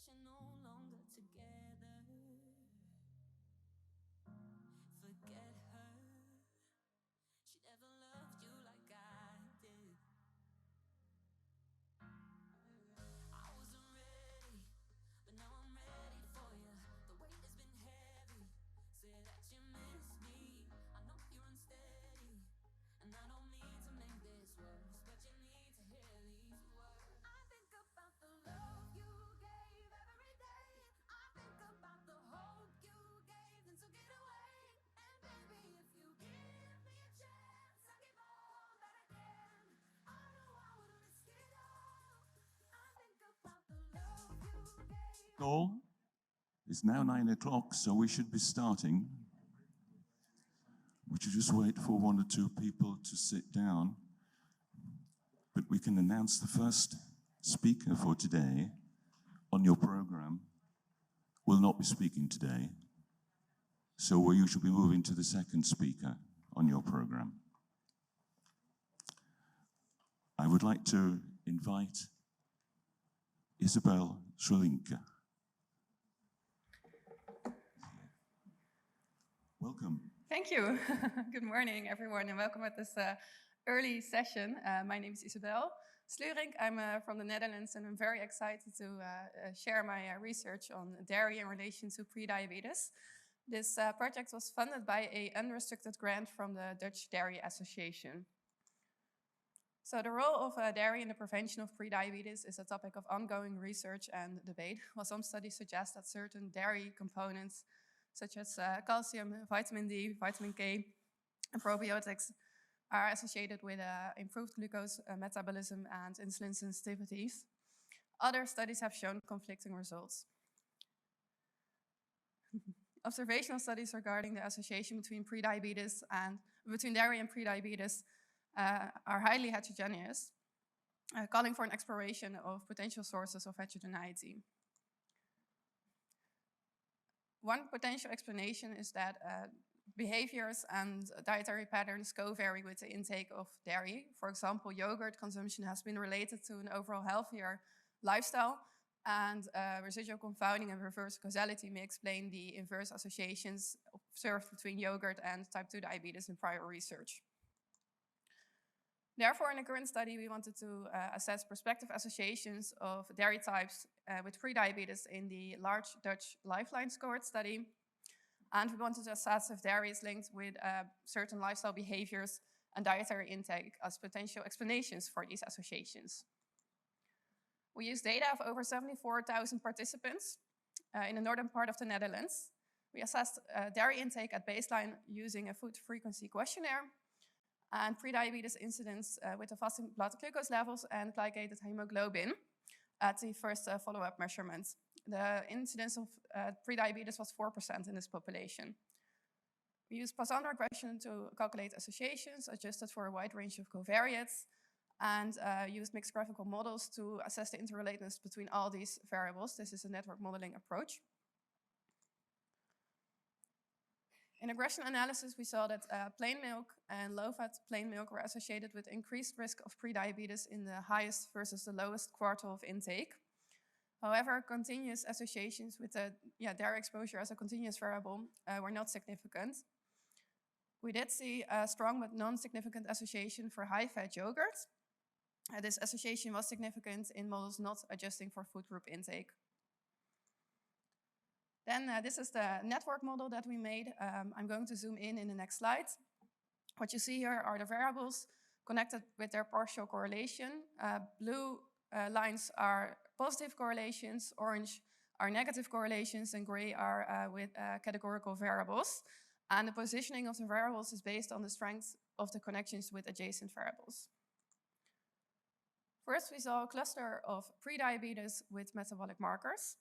you're no longer together. Forget her. She never loved you like I did. I wasn't ready, but now I'm ready for you. The weight has been heavy. Say that you miss me. I know you're unsteady, and I don't mean to make this worse, but you need to hear these words. I think about the love you gave every day. I think about the hope you gave and took it away. And baby, if you give me a chance, I give all that I can. I know I would risk it all. I think about the love you gave. All. It's now 9 o'clock, so we should be starting. We should just wait for one or two people to sit down. But we can announce the first speaker for today on your program will not be speaking today. So you should be moving to the second speaker on your program. I would like to invite Isabel Schwelinka. Welcome. Thank you. Good morning, everyone, and welcome at this early session. My name is Isabel Schwelinka. I'm from the Netherlands, and I'm very excited to share my research on dairy in relation to prediabetes. This project was funded by an unrestricted grant from the Dutch Dairy Association. So the role of dairy in the prevention of prediabetes is a topic of ongoing research and debate, while some studies suggest that certain dairy components such as calcium, vitamin D, vitamin K, and probiotics are associated with improved glucose metabolism and insulin sensitivities. Other studies have shown conflicting results. Observational studies regarding the association between dairy and prediabetes are highly heterogeneous, calling for an exploration of potential sources of heterogeneity. One potential explanation is that behaviors and dietary patterns co-vary with the intake of dairy. For example, yogurt consumption has been related to an overall healthier lifestyle, and residual confounding and reverse causality may explain the inverse associations observed between yogurt and type 2 diabetes in prior research. Therefore, in the current study, we wanted to assess prospective associations of dairy types with prediabetes in the large Dutch Lifeline cohort study. And we wanted to assess if dairy is linked with certain lifestyle behaviors and dietary intake as potential explanations for these associations. We used data of over 74,000 participants in the northern part of the Netherlands. We assessed dairy intake at baseline using a food frequency questionnaire and prediabetes incidence with the fasting blood glucose levels and glycated hemoglobin at the first follow-up measurement. The incidence of prediabetes was 4% in this population. We used Poisson regression to calculate associations, adjusted for a wide range of covariates, and used mixed graphical models to assess the interrelatedness between all these variables. This is a network modeling approach. In regression analysis, we saw that plain milk and low-fat plain milk were associated with increased risk of prediabetes in the highest versus the lowest quartile of intake. However, continuous associations with the dairy exposure as a continuous variable were not significant. We did see a strong but non-significant association for high-fat yogurt. This association was significant in models not adjusting for food group intake. Then this is the network model that we made. I'm going to zoom in the next slide. What you see here are the variables connected with their partial correlation. Blue lines are positive correlations, orange are negative correlations, and gray are with categorical variables. And the positioning of the variables is based on the strength of the connections with adjacent variables. First, we saw a cluster of prediabetes with metabolic markers.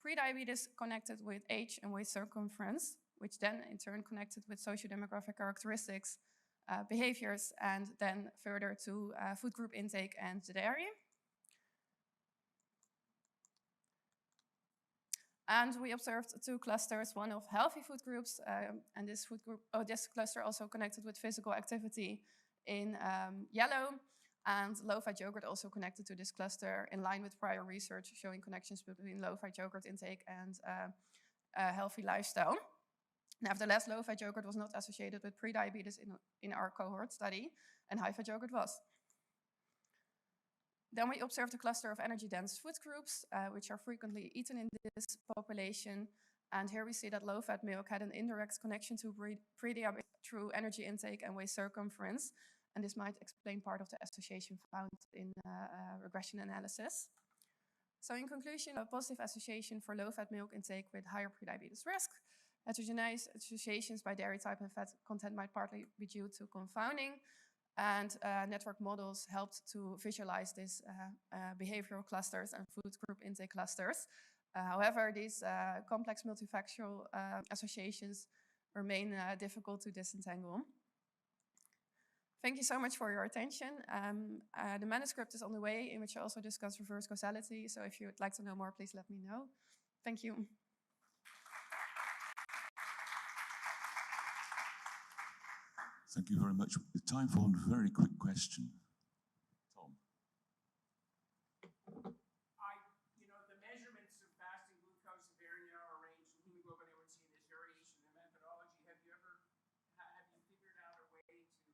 Prediabetes connected with age and waist circumference, which then in turn connected with socio-demographic characteristics, behaviors, and then further to food group intake and the dairy. And we observed two clusters, one of healthy food groups, and this cluster also connected with physical activity in yellow, And low-fat yogurt also connected to this cluster in line with prior research showing connections between low-fat yogurt intake and a healthy lifestyle. Nevertheless, low-fat yogurt was not associated with prediabetes in our cohort study, and high-fat yogurt was. Then we observed a cluster of energy-dense food groups, which are frequently eaten in this population. And here we see that low-fat milk had an indirect connection to prediabetes through energy intake and waist circumference. And this might explain part of the association found in regression analysis. So in conclusion, a positive association for low-fat milk intake with higher prediabetes risk. Heterogeneous associations by dairy type and fat content might partly be due to confounding, and network models helped to visualize these behavioral clusters and food group intake clusters. However, these complex multifactorial associations remain difficult to disentangle. Thank you so much for your attention. The manuscript is on the way, in which I also discuss reverse causality. So if you would like to know more, please let me know. Thank you. Thank you very much. Time for one very quick question. Tom. The measurements of fasting glucose and very narrow range in hemoglobin A1C, there's variation in the methodology. Have you figured out a way to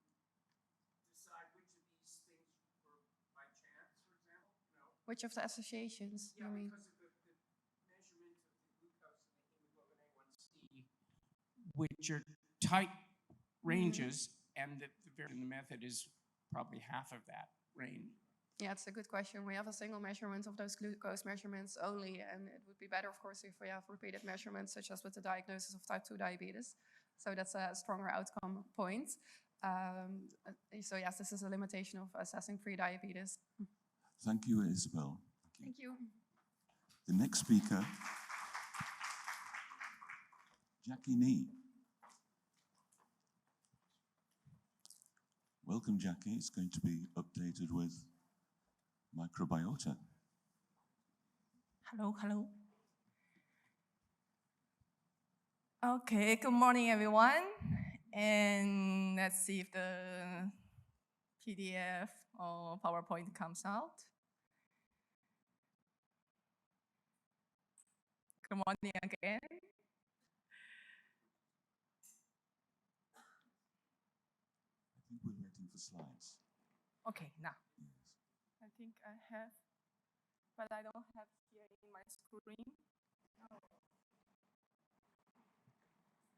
decide which of these things were by chance, for example? No. Which of the associations? Yeah, you mean? because of the measurement of the glucose and the hemoglobin A1C, which are tight ranges, and the method is probably half of that range. Yeah, it's a good question. We have a single measurement of those glucose measurements only, and it would be better, of course, if we have repeated measurements, such as with the diagnosis of type 2 diabetes. So that's a stronger outcome point. So yes, this is a limitation of assessing pre-diabetes. Thank you, Isabel. Thank you. The next speaker, Jackie Nee. Welcome, Jackie. It's going to be updated with microbiota. Hello, hello. Okay, good morning, everyone. And let's see if the PDF or PowerPoint comes out. Good morning again. I think we're waiting for slides. Okay, now. Yes. I think I have, but I don't have here in my screen. Oh.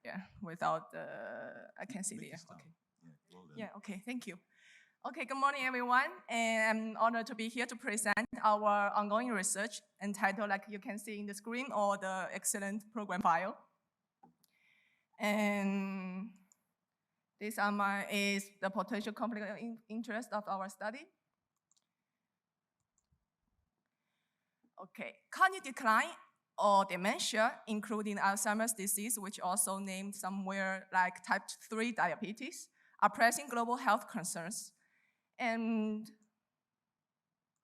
Yeah, without the, I can see there. Okay. Yeah, well done. Yeah, okay, thank you. Okay, good morning, everyone. And I'm honored to be here to present our ongoing research entitled, like you can see in the screen, or the excellent program file. And this is the potential conflict of interest of our study. Okay, cognitive decline or dementia, including Alzheimer's disease, which also named somewhere like type 3 diabetes, are pressing global health concerns. And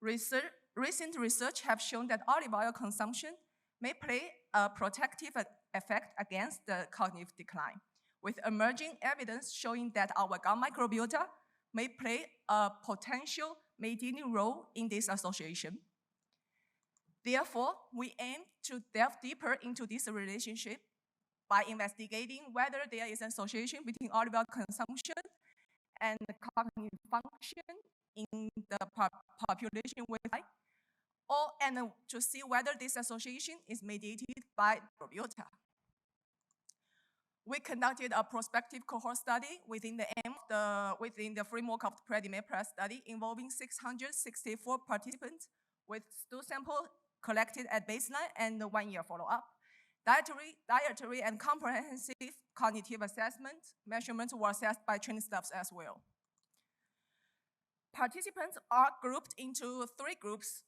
recent research have shown that olive oil consumption may play a protective effect against the cognitive decline, with emerging evidence showing that our gut microbiota may play a potential mediating role in this association. Therefore, we aim to delve deeper into this relationship by investigating whether there is an association between olive oil consumption and the cognitive function in the population with high, and to see whether this association is mediated by microbiota. We conducted a prospective cohort study within the framework of the PREDIMED study involving 664 participants with stool sample collected at baseline and 1 year follow-up. Dietary and comprehensive cognitive assessment measurements were assessed by trained staffs as well. Participants are grouped into 3 groups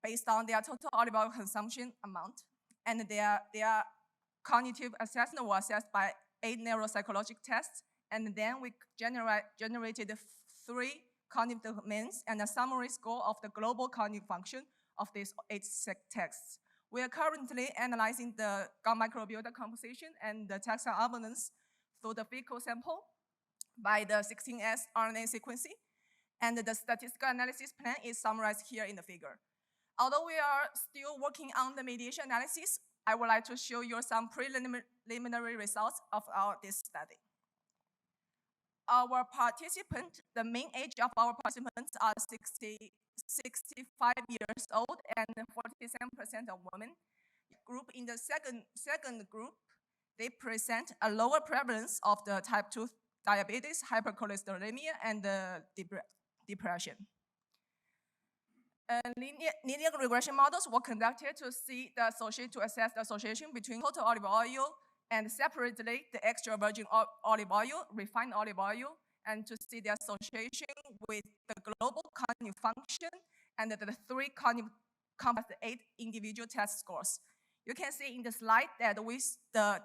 based on their total olive oil consumption amount, and their cognitive assessment was assessed by 8 neuropsychological tests, and then we generated 3 cognitive domains and a summary score of the global cognitive function of these 8 tests. We are currently analyzing the gut microbiota composition and the taxon abundance through the fecal sample by the 16S RNA sequencing. And the statistical analysis plan is summarized here in the figure. Although we are still working on the mediation analysis, I would like to show you some preliminary results of this study. Our participants, the mean age of our participants are 65 years old and 47% of women. Group in the second group, they present a lower prevalence of the type 2 diabetes, hypercholesterolemia, and depression. Linear regression models were conducted to assess the association between total olive oil and separately the extra virgin olive oil, refined olive oil, and to see the association with the global cognitive function and the three composite 8 individual test scores. You can see in the slide that with the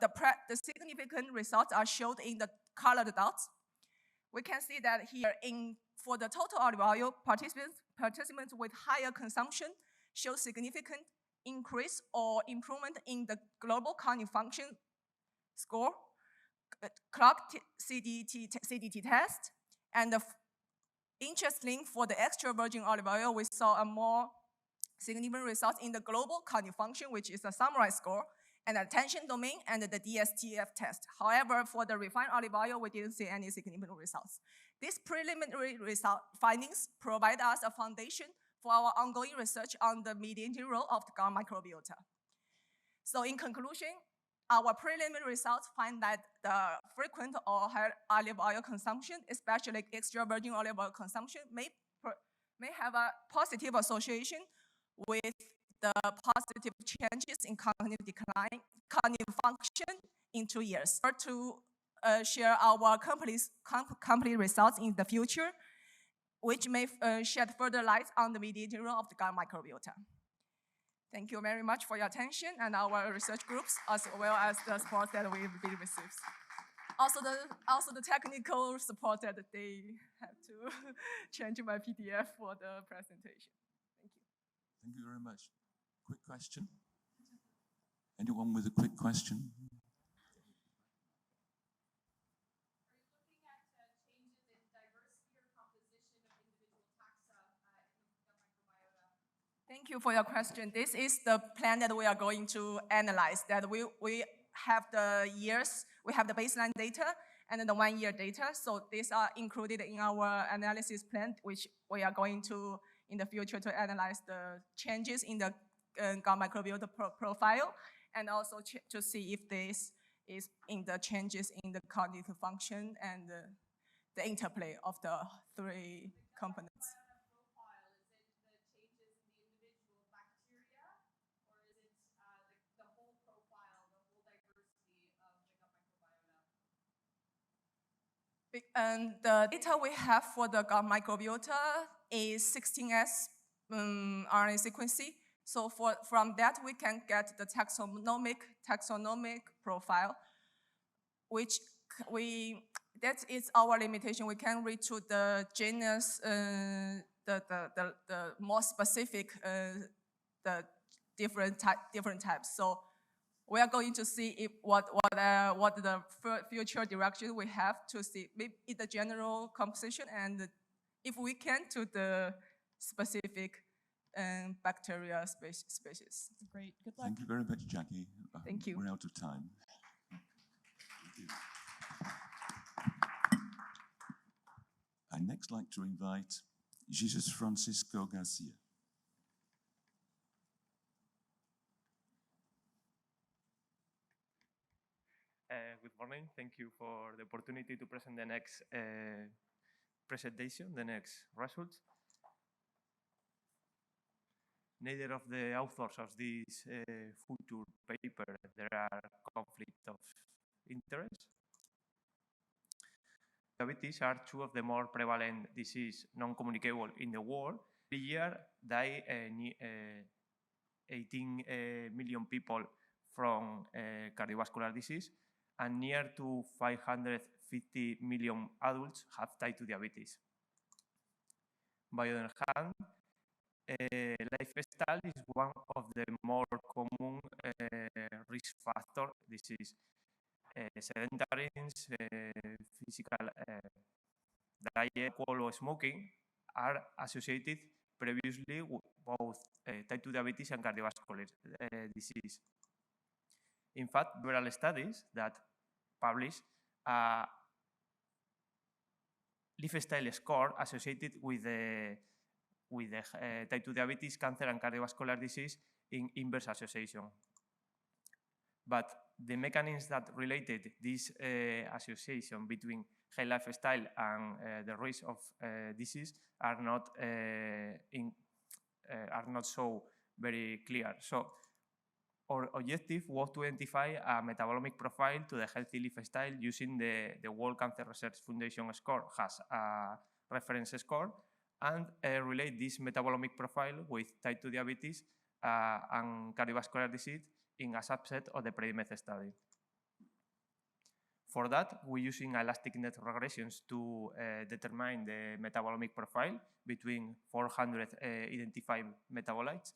significant results are shown in the colored dots. We can see that here for the total olive oil, participants with higher consumption show significant increase or improvement in the global cognitive function score, clock CDT test, and interestingly, for the extra virgin olive oil, we saw a more significant result in the global cognitive function, which is a summarized score, and attention domain, and the DSTF test. However, for the refined olive oil, we didn't see any significant results. These preliminary findings provide us a foundation for our ongoing research on the mediating role of the gut microbiota. So in conclusion, our preliminary results find that the frequent or high olive oil consumption, especially extra virgin olive oil consumption, may have a positive association with the positive changes in cognitive decline, cognitive function in 2 years. Or to share our company results in the future, which may shed further light on the mediating role of the gut microbiota. Thank you very much for your attention and our research groups, as well as the support that we've been received. Also the technical support that they had to change my PDF for the presentation. Thank you. Thank you very much. Quick question? Anyone with a quick question? Thank you for your question. This is the plan that we are going to analyze, that we have the years, we have the baseline data and the 1-year data. So these are included in our analysis plan, which we are going to, in the future, to analyze the changes in the gut microbiota profile, and also to see if this is in the changes in the cognitive function and the interplay of the 3 components. And the data we have for the gut microbiota is 16S RNA sequencing. So from that, we can get the taxonomic profile, which that is our limitation. We can reach to the genus, the more specific, the different types. So we are going to see what the future direction we have to see maybe the general composition, and if we can, to the specific bacteria species. Great, good luck. Thank you very much, Jackie. Thank you. We're out of time. Thank you. I'd next like to invite Jesus Francisco Garcia. Good morning. Thank you for the opportunity to present the next presentation, the next results. Neither of the authors of this future paper, there are conflicts of interest. Diabetes are 2 of the more prevalent diseases, non-communicable in the world. Every year, die 18 million people from cardiovascular disease, and near to 550 million adults have type 2 diabetes. By the other hand, lifestyle is one of the more common risk factors. This is sedentarism, physical diet, alcohol or smoking, are associated previously with both type 2 diabetes and cardiovascular disease. In fact, several studies that published a lifestyle score associated with the type 2 diabetes, cancer, and cardiovascular disease in inverse association. But the mechanisms that related this association between high lifestyle and the risk of disease are not so very clear. So our objective was to identify a metabolomic profile to the healthy lifestyle using the World Cancer Research Foundation score, has a reference score, and relate this metabolomic profile with type 2 diabetes and cardiovascular disease in a subset of the PREDIMED study. For that, we're using elastic net regressions to determine the metabolomic profile between 400 identified metabolites.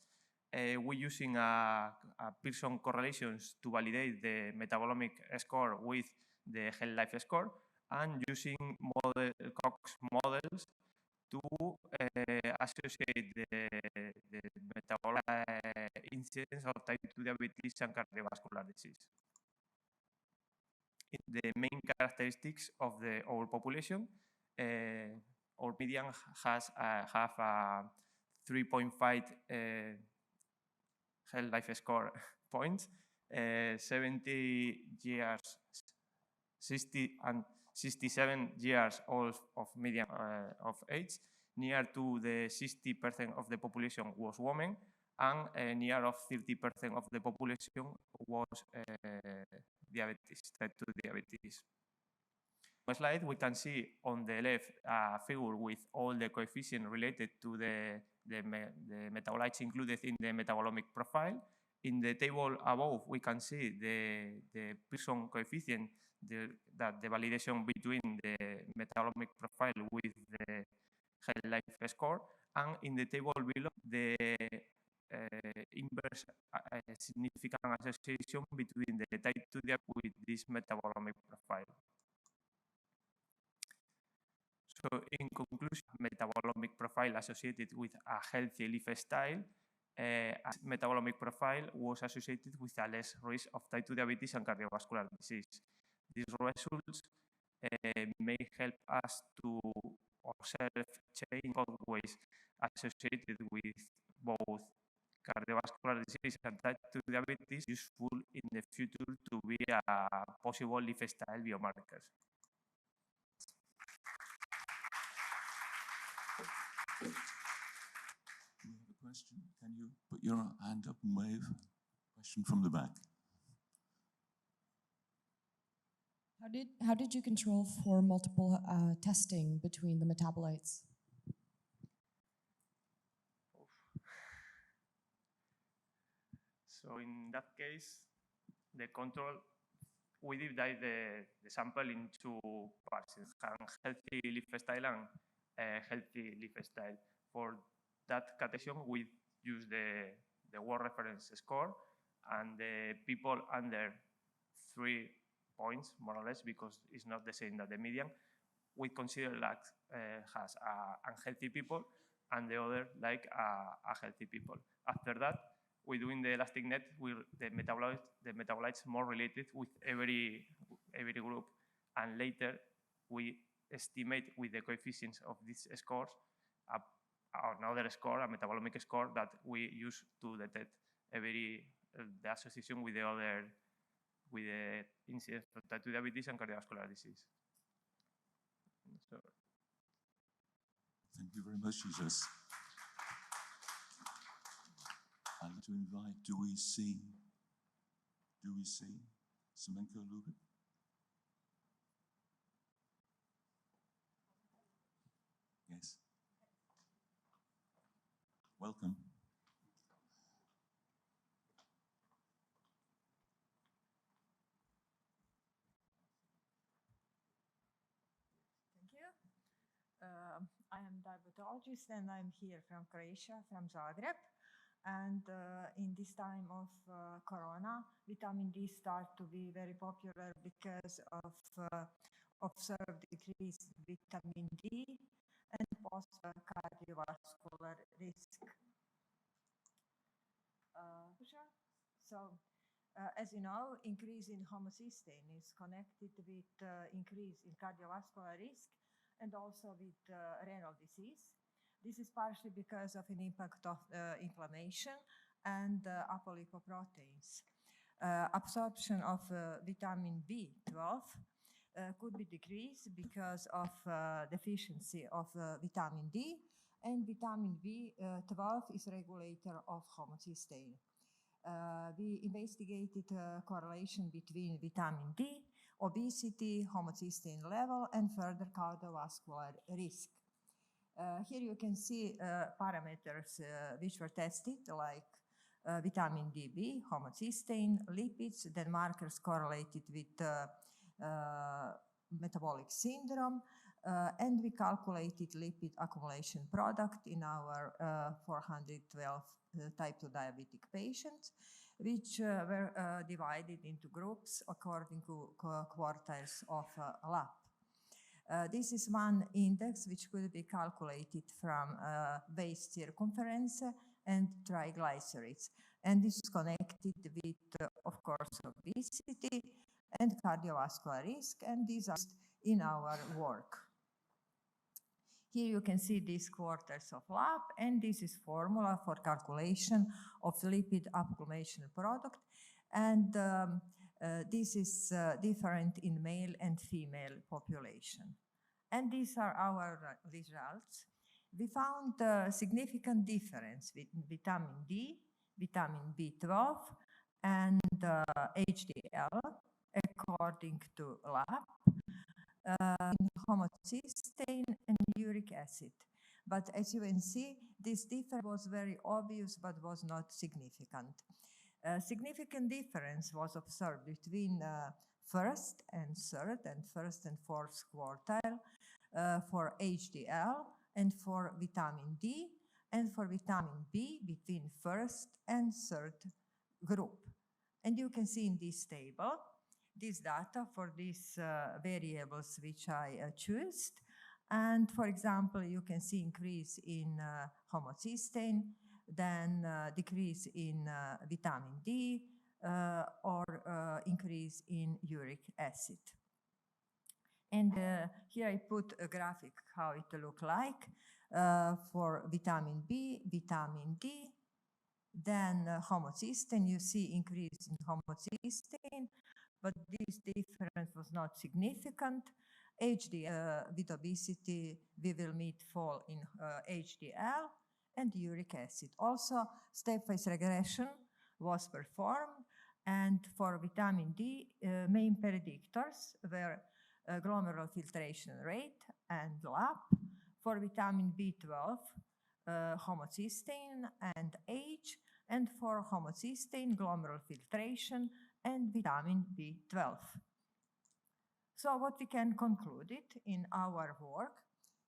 We're using a Pearson correlations to validate the metabolomic score with the health life score, and using Cox models to associate the metabolic incidence of type 2 diabetes and cardiovascular disease. The main characteristics of our population, our median have a 3.5 health life score points, 70 years, 60 and 67 years old of median of age. Near to the 60% of the population was women, and near of 30% of the population was diabetes, type 2 diabetes. On the slide, we can see on the left a figure with all the coefficients related to the metabolites included in the metabolomic profile. In the table above, we can see the Pearson coefficient, that the validation between the metabolomic profile with the health life score, and in the table below, the inverse significant association between the type 2 diabetes with this metabolomic profile. So in conclusion, metabolomic profile associated with a healthy lifestyle, metabolomic profile was associated with a less risk of type 2 diabetes and cardiovascular disease. These results may help us to observe change pathways associated with both cardiovascular disease and type 2 diabetes, useful in the future to be a possible lifestyle biomarkers. Do you have a question? Can you put your hand up and wave? Question from the back. How did you control for multiple testing between the metabolites? So in that case, the control, we divide the sample into parts, healthy lifestyle and healthy lifestyle. For that category, we use the world reference score, and the people under 3 points, more or less, because it's not the same that the median, we consider like has unhealthy people, and the other like a healthy people. After that, we're doing the elastic net with the metabolites more related with every group, and later we estimate with the coefficients of these scores another score, a metabolomic score that we use to detect the association with the incidence of type 2 diabetes and cardiovascular disease. So. Thank you very much, Jesus. I'd like to invite, do we see Semenko Lubin? Yes. Welcome. Thank you. I am diabetologist, and I'm here from Croatia, from Zagreb. And in this time of Corona, vitamin D start to be very popular because of observed decreased vitamin D and post-cardiovascular cardiovascular risk. As you know, increase in homocysteine is connected with increase in cardiovascular risk and also with renal disease. This is partially because of an impact of inflammation and apolipoproteins. Absorption of vitamin B12 could be decreased because of deficiency of vitamin D, and vitamin B12 is regulator of homocysteine. We investigated correlation between vitamin D, obesity, homocysteine level, and further cardiovascular risk. Here you can see parameters which were tested, like vitamin DB, homocysteine, lipids, then markers correlated with metabolic syndrome, and we calculated lipid accumulation product in our 412 type 2 diabetic patients, which were divided into groups according to quartiles of lab. This is one index which could be calculated from waist circumference and triglycerides. And this is connected with, of course, obesity and cardiovascular risk, and these are in our work. Here you can see these quartiles of lab, and this is formula for calculation of lipid accumulation product. And this is different in male and female population. And these are our results. We found a significant difference between vitamin D, vitamin B12, and HDL according to lab, in homocysteine and uric acid. But as you can see, this difference was very obvious but was not significant. Significant difference was observed between first and third and first and fourth quartile for HDL and for vitamin D, and for vitamin B between first and third group. And you can see in this table this data for these variables which I choose. And for example, you can see increase in homocysteine, then decrease in vitamin D, or increase in uric acid. And here I put a graphic how it look like for vitamin B, vitamin D, then homocysteine. You see increase in homocysteine, but this difference was not significant. HDL, with obesity, we will meet fall in HDL and uric acid. Also, stepwise regression was performed, and for vitamin D, main predictors were glomerular filtration rate and lab. For vitamin B12, homocysteine and age, and for homocysteine, glomerular filtration and vitamin B12. So what we can conclude it in our work,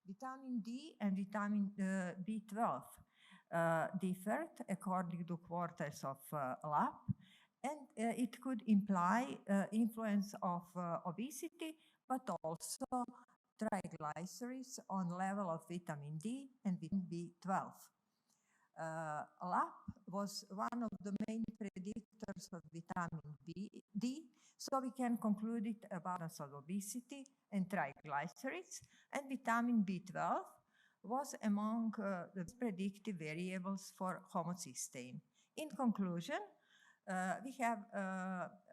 vitamin D and vitamin B12 differed according to quartiles of lab, and it could imply influence of obesity, but also triglycerides on level of vitamin D and vitamin B12. lab was one of the main predictors of vitamin D, so we can conclude it about obesity and triglycerides, and vitamin B12 was among the predictive variables for homocysteine. In conclusion, we have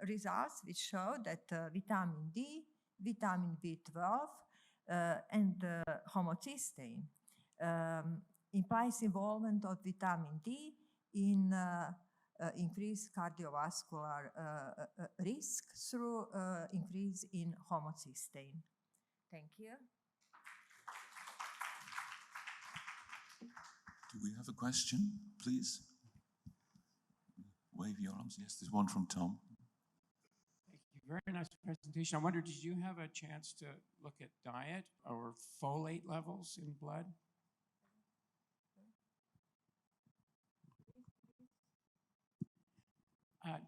results which show that vitamin D, vitamin B12, and homocysteine implies involvement of vitamin D in increased cardiovascular risk through increase in homocysteine. Thank you. Do we have a question, please? Wave your arms. Yes, there's one from Tom. Thank you. Very nice presentation. I wonder, did you have a chance to look at diet or folate levels in blood?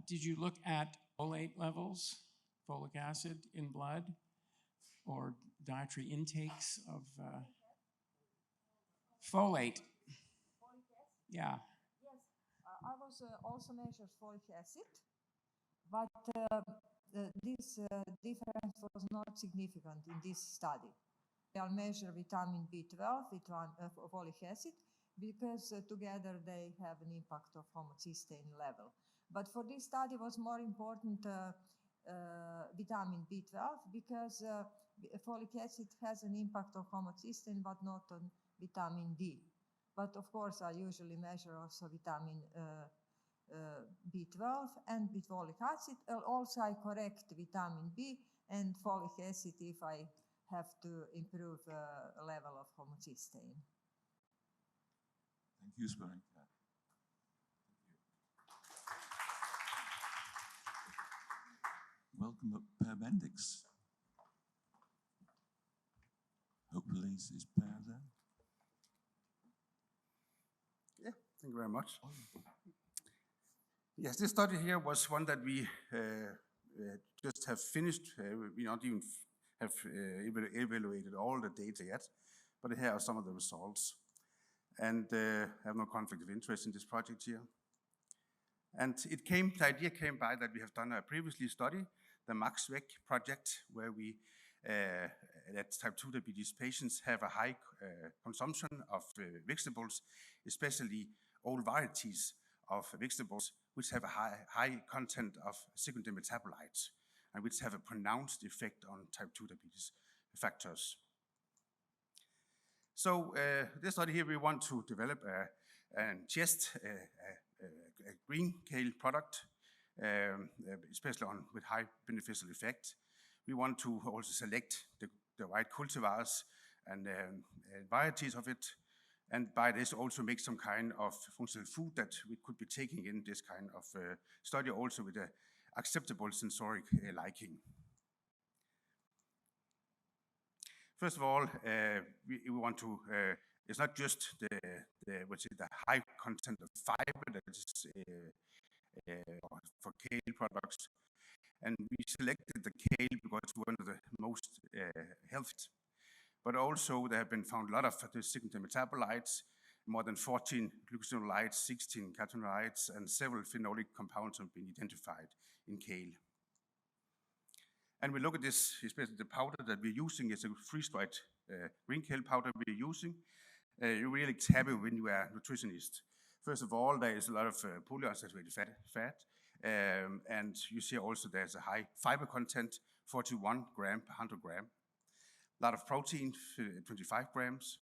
Did you look at folate levels, folic acid in blood, or dietary intakes of Folate. Yeah. Yes, I was also measured folic acid, but this difference was not significant in this study. I'll measure vitamin B12 with folic acid because together they have an impact of homocysteine level. But for this study was more important vitamin B12 because folic acid has an impact of homocysteine but not on vitamin D. But of course I usually measure also vitamin B12 and with folic acid. Also I correct vitamin B and folic acid if I have to improve level of homocysteine. Thank you, Sporenka. Welcome up, Per Bendix. Hopefully, is Per there? Yeah, thank you very much. Yes, this study here was one that we just have finished. We not even have evaluated all the data yet, but here are some of the results. And I have no conflict of interest in this project here. And the idea came by that we have done a previously study, the MAXVEC project, where we, that type 2 diabetes patients have a high consumption of vegetables, especially all varieties of vegetables, which have a high content of secondary metabolites, and which have a pronounced effect on type 2 diabetes factors. So this study here, we want to develop and test a green kale product, especially with high beneficial effect. We want to also select the right cultivars and varieties of it, and by this also make some kind of functional food that we could be taking in this kind of study, also with an acceptable sensoric liking. First of all, we want to, it's not just the high content of fiber that is for kale products. And we selected the kale because it's one of the most healthy. But also there have been found a lot of secondary metabolites, more than 14 glucosinolates, 16 catechinoids, and several phenolic compounds have been identified in kale. And we look at this, especially the powder that we're using is a freeze-dried green kale powder we're using. You're really happy when you are a nutritionist. First of all, there is a lot of polyunsaturated fat. And you see also there's a high fiber content, 41 grams per 100 grams. A lot of protein, 25 grams.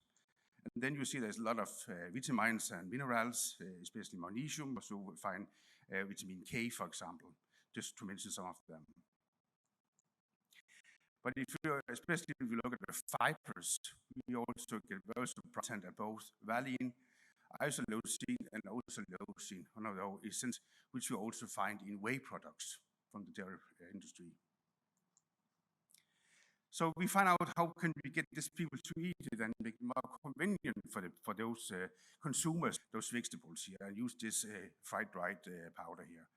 And then you see there's a lot of vitamins and minerals, especially magnesium. Also we find vitamin K, for example, just to mention some of them. But especially if you look at the fibers, we also get very content at both valine, isoleucine, and also leucine, one of the essence which you also find in whey products from the dairy industry. So we find out how can we get these people to eat it and make it more convenient for those consumers, those vegetables here, and use this fried-dried powder here.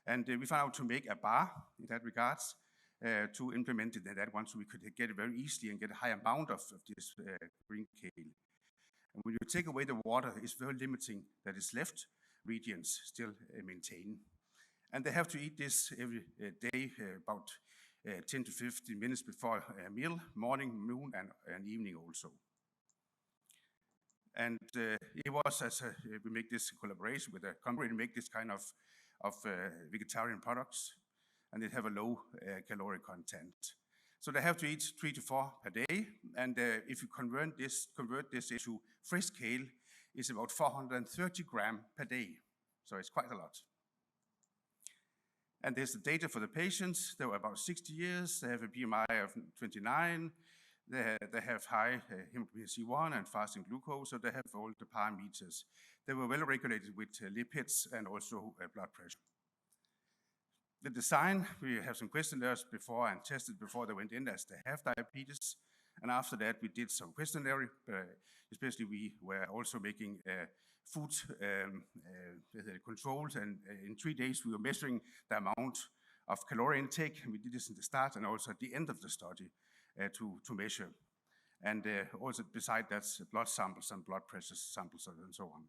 And we found out to make a bar in that regards, to implement it in that one, so we could get it very easily and get a high amount of this green kale. And when you take away the water, it's very limiting that is left, ingredients still maintain. And they have to eat this every day, about 10 to 15 minutes before a meal, morning, noon, and evening also. And it was as we make this collaboration with a company to make this kind of vegetarian products, and they have a low calorie content. So they have to eat 3 to 4 per day, and if you convert this into fresh kale, it's about 430 grams per day. So it's quite a lot. And there's the data for the patients. They were about 60 years. They have a BMI of 29. They have high hemoglobin C1 and fasting glucose, so they have all the parameters. They were well regulated with lipids and also blood pressure. The design, we have some questionnaires before and tested before they went in as they have diabetes. And after that, we did some questionnaire, especially we were also making food controls. And in 3 days, we were measuring the amount of calorie intake. We did this in the start and also at the end of the study to measure. and also beside that, blood samples and blood pressure samples and so on.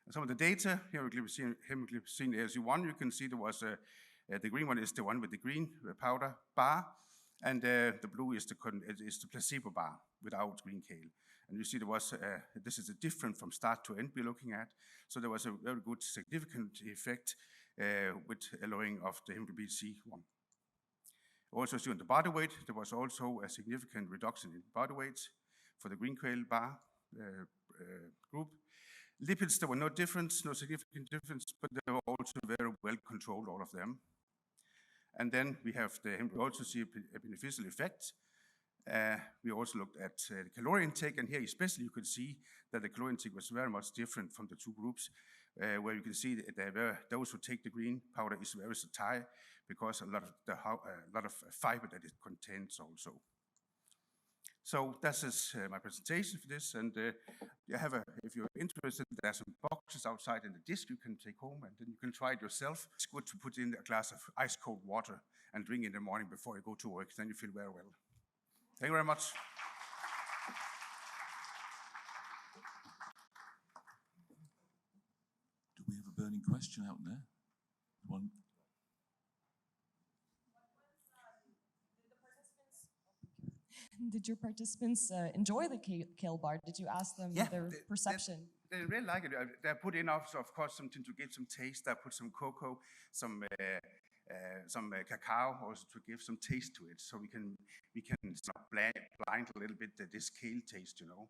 And some of the data, hemoglycine ALC1, you can see there was the green one is the one with the green powder bar, and the blue is the placebo bar without green kale. And you see there was, this is a different from start to end we're looking at. So there was a very good significant effect with a lowering of the hemoglobin C1. Also see on the body weight, there was also a significant reduction in body weight for the green kale bar group. Lipids, there were no difference, no significant difference, but they were also very well controlled, all of them. And then we have we also see a beneficial effect. We also looked at the calorie intake, and here especially you could see that the calorie intake was very much different from the two groups, where you can see that those who take the green powder is very high because a lot of fiber that it contains also. So that is my presentation for this, and you have if you're interested, there are some boxes outside in the disc you can take home, and then you can try it yourself. It's good to put in a glass of ice cold water and drink in the morning before you go to work. Then you feel very well. Thank you very much. Do we have a burning question out there? One. Did your participants enjoy the kale bar? Did you ask them their perception? They really like it. They put in, of course, something to give some taste. I put some cocoa, some cacao, also to give some taste to it, so we can blind a little bit this kale taste, you know.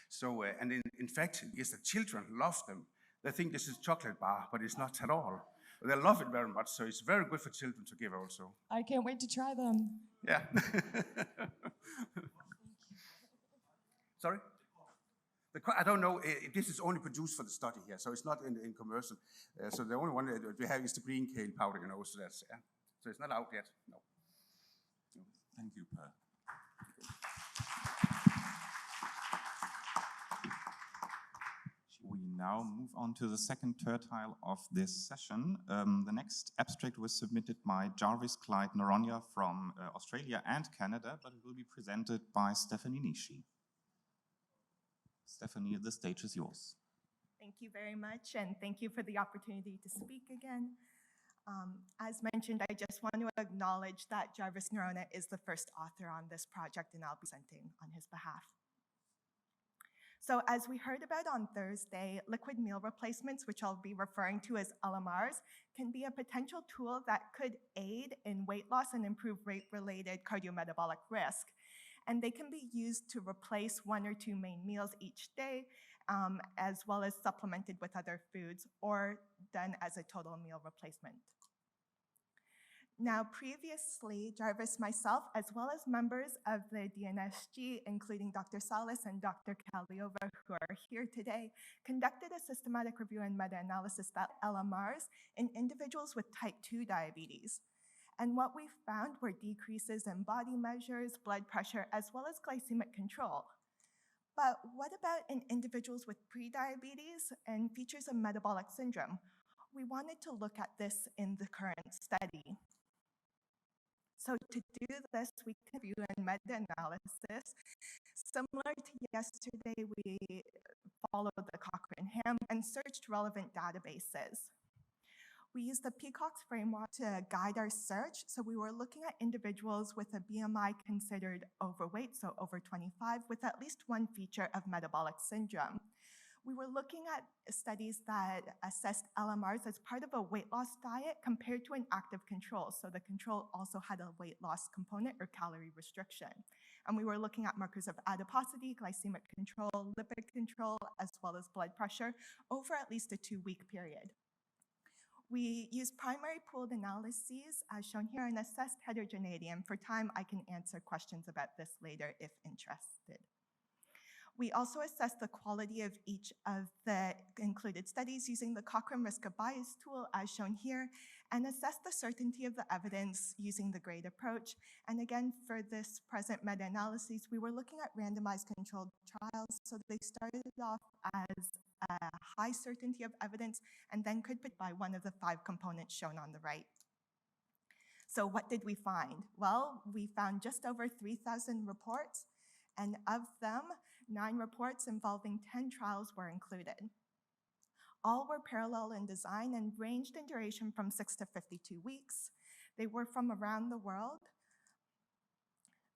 So and in fact, yes, the children love them. They think this is chocolate bar, but it's not at all. They love it very much, so it's very good for children to give also. I can't wait to try them. Yeah. Sorry? I don't know. This is only produced for the study here, so it's not in commercial. So the only one that we have is the green kale powder, you know. So that's so it's not out yet. No. Thank you, Per. We now move on to the second tertile of this session. The next abstract was submitted by Jarvis Clyde Noronha from Australia and Canada, but it will be presented by Stephanie Nishi. Stephanie, the stage is yours. Thank you very much, and thank you for the opportunity to speak again. As mentioned, I just want to acknowledge that Jarvis Noronha is the first author on this project, and I'll be presenting on his behalf. So as we heard about on Thursday, liquid meal replacements, which I'll be referring to as LMRs, can be a potential tool that could aid in weight loss and improve weight-related cardiometabolic risk. And they can be used to replace 1 or 2 main meals each day, as well as supplemented with other foods, or done as a total meal replacement. Now, previously, Jarvis, myself, as well as members of the DNSG, including Dr. Salas and Dr. Kaliova, who are here today, conducted a systematic review and meta-analysis of LMRs in individuals with type 2 diabetes. And what we found were decreases in body measures, blood pressure, as well as glycemic control. But what about in individuals with prediabetes and features of metabolic syndrome? We wanted to look at this in the current study. So to do this, we can view a meta-analysis. Similar to yesterday, we followed the Cochrane-Ham and searched relevant databases. We used the Peacock's framework to guide our search. So we were looking at individuals with a BMI considered overweight, so over 25, with at least one feature of metabolic syndrome. We were looking at studies that assessed LMRs as part of a weight loss diet compared to an active control. So the control also had a weight loss component or calorie restriction. And we were looking at markers of adiposity, glycemic control, lipid control, as well as blood pressure over at least a 2-week period. We used primary pooled analyses, as shown here, and assessed heterogeneity. And for time, I can answer questions about this later if interested. We also assessed the quality of each of the included studies using the Cochrane risk of bias tool, as shown here, and assessed the certainty of the evidence using the grade approach. And again, for this present meta-analysis, we were looking at randomized controlled trials. So they started off as a high certainty of evidence and then could be by one of the 5 components shown on the right. So what did we find? Well, we found just over 3,000 reports, and of them, 9 reports involving 10 trials were included. All were parallel in design and ranged in duration from 6 to 52 weeks. They were from around the world.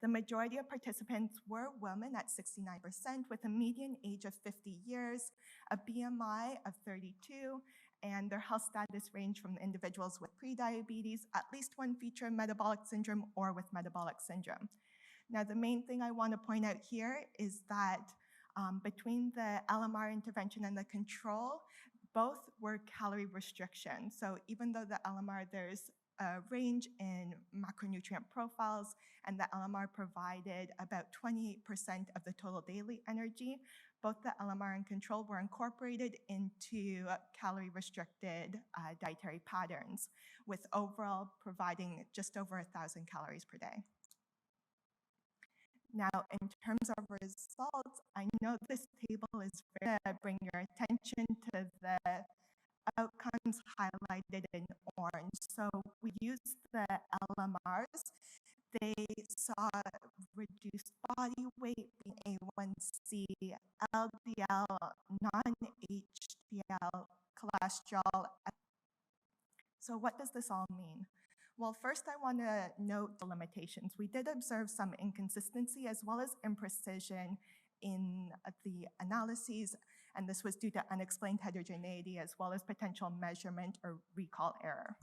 The majority of participants were women at 69%, with a median age of 50 years, a BMI of 32, and their health status ranged from individuals with prediabetes, at least one feature of metabolic syndrome, or with metabolic syndrome. Now, the main thing I want to point out here is that between the LMR intervention and the control, both were calorie restriction. So even though the LMR, there's a range in macronutrient profiles, and the LMR provided about 28% of the total daily energy, both the LMR and control were incorporated into calorie-restricted dietary patterns, with overall providing just over 1,000 calories per day. Now, in terms of results, I know this table is to bring your attention to the outcomes highlighted in orange. So we used the LMRs. They saw reduced body weight, A1C, LDL, non-HDL, cholesterol. So what does this all mean? Well, first I want to note the limitations. We did observe some inconsistency as well as imprecision in the analyses, and this was due to unexplained heterogeneity as well as potential measurement or recall error.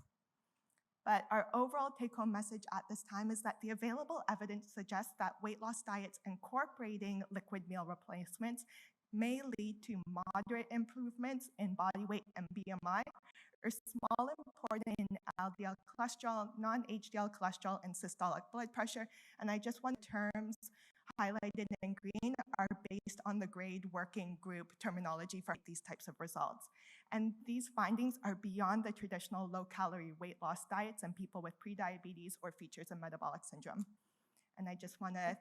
But our overall take-home message at this time is that the available evidence suggests that weight loss diets incorporating liquid meal replacements may lead to moderate improvements in body weight and BMI, or small improvement in LDL cholesterol, non-HDL cholesterol, and systolic blood pressure. And I just want terms highlighted in green are based on the GRADE working group terminology for these types of results. And these findings are beyond the traditional low-calorie weight loss diets in people with prediabetes or features of metabolic syndrome. And I just want to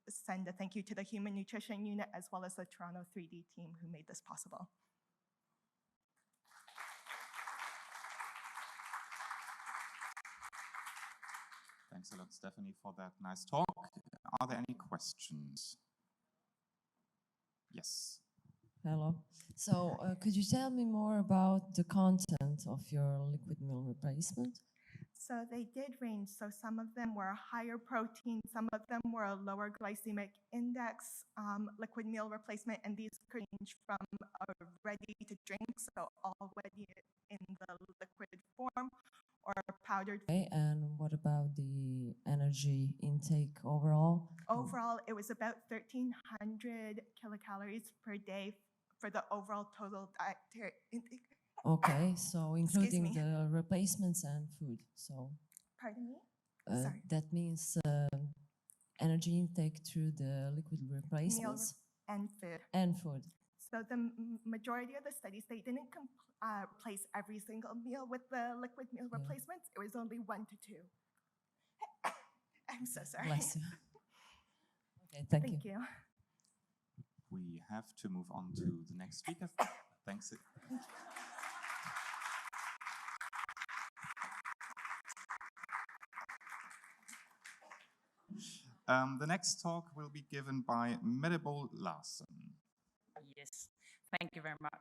send a thank you to the Human Nutrition Unit as well as the Toronto 3D team who made this possible. Thanks a lot, Stephanie, for that nice talk. Are there any questions? Yes. Hello. So could you tell me more about the content of your liquid meal replacement? So they did range. So some of them were higher protein, some of them were a lower glycemic index liquid meal replacement, and these could range from ready to drink, so already in the liquid form, or powdered. Okay, and what about the energy intake overall? Overall, it was about 1,300 kilocalories per day for the overall total dietary intake. Okay, so including the replacements and food. So, pardon me? Sorry. That means energy intake through the liquid replacements and food. And food. So the majority of the studies, they didn't replace every single meal with the liquid meal replacements. It was only 1 to 2. I'm so sorry. Bless you. Okay, thank you. We have to move on to the next speaker. Thanks. The next talk will be given by Medibol Larsen. Yes, thank you very much.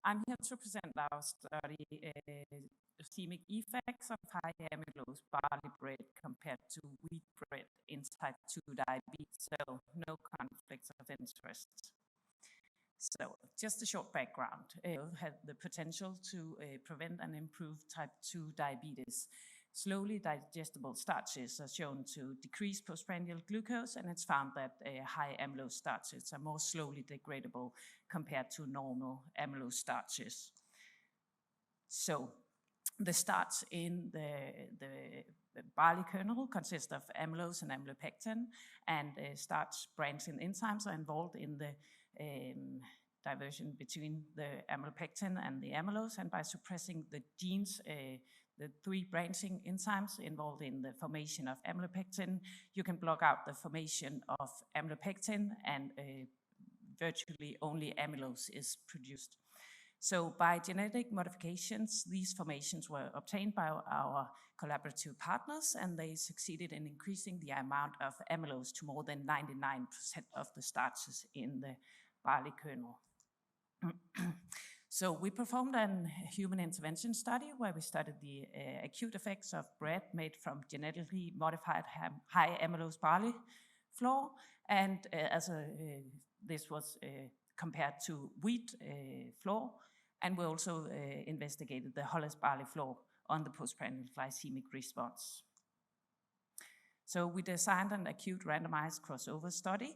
I'm here to present our study, systemic effects of high amylose barley bread compared to wheat bread in type 2 diabetes, so no conflicts of interest. So just a short background. It had the potential to prevent and improve type 2 diabetes. Slowly digestible starches are shown to decrease postprandial glucose, and it's found that high amylose starches are more slowly degradable compared to normal amylose starches. So the starch in the barley kernel consists of amylose and amylopectin, and starch branching enzymes are involved in the diversion between the amylopectin and the amylose, and by suppressing the genes, the 3 branching enzymes involved in the formation of amylopectin, you can block out the formation of amylopectin, and virtually only amylose is produced. So by genetic modifications, these formations were obtained by our collaborative partners, and they succeeded in increasing the amount of amylose to more than 99% of the starches in the barley kernel. So we performed a human intervention study where we studied the acute effects of bread made from genetically modified high amylose barley flour, and this was compared to wheat flour, and we also investigated the Hollis barley flour on the postprandial glycemic response. So we designed an acute randomized crossover study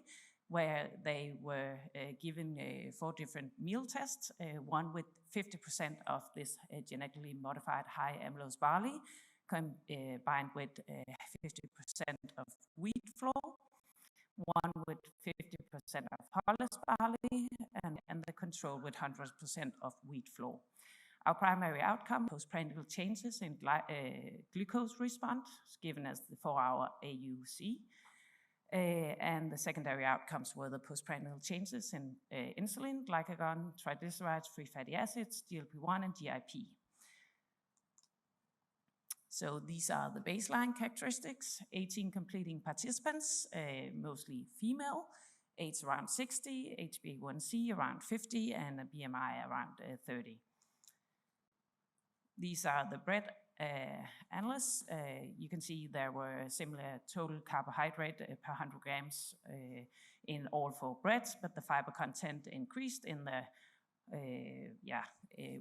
where they were given 4 different meal tests, one with 50% of this genetically modified high amylose barley combined with 50% of wheat flour, one with 50% of Hollis barley, and the control with 100% of wheat flour. Our primary outcome, postprandial changes in glucose response, given as the 4-hour AUC. And the secondary outcomes were the postprandial changes in insulin, glycagon, triglycerides, free fatty acids, GLP-1, and GIP. So these are the baseline characteristics: 18 completing participants, mostly female, age around 60, HbA1c around 50, and a BMI around 30. These are the bread analysts. You can see there were similar total carbohydrate per 100 grams in all 4 breads, but the fiber content increased in the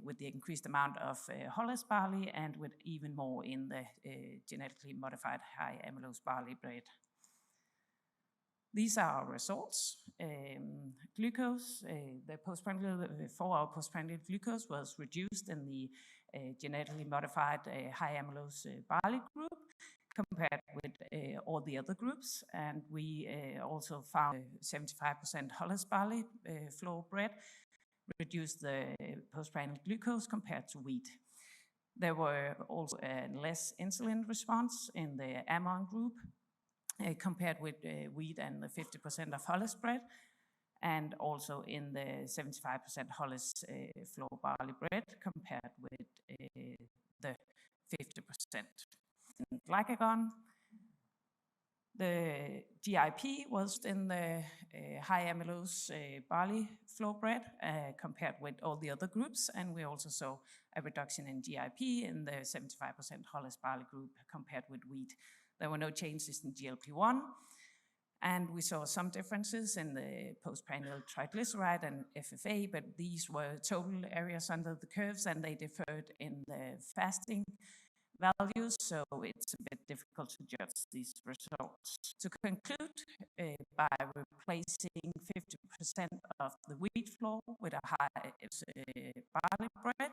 with the increased amount of Hollis barley, and with even more in the genetically modified high amylose barley bread. These are our results. Glucose, the 4-hour postprandial glucose was reduced in the genetically modified high amylose barley group compared with all the other groups. And we also found 75% Hollis barley flour bread reduced the postprandial glucose compared to wheat. There were also less insulin response in the Ammon group compared with wheat and the 50% of Hollis bread, and also in the 75% Hollis flour barley bread compared with the 50%. In glycagon, the GIP was in the high amylose barley flour bread compared with all the other groups, and we also saw a reduction in GIP in the 75% Hollis barley group compared with wheat. There were no changes in GLP-1, and we saw some differences in the postprandial triglyceride and FFA, but these were total areas under the curves, and they differed in the fasting values, so it's a bit difficult to judge these results. To conclude, by replacing 50% of the wheat flour with a high barley bread,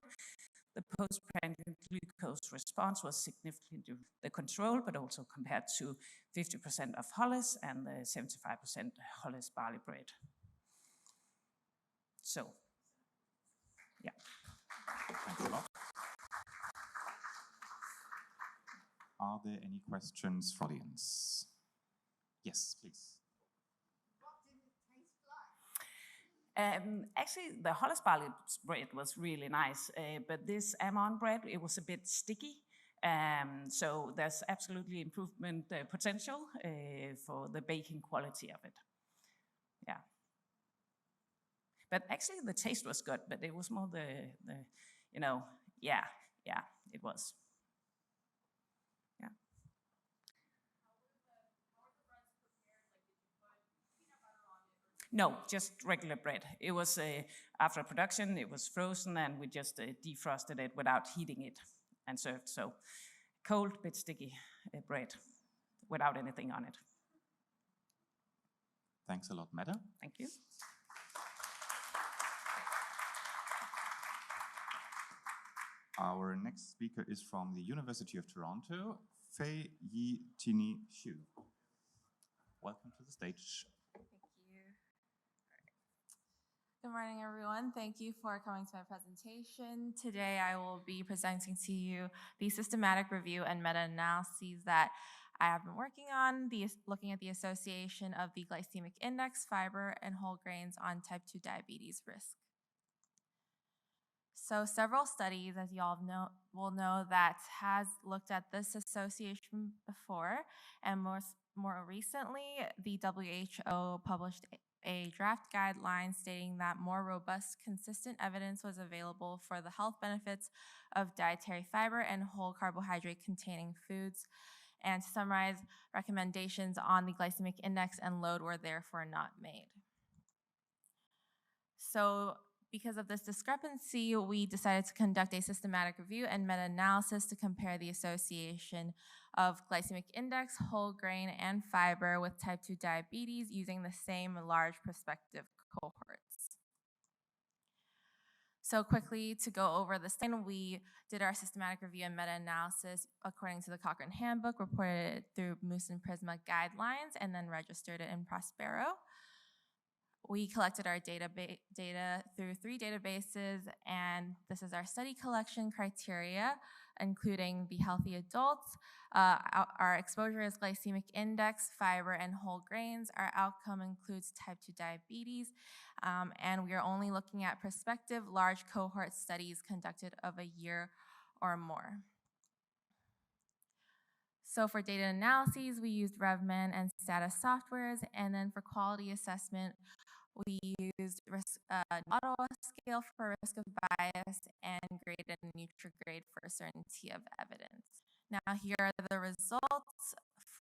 the postprandial glucose response was significantly the control, but also compared to 50% of Hollis and the 75% Hollis barley bread. So, yeah. Thanks a lot. Are there any questions from the audience? Yes, please. Actually, the Hollis barley bread was really nice, but this Ammon bread, it was a bit sticky. So there's absolutely improvement potential for the baking quality of it. Yeah. But actually the taste was good, but it was more the it was. Yeah. No, just regular bread. It was after production, it was frozen, and we just defrosted it without heating it and served. So cold, bit sticky bread without anything on it. Thanks a lot, Mette. Thank you. Our next speaker is from the University of Toronto, Fei Yi Tini Xu. Welcome to the stage. Thank you. Good morning, everyone. Thank you for coming to my presentation. Today, I will be presenting to you the systematic review and meta-analyses that I have been working on, looking at the association of the glycemic index, fiber, and whole grains on type 2 diabetes risk. So several studies, as you all will know, that has looked at this association before, and more recently, the WHO published a draft guideline stating that more robust, consistent evidence was available for the health benefits of dietary fiber and whole carbohydrate-containing foods. And to summarize, recommendations on the glycemic index and load were therefore not made. So because of this discrepancy, we decided to conduct a systematic review and meta-analysis to compare the association of glycemic index, whole grain, and fiber with type 2 diabetes using the same large prospective cohorts. So quickly to go over this thing, we did our systematic review and meta-analysis according to the Cochrane Handbook, reported it through Moose and Prisma guidelines, and then registered it in Prospero. We collected our data through 3 databases, and this is our study collection criteria, including the healthy adults. Our exposure is glycemic index, fiber, and whole grains. Our outcome includes type 2 diabetes, and we are only looking at prospective large cohort studies conducted of a year or more. So for data analyses, we used RevMan and Stata softwares, and then for quality assessment, we used auto scale for risk of bias and grade and NutriGrade for certainty of evidence. Now here are the results.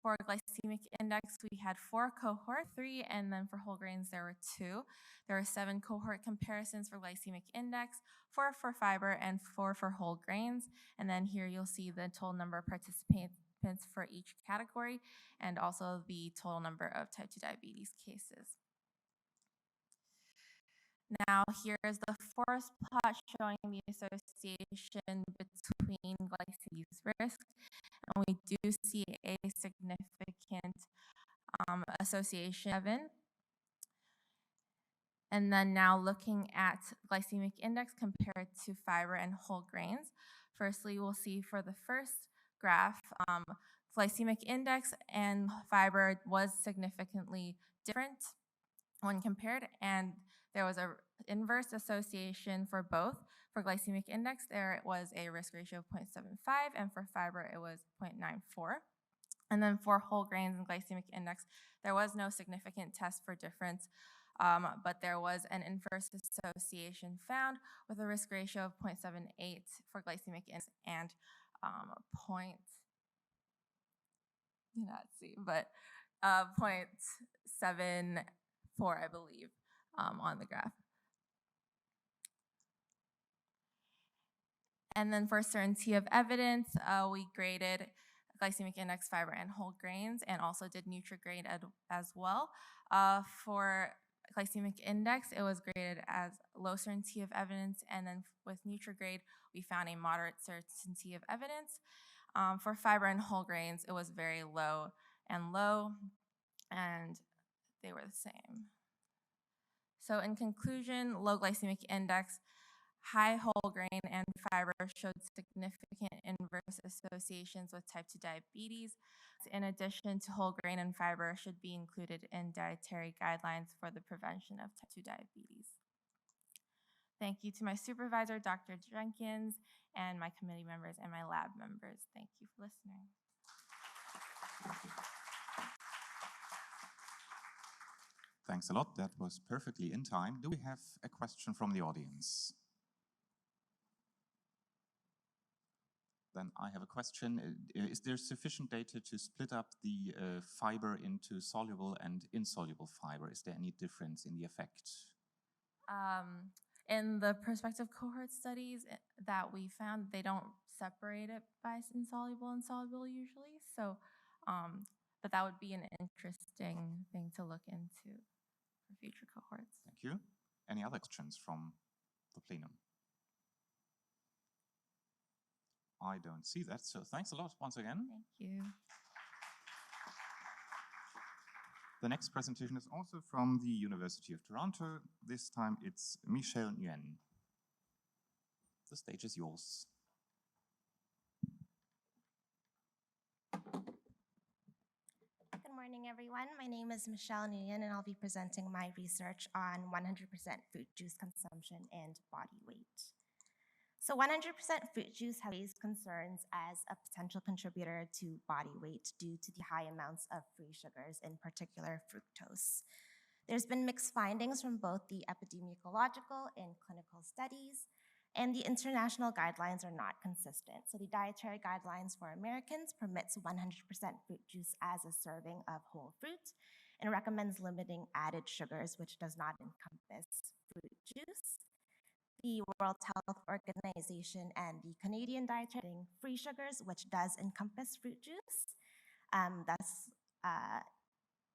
For glycemic index, we had 4 cohort, 3, and then for whole grains, there were 2. There were 7 cohort comparisons for glycemic index, 4 for fiber, and 4 for whole grains. And then here you'll see the total number of participants for each category, and also the total number of type 2 diabetes cases. Now, here's the forest plot showing the association between glycemic risk, and we do see a significant association. And then now looking at glycemic index compared to fiber and whole grains. Firstly, we'll see for the first graph, glycemic index and fiber was significantly different when compared, and there was an inverse association for both. For glycemic index, there was a risk ratio of 0.75, and for fiber, it was 0.94. And then for whole grains and glycemic index, there was no significant test for difference, but there was an inverse association found with a risk ratio of 0.78 for glycemic index and 0.74, I believe, on the graph. And then for certainty of evidence, we graded glycemic index, fiber, and whole grains, and also did NutriGrade as well. For glycemic index, it was graded as low certainty of evidence, and then with NutriGrade, we found a moderate certainty of evidence. For fiber and whole grains, it was very low, and they were the same. So in conclusion, low glycemic index, high whole grain and fiber showed significant inverse associations with type 2 diabetes. In addition to whole grain and fiber should be included in dietary guidelines for the prevention of type 2 diabetes. Thank you to my supervisor, Dr. Jenkins, and my committee members and my lab members. Thank you for listening. Thanks a lot. That was perfectly in time. Do we have a question from the audience? Then I have a question. Is there sufficient data to split up the fiber into soluble and insoluble fiber? Is there any difference in the effect? In the prospective cohort studies that we found, they don't separate it by insoluble and soluble usually. So, but that would be an interesting thing to look into for future cohorts. Thank you. Any other questions from the plenum? I don't see that, so thanks a lot once again. Thank you. The next presentation is also from the University of Toronto. This time it's Michelle Nguyen. The stage is yours. Good morning, everyone. My name is Michelle Nguyen, and I'll be presenting my research on 100% fruit juice consumption and body weight. So 100% fruit juice has raised concerns as a potential contributor to body weight due to the high amounts of free sugars, in particular fructose. There's been mixed findings from both the epidemiological and clinical studies, and the international guidelines are not consistent. So the dietary guidelines for Americans permits 100% fruit juice as a serving of whole fruit and recommends limiting added sugars, which does not encompass fruit juice. The World Health Organization and the Canadian Dietary free sugars, which does encompass fruit juice, thus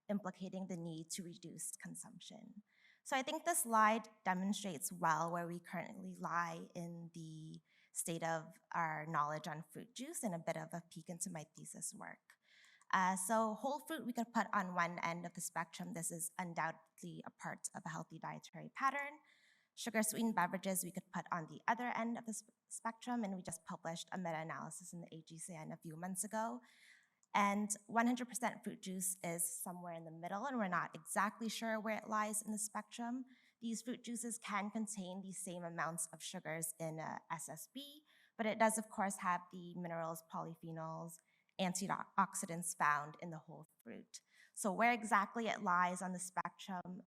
implicating the need to reduce consumption. So I think this slide demonstrates well where we currently lie in the state of our knowledge on fruit juice and a bit of a peek into my thesis work. So whole fruit we could put on one end of the spectrum. This is undoubtedly a part of a healthy dietary pattern. Sugar-sweetened beverages we could put on the other end of the spectrum, and we just published a meta-analysis in the AACE a few months ago. And 100% fruit juice is somewhere in the middle, and we're not exactly sure where it lies in the spectrum. These fruit juices can contain the same amounts of sugars in SSB, but it does, of course, have the minerals, polyphenols, antioxidants found in the whole fruit. So where exactly it lies on the spectrum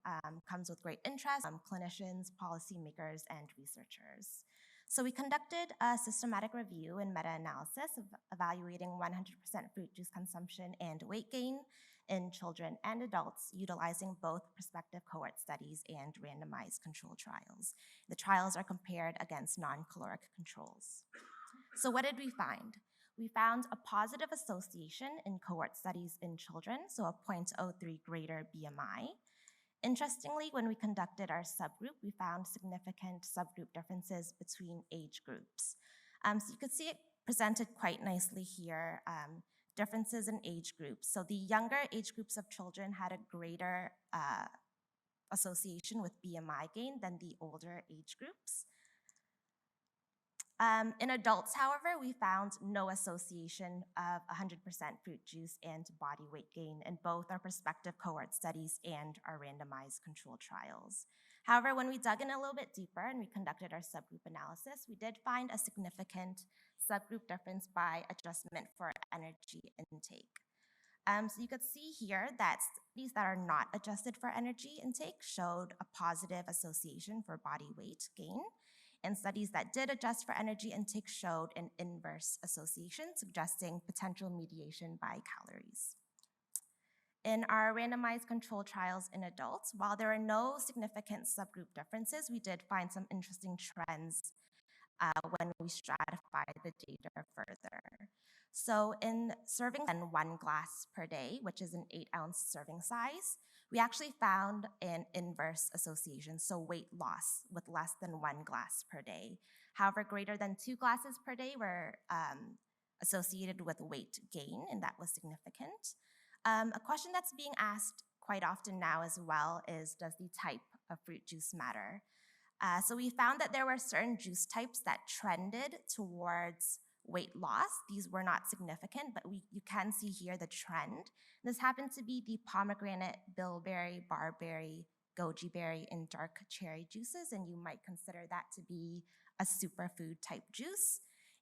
comes with great interest from clinicians, policymakers, and researchers. So we conducted a systematic review and meta-analysis of evaluating 100% fruit juice consumption and weight gain in children and adults, utilizing both prospective cohort studies and randomized control trials. The trials are compared against non-caloric controls. So what did we find? We found a positive association in cohort studies in children, so a 0.03 greater BMI. Interestingly, when we conducted our subgroup, we found significant subgroup differences between age groups. So you could see it presented quite nicely here, differences in age groups. So the younger age groups of children had a greater association with BMI gain than the older age groups. In adults, however, we found no association of 100% fruit juice and body weight gain in both our prospective cohort studies and our randomized control trials. However, when we dug in a little bit deeper and we conducted our subgroup analysis, we did find a significant subgroup difference by adjustment for energy intake. So you could see here that studies that are not adjusted for energy intake showed a positive association for body weight gain, and studies that did adjust for energy intake showed an inverse association, suggesting potential mediation by calories. In our randomized control trials in adults, while there are no significant subgroup differences, we did find some interesting trends when we stratified the data further. So in serving 1 glass per day, which is an 8-ounce serving size, we actually found an inverse association, so weight loss with less than 1 glass per day. However, greater than 2 glasses per day were associated with weight gain, and that was significant. A question that's being asked quite often now as well is, does the type of fruit juice matter? So we found that there were certain juice types that trended towards weight loss. These were not significant, but you can see here the trend. This happened to be the pomegranate, bilberry, barberry, goji berry, and dark cherry juices, and you might consider that to be a superfood type juice.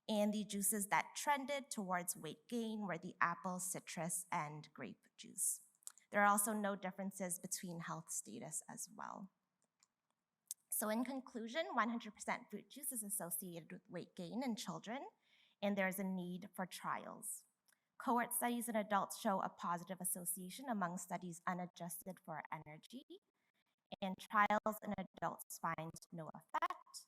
And the juices that trended towards weight gain were the apple, citrus, and grape juice. There are also no differences between health status as well. So in conclusion, 100% fruit juice is associated with weight gain in children, and there's a need for trials. Cohort studies in adults show a positive association among studies unadjusted for energy, and trials in adults find no effect.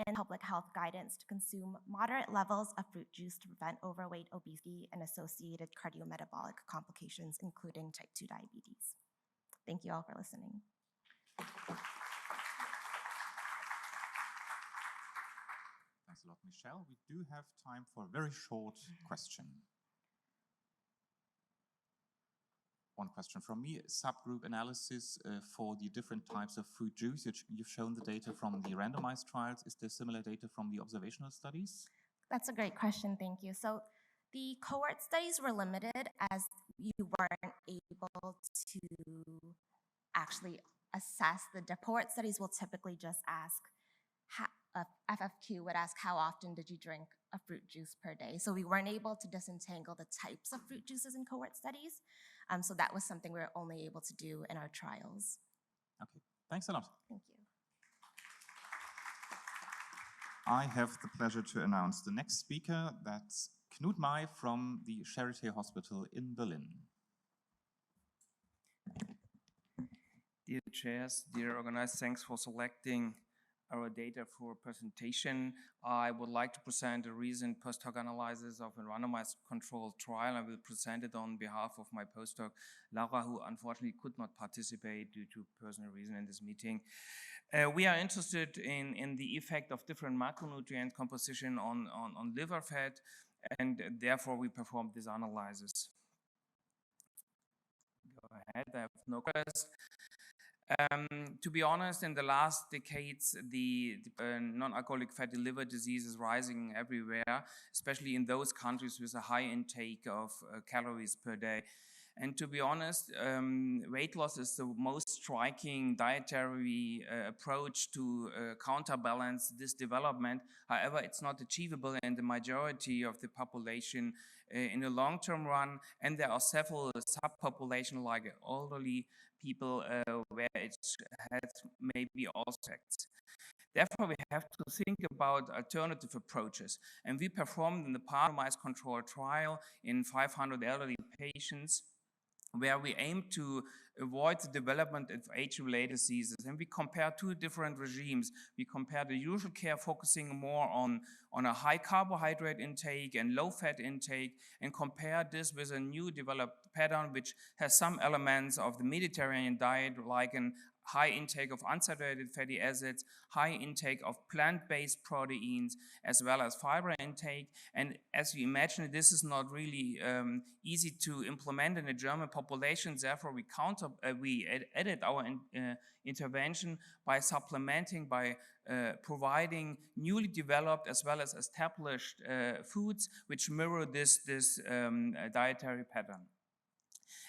And public health guidance to consume moderate levels of fruit juice to prevent overweight, obesity, and associated cardiometabolic complications, including type 2 diabetes. Thank you all for listening. Thanks a lot, Michelle. We do have time for a very short question. One question from me, subgroup analysis for the different types of fruit juice. You've shown the data from the randomized trials. Is there similar data from the observational studies? That's a great question, thank you. So the cohort studies were limited as you weren't able to actually assess the cohort studies will typically just ask FFQ would ask how often did you drink a fruit juice per day. So we weren't able to disentangle the types of fruit juices in cohort studies. So that was something we were only able to do in our trials. Okay, thanks a lot. Thank you. I have the pleasure to announce the next speaker. That's Knut May from the Charité Hospital in Berlin. Dear chairs, dear organizers, thanks for selecting our data for presentation. I would like to present a recent post-hoc analysis of a randomized controlled trial. I will present it on behalf of my postdoc, Laura, who unfortunately could not participate due to personal reason in this meeting. We are interested in the effect of different macronutrient composition on liver fat, and therefore we performed this analysis. Go ahead, I have no questions. To be honest, in the last decades, the non-alcoholic fatty liver disease is rising everywhere, especially in those countries with a high intake of calories per day. And to be honest, weight loss is the most striking dietary approach to counterbalance this development. However, it's not achievable in the majority of the population in the long-term run, and there are several subpopulations like elderly people where it has maybe also effects. Therefore, we have to think about alternative approaches. And we performed in the randomized controlled trial in 500 elderly patients, where we aim to avoid the development of age-related diseases. And we compare two different regimes. We compare the usual care focusing more on a high carbohydrate intake and low fat intake, and compare this with a new developed pattern which has some elements of the Mediterranean diet, like a high intake of unsaturated fatty acids, high intake of plant-based proteins, as well as fiber intake. And as you imagine, this is not really easy to implement in a German population. Therefore, we edit our intervention by supplementing, by providing newly developed as well as established foods which mirror this dietary pattern.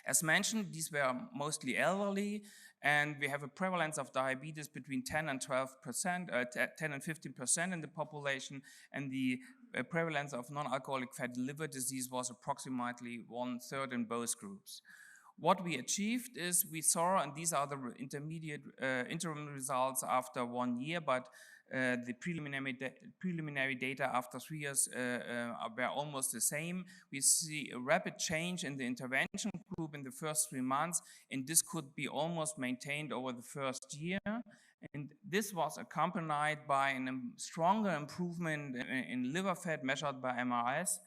As mentioned, these were mostly elderly, and we have a prevalence of diabetes between 10 and 12%, 10 and 15% in the population, and the prevalence of non-alcoholic fatty liver disease was approximately 1/3 in both groups. What we achieved is we saw, and these are the interim results after 1 year, but the preliminary data after 3 years were almost the same. We see a rapid change in the intervention group in the first 3 months, and this could be almost maintained over the first year. And this was accompanied by a stronger improvement in liver fat measured by MRS,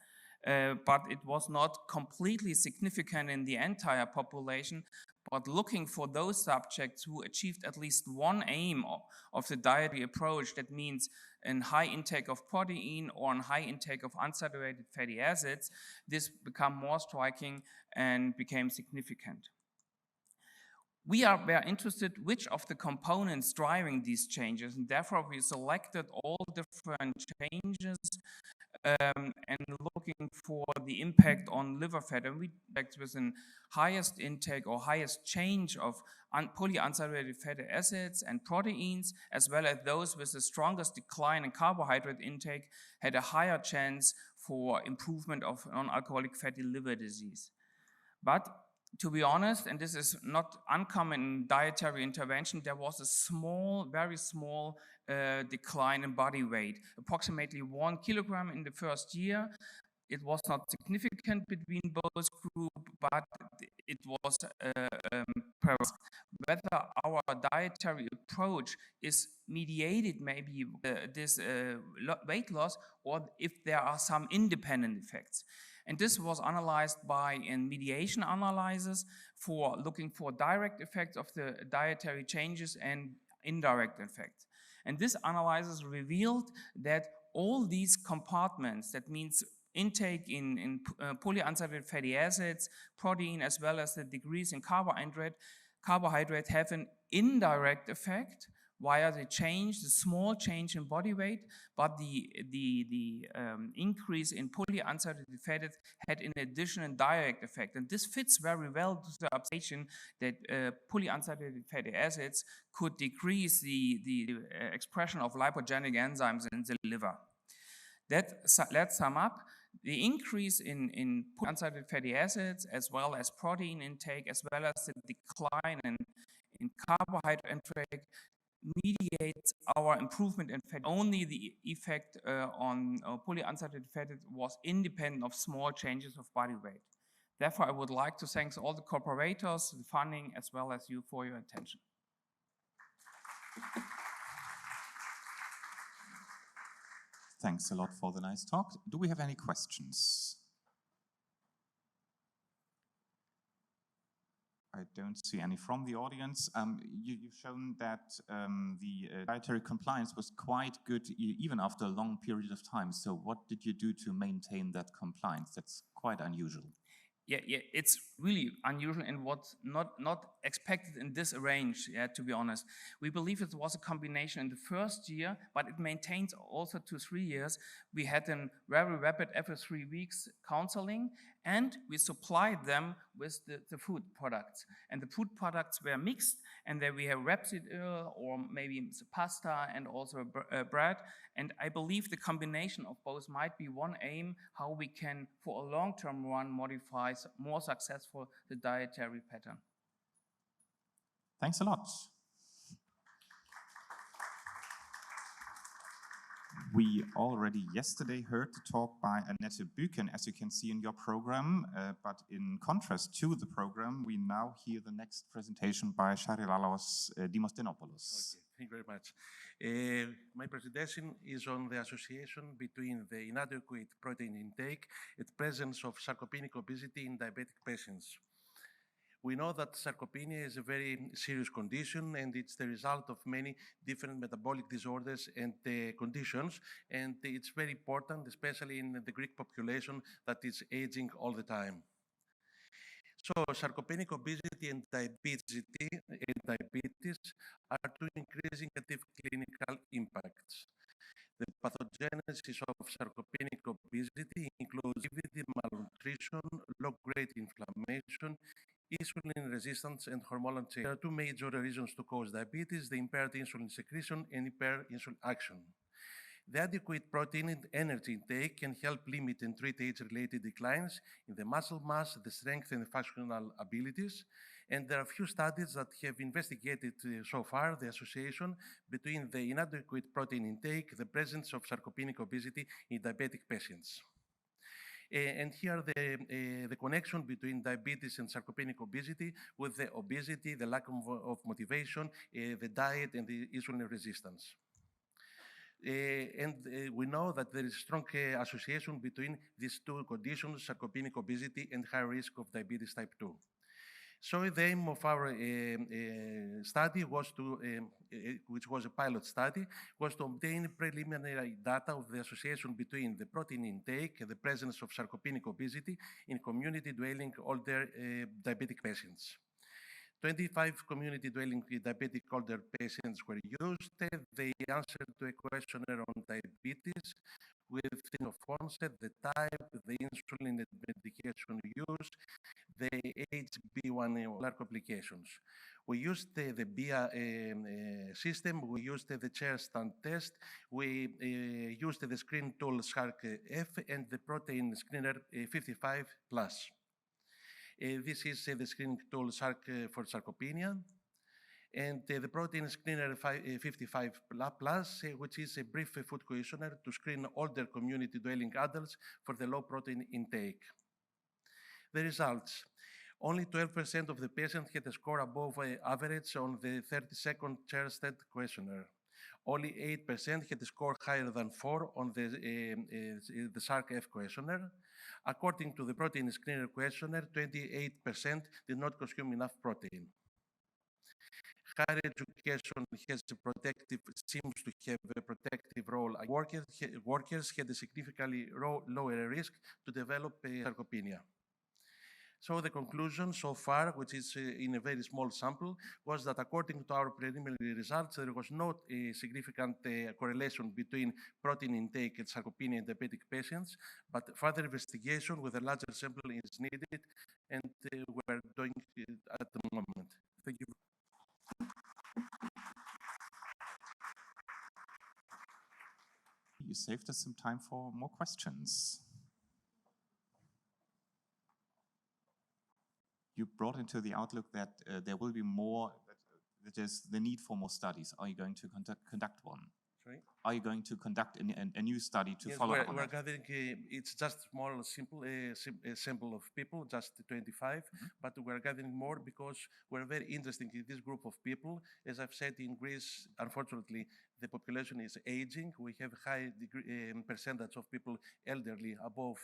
but it was not completely significant in the entire population. But looking for those subjects who achieved at least one aim of the dietary approach, that means a high intake of protein or a high intake of unsaturated fatty acids, this became more striking and became significant. We were interested which of the components driving these changes, and therefore we selected all different changes and looking for the impact on liver fat. And we checked with the highest intake or highest change of polyunsaturated fatty acids and proteins, as well as those with the strongest decline in carbohydrate intake had a higher chance for improvement of non-alcoholic fatty liver disease. But to be honest, and this is not uncommon in dietary intervention, there was a small, very small decline in body weight, approximately 1 kilogram in the first year. It was not significant between both groups, but it was whether our dietary approach is mediated maybe this weight loss, or if there are some independent effects. And this was analyzed by a mediation analysis for looking for direct effects of the dietary changes and indirect effects. And this analysis revealed that all these compartments, that means intake in polyunsaturated fatty acids, protein, as well as the decrease in carbohydrate have an indirect effect, via the change, the small change in body weight, but the increase in polyunsaturated fatty had in addition a direct effect. And this fits very well to the observation that polyunsaturated fatty acids could decrease the expression of lipogenic enzymes in the liver. Let's sum up. The increase in polyunsaturated fatty acids, as well as protein intake, as well as the decline in carbohydrate intake, mediates our improvement in fat. Only the effect on polyunsaturated fat was independent of small changes of body weight. Therefore, I would like to thank all the cooperators, the funding, as well as you for your attention. Thanks a lot for the nice talk. Do we have any questions? I don't see any from the audience. You've shown that the dietary compliance was quite good even after a long period of time. So what did you do to maintain that compliance? That's quite unusual. Yeah, it's really unusual and what's not expected in this range, to be honest. We believe it was a combination in the first year, but it maintains also to 3 years. We had a very rapid every 3 weeks counseling, and we supplied them with the food products. And the food products were mixed, and then we have rapeseed oil or maybe pasta and also bread. And I believe the combination of both might be one aim, how we can, for a long-term run, modify more successful the dietary pattern. Thanks a lot. We already yesterday heard the talk by Annette Buchan, as you can see in your program, but in contrast to the program, we now hear the next presentation by Charilaos Dimosthenopoulos. Okay, thank you very much. My presentation is on the association between the inadequate protein intake and presence of sarcopenic obesity in diabetic patients. We know that sarcopenia is a very serious condition, and it's the result of many different metabolic disorders and conditions, and it's very important, especially in the Greek population that is aging all the time. So sarcopenic obesity and diabetes are two increasing negative clinical impacts. The pathogenesis of sarcopenic obesity includes obesity, malnutrition, low-grade inflammation, insulin resistance, and hormonal change. There are two major reasons to cause diabetes: the impaired insulin secretion and impaired insulin action. The adequate protein and energy intake can help limit and treat age-related declines in the muscle mass, the strength, and the functional abilities. And there are few studies that have investigated so far the association between the inadequate protein intake, the presence of sarcopenic obesity in diabetic patients. And here the connection between diabetes and sarcopenic obesity with the obesity, the lack of motivation, the diet, and the insulin resistance. We know that there is a strong association between these two conditions, sarcopenic obesity and high risk of diabetes type 2. So the aim of our study was to, which was a pilot study, was to obtain preliminary data of the association between the protein intake and the presence of sarcopenic obesity in community-dwelling older diabetic patients. 25 community-dwelling diabetic older patients were used. They answered to a questionnaire on diabetes with of onset, the type, the insulin and medication used, the HbA1c complications. We used the BIA system, we used the chair stand test, we used the screen tool SHARC-F and the protein screener 55+. This is the screening tool SHARC for sarcopenia. And the protein screener 55+, which is a brief food questionnaire to screen older community-dwelling adults for the low protein intake. The results. Only 12% of the patients had a score above average on the 30-second chair-stand questionnaire. Only 8% had a score higher than 4 on the SHARC-F questionnaire. According to the protein screener questionnaire, 28% did not consume enough protein. Higher education seems to have a protective role. Workers had a significantly lower risk to develop sarcopenia. So the conclusion so far, which is in a very small sample, was that according to our preliminary results, there was not a significant correlation between protein intake and sarcopenia in diabetic patients, but further investigation with a larger sample is needed, and we're doing it at the moment. Thank you. You saved us some time for more questions. You brought into the outlook that there will be more, that there's the need for more studies. Are you going to conduct one? Sorry? Are you going to conduct a new study to Yes, follow up on we're that? gathering, it's just small, simple sample of people, just 25, but we're gathering more because we're very interested in this group of people. As I've said, in Greece, unfortunately, the population is aging. We have a high percentage of people elderly, above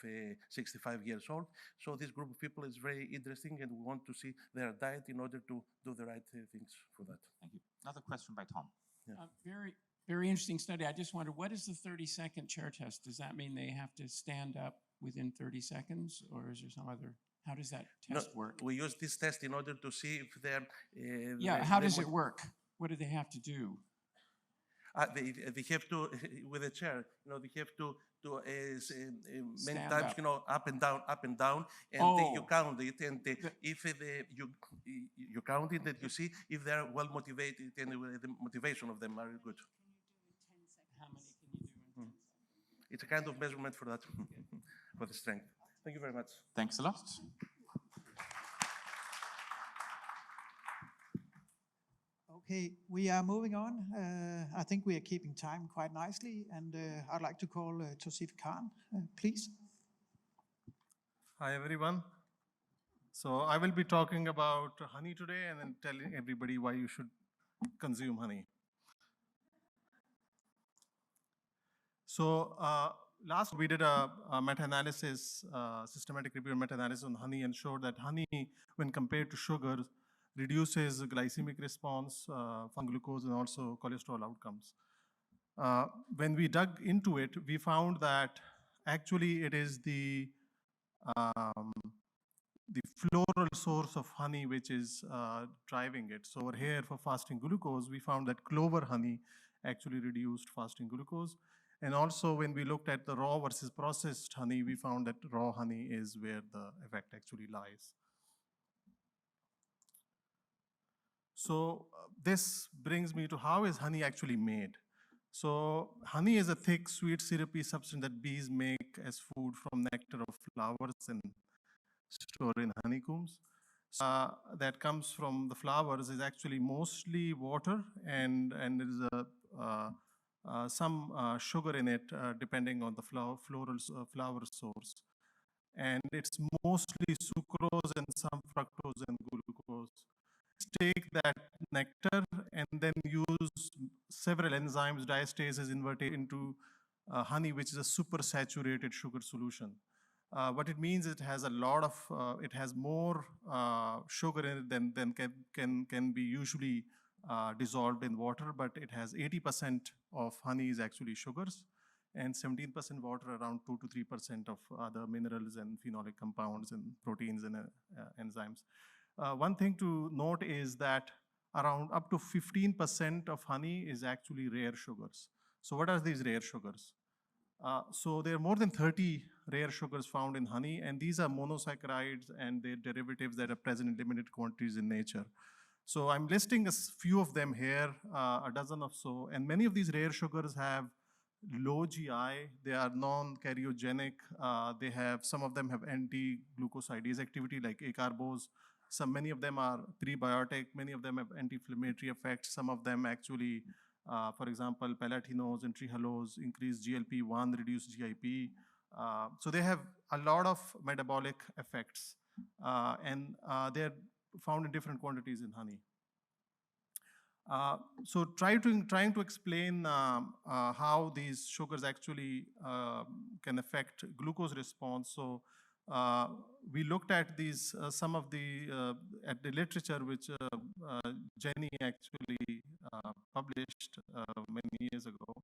65 years old. So this group of people is very interesting, and we want to see their diet in order to do the right things for that. Thank you. Another question by Tom. Yeah. Very interesting study. I just wonder, what is the 30-second chair test? Does that mean they have to stand up within 30 seconds, or is there some other, how does that test work? We use this test in order to see if they're... how does it work? What do they have to do? They have to, with a chair, they have to many Stand times, up. up and down, and you count it, and if you count it, and you see if they're well motivated and the motivation of them are good. How many can you do in 10 seconds? It's a kind of measurement for that, for the strength. Thank you very much. Thanks a lot. Okay, we are moving on. I think we are keeping time quite nicely, and I'd like to call Tosif Khan, please. Hi, everyone. So I will be talking about honey today and then telling everybody why you should consume honey. So last we did a meta-analysis, systematic review and meta-analysis on honey, and showed that honey, when compared to sugar, reduces glycemic response, from glucose, and also cholesterol outcomes. When we dug into it, we found that actually it is the floral source of honey which is driving it. So over here for fasting glucose, we found that clover honey actually reduced fasting glucose. And also when we looked at the raw versus processed honey, we found that raw honey is where the effect actually lies. So this brings me to how is honey actually made? So honey is a thick, sweet, syrupy substance that bees make as food from nectar of flowers and store in honeycombs. That comes from the flowers is actually mostly water, and there is some sugar in it depending on the flower source. And it's mostly sucrose and some fructose and glucose. Take that nectar and then use several enzymes, diastases, inverted into honey, which is a super saturated sugar solution. What it means, it has a lot of, it has more sugar in it than can be usually dissolved in water, but it has 80% of honey is actually sugars, and 17% water, around 2 to 3% of other minerals and phenolic compounds and proteins and enzymes. One thing to note is that around up to 15% of honey is actually rare sugars. So what are these rare sugars? So there are more than 30 rare sugars found in honey, and these are monosaccharides and their derivatives that are present in limited quantities in nature. So I'm listing a few of them here, a dozen or so, and many of these rare sugars have low GI, they are non-karyogenic, some of them have anti-glucosidase activity like acarbose. Many of them are prebiotic, many of them have anti-inflammatory effects, some of them actually, for example, palatinose and trehalose increase GLP-1, reduce GIP. So they have a lot of metabolic effects, and they're found in different quantities in honey. So trying to explain how these sugars actually can affect glucose response. So we looked at these, some of the literature which Jenny actually published many years ago.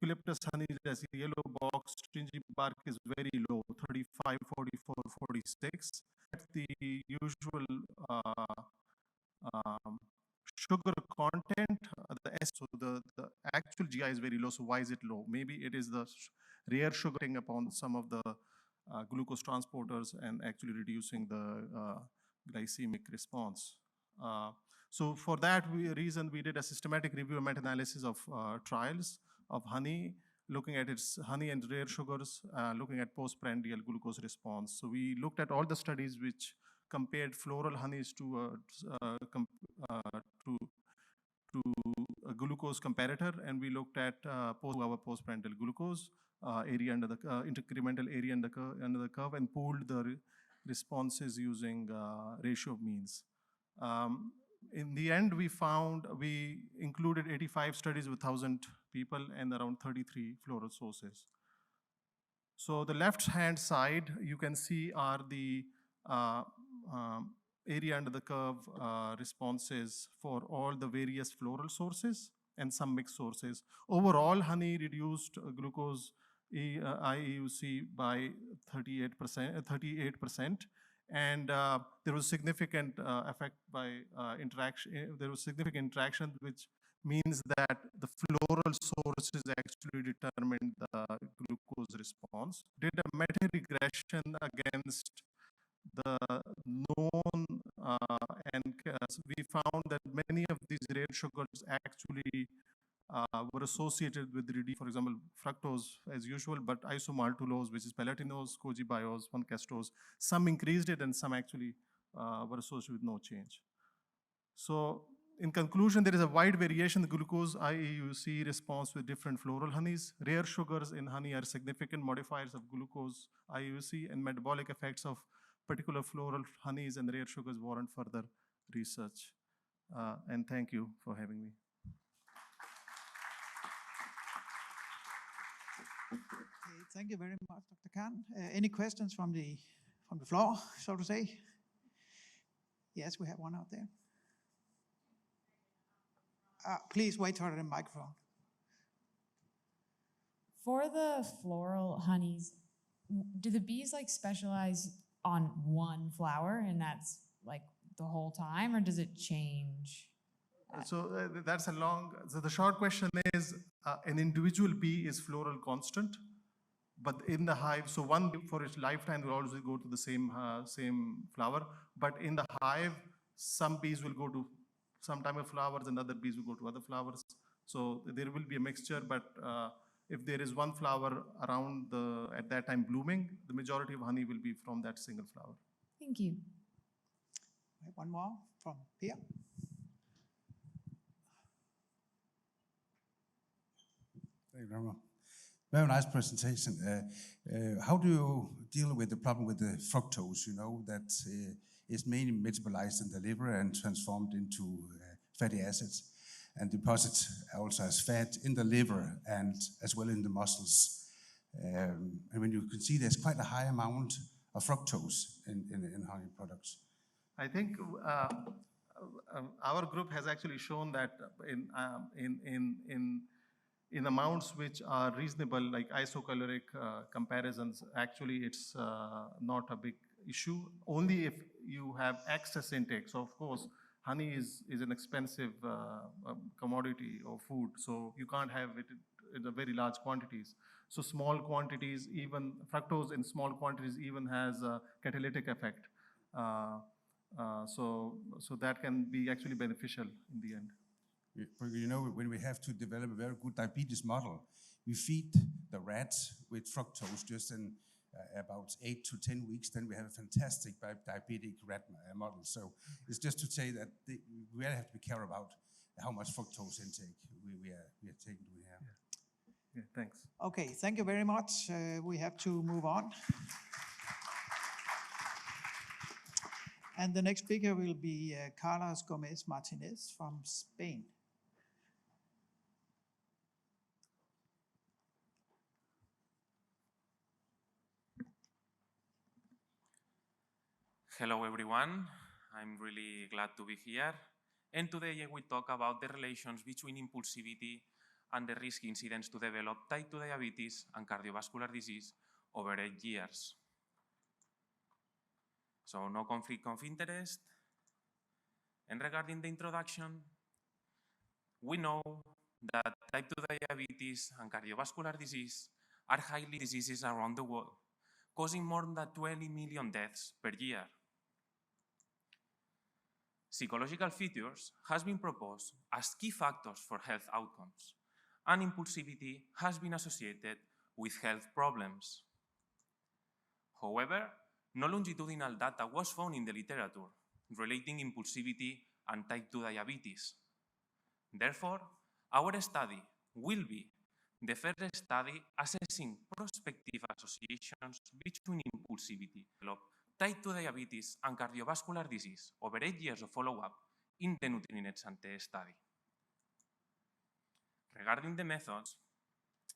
eucalyptus honey, as a yellow box, stringy bark is very low, 35, 44, 46. The usual sugar content, so the actual GI is very low. So why is it low? Maybe it is the rare sugaring upon some of the glucose transporters and actually reducing the glycemic response. So for that reason, we did a systematic review and meta-analysis of trials of honey, looking at its honey and rare sugars, looking at postprandial glucose response. So we looked at all the studies which compared floral honeys to a glucose comparator, and we looked at our postprandial glucose area under the incremental area under the curve, and pooled the responses using ratio of means. In the end, we included 85 studies with 1,000 people and around 33 floral sources. So the left-hand side, you can see are the area under the curve responses for all the various floral sources and some mixed sources. Overall, honey reduced glucose IUC by 38%, and there was significant effect by interaction. There was significant interaction, which means that the floral sources actually determined the glucose response. Did a meta-regression against the known, and we found that many of these rare sugars actually were associated with for example, fructose as usual, but isomaltulose, which is palatinose, cogibiose, 1-castose, some increased it and some actually were associated with no change. So in conclusion, there is a wide variation in the glucose IUC response with different floral honeys. Rare sugars in honey are significant modifiers of glucose IUC, and metabolic effects of particular floral honeys and rare sugars warrant further research. And thank you for having me. Okay, thank you very much, Dr. Khan. Any questions from the floor, so to say? Yes, we have one out there. Please wait for the microphone. For the floral honeys, do the bees like specialize on one flower and that's like the whole time, or does it change? So that's a long, so the short question is, an individual bee is floral constant, but in the hive, so one for its lifetime will always go to the same flower, but in the hive, some bees will go to some type of flowers and other bees will go to other flowers. So there will be a mixture, but if there is one flower around at that time blooming, the majority of honey will be from that single flower. Thank you. One more from Pia. Thank you very much. Very nice presentation. How do you deal with the problem with the fructose, that is mainly metabolized in the liver and transformed into fatty acids and deposits also as fat in the liver and as well in the muscles? And when you can see there's quite a high amount of fructose in honey products. I think our group has actually shown that in amounts which are reasonable, like isocaloric comparisons, actually it's not a big issue, only if you have excess intake. So of course, honey is an expensive commodity or food, so you can't have it in very large quantities. So small quantities, even fructose in small quantities even has a catalytic effect. So that can be actually beneficial in the end. When we have to develop a very good diabetes model, we feed the rats with fructose just in about 8 to 10 weeks, then we have a fantastic diabetic rat model. So it's just to say that we really have to be careful about how much fructose intake we are taking to here. Yeah, thanks. Okay, thank you very much. We have to move on. And the next speaker will be Carlos Gomez Martinez from Spain. Hello everyone, I'm really glad to be here. And today I will talk about the relations between impulsivity and the risk incidence to develop type 2 diabetes and cardiovascular disease over 8 years. So no conflict of interest. And regarding the introduction, we know that type 2 diabetes and cardiovascular disease are highly diseases around the world, causing more than 20 million deaths per year. Psychological features has been proposed as key factors for health outcomes, and impulsivity has been associated with health problems. However, no longitudinal data was found in the literature relating impulsivity and type 2 diabetes. Therefore, our study will be the first study assessing prospective associations between impulsivity, type 2 diabetes, and cardiovascular disease over 8 years of follow-up in the NutriNet study. Regarding the methods,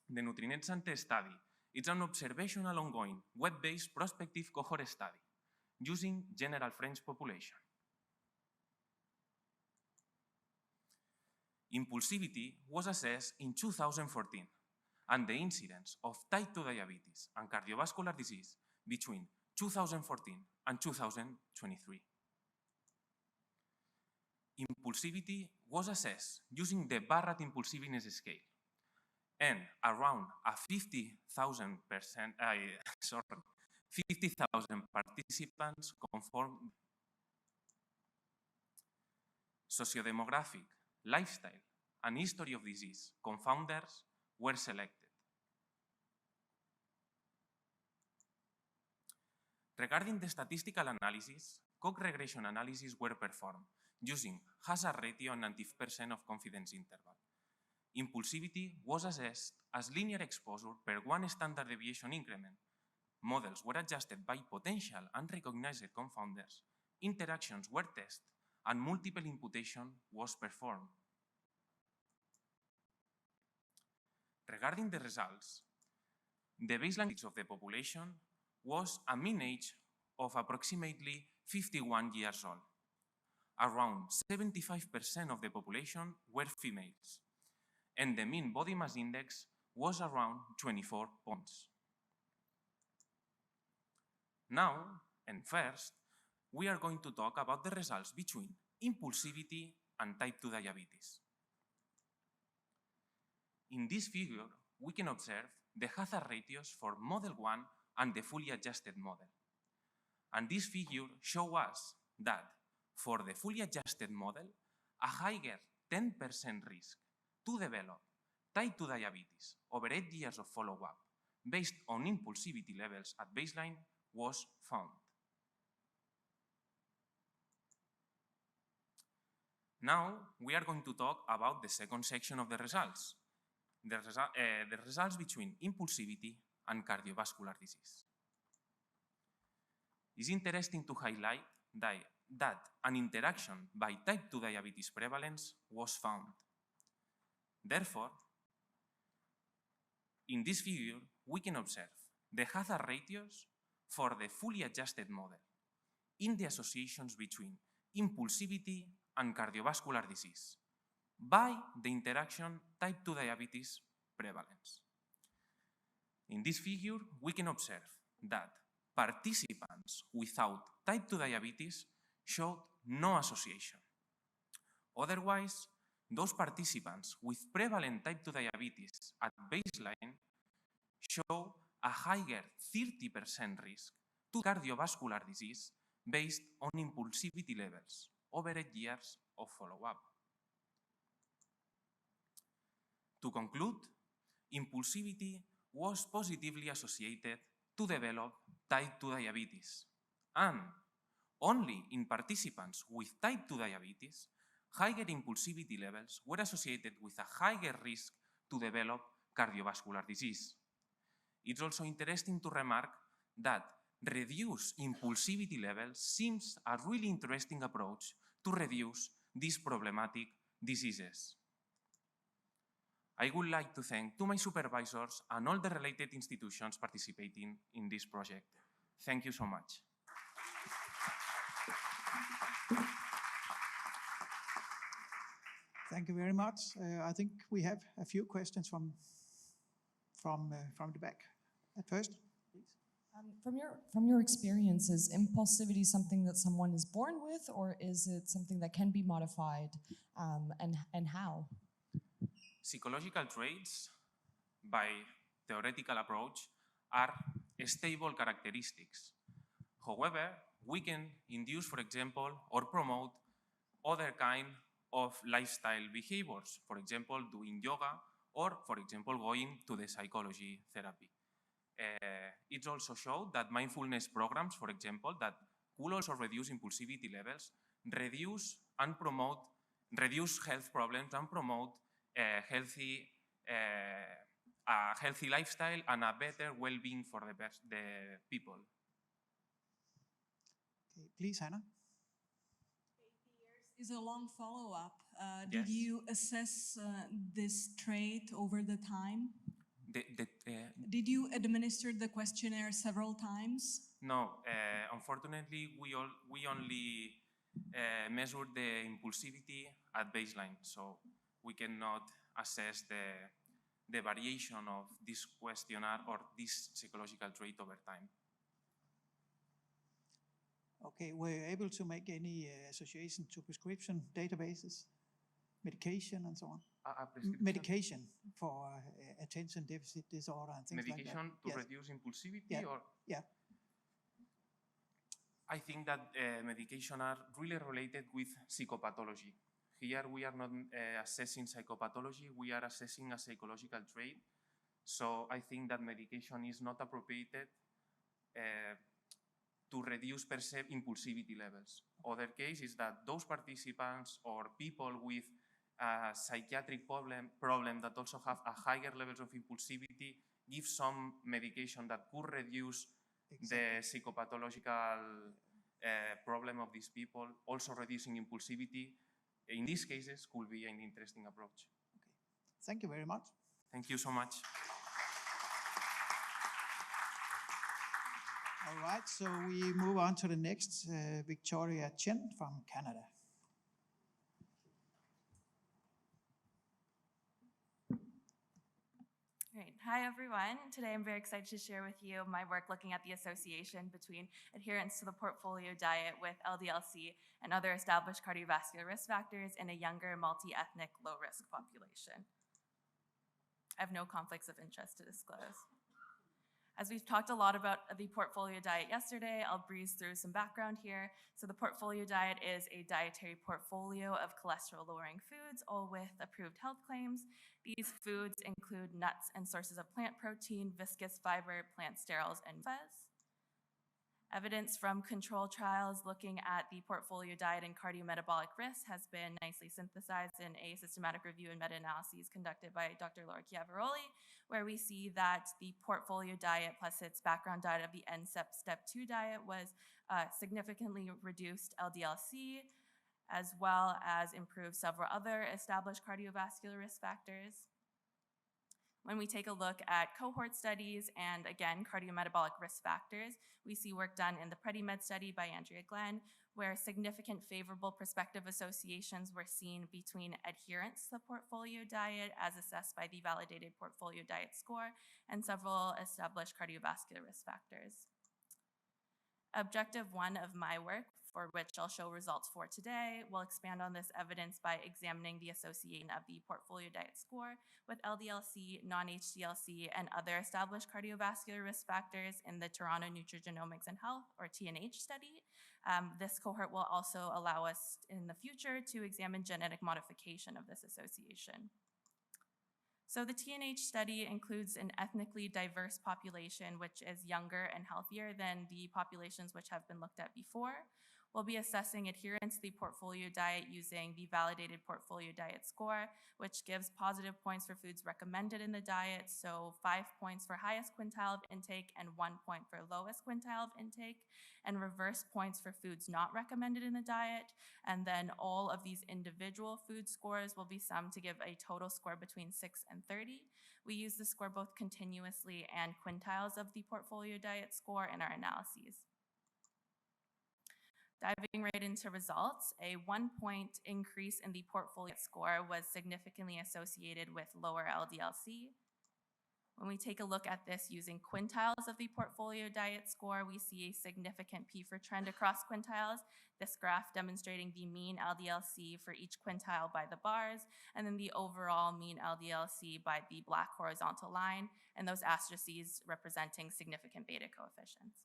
the NutriNet study is an observational ongoing web-based prospective cohort study using general French population. Impulsivity was assessed in 2014, and the incidence of type 2 diabetes and cardiovascular disease between 2014 and 2023. Impulsivity was assessed using the Barrett Impulsiveness Scale, and around 50,000 participants conformed. Sociodemographic, lifestyle, and history of disease confounders were selected. Regarding the statistical analysis, Cox regression analyses were performed using hazard ratio and 90% of confidence interval. Impulsivity was assessed as linear exposure per one standard deviation increment. Models were adjusted by potential and recognized confounders. Interactions were tested, and multiple imputation was performed. Regarding the results, the baseline age of the population was a mean age of approximately 51 years old. Around 75% of the population were females, and the mean body mass index was around 24 points. Now, and first, we are going to talk about the results between impulsivity and type 2 diabetes. In this figure, we can observe the hazard ratios for Model 1 and the fully adjusted model. And this figure shows us that for the fully adjusted model, a higher 10% risk to develop type 2 diabetes over 8 years of follow-up based on impulsivity levels at baseline was found. Now, we are going to talk about the second section of the results, the results between impulsivity and cardiovascular disease. It's interesting to highlight that an interaction by type 2 diabetes prevalence was found. Therefore, in this figure, we can observe the hazard ratios for the fully adjusted model in the associations between impulsivity and cardiovascular disease by the interaction type 2 diabetes prevalence. In this figure, we can observe that participants without type 2 diabetes showed no association. Otherwise, those participants with prevalent type 2 diabetes at baseline show a higher 30% risk to cardiovascular disease based on impulsivity levels over 8 years of follow-up. To conclude, impulsivity was positively associated to develop type 2 diabetes, and only in participants with type 2 diabetes, higher impulsivity levels were associated with a higher risk to develop cardiovascular disease. It's also interesting to remark that reduced impulsivity levels seems a really interesting approach to reduce these problematic diseases. I would like to thank my supervisors and all the related institutions participating in this project. Thank you so much. Thank you very much. I think we have a few questions from the back. At first, please. From your experience, is impulsivity something that someone is born with, or is it something that can be modified, and how? Psychological traits, by theoretical approach, are stable characteristics. However, we can induce, for example, or promote other kind of lifestyle behaviors, for example, doing yoga, or, for example, going to the psychology therapy. It's also shown that mindfulness programs, for example, that could also reduce impulsivity levels, reduce health problems and promote a healthy lifestyle and a better well-being for the people. Okay, please, Hannah. Is a long follow-up. Yes. Did you assess this trait over the time? Did you administer the questionnaire several times? No, unfortunately, we only measured the impulsivity at baseline, so we cannot assess the variation of this questionnaire or this psychological trait over time. Okay, were you able to make any association to prescription databases, medication and so on? Medication for attention deficit disorder and things like that. Medication to Yes. reduce impulsivity? Yeah. Or? Yeah. I think that medication are really related with psychopathology. Here we are not assessing psychopathology, we are assessing a psychological trait. So I think that medication is not appropriate to reduce per se impulsivity levels. Other case is that those participants or people with a psychiatric problem that also have a higher levels of impulsivity give some medication that could reduce the psychopathological problem of these people, also reducing impulsivity. In these cases, could be an interesting approach. Okay. Thank you very much. Thank you so much. All right, so we move on to the next, Victoria Chen from Canada. Great. Hi, everyone. Today I'm very excited to share with you my work looking at the association between adherence to the portfolio diet with LDL-C and other established cardiovascular risk factors in a younger, multi-ethnic, low-risk population. I have no conflicts of interest to disclose. As we've talked a lot about the portfolio diet yesterday, I'll breeze through some background here. So the portfolio diet is a dietary portfolio of cholesterol-lowering foods, all with approved health claims. These foods include nuts and sources of plant protein, viscous fiber, plant sterols, and fuzz. Evidence from control trials looking at the portfolio diet and cardiometabolic risk has been nicely synthesized in a systematic review and meta-analyses conducted by Dr. Laura Chiavaroli, where we see that the portfolio diet plus its background diet of the NSEP Step 2 diet was significantly reduced LDL-C, as well as improved several other established cardiovascular risk factors. When we take a look at cohort studies and, again, cardiometabolic risk factors, we see work done in the PREDIMED study by Andrea Glenn, where significant favorable prospective associations were seen between adherence to the portfolio diet as assessed by the validated portfolio diet score and several established cardiovascular risk factors. Objective 1 of my work, for which I'll show results for today, will expand on this evidence by examining the association of the portfolio diet score with LDL-C, non-HDL-C, and other established cardiovascular risk factors in the Toronto Nutrigenomics and Health, or TNH study. This cohort will also allow us in the future to examine genetic modification of this association. So the TNH study includes an ethnically diverse population, which is younger and healthier than the populations which have been looked at before. We'll be assessing adherence to the portfolio diet using the validated portfolio diet score, which gives positive points for foods recommended in the diet, so 5 points for highest quintile of intake and 1 point for lowest quintile of intake, and reverse points for foods not recommended in the diet. And then all of these individual food scores will be summed to give a total score between 6 and 30. We use the score both continuously and quintiles of the portfolio diet score in our analyses. Diving right into results, a 1-point increase in the portfolio score was significantly associated with lower LDL-C. When we take a look at this using quintiles of the portfolio diet score, we see a significant P for trend across quintiles. This graph demonstrating the mean LDL-C for each quintile by the bars, and then the overall mean LDL-C by the black horizontal line, and those asterisks representing significant beta coefficients.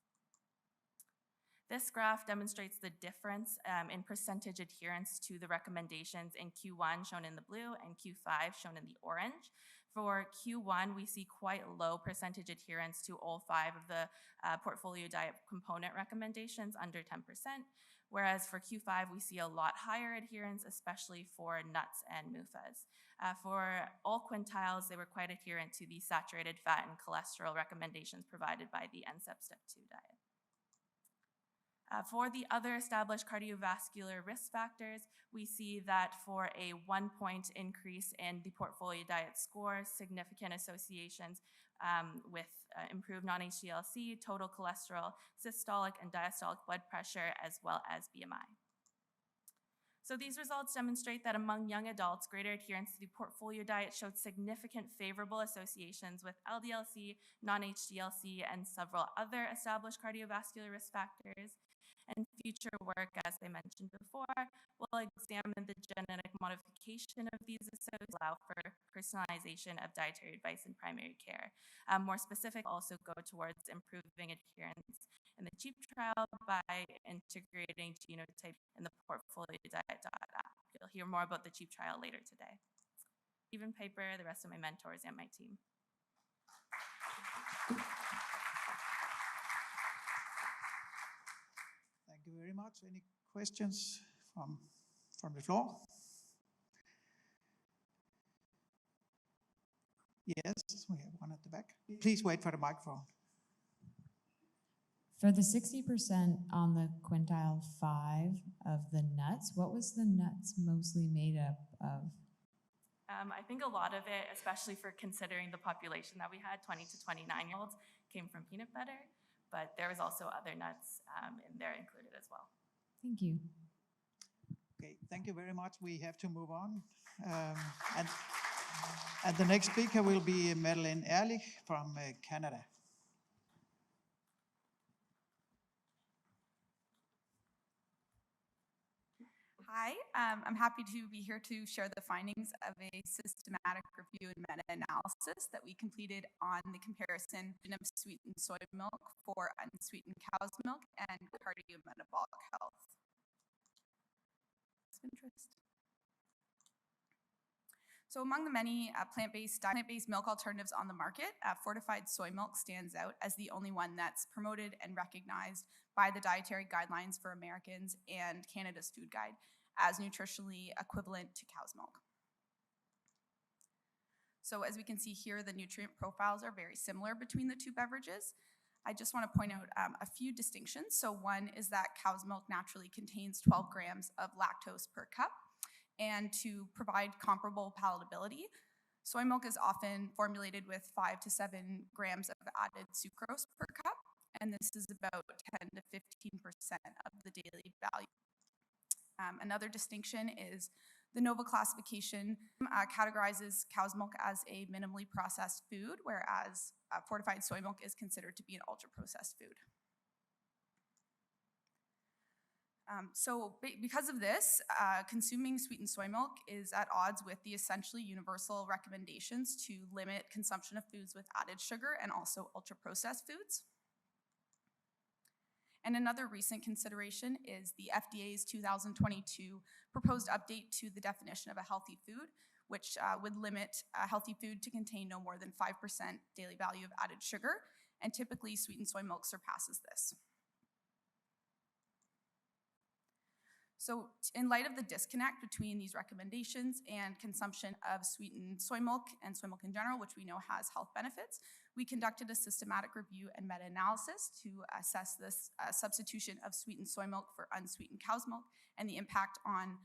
This graph demonstrates the difference in percentage adherence to the recommendations in Q1, shown in the blue, and Q5, shown in the orange. For Q1, we see quite low percentage adherence to all 5 of the portfolio diet component recommendations, under 10%, whereas for Q5, we see a lot higher adherence, especially for nuts and MUFAs. For all quintiles, they were quite adherent to the saturated fat and cholesterol recommendations provided by the NSEP Step 2 diet. For the other established cardiovascular risk factors, we see that for a 1-point increase in the portfolio diet score, significant associations with improved non-HDL-C, total cholesterol, systolic and diastolic blood pressure, as well as BMI. So these results demonstrate that among young adults, greater adherence to the portfolio diet showed significant favorable associations with LDL-C, non-HDL-C, and several other established cardiovascular risk factors. And future work, as I mentioned before, will examine the genetic modification of these associations, allow for personalization of dietary advice in primary care. More specific, also go towards improving adherence in the CHEAP trial by integrating genotype in the portfolio diet app. You'll hear more about the CHEAP trial later today. Stephen Piper, the rest of my mentors, and my team. Thank you very much. Any questions from the floor? Yes, we have one at the back. Please wait for the microphone. For the 60% on the quintile 5 of the nuts, what was the nuts mostly made up of? I think a lot of it, especially for considering the population that we had, 20 to 29-year-olds, came from peanut butter. But there was also other nuts in there included as well. Thank you. Okay, thank you very much. We have to move on. And the next speaker will be Madeleine Ehrlich from Canada. Hi, I'm happy to be here to share the findings of a systematic review and meta-analysis that we completed on the comparison of sweetened soy milk for unsweetened cow's milk and cardiometabolic health. Interest. So among the many plant-based milk alternatives on the market, fortified soy milk stands out as the only one that's promoted and recognized by the Dietary Guidelines for Americans and Canada's Food Guide as nutritionally equivalent to cow's milk. So as we can see here, the nutrient profiles are very similar between the two beverages. I just want to point out a few distinctions. So one is that cow's milk naturally contains 12 grams of lactose per cup. And to provide comparable palatability, soy milk is often formulated with 5 to 7 grams of added sucrose per cup. And this is about 10 to 15% of the daily value. Another distinction is the NOVA classification categorizes cow's milk as a minimally processed food, whereas fortified soy milk is considered to be an ultra-processed food. So because of this, consuming sweetened soy milk is at odds with the essentially universal recommendations to limit consumption of foods with added sugar and also ultra-processed foods. And another recent consideration is the FDA's 2022 proposed update to the definition of a healthy food, which would limit a healthy food to contain no more than 5% daily value of added sugar, and typically sweetened soy milk surpasses this. So in light of the disconnect between these recommendations and consumption of sweetened soy milk and soy milk in general, which we know has health benefits, we conducted a systematic review and meta-analysis to assess this substitution of sweetened soy milk for unsweetened cow's milk and the impact on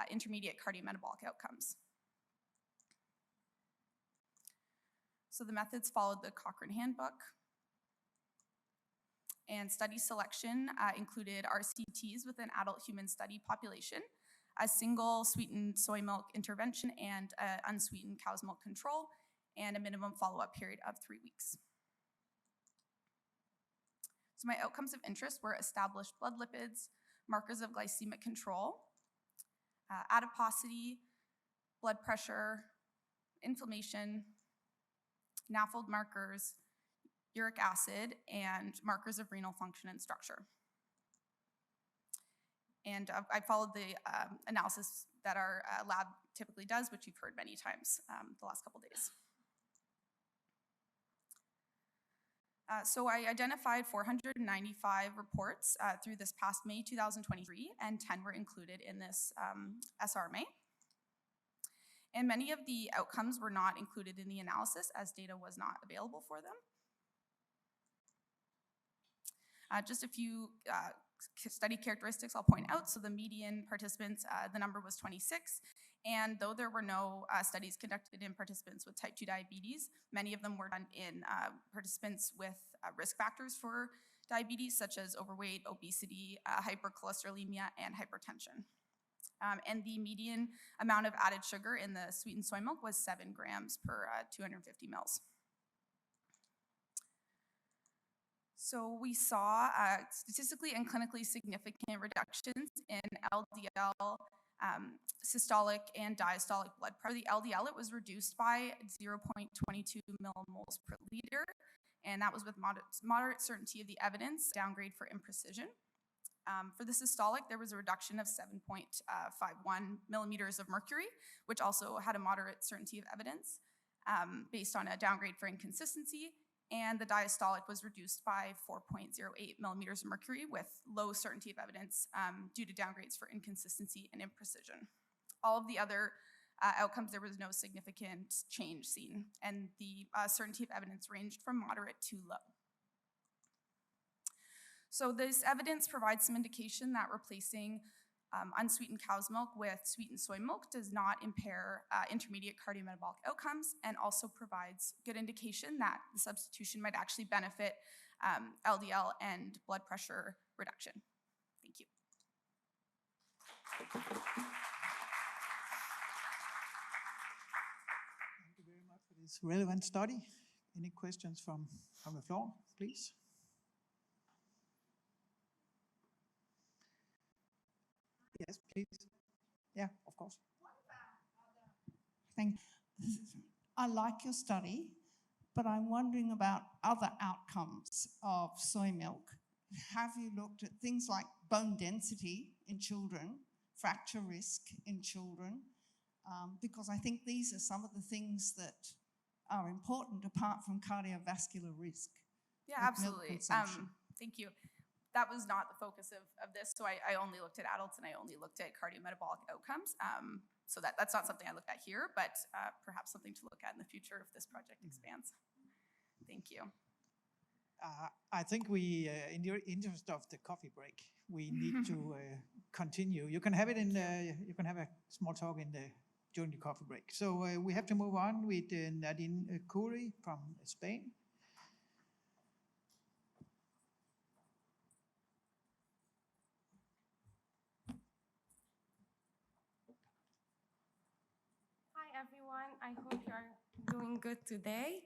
intermediate cardiometabolic outcomes. So the methods followed the Cochrane Handbook. And study selection included RCTs with an adult human study population, a single sweetened soy milk intervention, and unsweetened cow's milk control, and a minimum follow-up period of 3 weeks. So my outcomes of interest were established blood lipids, markers of glycemic control, adiposity, blood pressure, inflammation, NAFLD markers, uric acid, and markers of renal function and structure. And I followed the analysis that our lab typically does, which you've heard many times the last couple days. So I identified 495 reports through this past May 2023, and 10 were included in this SRMA. And many of the outcomes were not included in the analysis as data was not available for them. Just a few study characteristics I'll point out. So the median participants, the number was 26. And though there were no studies conducted in participants with type 2 diabetes, many of them were done in participants with risk factors for diabetes, such as overweight, obesity, hypercholesterolemia, and hypertension. And the median amount of added sugar in the sweetened soy milk was 7 grams per 250 mils. So we saw statistically and clinically significant reductions in LDL, systolic and diastolic blood pressure. The LDL, it was reduced by 0.22 millimoles per liter, and that was with moderate certainty of the evidence, downgrade for imprecision. For the systolic, there was a reduction of 7.51 millimeters of mercury, which also had a moderate certainty of evidence based on a downgrade for inconsistency. And the diastolic was reduced by 4.08 millimeters of mercury with low certainty of evidence due to downgrades for inconsistency and imprecision. All of the other outcomes, there was no significant change seen, and the certainty of evidence ranged from moderate to low. So this evidence provides some indication that replacing unsweetened cow's milk with sweetened soy milk does not impair intermediate cardiometabolic outcomes, and also provides good indication that the substitution might actually benefit LDL and blood pressure reduction. Thank you. Thank you very much for this relevant study. Any questions from the floor, please? Yes, please. Yeah, of course. Thank you. I like your study, but I'm wondering about other outcomes of soy milk. Have you looked at things like bone density in children, fracture risk in children? Because I think these are some of the things that are important apart from cardiovascular risk. Yeah, absolutely. Thank you. That was not the focus of this, so I only looked at adults and I only looked at cardiometabolic outcomes. So that's not something I looked at here, but perhaps something to look at in the future if this project expands. Thank you. I think we, in the interest of the coffee break, we need to continue. You can have it in you can have a small talk during the coffee break. So we have to move on with Nadine Khoury from Spain. Everyone, I hope you are doing good today.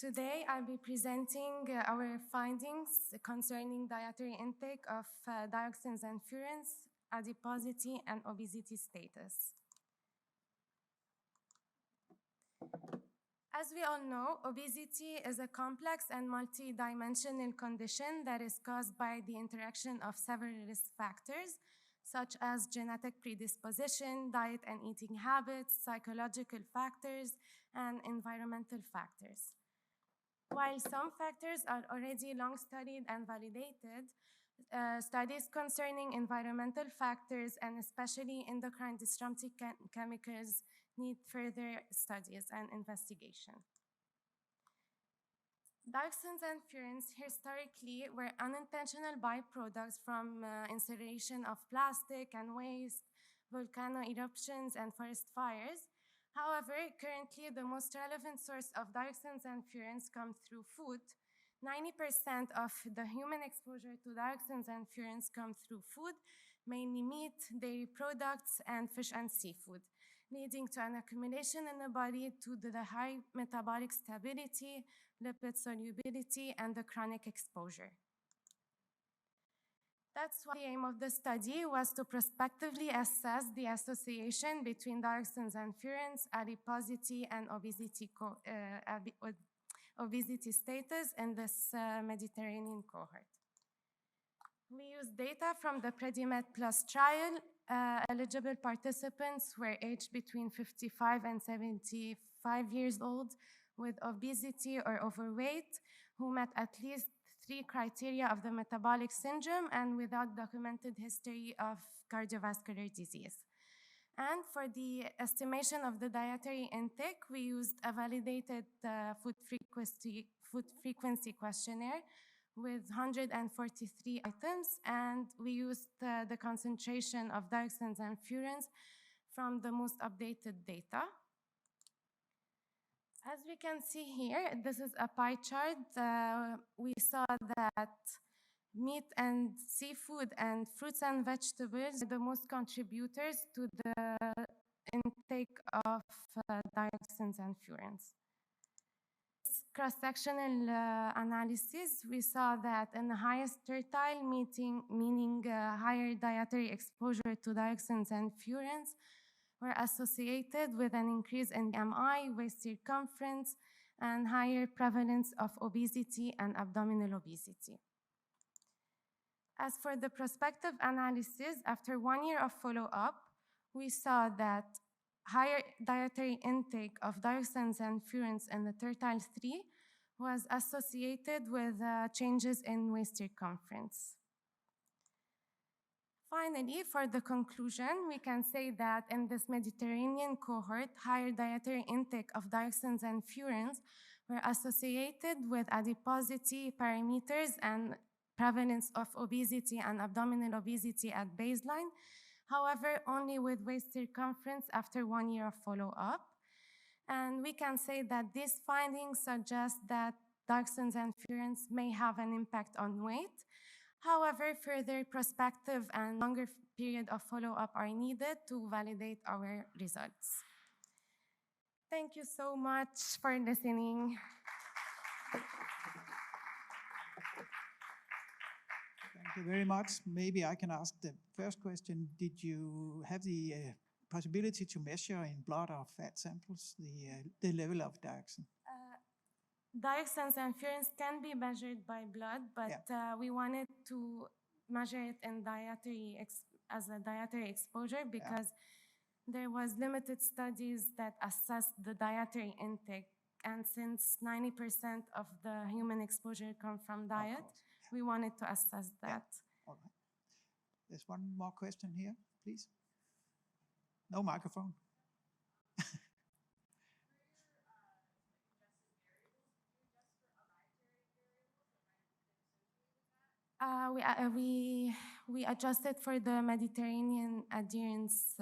Today, I'll be presenting our findings concerning dietary intake of dioxins and furans, adiposity, and obesity status. As we all know, obesity is a complex and multi-dimensional condition that is caused by the interaction of several risk factors, such as genetic predisposition, diet and eating habits, psychological factors, and environmental factors. While some factors are already long studied and validated, studies concerning environmental factors and especially endocrine disrupting chemicals need further studies and investigation. Dioxins and furans historically were unintentional byproducts from incineration of plastic and waste, volcano eruptions, and forest fires. However, currently the most relevant source of dioxins and furans come through food, 90% of the human exposure to dioxins and furans come through food, mainly meat, dairy products, and fish and seafood, leading to an accumulation in the body to the high metabolic stability, lipid solubility, and the chronic exposure. That's why the aim of the study was to prospectively assess the association between dioxins and furans, adiposity, and obesity status in this Mediterranean cohort. We used data from the PREDIMED Plus trial. Eligible participants were aged between 55 and 75 years old with obesity or overweight who met at least 3 criteria of the metabolic syndrome and without documented history of cardiovascular disease. And for the estimation of the dietary intake, we used a validated food frequency questionnaire with 143 items, and we used the concentration of dioxins and furans from the most updated data. As we can see here, this is a pie chart. We saw that meat and seafood and fruits and vegetables are the most contributors to the intake of dioxins and furans. Cross-sectional analysis, we saw that in the highest tertile, meaning higher dietary exposure to dioxins and furans, were associated with an increase in BMI, waist circumference, and higher prevalence of obesity and abdominal obesity. As for the prospective analysis, after 1 year of follow-up, we saw that higher dietary intake of dioxins and furans in the tertile 3 was associated with changes in waist circumference. Finally, for the conclusion, we can say that in this Mediterranean cohort, higher dietary intake of dioxins and furans were associated with adiposity parameters and prevalence of obesity and abdominal obesity at baseline. However, only with waist circumference after 1 year of follow-up. And we can say that these findings suggest that dioxins and furans may have an impact on weight. However, further prospective and longer period of follow-up are needed to validate our results. Thank you so much for listening. Thank you very much. Maybe I can ask the first question. Did you have the possibility to measure in blood or fat samples the level of dioxin? Dioxins and furans can be measured by blood, but we wanted to measure it in as a dietary exposure because there was limited studies that assessed the dietary intake. And since 90% of the human exposure comes from diet, we wanted to assess that. All right. There's one more question here, please. No microphone. We adjusted for the Mediterranean adherence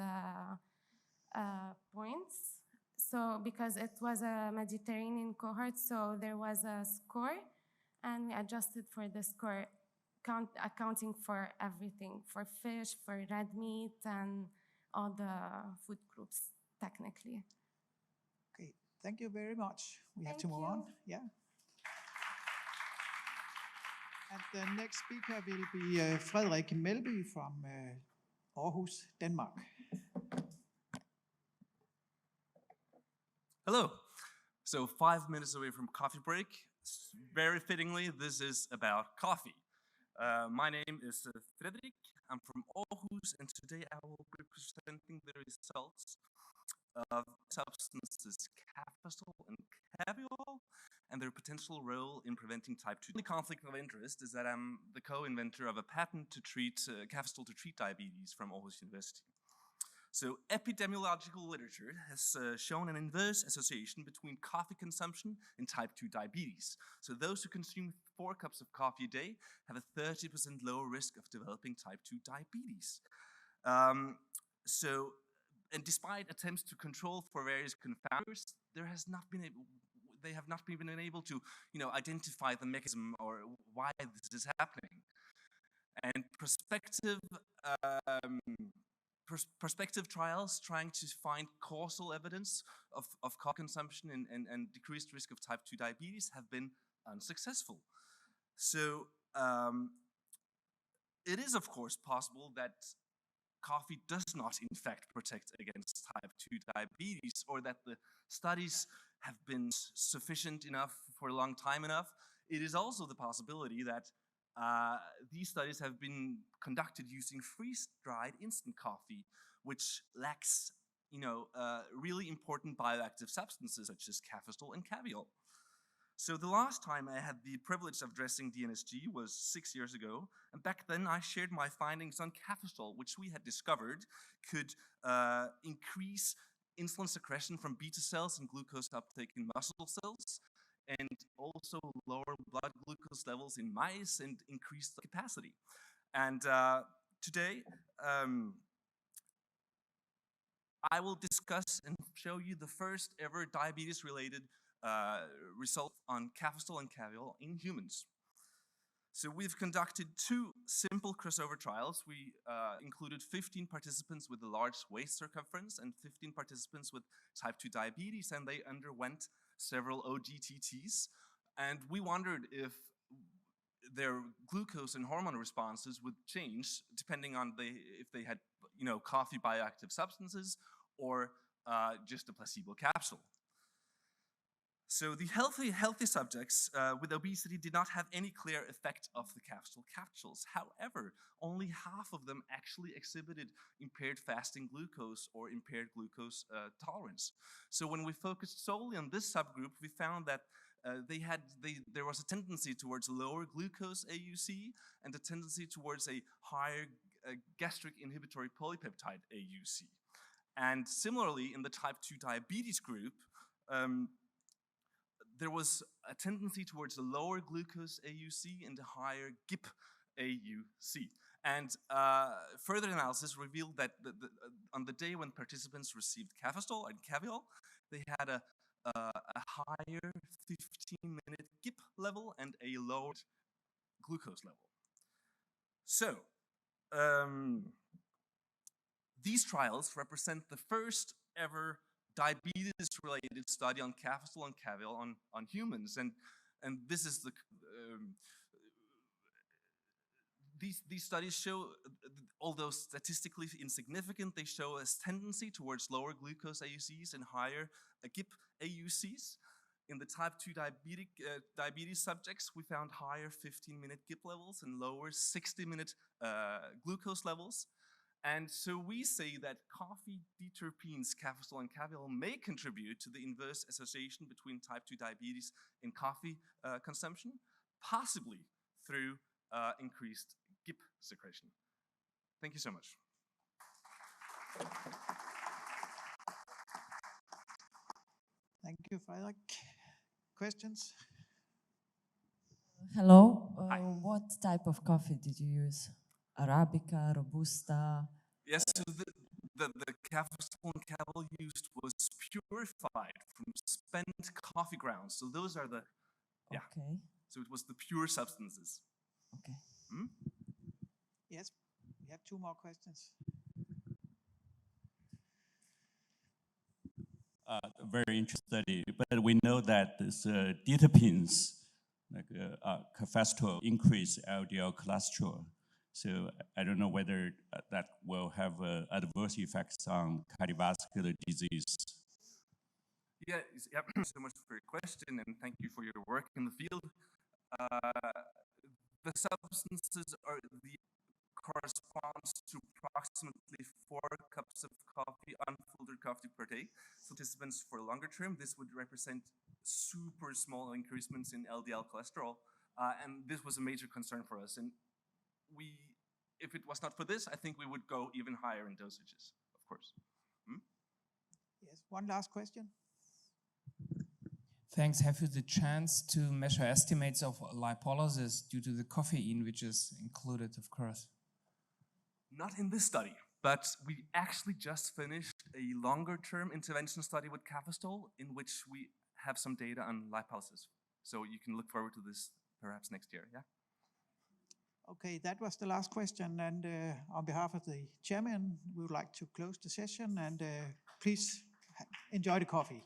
points. So because it was a Mediterranean cohort, so there was a score, and we adjusted for the score, accounting for everything, for fish, for red meat, and all the food groups, technically. Okay, thank you very much. We have to move on. Yeah. And the next speaker will be Frederik Melby from Aarhus, Denmark. Hello. So 5 minutes away from coffee break. Very fittingly, this is about coffee. My name is Frederik. I'm from Aarhus, and today I will be presenting the results of substances causal and caviol and their potential role in preventing type 2. The only conflict of interest is that I'm the co-inventor of a patent to treat causal to treat diabetes from Aarhus University. So epidemiological literature has shown an inverse association between coffee consumption and type 2 diabetes. So those who consume 4 cups of coffee a day have a 30% lower risk of developing type 2 diabetes. And despite attempts to control for various confounders, they have not been able to, identify the mechanism or why this is happening. And prospective trials trying to find causal evidence of coffee consumption and decreased risk of type 2 diabetes have been unsuccessful. So it is, of course, possible that coffee does not, in fact, protect against type 2 diabetes, or that the studies have been sufficient enough for a long time enough. It is also the possibility that these studies have been conducted using freeze-dried instant coffee, which lacks, really important bioactive substances such as cafestol and caviol. So the last time I had the privilege of addressing DNSG was 6 years ago, and back then I shared my findings on cafestol, which we had discovered could increase insulin secretion from beta cells and glucose uptake in muscle cells, and also lower blood glucose levels in mice and increase the capacity. And today, I will discuss and show you the first ever diabetes-related result on cafestol and caviol in humans. So we've conducted 2 simple crossover trials. We included 15 participants with a large waist circumference and 15 participants with type 2 diabetes, and they underwent several OGTTs. And we wondered if their glucose and hormone responses would change depending on if they had, coffee bioactive substances or just a placebo capsule. So the healthy subjects with obesity did not have any clear effect of the cafestol capsules. However, only half of them actually exhibited impaired fasting glucose or impaired glucose tolerance. So when we focused solely on this subgroup, we found that there was a tendency towards lower glucose AUC and a tendency towards a higher gastric inhibitory polypeptide AUC. And similarly, in the type 2 diabetes group, there was a tendency towards a lower glucose AUC and a higher GIP AUC. And further analysis revealed that on the day when participants received cafestol and caviol, they had a higher 15-minute GIP level and a lowered glucose level. So these trials represent the first ever diabetes-related study on cafestol and caviol on humans, and this is the these studies show, although statistically insignificant, they show a tendency towards lower glucose AUCs and higher GIP AUCs. In the type 2 diabetes subjects, we found higher 15-minute GIP levels and lower 60-minute glucose levels. And so we say that coffee deterpenes cafestol and caviol may contribute to the inverse association between type 2 diabetes and coffee consumption, possibly through increased GIP secretion. Thank you so much. Thank you, Fredrik. Questions? Hello. What type of coffee did you use? Arabica, Robusta? Yes, so the cafestol and caviol used was purified from spent coffee grounds. So those are the, Okay. So it was the pure substances. Okay. Hmm? Yes, we have 2 more questions. Very interesting study, but we know that this deterpenes, like cafestol, increase LDL cholesterol. So I don't know whether that will have adverse effects on cardiovascular disease. Yeah, yep. So much for your question, and thank you for your work in the field. The substances corresponds to approximately 4 cups of coffee, unfiltered coffee per day. Participants for longer term, this would represent super small increasements in LDL cholesterol, and this was a major concern for us. And if it was not for this, I think we would go even higher in dosages, of course. Hmm? Yes, one last question. Thanks. Have you the chance to measure estimates of lipolysis due to the caffeine, which is included, of course? Not in this study, but we actually just finished a longer-term intervention study with cafestol in which we have some data on lipolysis. So you can look forward to this perhaps next year, yeah? Okay, that was the last question. And on behalf of the chairman, we would like to close the session, and please enjoy the coffee.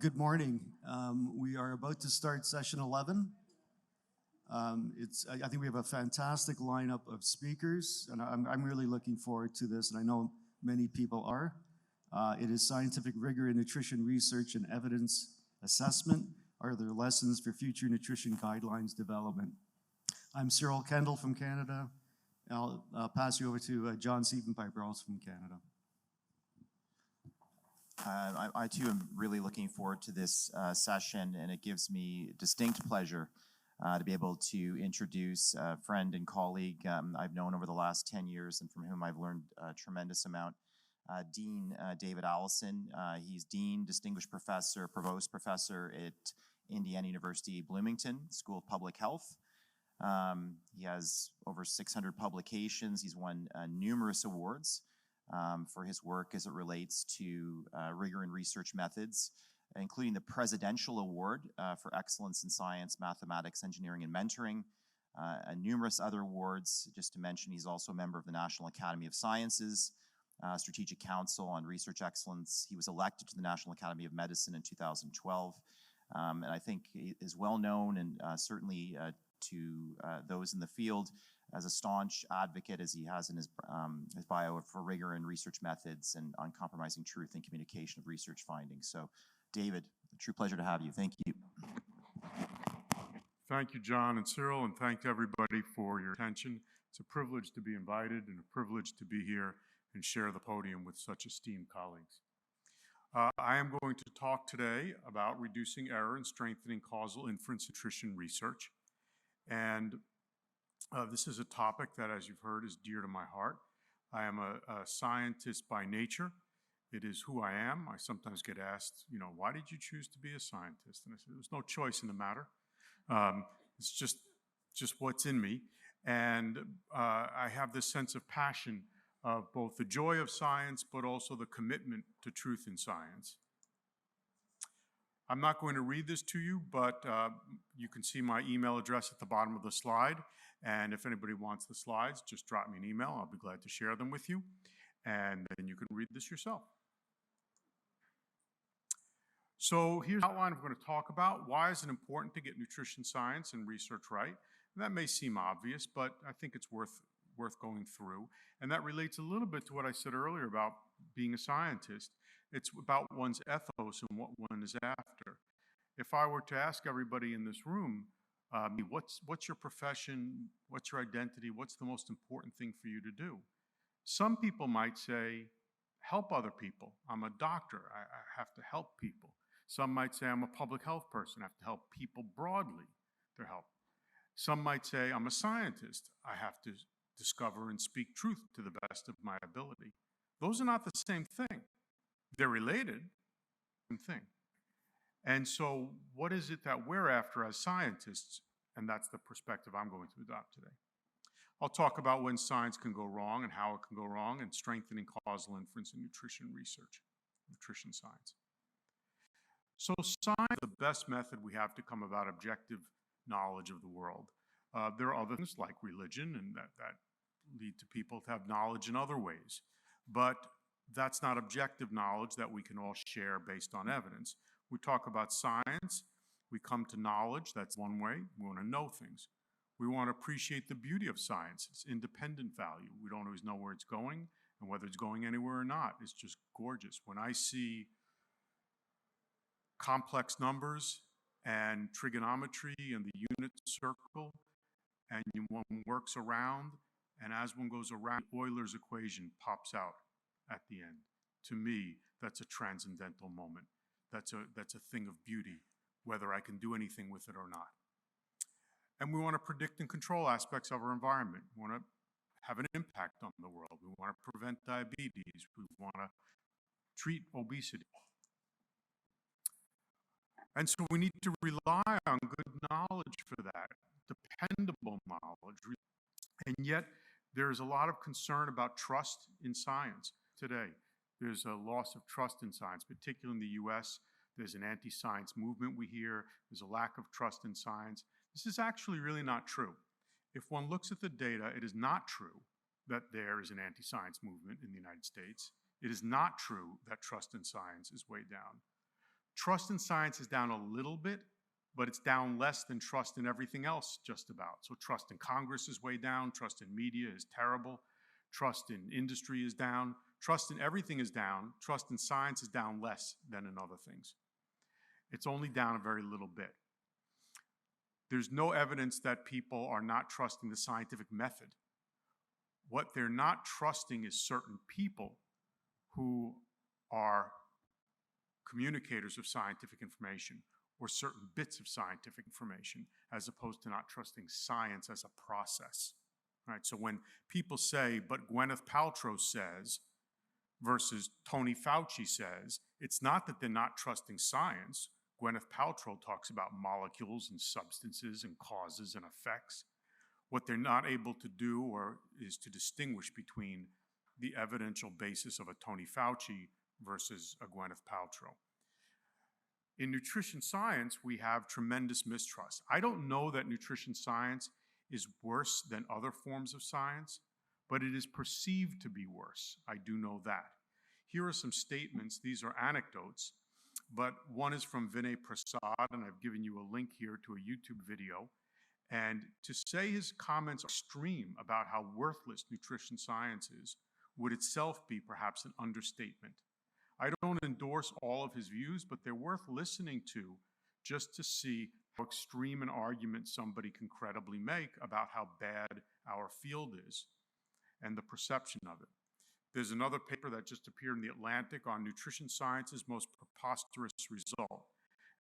Good morning. We are about to start session 11. I think we have a fantastic lineup of speakers, and I'm really looking forward to this, and I know many people are. It is scientific rigor in nutrition research and evidence assessment. Are there lessons for future nutrition guidelines development? I'm Cyril Kendall from Canada. I'll pass you over to John Siebenpiper, also from Canada. I too am really looking forward to this session, and it gives me distinct pleasure to be able to introduce a friend and colleague I've known over the last 10 years and from whom I've learned a tremendous amount, Dean David Allison. He's Dean, Distinguished Professor, Provost Professor at Indiana University Bloomington School of Public Health. He has over 600 publications. He's won numerous awards for his work as it relates to rigor in research methods, including the Presidential Award for Excellence in Science, Mathematics, Engineering, and Mentoring, and numerous other awards. Just to mention, he's also a member of the National Academy of Sciences, Strategic Council on Research Excellence. He was elected to the National Academy of Medicine in 2012, and I think he is well known and certainly to those in the field as a staunch advocate, as he has in his bio, for rigor in research methods and uncompromising truth and communication of research findings. So, David, a true pleasure to have you. Thank you. Thank you, John and Cyril, and thank everybody for your attention. It's a privilege to be invited and a privilege to be here and share the podium with such esteemed colleagues. I am going to talk today about reducing error and strengthening causal inference nutrition research. And this is a topic that, as you've heard, is dear to my heart. I am a scientist by nature. It is who I am. I sometimes get asked, you know, why did you choose to be a scientist? And I said, there's no choice in the matter. It's just what's in me. And I have this sense of passion of both the joy of science, but also the commitment to truth in science. I'm not going to read this to you, but you can see my email address at the bottom of the slide. And if anybody wants the slides, just drop me an email. I'll be glad to share them with you. And then you can read this yourself. So here's the outline we're going to talk about. Why is it important to get nutrition science and research right? That may seem obvious, but I think it's worth going through. And that relates a little bit to what I said earlier about being a scientist. It's about one's ethos and what one is after. If I were to ask everybody in this room, what's your profession, what's your identity, what's the most important thing for you to do? Some people might say, help other people. I'm a doctor, I have to help people. Some might say I'm a public health person, I have to help people broadly, their help. Some might say I'm a scientist, I have to discover and speak truth to the best of my ability. Those are not the same thing. They're related, same thing. And so what is it that we're after as scientists? And that's the perspective I'm going to adopt today. I'll talk about when science can go wrong and how it can go wrong, and strengthening causal inference in nutrition research, nutrition science. So science is the best method we have to come about objective knowledge of the world. There are other things like religion and that lead to people to have knowledge in other ways. But that's not objective knowledge that we can all share based on evidence. We talk about science, we come to knowledge, that's one way. We want to know things. We want to appreciate the beauty of science, its independent value. We don't always know where it's going and whether it's going anywhere or not. It's just gorgeous. When I see complex numbers and trigonometry and the unit circle, and one works around, and as one goes around, Euler's equation pops out at the end. To me, that's a transcendental moment. That's a thing of beauty, whether I can do anything with it or not. And we want to predict and control aspects of our environment. We want to have an impact on the world. We want to prevent diabetes. We want to treat obesity. And so we need to rely on good knowledge for that, dependable knowledge. And yet, there's a lot of concern about trust in science today. There's a loss of trust in science, particularly in the US. There's an anti-science movement we hear. There's a lack of trust in science. This is actually really not true. If one looks at the data, it is not true that there is an anti-science movement in the United States. It is not true that trust in science is way down. Trust in science is down a little bit, but it's down less than trust in everything else just about. So trust in Congress is way down, trust in media is terrible, trust in industry is down, trust in everything is down, trust in science is down less than in other things. It's only down a very little bit. There's no evidence that people are not trusting the scientific method. What they're not trusting is certain people who are communicators of scientific information or certain bits of scientific information, as opposed to not trusting science as a process. Right? So when people say, but Gwyneth Paltrow says, versus Tony Fauci says, it's not that they're not trusting science. Gwyneth Paltrow talks about molecules and substances and causes and effects. What they're not able to do is to distinguish between the evidential basis of a Tony Fauci versus a Gwyneth Paltrow. In nutrition science, we have tremendous mistrust. I don't know that nutrition science is worse than other forms of science, but it is perceived to be worse. I do know that. Here are some statements. These are anecdotes, but one is from Vinay Prasad, and I've given you a link here to a YouTube video. And to say his comments are extreme about how worthless nutrition science is would itself be perhaps an understatement. I don't endorse all of his views, but they're worth listening to just to see how extreme an argument somebody can credibly make about how bad our field is and the perception of it. There's another paper that just appeared in The Atlantic on nutrition science's most preposterous result,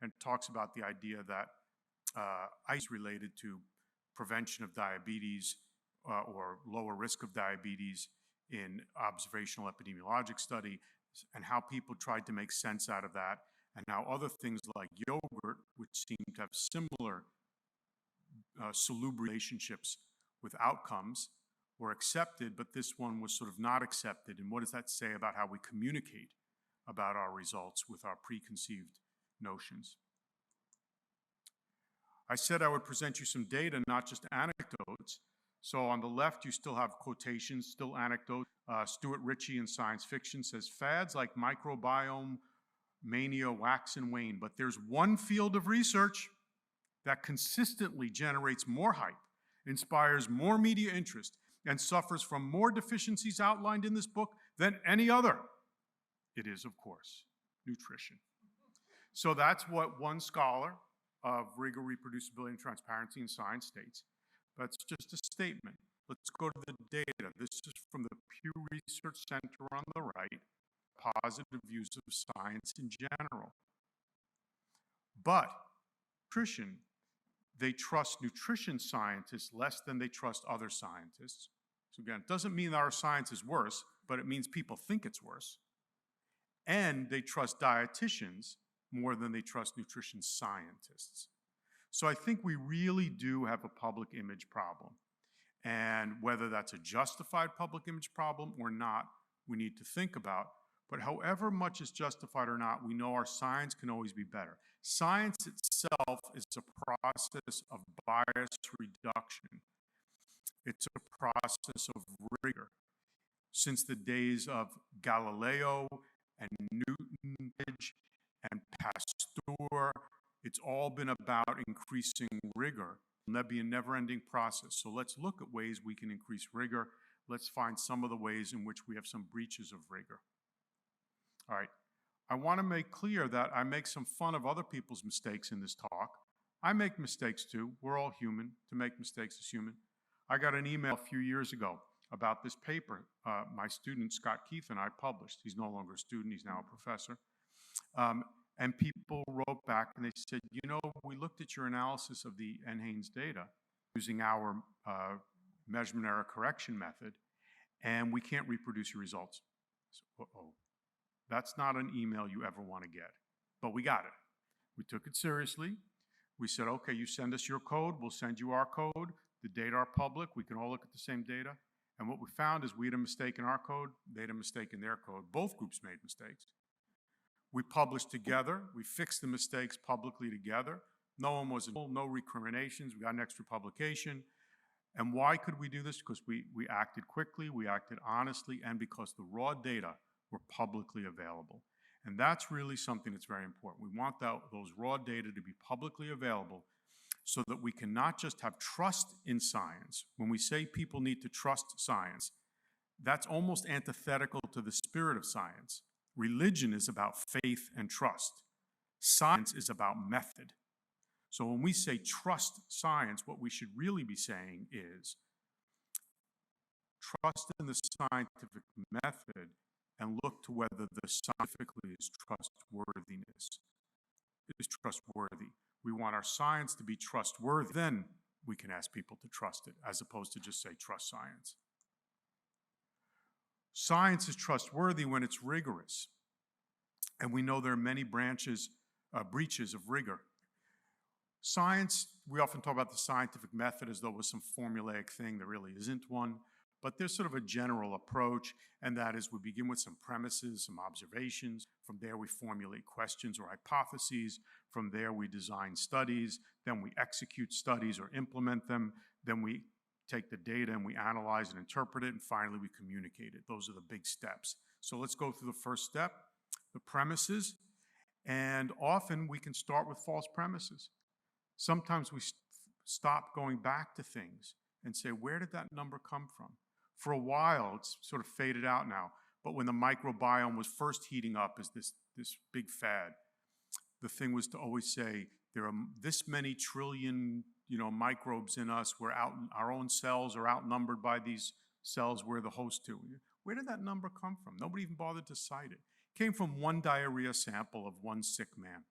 and talks about the idea that AACE related to prevention of diabetes or lower risk of diabetes in observational epidemiologic study, and how people tried to make sense out of that, and how other things like yogurt, which seem to have similar salubrious relationships with outcomes, were accepted, but this one was sort of not accepted. And what does that say about how we communicate about our results with our preconceived notions? I said I would present you some data, not just anecdotes. So on the left, you still have quotations, still anecdotes. Stuart Ritchie in Science Fiction says, fads like microbiome mania wax and wane, but there's one field of research that consistently generates more hype, inspires more media interest, and suffers from more deficiencies outlined in this book than any other. It is, of course, nutrition. So that's what one scholar of rigor, reproducibility, and transparency in science states. That's just a statement. Let's go to the data. This is from the Pew Research Center on the right, positive views of science in general. But nutrition, they trust nutrition scientists less than they trust other scientists. So again, it doesn't mean that our science is worse, but it means people think it's worse. And they trust dietitians more than they trust nutrition scientists. So I think we really do have a public image problem. And whether that's a justified public image problem or not, we need to think about. But however much is justified or not, we know our science can always be better. Science itself is a process of bias reduction. It's a process of rigor. Since the days of Galileo and Newton and Pasteur, it's all been about increasing rigor. And that'd be a never-ending process. So let's look at ways we can increase rigor. Let's find some of the ways in which we have some breaches of rigor. All right. I want to make clear that I make some fun of other people's mistakes in this talk. I make mistakes too. We're all human. To make mistakes is human. I got an email a few years ago about this paper my student Scott Keith and I published. He's no longer a student. He's now a professor. And people wrote back and they said, you know, we looked at your analysis of the NHANES data using our measurement error correction method, and we can't reproduce your results. So, that's not an email you ever want to get. But we got it. We took it seriously. We said, okay, you send us your code, we'll send you our code. The data are public. We can all look at the same data. And what we found is we had a mistake in our code, they had a mistake in their code. Both groups made mistakes. We published together. We fixed the mistakes publicly together. No one was involved, no recriminations. We got an extra publication. And why could we do this? Because we acted quickly, we acted honestly, and because the raw data were publicly available. And that's really something that's very important. We want those raw data to be publicly available so that we can not just have trust in science. When we say people need to trust science, that's almost antithetical to the spirit of science. Religion is about faith and trust. Science is about method. So when we say trust science, what we should really be saying is trust in the scientific method and look to whether the scientifically is trustworthy. We want our science to be trustworthy. Then we can ask people to trust it, as opposed to just say trust science. Science is trustworthy when it's rigorous. And we know there are many breaches of rigor. Science, we often talk about the scientific method as though it was some formulaic thing. There really isn't one. But there's sort of a general approach, and that is we begin with some premises, some observations. From there, we formulate questions or hypotheses. From there, we design studies. Then we execute studies or implement them. Then we take the data and we analyze and interpret it. And finally, we communicate it. Those are the big steps. So let's go through the first step, the premises. And often, we can start with false premises. Sometimes we stop going back to things and say, where did that number come from? For a while, it's sort of faded out now, but when the microbiome was first heating up as this big fad, the thing was to always say, there are this many trillion microbes in us, our own cells are outnumbered by these cells we're the host to. Where did that number come from? Nobody even bothered to cite it. It came from one diarrhea sample of one sick man,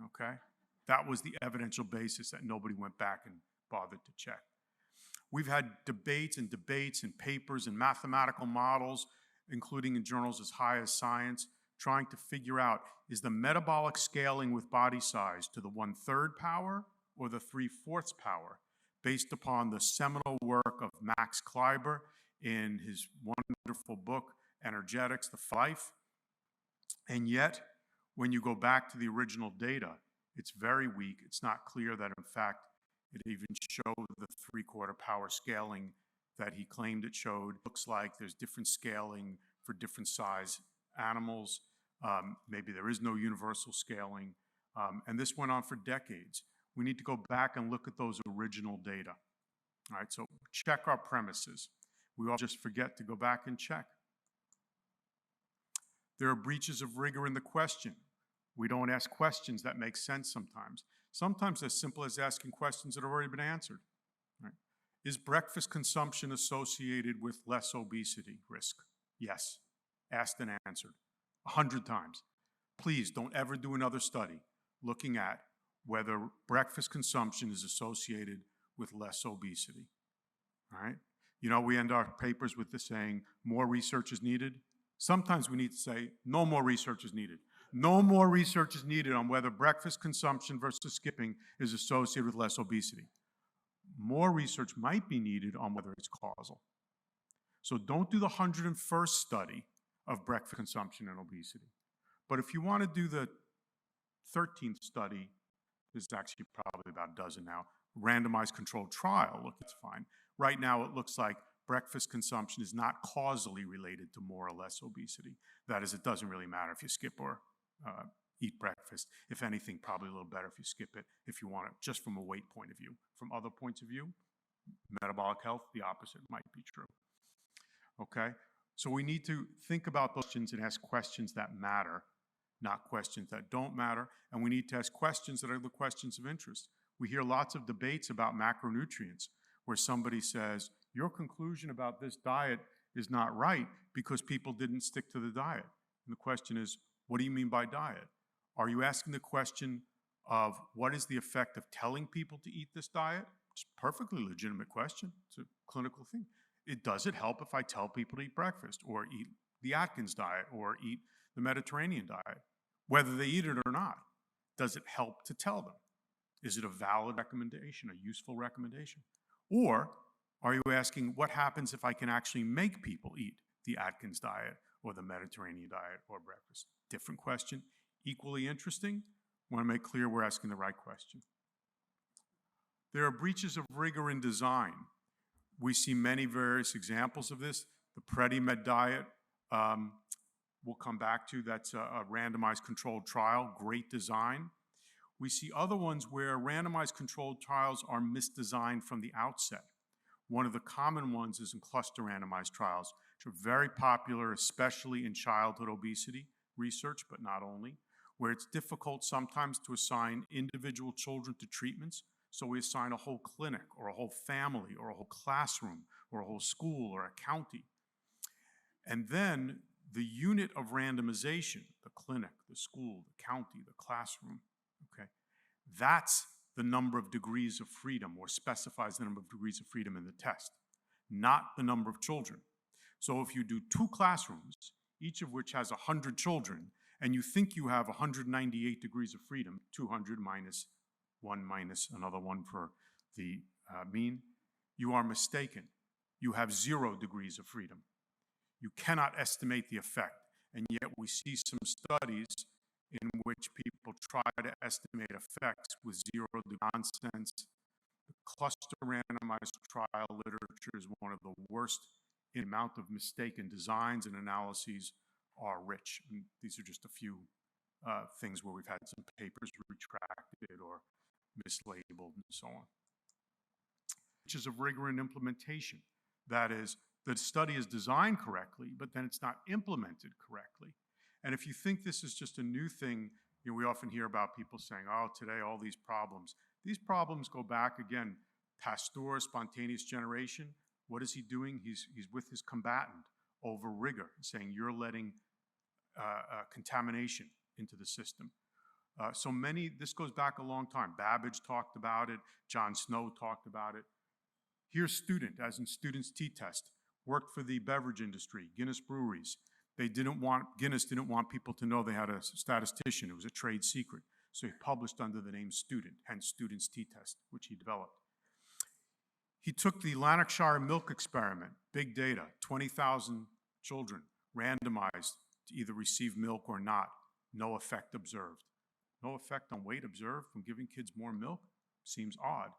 okay? That was the evidential basis that nobody went back and bothered to check. We've had debates and papers and mathematical models, including in journals as high as Science, trying to figure out, is the metabolic scaling with body size to the 1/3 power or the 3/4 power, based upon the seminal work of Max Kleiber in his wonderful book, Energetics, The Life. And yet, when you go back to the original data, it's very weak. It's not clear that, in fact, it even showed the 3/4 power scaling that he claimed it showed. Looks like there's different scaling for different size animals. Maybe there is no universal scaling. And this went on for decades. We need to go back and look at those original data. All right, so check our premises. We all just forget to go back and check. There are breaches of rigor in the question. We don't ask questions that make sense sometimes. Sometimes as simple as asking questions that have already been answered. Right? Is breakfast consumption associated with less obesity risk? Yes. Asked and answered 100 times. Please don't ever do another study looking at whether breakfast consumption is associated with less obesity. All right? We end our papers with the saying, more research is needed. Sometimes we need to say, no more research is needed. No more research is needed on whether breakfast consumption versus skipping is associated with less obesity. More research might be needed on whether it's causal. So don't do the 101st study of breakfast consumption and obesity. But if you want to do the 13th study, there's actually probably about a dozen now, randomized controlled trial, look, it's fine. Right now it looks like breakfast consumption is not causally related to more or less obesity. That is, it doesn't really matter if you skip or eat breakfast. If anything, probably a little better if you skip it, if you want it, just from a weight point of view. From other points of view, metabolic health, the opposite might be true. Okay? So we need to think about those questions and ask questions that matter, not questions that don't matter. And we need to ask questions that are the questions of interest. We hear lots of debates about macronutrients, where somebody says, your conclusion about this diet is not right because people didn't stick to the diet. And the question is, what do you mean by diet? Are you asking the question of what is the effect of telling people to eat this diet? It's a perfectly legitimate question. It's a clinical thing. Does it help if I tell people to eat breakfast or eat the Atkins diet or eat the Mediterranean diet? Whether they eat it or not, does it help to tell them? Is it a valid recommendation, a useful recommendation? Or are you asking what happens if I can actually make people eat the Atkins diet or the Mediterranean diet or breakfast? Different question, equally interesting. Want to make clear we're asking the right question. There are breaches of rigor in design. We see many various examples of this. The Predimed diet, we'll come back to, that's a randomized controlled trial, great design. We see other ones where randomized controlled trials are misdesigned from the outset. One of the common ones is in cluster randomized trials, which are very popular, especially in childhood obesity research, but not only, where it's difficult sometimes to assign individual children to treatments. So we assign a whole clinic or a whole family or a whole classroom or a whole school or a county. And then the unit of randomization, the clinic, the school, the county, the classroom, okay, that's the number of degrees of freedom, or specifies the number of degrees of freedom in the test, not the number of children. So if you do 2 classrooms, each of which has 100 children, and you think you have 198 degrees of freedom, 200 minus 1 minus another 1 for the mean, you are mistaken. You have 0 degrees of freedom. You cannot estimate the effect, and yet we see some studies in which people try to estimate effects with 0 degree nonsense. The cluster randomized trial literature is one of the worst in amount of mistaken designs, and analyses are rich. And these are just a few things where we've had some papers retracted or mislabeled and so on. Which is of rigor and implementation. That is, the study is designed correctly, but then it's not implemented correctly. And if you think this is just a new thing, you know, we often hear about people saying, oh, today all these problems. These problems go back, again, Pasteur, spontaneous generation. What is he doing? He's with his combatant over rigor, saying you're letting contamination into the system. So this goes back a long time. Babbage talked about it. John Snow talked about it. Here's student, as in student's t-test, worked for the beverage industry, Guinness breweries. Guinness didn't want people to know they had a statistician. It was a trade secret. So he published under the name student, hence student's t-test, which he developed. He took the Lanarkshire milk experiment, big data, 20,000 children randomized to either receive milk or not. No effect observed. No effect on weight observed from giving kids more milk? Seems odd.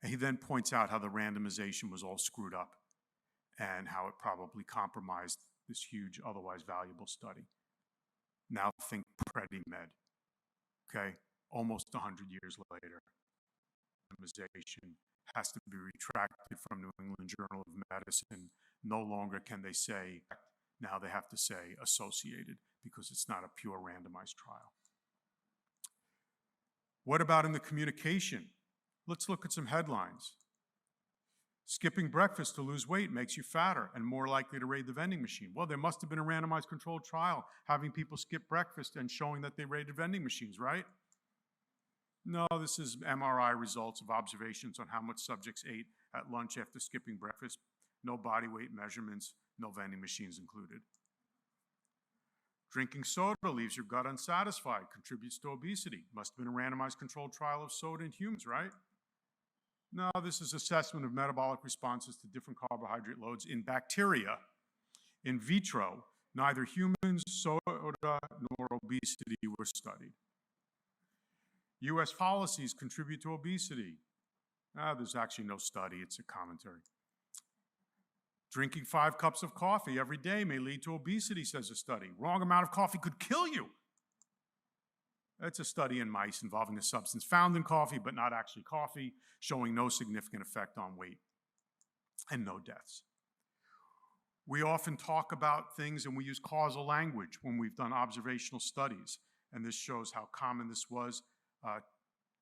And he then points out how the randomization was all screwed up and how it probably compromised this huge, otherwise valuable study. Now think PREDIMED, okay? Almost 100 years later, randomization has to be retracted from New England Journal of Medicine. No longer can they say, now they have to say associated, because it's not a pure randomized trial. What about in the communication? Let's look at some headlines. Skipping breakfast to lose weight makes you fatter and more likely to raid the vending machine. Well, there must have been a randomized controlled trial having people skip breakfast and showing that they raided vending machines, right? No, this is MRI results of observations on how much subjects ate at lunch after skipping breakfast. No body weight measurements, no vending machines included. Drinking soda leaves your gut unsatisfied, contributes to obesity. Must have been a randomized controlled trial of soda in humans, right? No, this is assessment of metabolic responses to different carbohydrate loads in bacteria. In vitro, neither humans, soda, nor obesity were studied. US policies contribute to obesity. There's actually no study, it's a commentary. Drinking 5 cups of coffee every day may lead to obesity, says a study. Wrong amount of coffee could kill you. That's a study in mice involving a substance found in coffee, but not actually coffee, showing no significant effect on weight and no deaths. We often talk about things and we use causal language when we've done observational studies. And this shows how common this was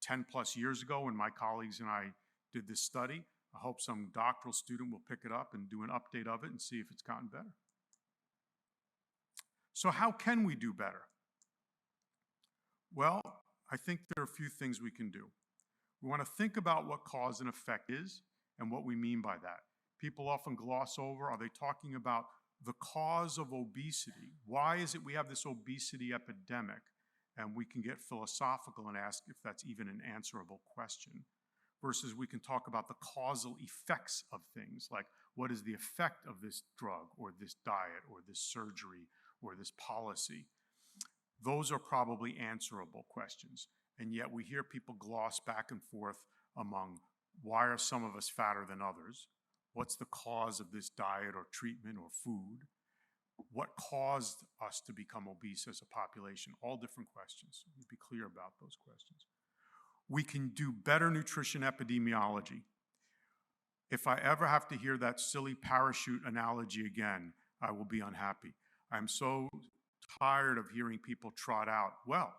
10 plus years ago when my colleagues and I did this study. I hope some doctoral student will pick it up and do an update of it and see if it's gotten better. So how can we do better? Well, I think there are a few things we can do. We want to think about what cause and effect is and what we mean by that. People often gloss over, are they talking about the cause of obesity? Why is it we have this obesity epidemic? And we can get philosophical and ask if that's even an answerable question. Versus we can talk about the causal effects of things, like what is the effect of this drug or this diet or this surgery or this policy? Those are probably answerable questions. And yet we hear people gloss back and forth among why are some of us fatter than others? What's the cause of this diet or treatment or food? What caused us to become obese as a population? All different questions. We'll be clear about those questions. We can do better nutrition epidemiology. If I ever have to hear that silly parachute analogy again, I will be unhappy. I'm so tired of hearing people trot out, well,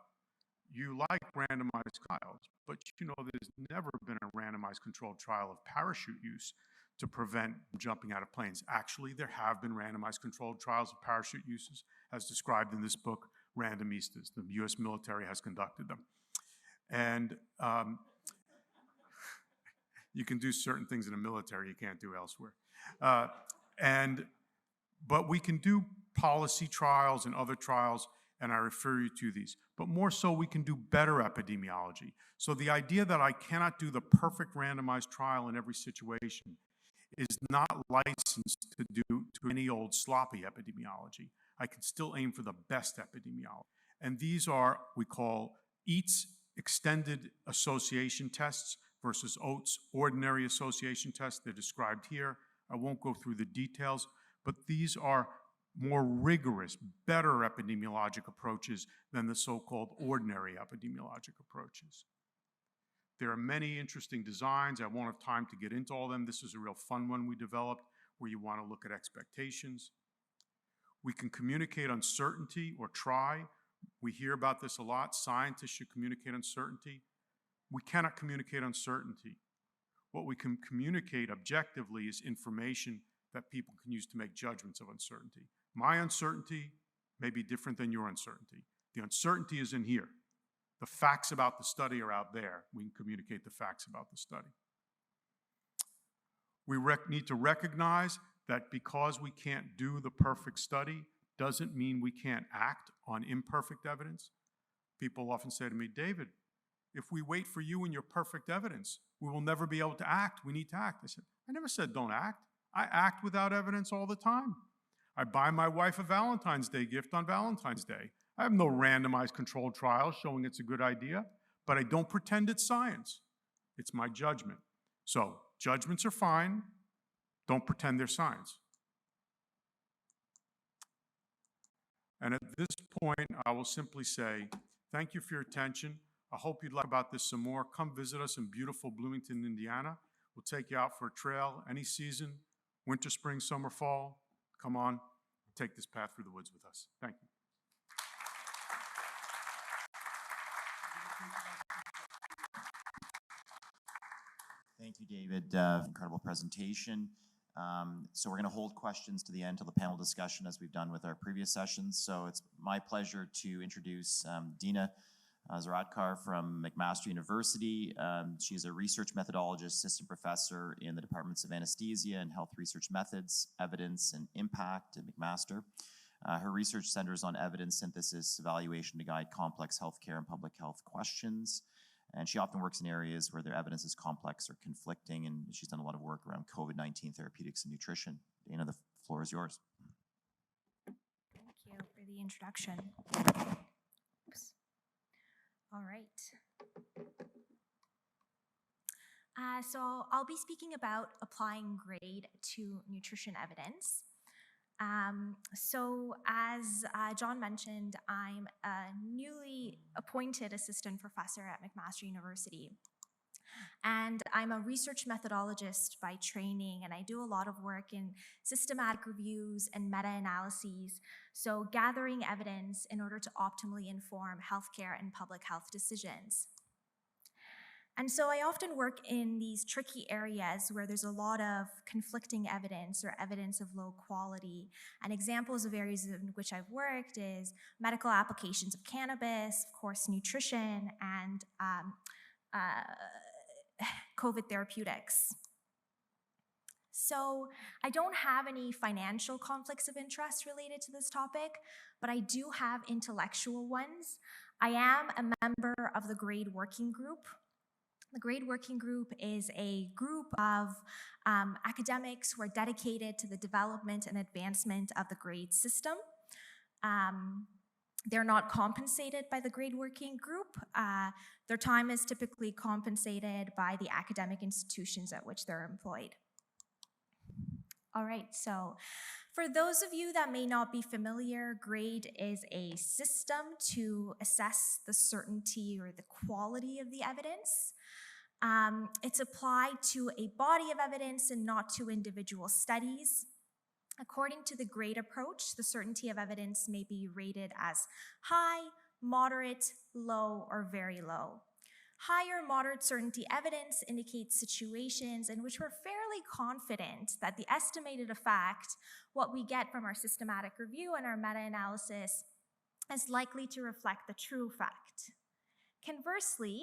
you like randomized trials, but you know there's never been a randomized controlled trial of parachute use to prevent jumping out of planes. Actually, there have been randomized controlled trials of parachute uses, as described in this book, Randomistas. The US military has conducted them. And you can do certain things in the military you can't do elsewhere. But we can do policy trials and other trials, and I refer you to these. But more so, we can do better epidemiology. So the idea that I cannot do the perfect randomized trial in every situation is not licensed to do to any old sloppy epidemiology. I can still aim for the best epidemiology. And these are, we call AACE extended association tests versus OATS ordinary association tests. They're described here. I won't go through the details, but these are more rigorous, better epidemiologic approaches than the so-called ordinary epidemiologic approaches. There are many interesting designs. I won't have time to get into all of them. This is a real fun one we developed where you want to look at expectations. We can communicate uncertainty or try. We hear about this a lot. Scientists should communicate uncertainty. We cannot communicate uncertainty. What we can communicate objectively is information that people can use to make judgments of uncertainty. My uncertainty may be different than your uncertainty. The uncertainty is in here. The facts about the study are out there. We can communicate the facts about the study. We need to recognize that because we can't do the perfect study doesn't mean we can't act on imperfect evidence. People often say to me, David, if we wait for you and your perfect evidence, we will never be able to act. We need to act. I said, I never said don't act. I act without evidence all the time. I buy my wife a Valentine's Day gift on Valentine's Day. I have no randomized controlled trial showing it's a good idea, but I don't pretend it's science. It's my judgment. So judgments are fine. Don't pretend they're science. And at this point, I will simply say, thank you for your attention. I hope you'd like about this some more. Come visit us in beautiful Bloomington, Indiana. We'll take you out for a trail any season, winter, spring, summer, fall. Come on, take this path through the woods with us. Thank you. Thank you, David. Incredible presentation. So we're going to hold questions to the end of the panel discussion as we've done with our previous sessions. So it's my pleasure to introduce Dena Zeraatkar from McMaster University. She's a research methodologist, assistant professor in the departments of anesthesia and health research methods, evidence and impact at McMaster. Her research centers on evidence synthesis, evaluation to guide complex healthcare and public health questions. And she often works in areas where their evidence is complex or conflicting, and she's done a lot of work around COVID-19 therapeutics and nutrition. Dena, the floor is yours. Thank you for the introduction. Oops. All right. So I'll be speaking about applying grade to nutrition evidence. So as John mentioned, I'm a newly appointed assistant professor at McMaster University. And I'm a research methodologist by training, and I do a lot of work in systematic reviews and meta-analyses, so gathering evidence in order to optimally inform healthcare and public health decisions. And so I often work in these tricky areas where there's a lot of conflicting evidence or evidence of low quality. And examples of areas in which I've worked is medical applications of cannabis, of course, nutrition, and COVID therapeutics. So I don't have any financial conflicts of interest related to this topic, but I do have intellectual ones. I am a member of the GRADE Working Group. The GRADE Working Group is a group of academics who are dedicated to the development and advancement of the grade system. They're not compensated by the GRADE Working Group. Their time is typically compensated by the academic institutions at which they're employed. All right, so for those of you that may not be familiar, GRADE is a system to assess the certainty or the quality of the evidence. It's applied to a body of evidence and not to individual studies. According to the GRADE approach, the certainty of evidence may be rated as high, moderate, low, or very low. Higher moderate certainty evidence indicates situations in which we're fairly confident that the estimated effect, what we get from our systematic review and our meta-analysis, is likely to reflect the true fact. Conversely,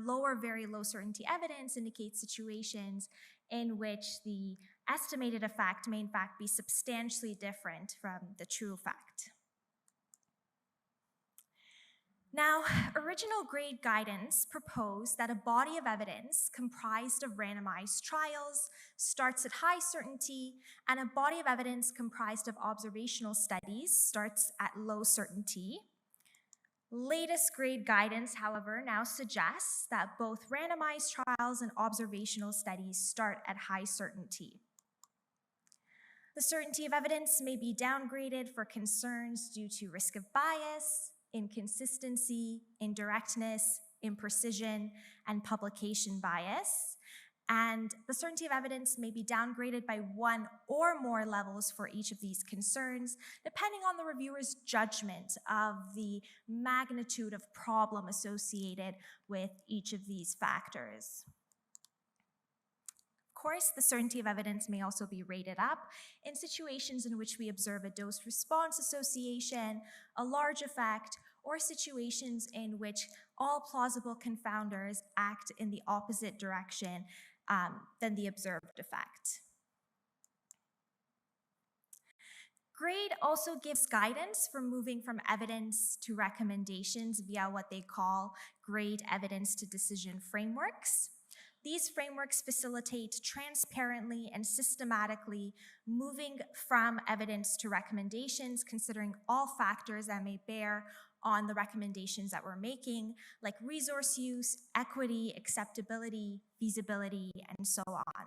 lower very low certainty evidence indicates situations in which the estimated effect may in fact be substantially different from the true fact. Now, original grade guidance proposed that a body of evidence comprised of randomized trials starts at high certainty, and a body of evidence comprised of observational studies starts at low certainty. Latest grade guidance, however, now suggests that both randomized trials and observational studies start at high certainty. The certainty of evidence may be downgraded for concerns due to risk of bias, inconsistency, indirectness, imprecision, and publication bias. And the certainty of evidence may be downgraded by one or more levels for each of these concerns, depending on the reviewer's judgment of the magnitude of problem associated with each of these factors. Of course, the certainty of evidence may also be rated up in situations in which we observe a dose-response association, a large effect, or situations in which all plausible confounders act in the opposite direction than the observed effect. Grade also gives guidance for moving from evidence to recommendations via what they call grade evidence to decision frameworks. These frameworks facilitate transparently and systematically moving from evidence to recommendations, considering all factors that may bear on the recommendations that we're making, like resource use, equity, acceptability, feasibility, and so on.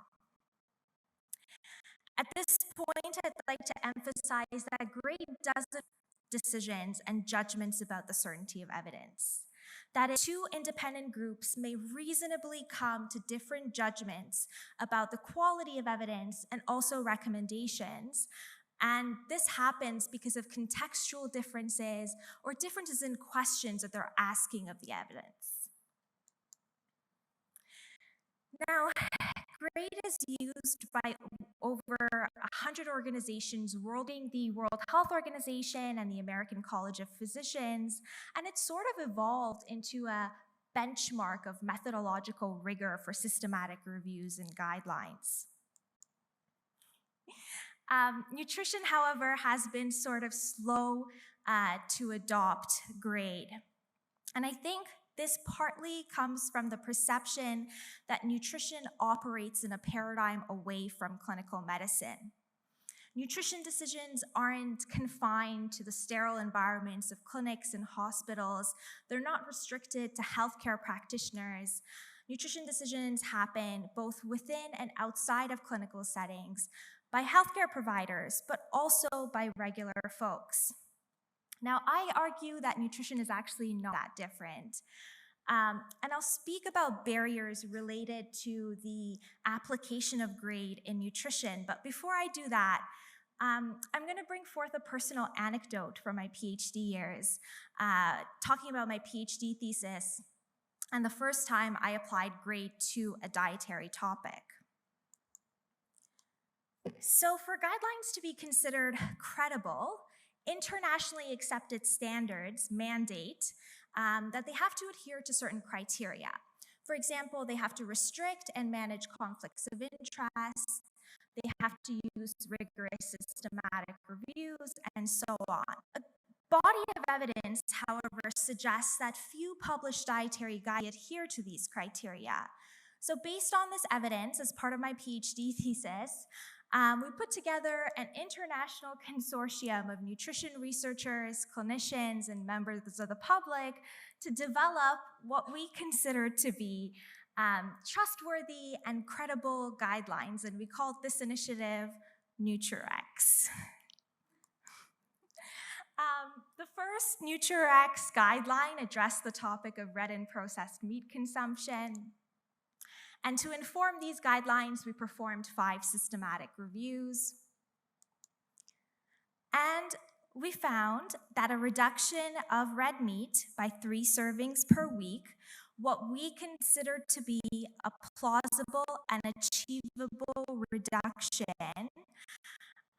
At this point, I'd like to emphasize that grade doesn't decisions and judgments about the certainty of evidence. That is, two independent groups may reasonably come to different judgments about the quality of evidence and also recommendations. And this happens because of contextual differences or differences in questions that they're asking of the evidence. Now, grade is used by over 100 organizations, including the World Health Organization and the American College of Physicians, and it's sort of evolved into a benchmark of methodological rigor for systematic reviews and guidelines. Nutrition, however, has been sort of slow to adopt grade. And I think this partly comes from the perception that nutrition operates in a paradigm away from clinical medicine. Nutrition decisions aren't confined to the sterile environments of clinics and hospitals. They're not restricted to healthcare practitioners. Nutrition decisions happen both within and outside of clinical settings by healthcare providers, but also by regular folks. Now, I argue that nutrition is actually not that different. And I'll speak about barriers related to the application of grade in nutrition. But before I do that, I'm going to bring forth a personal anecdote from my PhD years, talking about my PhD thesis and the first time I applied grade to a dietary topic. So for guidelines to be considered credible, internationally accepted standards mandate that they have to adhere to certain criteria. For example, they have to restrict and manage conflicts of interest, they have to use rigorous systematic reviews, and so on. A body of evidence, however, suggests that few published dietary guides adhere to these criteria. So based on this evidence, as part of my PhD thesis, we put together an international consortium of nutrition researchers, clinicians, and members of the public to develop what we consider to be trustworthy and credible guidelines, and we called this initiative NutriRx. The first NutriRx guideline addressed the topic of red and processed meat consumption. And to inform these guidelines, we performed 5 systematic reviews. And we found that a reduction of red meat by 3 servings per week, what we consider to be a plausible and achievable reduction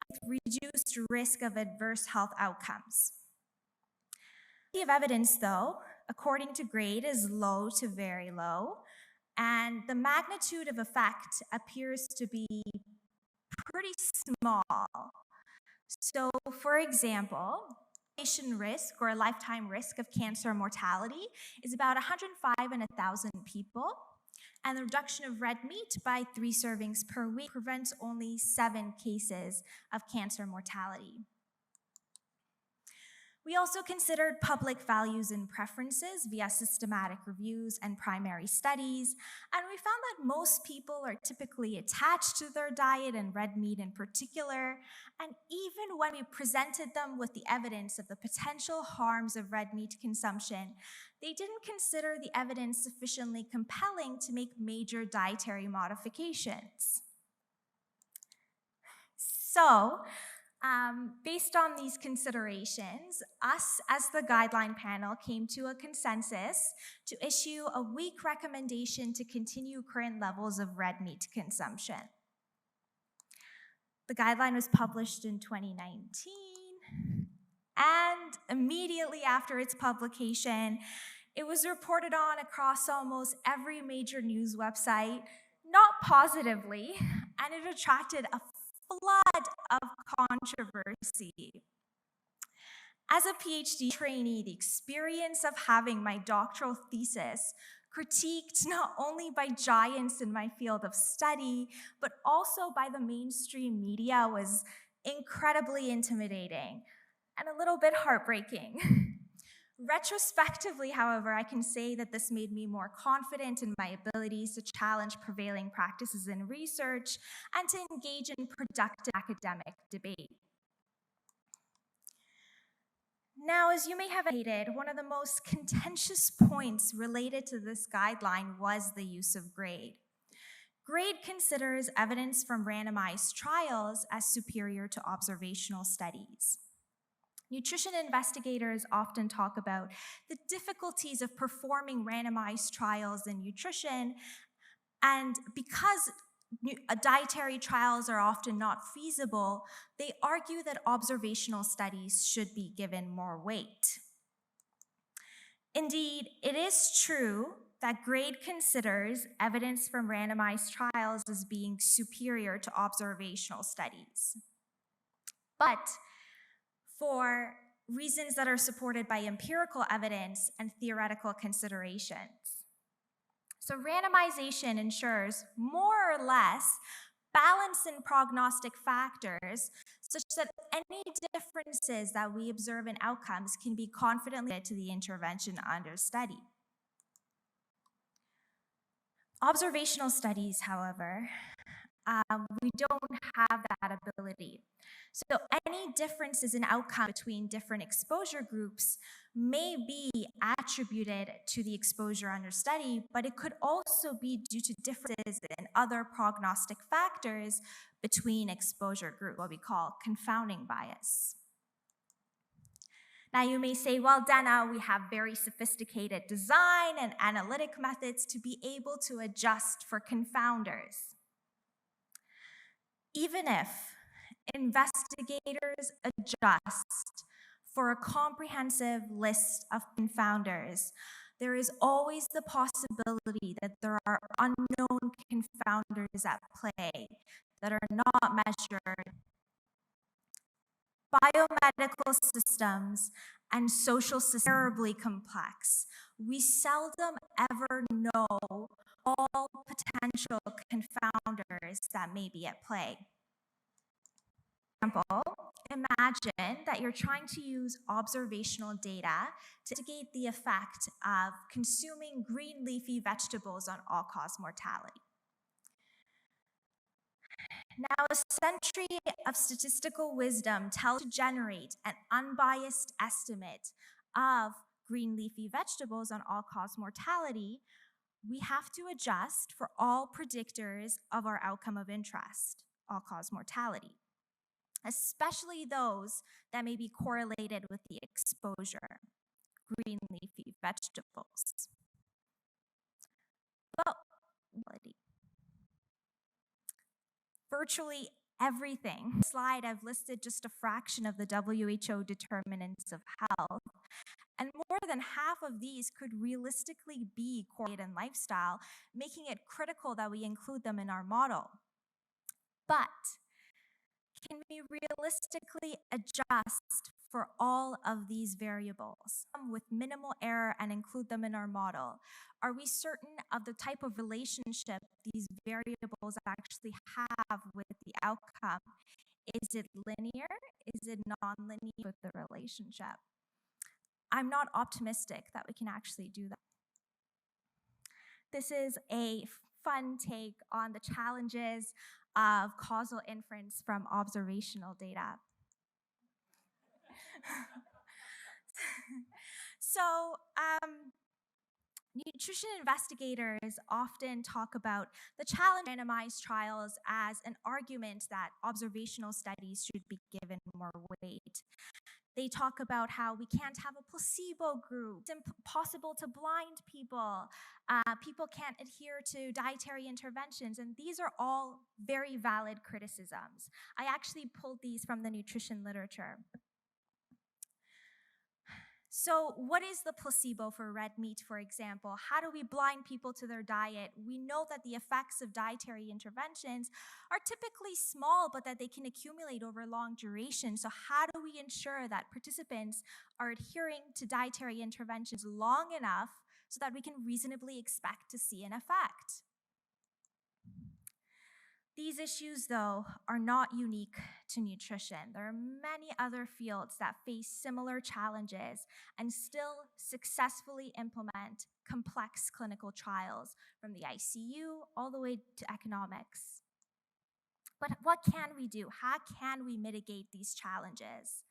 with reduced risk of adverse health outcomes. The evidence, though, according to GRADE, is low to very low, and the magnitude of effect appears to be pretty small. So, for example, patient risk or lifetime risk of cancer mortality is about 105 in 1,000 people, and the reduction of red meat by 3 servings per week prevents only 7 cases of cancer mortality. We also considered public values and preferences via systematic reviews and primary studies, and we found that most people are typically attached to their diet and red meat in particular, and even when we presented them with the evidence of the potential harms of red meat consumption, they didn't consider the evidence sufficiently compelling to make major dietary modifications. So, based on these considerations, us as the guideline panel came to a consensus to issue a weak recommendation to continue current levels of red meat consumption. The guideline was published in 2019, and immediately after its publication, it was reported on across almost every major news website, not positively, and it attracted a flood of controversy. As a PhD trainee, the experience of having my doctoral thesis critiqued not only by giants in my field of study, but also by the mainstream media was incredibly intimidating and a little bit heartbreaking. Retrospectively, however, I can say that this made me more confident in my abilities to challenge prevailing practices in research and to engage in productive academic debate. Now, as you may have indicated, one of the most contentious points related to this guideline was the use of GRADE. GRADE considers evidence from randomized trials as superior to observational studies. Nutrition investigators often talk about the difficulties of performing randomized trials in nutrition, and because dietary trials are often not feasible, they argue that observational studies should be given more weight. Indeed, it is true that GRADE considers evidence from randomized trials as being superior to observational studies. But for reasons that are supported by empirical evidence and theoretical considerations. So randomization ensures more or less balance in prognostic factors such that any differences that we observe in outcomes can be confidently linked to the intervention under study. Observational studies, however, we don't have that ability. So any differences in outcome between different exposure groups may be attributed to the exposure under study, but it could also be due to differences in other prognostic factors between exposure groups, what we call confounding bias. Now you may say, well, Dena, we have very sophisticated design and analytic methods to be able to adjust for confounders. Even if investigators adjust for a comprehensive list of confounders, there is always the possibility that there are unknown confounders at play that are not measured. Biomedical systems and social systems are terribly complex. We seldom ever know all potential confounders that may be at play. For example, imagine that you're trying to use observational data to investigate the effect of consuming green leafy vegetables on all-cause mortality. Now, a century of statistical wisdom tells us to generate an unbiased estimate of green leafy vegetables on all-cause mortality, we have to adjust for all predictors of our outcome of interest, all-cause mortality. especially those that may be correlated with the exposure, green leafy vegetables. But virtually everything. This slide, I've listed just a fraction of the WHO determinants of health, and more than half of these could realistically be correlated in lifestyle, making it critical that we include them in our model. But can we realistically adjust for all of these variables with minimal error and include them in our model? Are we certain of the type of relationship these variables actually have with the outcome? Is it linear? Is it non-linear with the relationship? I'm not optimistic that we can actually do that. This is a fun take on the challenges of causal inference from observational data. So, nutrition investigators often talk about the challenge of randomized trials as an argument that observational studies should be given more weight. They talk about how we can't have a placebo group. It's impossible to blind people. People can't adhere to dietary interventions, and these are all very valid criticisms. I actually pulled these from the nutrition literature. So what is the placebo for red meat, for example? How do we blind people to their diet? We know that the effects of dietary interventions are typically small, but that they can accumulate over long duration. So how do we ensure that participants are adhering to dietary interventions long enough so that we can reasonably expect to see an effect? These issues, though, are not unique to nutrition. There are many other fields that face similar challenges and still successfully implement complex clinical trials, from the ICU all the way to economics. But what can we do? How can we mitigate these challenges?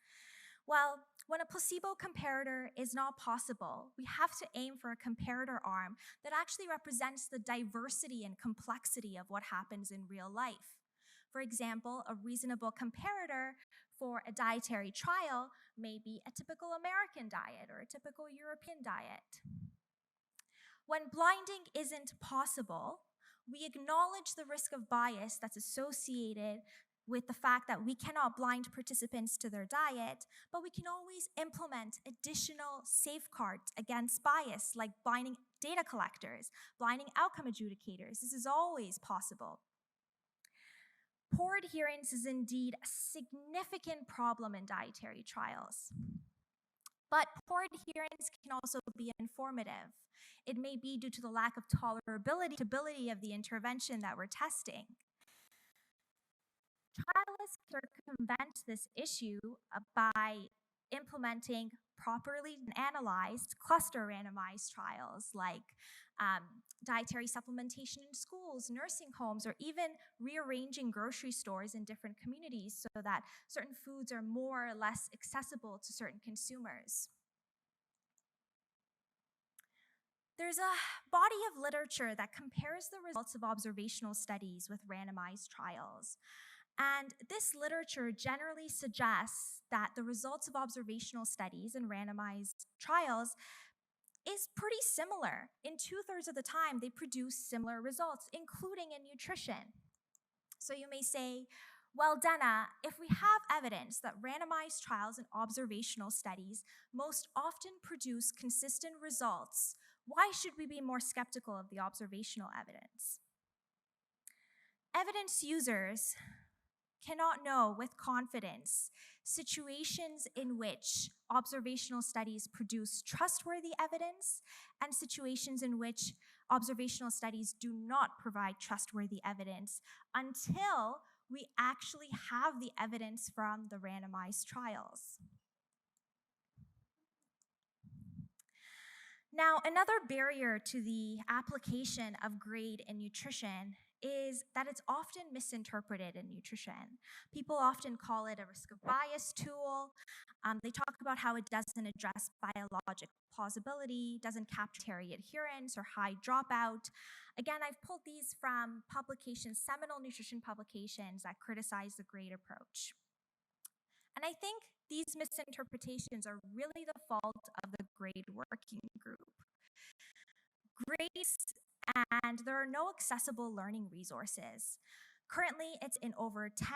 Well, when a placebo comparator is not possible, we have to aim for a comparator arm that actually represents the diversity and complexity of what happens in real life. For example, a reasonable comparator for a dietary trial may be a typical American diet or a typical European diet. When blinding isn't possible, we acknowledge the risk of bias that's associated with the fact that we cannot blind participants to their diet, but we can always implement additional safeguards against bias, like blinding data collectors, blinding outcome adjudicators. This is always possible. Poor adherence is indeed a significant problem in dietary trials. But poor adherence can also be informative. It may be due to the lack of tolerability of the intervention that we're testing. Trialists circumvent this issue by implementing properly analyzed cluster randomized trials like dietary supplementation in schools, nursing homes, or even rearranging grocery stores in different communities so that certain foods are more or less accessible to certain consumers. There's a body of literature that compares the results of observational studies with randomized trials. And this literature generally suggests that the results of observational studies and randomized trials is pretty similar. In 2/3 of the time, they produce similar results, including in nutrition. So you may say, well, Dena, if we have evidence that randomized trials and observational studies most often produce consistent results, why should we be more skeptical of the observational evidence? Evidence users cannot know with confidence situations in which observational studies produce trustworthy evidence and situations in which observational studies do not provide trustworthy evidence until we actually have the evidence from the randomized trials. Now, another barrier to the application of grade in nutrition is that it's often misinterpreted in nutrition. People often call it a risk of bias tool. They talk about how it doesn't address biologic plausibility, doesn't capture adherence or high dropout. Again, I've pulled these from publications, seminal nutrition publications that criticize the grade approach. And I think these misinterpretations are really the fault of the GRADE working group. Grades, and there are no accessible learning resources. Currently, it's in over 10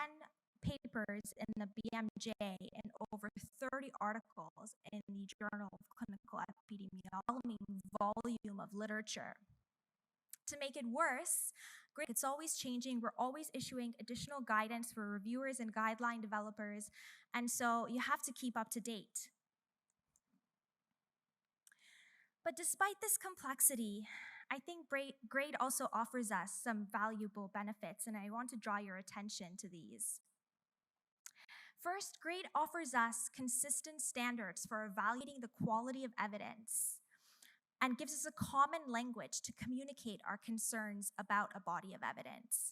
papers in the BMJ and over 30 articles in the Journal of Clinical Epidemiology, volume of literature. To make it worse, it's always changing. We're always issuing additional guidance for reviewers and guideline developers, and so you have to keep up to date. But despite this complexity, I think GRADE also offers us some valuable benefits, and I want to draw your attention to these. First, GRADE offers us consistent standards for evaluating the quality of evidence and gives us a common language to communicate our concerns about a body of evidence.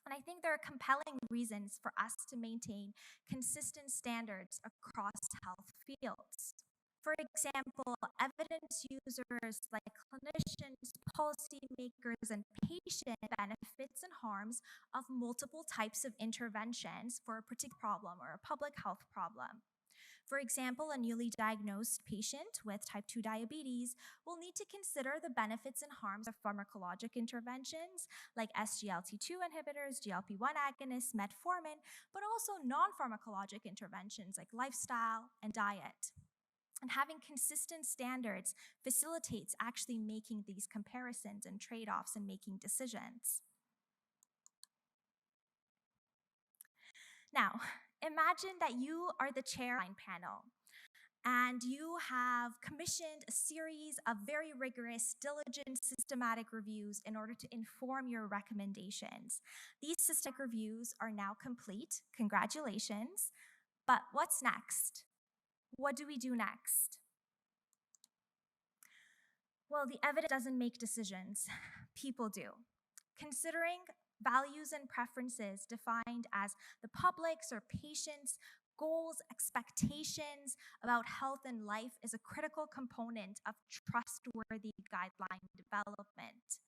And I think there are compelling reasons for us to maintain consistent standards across health fields. For example, evidence users like clinicians, policymakers, and patients benefits and harms of multiple types of interventions for a particular problem or a public health problem. For example, a newly diagnosed patient with type 2 diabetes will need to consider the benefits and harms of pharmacologic interventions like SGLT2 inhibitors, GLP-1 agonists, metformin, but also non-pharmacologic interventions like lifestyle and diet. And having consistent standards facilitates actually making these comparisons and trade-offs and making decisions. Now, imagine that you are the chair panel and you have commissioned a series of very rigorous, diligent, systematic reviews in order to inform your recommendations. These systematic reviews are now complete. Congratulations. But what's next? What do we do next? Well, the evidence doesn't make decisions. People do. Considering values and preferences defined as the public's or patient's goals, expectations about health and life is a critical component of trustworthy guideline development.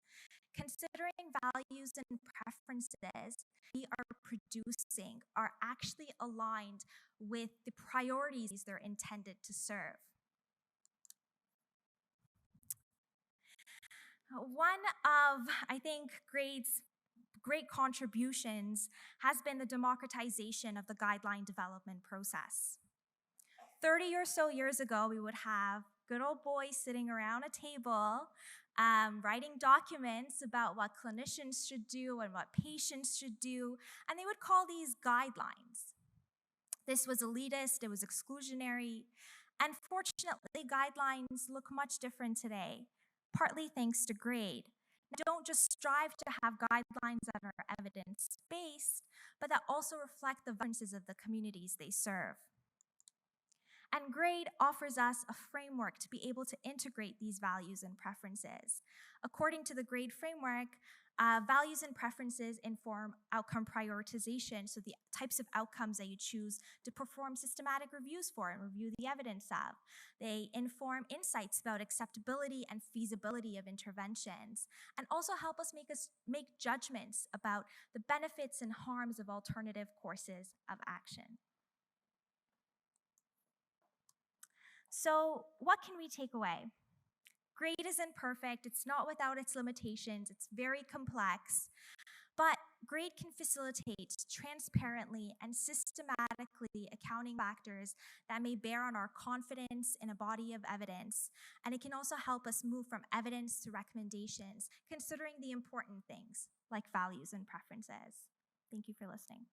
Considering values and preferences we are producing are actually aligned with the priorities they're intended to serve. One of, I think, GRADE's great contributions has been the democratization of the guideline development process. 30 or so years ago, we would have good old boys sitting around a table writing documents about what clinicians should do and what patients should do, and they would call these guidelines. This was elitist, it was exclusionary, and fortunately, guidelines look much different today, partly thanks to GRADE. Don't just strive to have guidelines that are evidence-based, but that also reflect the differences of the communities they serve. And GRADE offers us a framework to be able to integrate these values and preferences. According to the GRADE framework, values and preferences inform outcome prioritization, so the types of outcomes that you choose to perform systematic reviews for and review the evidence of. They inform insights about acceptability and feasibility of interventions, and also help us make judgments about the benefits and harms of alternative courses of action. So what can we take away? GRADE isn't perfect, it's not without its limitations, it's very complex, but GRADE can facilitate transparently and systematically accounting factors that may bear on our confidence in a body of evidence, and it can also help us move from evidence to recommendations, considering the important things like values and preferences. Thank you for listening.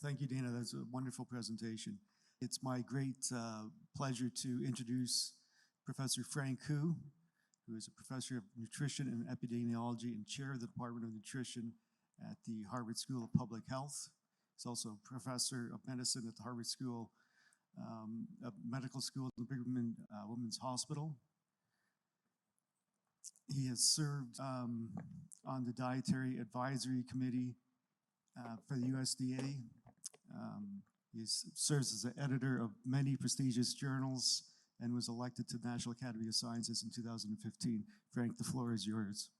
Thank you, Dena. That's a wonderful presentation. It's my great pleasure to introduce Professor Frank Hu, who is a professor of nutrition and epidemiology and chair of the Department of Nutrition at the Harvard School of Public Health. He's also a professor of medicine at the Harvard School of Medical School at the Brigham Women's Hospital. He has served on the Dietary Advisory Committee for the USDA. He serves as the editor of many prestigious journals and was elected to the National Academy of Sciences in 2015. Frank, the floor is yours.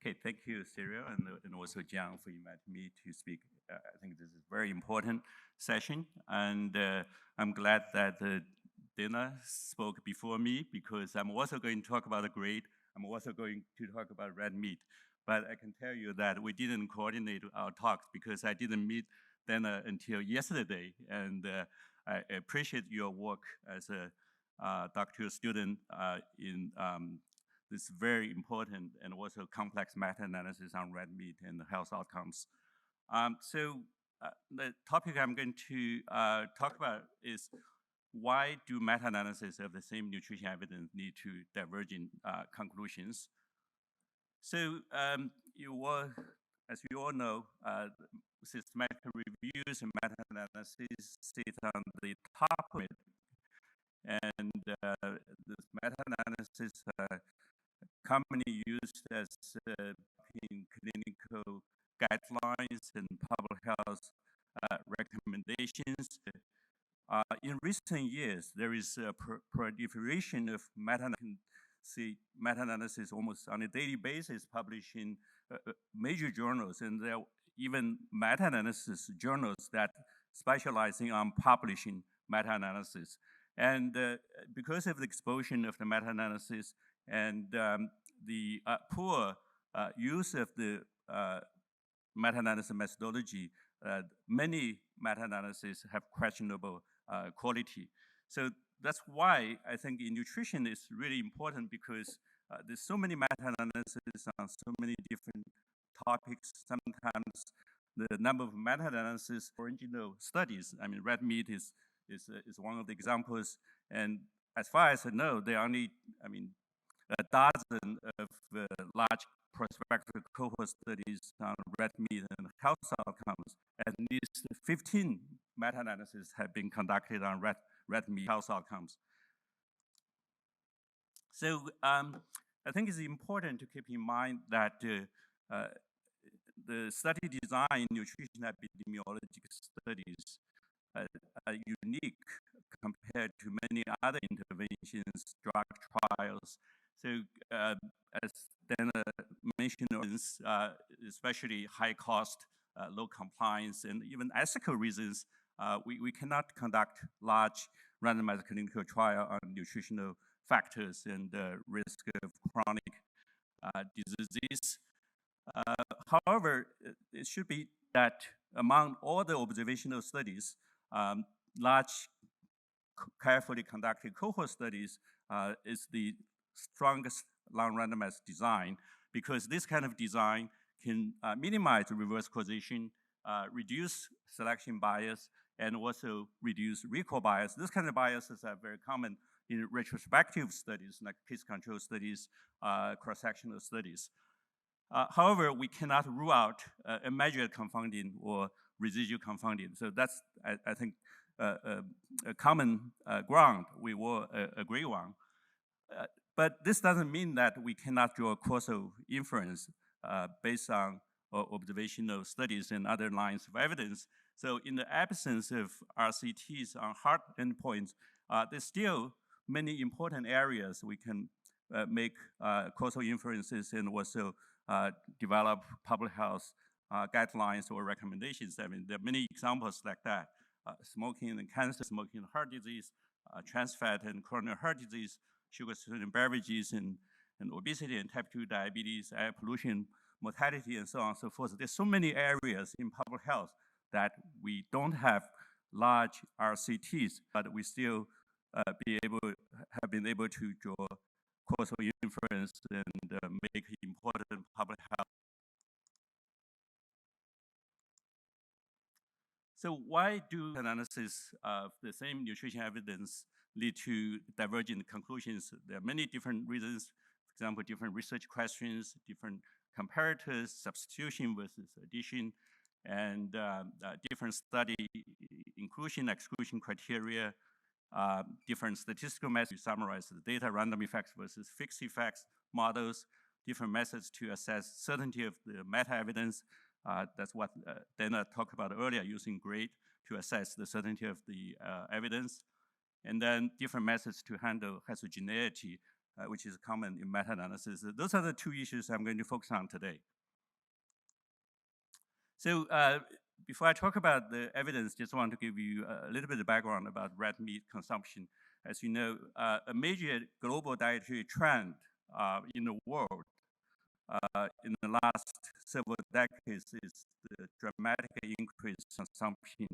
Okay, thank you, Cyril, and also John for inviting me to speak. I think this is a very important session, and I'm glad that Dena spoke before me, because I'm also going to talk about the grade. I'm also going to talk about red meat. But I can tell you that we didn't coordinate our talks because I didn't meet Dena until yesterday, and I appreciate your work as a doctoral student in this very important and also complex meta-analysis on red meat and health outcomes. The topic I'm going to talk about is why do meta-analysis of the same nutrition evidence lead to divergent conclusions? So as you all know, systematic reviews and meta-analysis sit on the top of it, and this meta-analysis commonly used as in clinical guidelines and public health recommendations. In recent years, there is a proliferation of meta-analysis almost on a daily basis published in major journals, and there are even meta-analysis journals that specializing on publishing meta-analysis. And because of the explosion of the meta-analysis and the poor use of the meta-analysis methodology, many meta-analyses have questionable quality. So that's why I think in nutrition is really important, because there's so many meta-analyses on so many different topics. Sometimes the number of meta-analysis for original studies, I mean, red meat is one of the examples. And as far as I know, there are only, a dozen of large prospective cohort studies on red meat and health outcomes. At least 15 meta-analyses have been conducted on red meat health outcomes. So I think it's important to keep in mind that the study design nutrition epidemiologic studies are unique compared to many other interventions, drug trials. So as Dena mentioned, especially high cost, low compliance, and even ethical reasons, we cannot conduct large randomized clinical trial on nutritional factors and risk of chronic disease. However, it should be that among all the observational studies, large, carefully conducted cohort studies is the strongest non-randomized design, because this kind of design can minimize reverse causation, reduce selection bias, and also reduce recall bias. This kind of biases are very common in retrospective studies, like case control studies, cross-sectional studies. However, we cannot rule out immaculate confounding or residual confounding. So that's, I think, a common ground we will agree on. But this doesn't mean that we cannot draw a causal inference based on observational studies and other lines of evidence. So in the absence of RCTs on heart endpoints, there's still many important areas we can make causal inferences and also develop public health guidelines or recommendations. I mean, there are many examples like that. Smoking and cancer, smoking and heart disease, trans fat and coronary heart disease, sugar-sweetened beverages and obesity and type 2 diabetes, air pollution, mortality, and so on and so forth. There's so many areas in public health that we don't have large RCTs, but we still have been able to draw causal inference and make important public health. So why do analysis of the same nutrition evidence lead to divergent conclusions? There are many different reasons. For example, different research questions, different comparators, substitution versus addition, and different study inclusion, exclusion criteria, different statistical methods to summarize the data, random effects versus fixed effects models, different methods to assess certainty of the meta-evidence. That's what Dena talked about earlier, using grade to assess the certainty of the evidence. and then different methods to handle heterogeneity, which is common in meta-analysis. Those are the two issues I'm going to focus on today. So before I talk about the evidence, just want to give you a little bit of background about red meat consumption. As you know, a major global dietary trend in the world in the last several decades is the dramatic increase in consumption,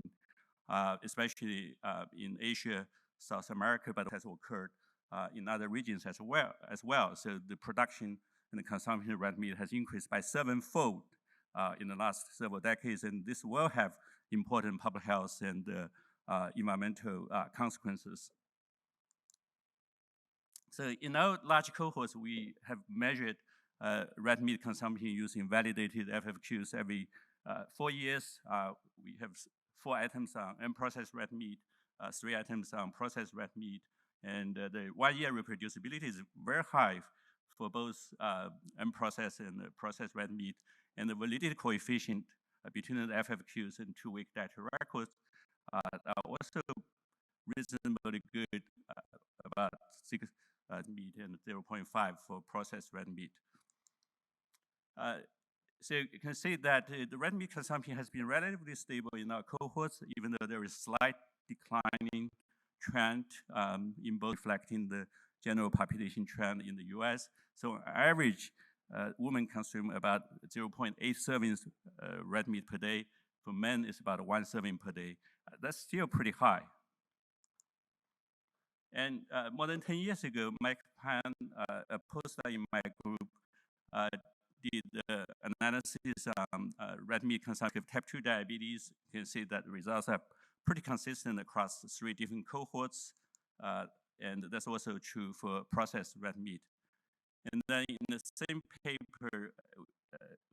especially in Asia, South America, but has occurred in other regions as well. So the production and the consumption of red meat has increased by 7-fold in the last several decades, and this will have important public health and environmental consequences. So in our large cohorts, we have measured red meat consumption using validated FFQs every 4 years. We have 4 items on unprocessed red meat, 3 items on processed red meat, and the 1-year reproducibility is very high for both unprocessed and processed red meat, and the validity coefficient between the FFQs and 2-week dietary records are also reasonably good, about 6 meat and 0.5 for processed red meat. So you can see that the red meat consumption has been relatively stable in our cohorts, even though there is slight declining trend in both reflecting the general population trend in the US. So on average, women consume about 0.8 servings red meat per day. For men, it's about 1 serving per day. That's still pretty high. And more than 10 years ago, Mike Pan, a postdoc in my group, did analysis on red meat consumption of type 2 diabetes. You can see that the results are pretty consistent across 3 different cohorts, and that's also true for processed red meat. And then in the same paper,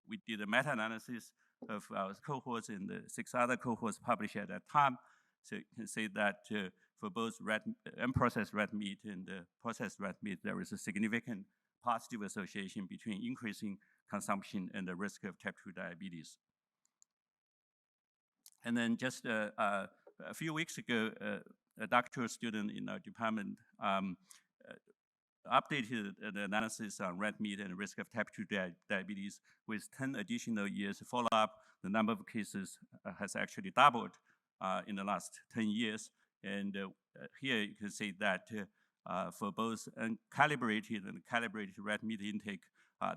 we did a meta-analysis of our cohorts and the 6 other cohorts published at that time. So you can see that for both unprocessed red meat and processed red meat, there is a significant positive association between increasing consumption and the risk of type 2 diabetes. And then just a few weeks ago, a doctoral student in our department updated the analysis on red meat and the risk of type 2 diabetes with 10 additional years follow-up. The number of cases has actually doubled in the last 10 years. And here you can see that for both uncalibrated and calibrated red meat intake,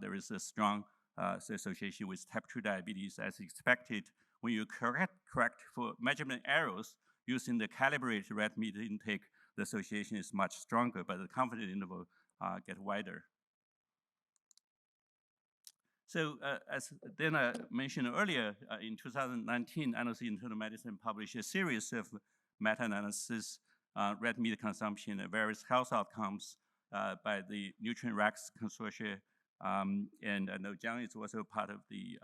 there is a strong association with type 2 diabetes as expected. When you correct for measurement errors using the calibrated red meat intake, the association is much stronger, but the confidence interval get wider. So as Dena mentioned earlier, in 2019, AACE Internal Medicine published a series of meta-analysis on red meat consumption and various health outcomes by the Nutrient RACS consortia. And I know John is also part of the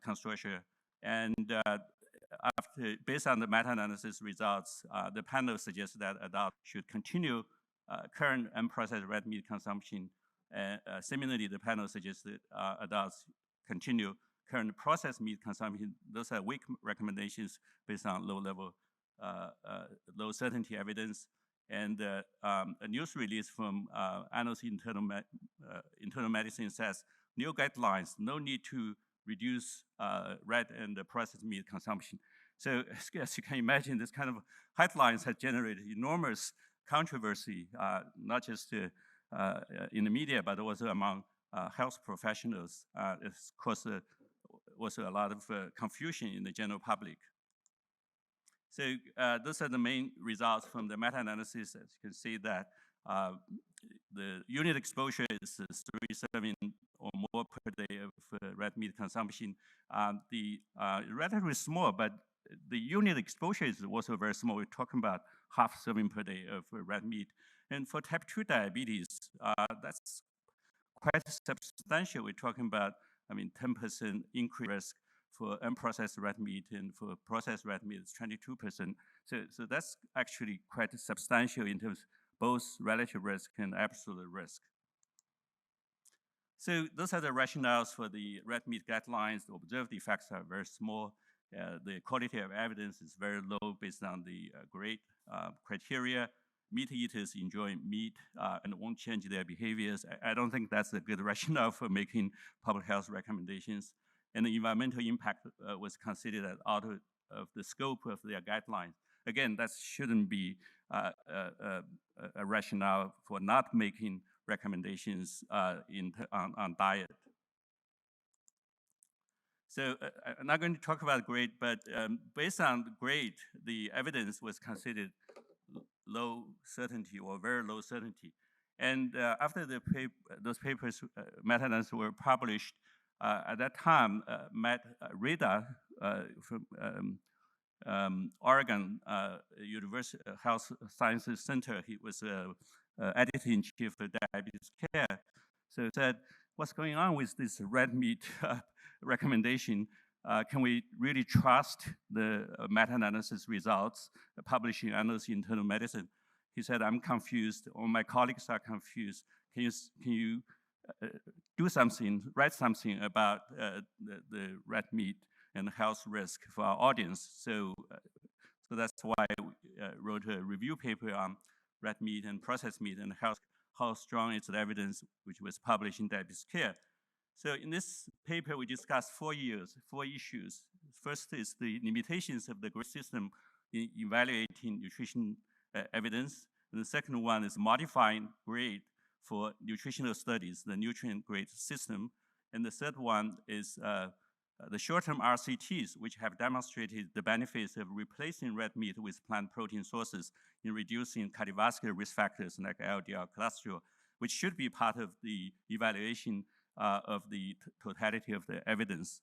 consortia. And based on the meta-analysis results, the panel suggests that adults should continue current unprocessed red meat consumption. Similarly, the panel suggests that adults continue current processed meat consumption. Those are weak recommendations based on low-level, low certainty evidence. And a news release from AACE Internal Medicine says, new guidelines, no need to reduce red and processed meat consumption. So as you can imagine, this kind of headlines have generated enormous controversy, not just in the media, but also among health professionals. It's caused also a lot of confusion in the general public. So those are the main results from the meta-analysis. As you can see that the unit exposure is 3 servings or more per day of red meat consumption. Relatively small, but the unit exposure is also very small. We're talking about half serving per day of red meat. And for type 2 diabetes, that's quite substantial. We're talking about, 10% increased risk for unprocessed red meat, and for processed red meat, it's 22%. So that's actually quite substantial in terms of both relative risk and absolute risk. So those are the rationales for the red meat guidelines. The observed effects are very small. The quality of evidence is very low based on the grade criteria. Meat eaters enjoy meat and won't change their behaviors. I don't think that's a good rationale for making public health recommendations. And the environmental impact was considered as out of the scope of their guidelines. Again, that shouldn't be a rationale for not making recommendations on diet. So I'm not going to talk about grade, but based on grade, the evidence was considered low certainty or very low certainty. And after those papers, meta-analyses were published, at that time, Matt Reda from Oregon University Health Sciences Center, he was editor-in-chief of Diabetes Care. So he said, what's going on with this red meat recommendation? Can we really trust the meta-analysis results published in Annals of Internal Medicine? He said, I'm confused, or my colleagues are confused. Can you do something, write something about the red meat and health risk for our audience? So that's why I wrote a review paper on red meat and processed meat and how strong is the evidence, which was published in Diabetes Care. So in this paper, we discussed 4 issues. First is the limitations of the grade system in evaluating nutrition evidence. And the second one is modifying grade for nutritional studies, the nutrient grade system. And the third one is the short-term RCTs, which have demonstrated the benefits of replacing red meat with plant protein sources in reducing cardiovascular risk factors like LDL cholesterol, which should be part of the evaluation of the totality of the evidence.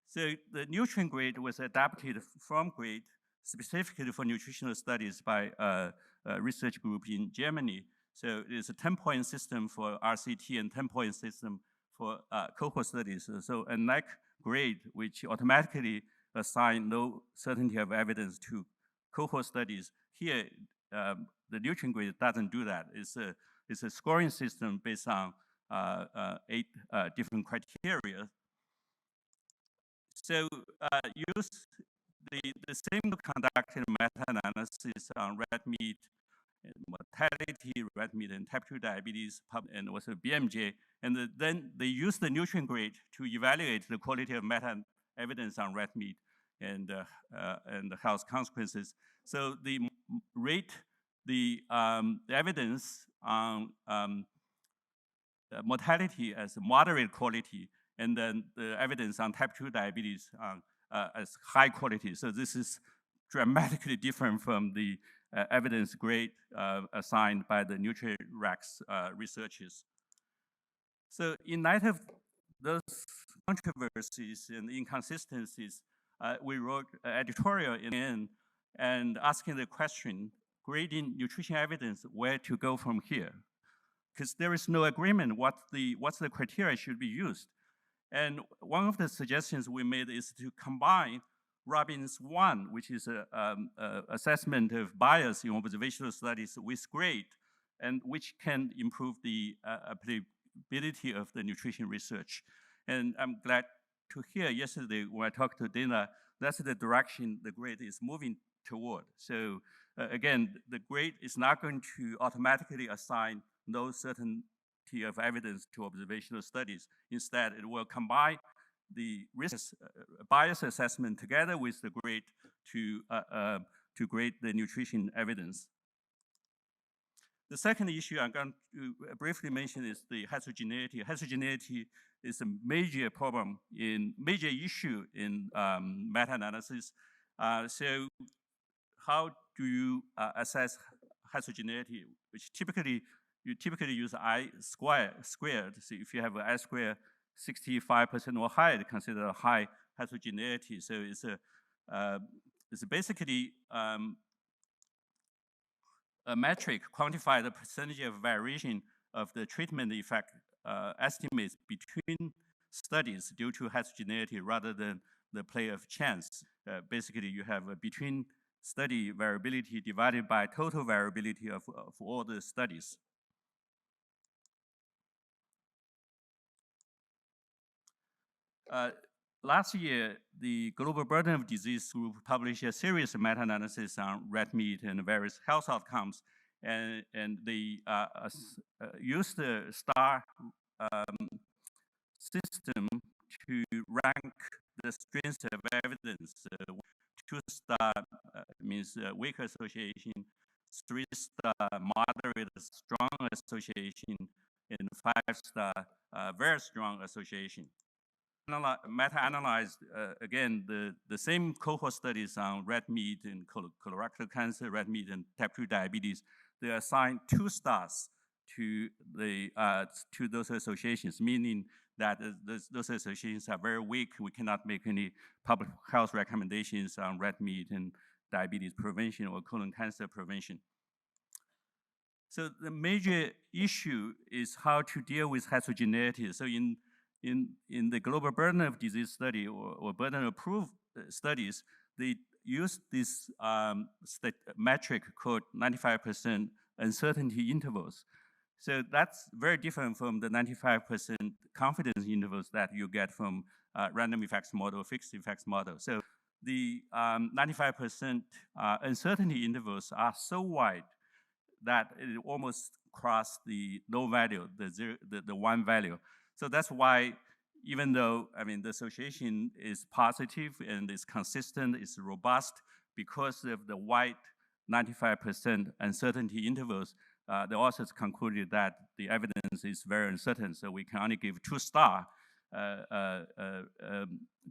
So the nutrient grade was adapted from grade specifically for nutritional studies by a research group in Germany. So it's a 10-point system for RCT and 10-point system for cohort studies. So unlike grade, which automatically assign no certainty of evidence to cohort studies, here the nutrient grade doesn't do that. It's a scoring system based on 8 different criteria. So use the same conducted meta-analysis on red meat and mortality, red meat and type 2 diabetes, and also BMJ. And then they use the nutrient grade to evaluate the quality of meta-evidence on red meat and the health consequences. So they rate the evidence on mortality as moderate quality, and then the evidence on type 2 diabetes as high quality. So this is dramatically different from the evidence grade assigned by the NutriRax researchers. So in light of those controversies and inconsistencies, we wrote an editorial in the end and asking the question, grading nutrition evidence, where to go from here? Because there is no agreement what's the criteria should be used. And one of the suggestions we made is to combine Robbins 1, which is an assessment of bias in observational studies, with grade, and which can improve the applicability of the nutrition research. And I'm glad to hear yesterday when I talked to Dena, that's the direction the grade is moving toward. So again, the grade is not going to automatically assign no certainty of evidence to observational studies. Instead, it will combine the risk bias assessment together with the grade to grade the nutrition evidence. The second issue I'm going to briefly mention is the heterogeneity. Heterogeneity is a major problem major issue in meta-analysis. So how do you assess heterogeneity, which you typically use I squared. So if you have an I squared 65% or higher, consider a high heterogeneity. So it's basically a metric quantify the percentage of variation of the treatment effect estimates between studies due to heterogeneity rather than the play of chance. Basically, you have a between study variability divided by total variability of all the studies. last year, the Global Burden of Disease group published a series of meta-analysis on red meat and various health outcomes, and they used the STAR system to rank the strength of evidence. 2-star means weak association, 3-star moderate strong association, and 5-star very strong association. Meta-analyzed, again, the same cohort studies on red meat and colorectal cancer, red meat and type 2 diabetes. They assigned 2 stars to those associations, meaning that those associations are very weak. We cannot make any public health recommendations on red meat and diabetes prevention or colon cancer prevention. So the major issue is how to deal with heterogeneity. So in the global burden of disease study or burden approved studies, they use this metric called 95% uncertainty intervals. So that's very different from the 95% confidence intervals that you get from random effects model, fixed effects model. So the 95% uncertainty intervals are so wide that it almost cross the no value, the 1 value. So that's why, even though, I mean, the association is positive and is consistent, it's robust, because of the wide 95% uncertainty intervals, the authors concluded that the evidence is very uncertain, so we can only give 2 stars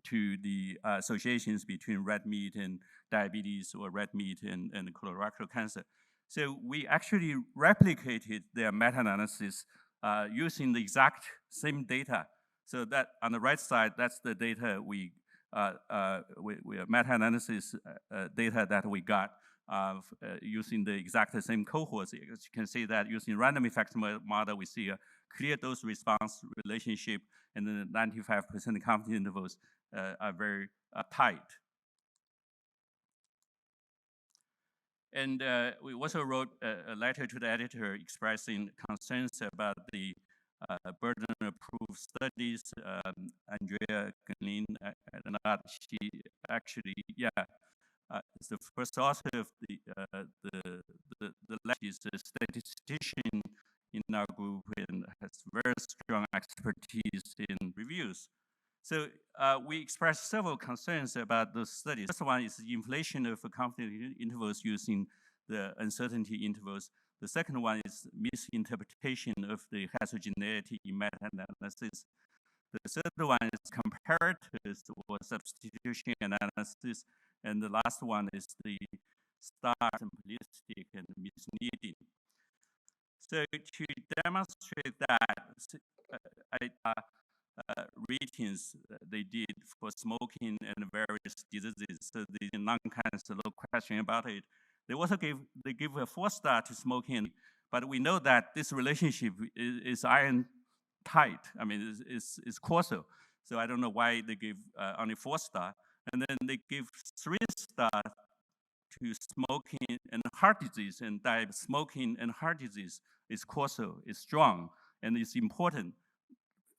to the associations between red meat and diabetes or red meat and colorectal cancer. So we actually replicated their meta-analysis using the exact same data. So that on the right side, that's the data we meta-analysis data that we got using the exact same cohorts. As you can see that using random effects model, we see a clear dose response relationship, and then 95% confidence intervals are very tight. And we also wrote a letter to the editor expressing concerns about the burden approved studies. Andrea Glynn, she actually, is the first author of the letter. She's a statistician in our group and has very strong expertise in reviews. So we expressed several concerns about those studies. The first one is the inflation of confidence intervals using the uncertainty intervals. The second one is misinterpretation of the heterogeneity in meta-analysis. The third one is comparators or substitution analysis. And the last one is the star simplistic and misleading. So to demonstrate that, ratings they did for smoking and various diseases. So the non-cancer, no question about it. They also give a 4-star to smoking, but we know that this relationship is iron tight. I mean, it's causal. So I don't know why they give only 4-star, and then they give 3-star to smoking and heart disease, and smoking and heart disease is causal, is strong, and it's important.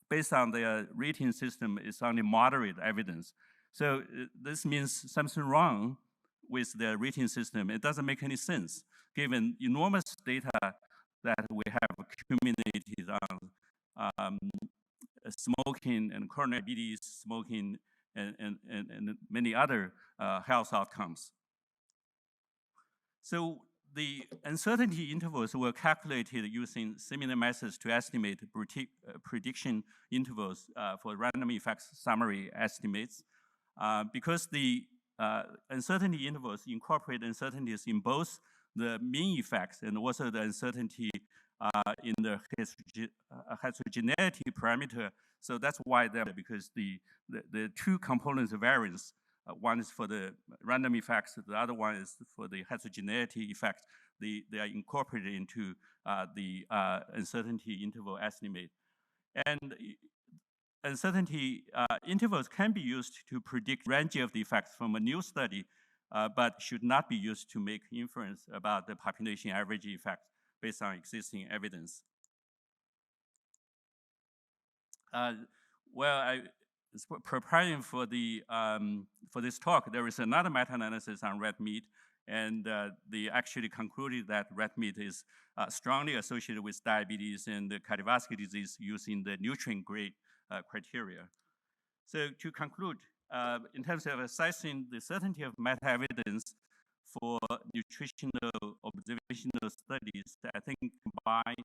Based on their rating system, it's only moderate evidence. So this means something wrong with the rating system. It doesn't make any sense, given enormous data that we have accumulated on smoking and coronary disease, smoking, and many other health outcomes. So the uncertainty intervals were calculated using similar methods to estimate prediction intervals for random effects summary estimates. Because the uncertainty intervals incorporate uncertainties in both the mean effects and also the uncertainty in the heterogeneity parameter. So that's why because the 2 components of variance, one is for the random effects, the other one is for the heterogeneity effects. They are incorporated into the uncertainty interval estimate. And uncertainty intervals can be used to predict range of the effects from a new study, but should not be used to make inference about the population average effect based on existing evidence. preparing for this talk, there is another meta-analysis on red meat, and they actually concluded that red meat is strongly associated with diabetes and cardiovascular disease using the nutrient grade criteria. So to conclude, in terms of assessing the certainty of meta-evidence for nutritional observational studies, I think combine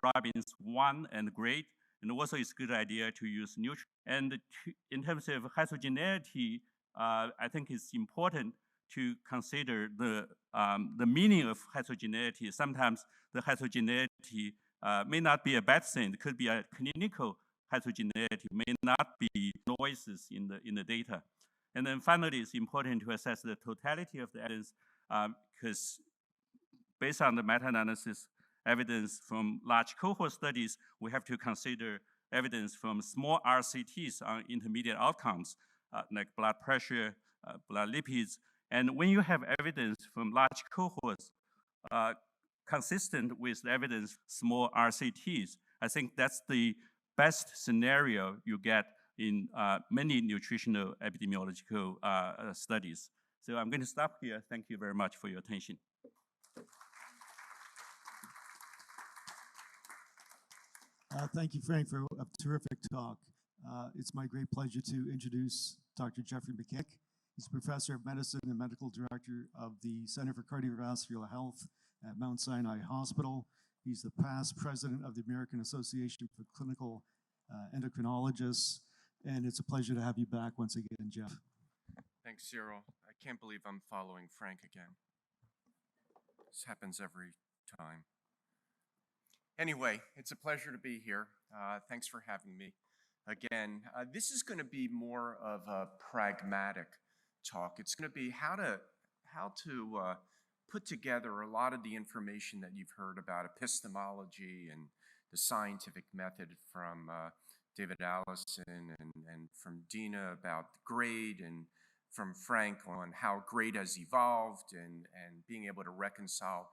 Robbins 1 and grade, and also it's a good idea to use neutral. And in terms of heterogeneity, I think it's important to consider the meaning of heterogeneity. Sometimes the heterogeneity may not be a bad thing. It could be a clinical heterogeneity, may not be noises in the data. And then finally, it's important to assess the totality of the evidence because based on the meta-analysis evidence from large cohort studies, we have to consider evidence from small RCTs on intermediate outcomes like blood pressure, blood lipids. And when you have evidence from large cohorts consistent with the evidence small RCTs, I think that's the best scenario you get in many nutritional epidemiological studies. So I'm going to stop here. Thank you very much for your attention. Thank you, Frank, for a terrific talk. It's my great pleasure to introduce Dr. Jeffrey Mechanick. He's a professor of medicine and medical director of the Center for Cardiovascular Health at Mount Sinai Hospital. He's the past president of the American Association for Clinical Endocrinologists. And it's a pleasure to have you back once again, Jeff. Thanks, Cyril. I can't believe I'm following Frank again. This happens every time. Anyway, it's a pleasure to be here. Thanks for having me again. This is going to be more of a pragmatic talk. It's going to be how to put together a lot of the information that you've heard about epistemology and the scientific method from David Allison and from Dena about grade and from Frank on how grade has evolved and being able to reconcile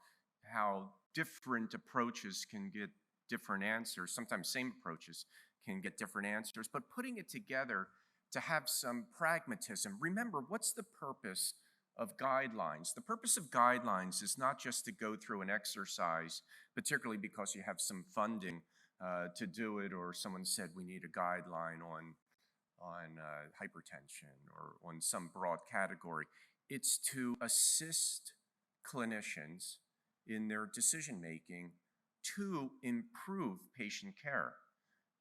how different approaches can get different answers. Sometimes same approaches can get different answers, but putting it together to have some pragmatism. Remember, what's the purpose of guidelines? The purpose of guidelines is not just to go through an exercise, particularly because you have some funding to do it, or someone said we need a guideline on hypertension or on some broad category. It's to assist clinicians in their decision-making to improve patient care,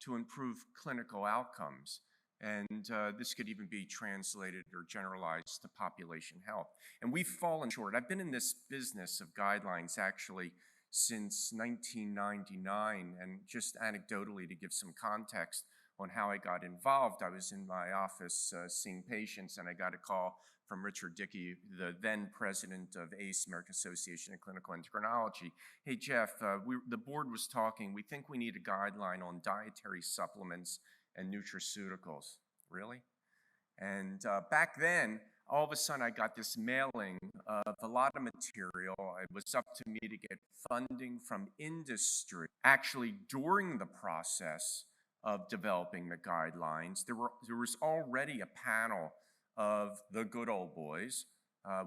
to improve clinical outcomes. And this could even be translated or generalized to population health. And we've fallen short. I've been in this business of guidelines actually since 1999. And just anecdotally, to give some context on how I got involved, I was in my office seeing patients, and I got a call from Richard Dickey, the then president of AACE, American Association of Clinical Endocrinology. Hey, Jeff, the board was talking. We think we need a guideline on dietary supplements and nutraceuticals. Really? And back then, all of a sudden, I got this mailing of a lot of material. It was up to me to get funding from industry. Actually, during the process of developing the guidelines, there was already a panel of the good old boys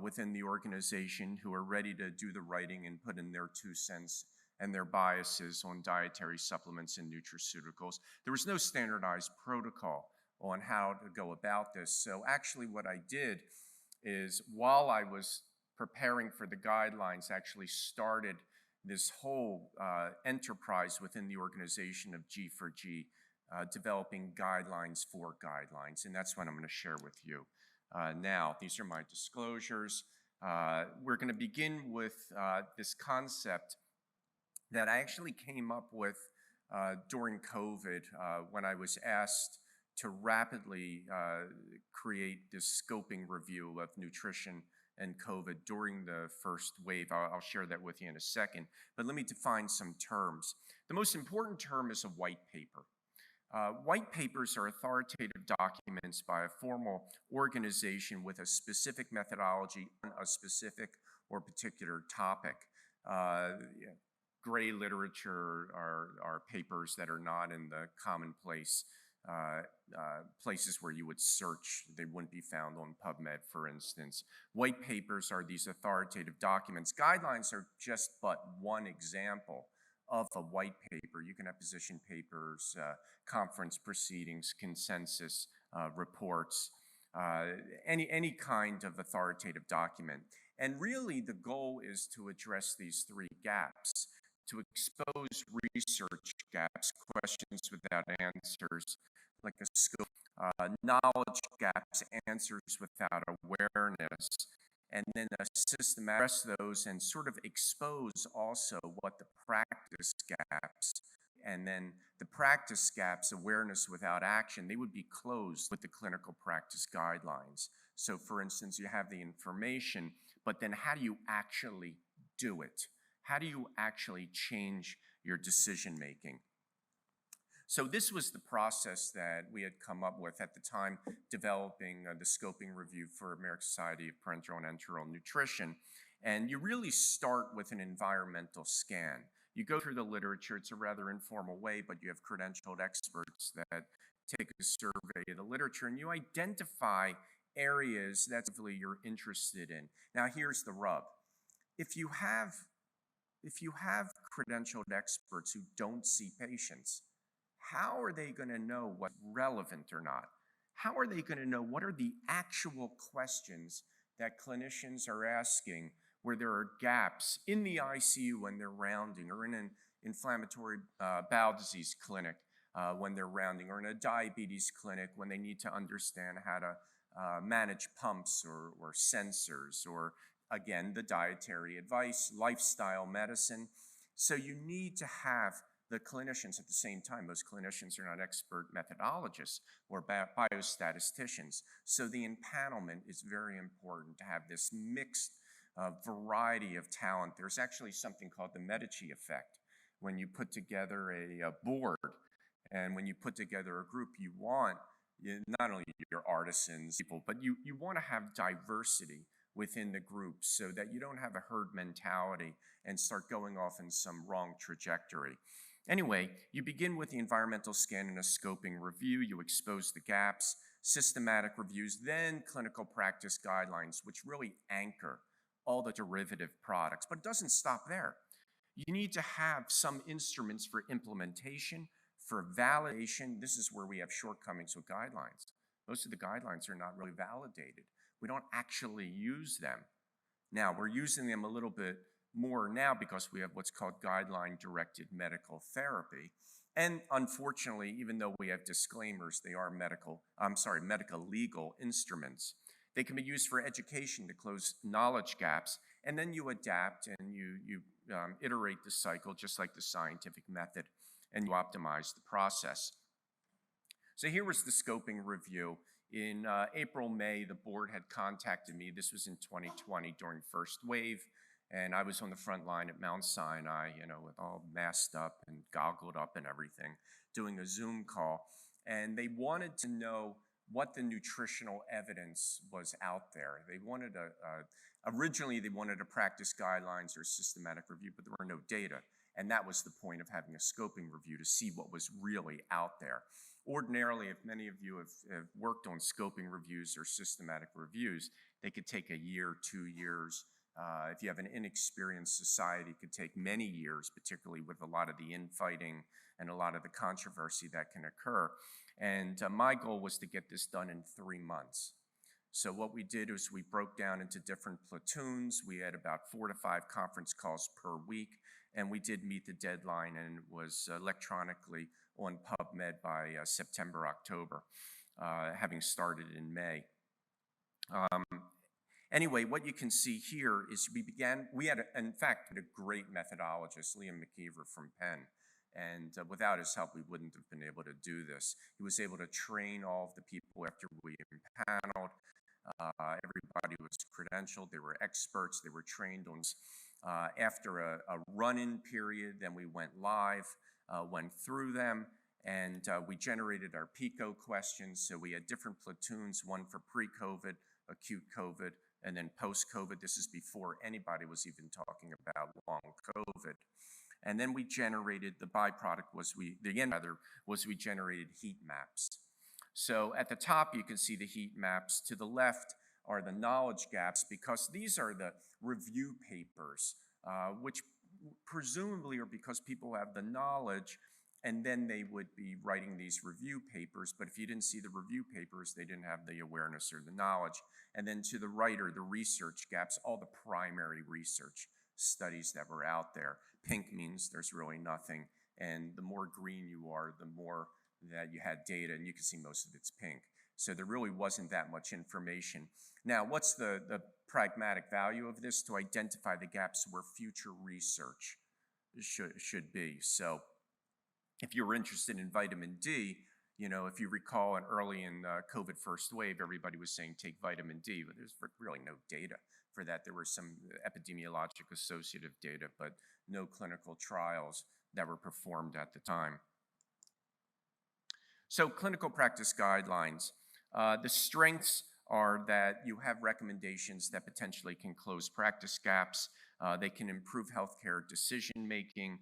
within the organization who are ready to do the writing and put in their 2 cents and their biases on dietary supplements and nutraceuticals. There was no standardized protocol on how to go about this. So actually what I did is, while I was preparing for the guidelines, actually started this whole enterprise within the organization of G4G, developing guidelines for guidelines. And that's what I'm going to share with you now. These are my disclosures. We're going to begin with this concept that I actually came up with during COVID when I was asked to rapidly create this scoping review of nutrition and COVID during the first wave. I'll share that with you in a second. But let me define some terms. The most important term is a white paper. White papers are authoritative documents by a formal organization with a specific methodology on a specific or particular topic. Gray literature are papers that are not in the commonplace places where you would search. They wouldn't be found on PubMed, for instance. White papers are these authoritative documents. Guidelines are just but one example of a white paper. You can have position papers, conference proceedings, consensus reports, any kind of authoritative document. And really the goal is to address these three gaps, to expose research gaps, questions without answers, like a scope, knowledge gaps, answers without awareness, and then address those and sort of expose also what the practice gaps, and then the practice gaps, awareness without action, they would be closed with the clinical practice guidelines. So for instance, you have the information, but then how do you actually do it? How do you actually change your decision making? So this was the process that we had come up with at the time, developing the scoping review for American Society of Parenteral and Enteral Nutrition. And you really start with an environmental scan. You go through the literature. It's a rather informal way, but you have credentialed experts that take a survey of the literature, and you identify areas that you're interested in. Now, here's the rub. If you have credentialed experts who don't see patients, how are they going to know what's relevant or not? How are they going to know what are the actual questions that clinicians are asking where there are gaps in the ICU when they're rounding, or in an inflammatory bowel disease clinic when they're rounding, or in a diabetes clinic when they need to understand how to manage pumps or sensors, or again, the dietary advice, lifestyle medicine. So you need to have the clinicians at the same time. Those clinicians are not expert methodologists or biostatisticians. So the empanelment is very important to have this mixed variety of talent. There's actually something called the Medici effect. When you put together a board, and when you put together a group, you want not only your artisans, people, but you want to have diversity within the group so that you don't have a herd mentality and start going off in some wrong trajectory. Anyway, you begin with the environmental scan and a scoping review. You expose the gaps, systematic reviews, then clinical practice guidelines, which really anchor all the derivative products. But it doesn't stop there. You need to have some instruments for implementation, for validation. This is where we have shortcomings with guidelines. Most of the guidelines are not really validated. We don't actually use them. Now, we're using them a little bit more now because we have what's called guideline-directed medical therapy. And unfortunately, even though we have disclaimers, they are medical legal instruments. They can be used for education to close knowledge gaps, and then you adapt and you iterate the cycle just like the scientific method, and you optimize the process. So here was the scoping review. In April, May, the board had contacted me. This was in 2020 during first wave, and I was on the front line at Mount Sinai, with all masked up and goggled up and everything, doing a Zoom call. And they wanted to know what the nutritional evidence was out there. They wanted originally they wanted a practice guidelines or systematic review, but there were no data. And that was the point of having a scoping review, to see what was really out there. Ordinarily, if many of you have worked on scoping reviews or systematic reviews, they could take a year, 2 years. If you have an inexperienced society, it could take many years, particularly with a lot of the infighting and a lot of the controversy that can occur. And my goal was to get this done in 3 months. So what we did was we broke down into different platoons. We had about 4 to 5 conference calls per week, and we did meet the deadline, and it was electronically on PubMed by September, October, having started in May. Anyway, what you can see here is we had, in fact, a great methodologist, Liam McKeever from Penn. And without his help, we wouldn't have been able to do this. He was able to train all of the people after we impaneled. Everybody was credentialed. They were experts. They were trained on. After a run-in period, then we went live, went through them, and we generated our PICO questions. So we had different platoons, one for pre-COVID, acute COVID, and then post-COVID. This is before anybody was even talking about long COVID. And then we generated, the byproduct was we generated heat maps. So at the top, you can see the heat maps. To the left are the knowledge gaps, because these are the review papers, which presumably are because people have the knowledge, and then they would be writing these review papers. But if you didn't see the review papers, they didn't have the awareness or the knowledge. And then to the right are the research gaps, all the primary research studies that were out there. Pink means there's really nothing, and the more green you are, the more that you had data, and you can see most of it's pink. So there really wasn't that much information. Now, what's the pragmatic value of this? To identify the gaps where future research should be. So if you were interested in vitamin D, you know, if you recall, early in COVID first wave, everybody was saying take vitamin D, but there's really no data for that. There were some epidemiologic associative data, but no clinical trials that were performed at the time. So clinical practice guidelines. The strengths are that you have recommendations that potentially can close practice gaps. They can improve healthcare decision-making.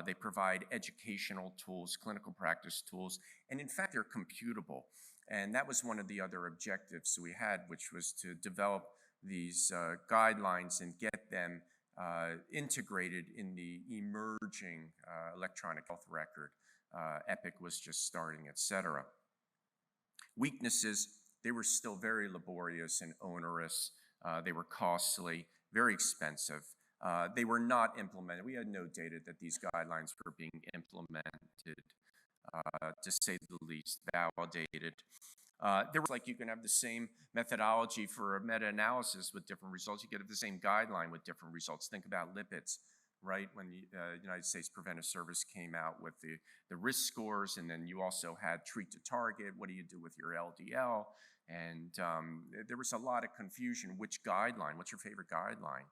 They provide educational tools, clinical practice tools, and in fact, they're computable. And that was one of the other objectives we had, which was to develop these guidelines and get them integrated in the emerging electronic health record. Epic was just starting, etc. Weaknesses, they were still very laborious and onerous. They were costly, very expensive. They were not implemented. We had no data that these guidelines were being implemented, to say the least, validated. There was like, you can have the same methodology for a meta-analysis with different results. You could have the same guideline with different results. Think about lipids, right? When the United States Preventive Service came out with the risk scores, and then you also had treat to target. What do you do with your LDL? And there was a lot of confusion. Which guideline? What's your favorite guideline?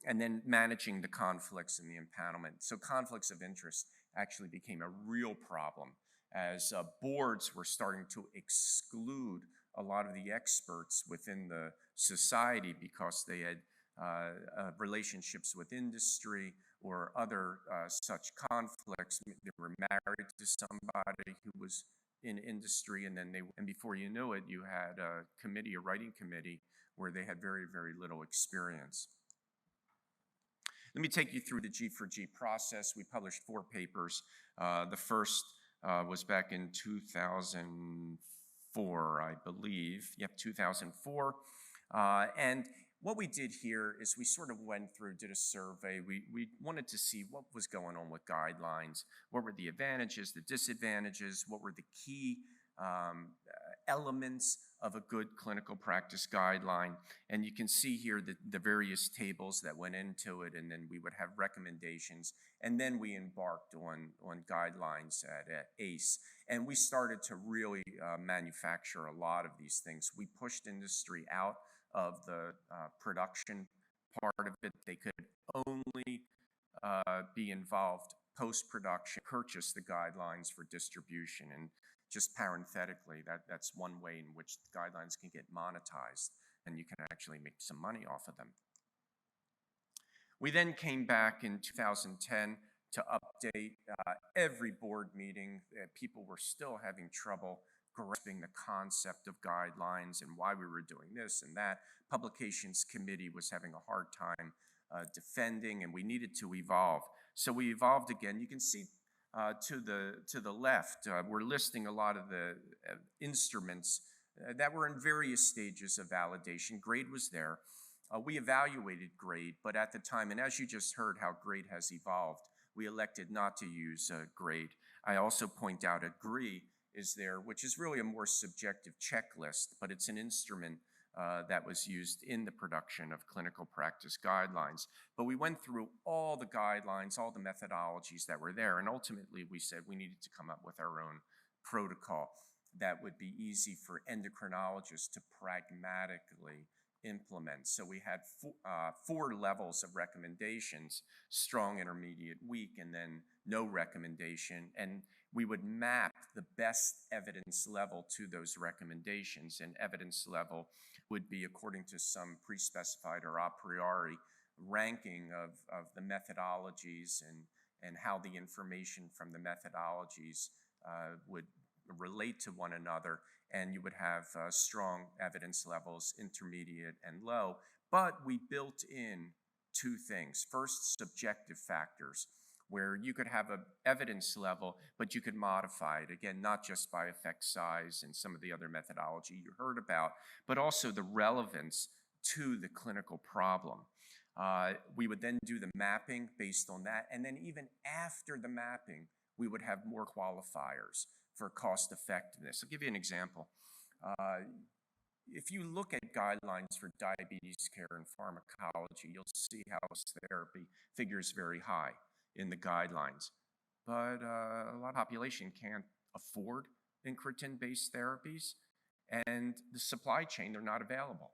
And then managing the conflicts and the empanelment. So conflicts of interest actually became a real problem as boards were starting to exclude a lot of the experts within the society because they had relationships with industry or other such conflicts. They were married to somebody who was in industry, and then before you knew it, you had a committee, a writing committee, where they had very, very little experience. Let me take you through the G4G process. We published 4 papers. The first was back in 2004, I believe. Yep, 2004. And what we did here is we sort of went through, did a survey. We wanted to see what was going on with guidelines. What were the advantages, the disadvantages? What were the key elements of a good clinical practice guideline? And you can see here the various tables that went into it, and then we would have recommendations. And then we embarked on guidelines at AACE. And we started to really manufacture a lot of these things. We pushed industry out of the production part of it. They could only be involved post-production, purchase the guidelines for distribution. And just parenthetically, that's one way in which the guidelines can get monetized, and you can actually make some money off of them. We then came back in 2010 to update every board meeting. People were still having trouble grasping the concept of guidelines and why we were doing this and that. Publications committee was having a hard time defending, and we needed to evolve. So we evolved again. You can see to the left, we're listing a lot of the instruments that were in various stages of validation. GRADE was there. We evaluated GRADE, but at the time, and as you just heard how GRADE has evolved, we elected not to use GRADE. I also point out AGREE is there, which is really a more subjective checklist, but it's an instrument that was used in the production of clinical practice guidelines. But we went through all the guidelines, all the methodologies that were there, and ultimately we said we needed to come up with our own protocol that would be easy for endocrinologists to pragmatically implement. So we had 4 levels of recommendations: strong, intermediate, weak, and then no recommendation. And we would map the best evidence level to those recommendations, and evidence level would be according to some pre-specified or a priori ranking of the methodologies and how the information from the methodologies would relate to one another, and you would have strong evidence levels, intermediate and low. But we built in two things. First, subjective factors, where you could have an evidence level, but you could modify it, again, not just by effect size and some of the other methodology you heard about, but also the relevance to the clinical problem. We would then do the mapping based on that, and then even after the mapping, we would have more qualifiers for cost effectiveness. I'll give you an example. If you look at guidelines for diabetes care and pharmacology, you'll see how therapy figures very high in the guidelines. But a lot of population can't afford incretin-based therapies, and the supply chain, they're not available.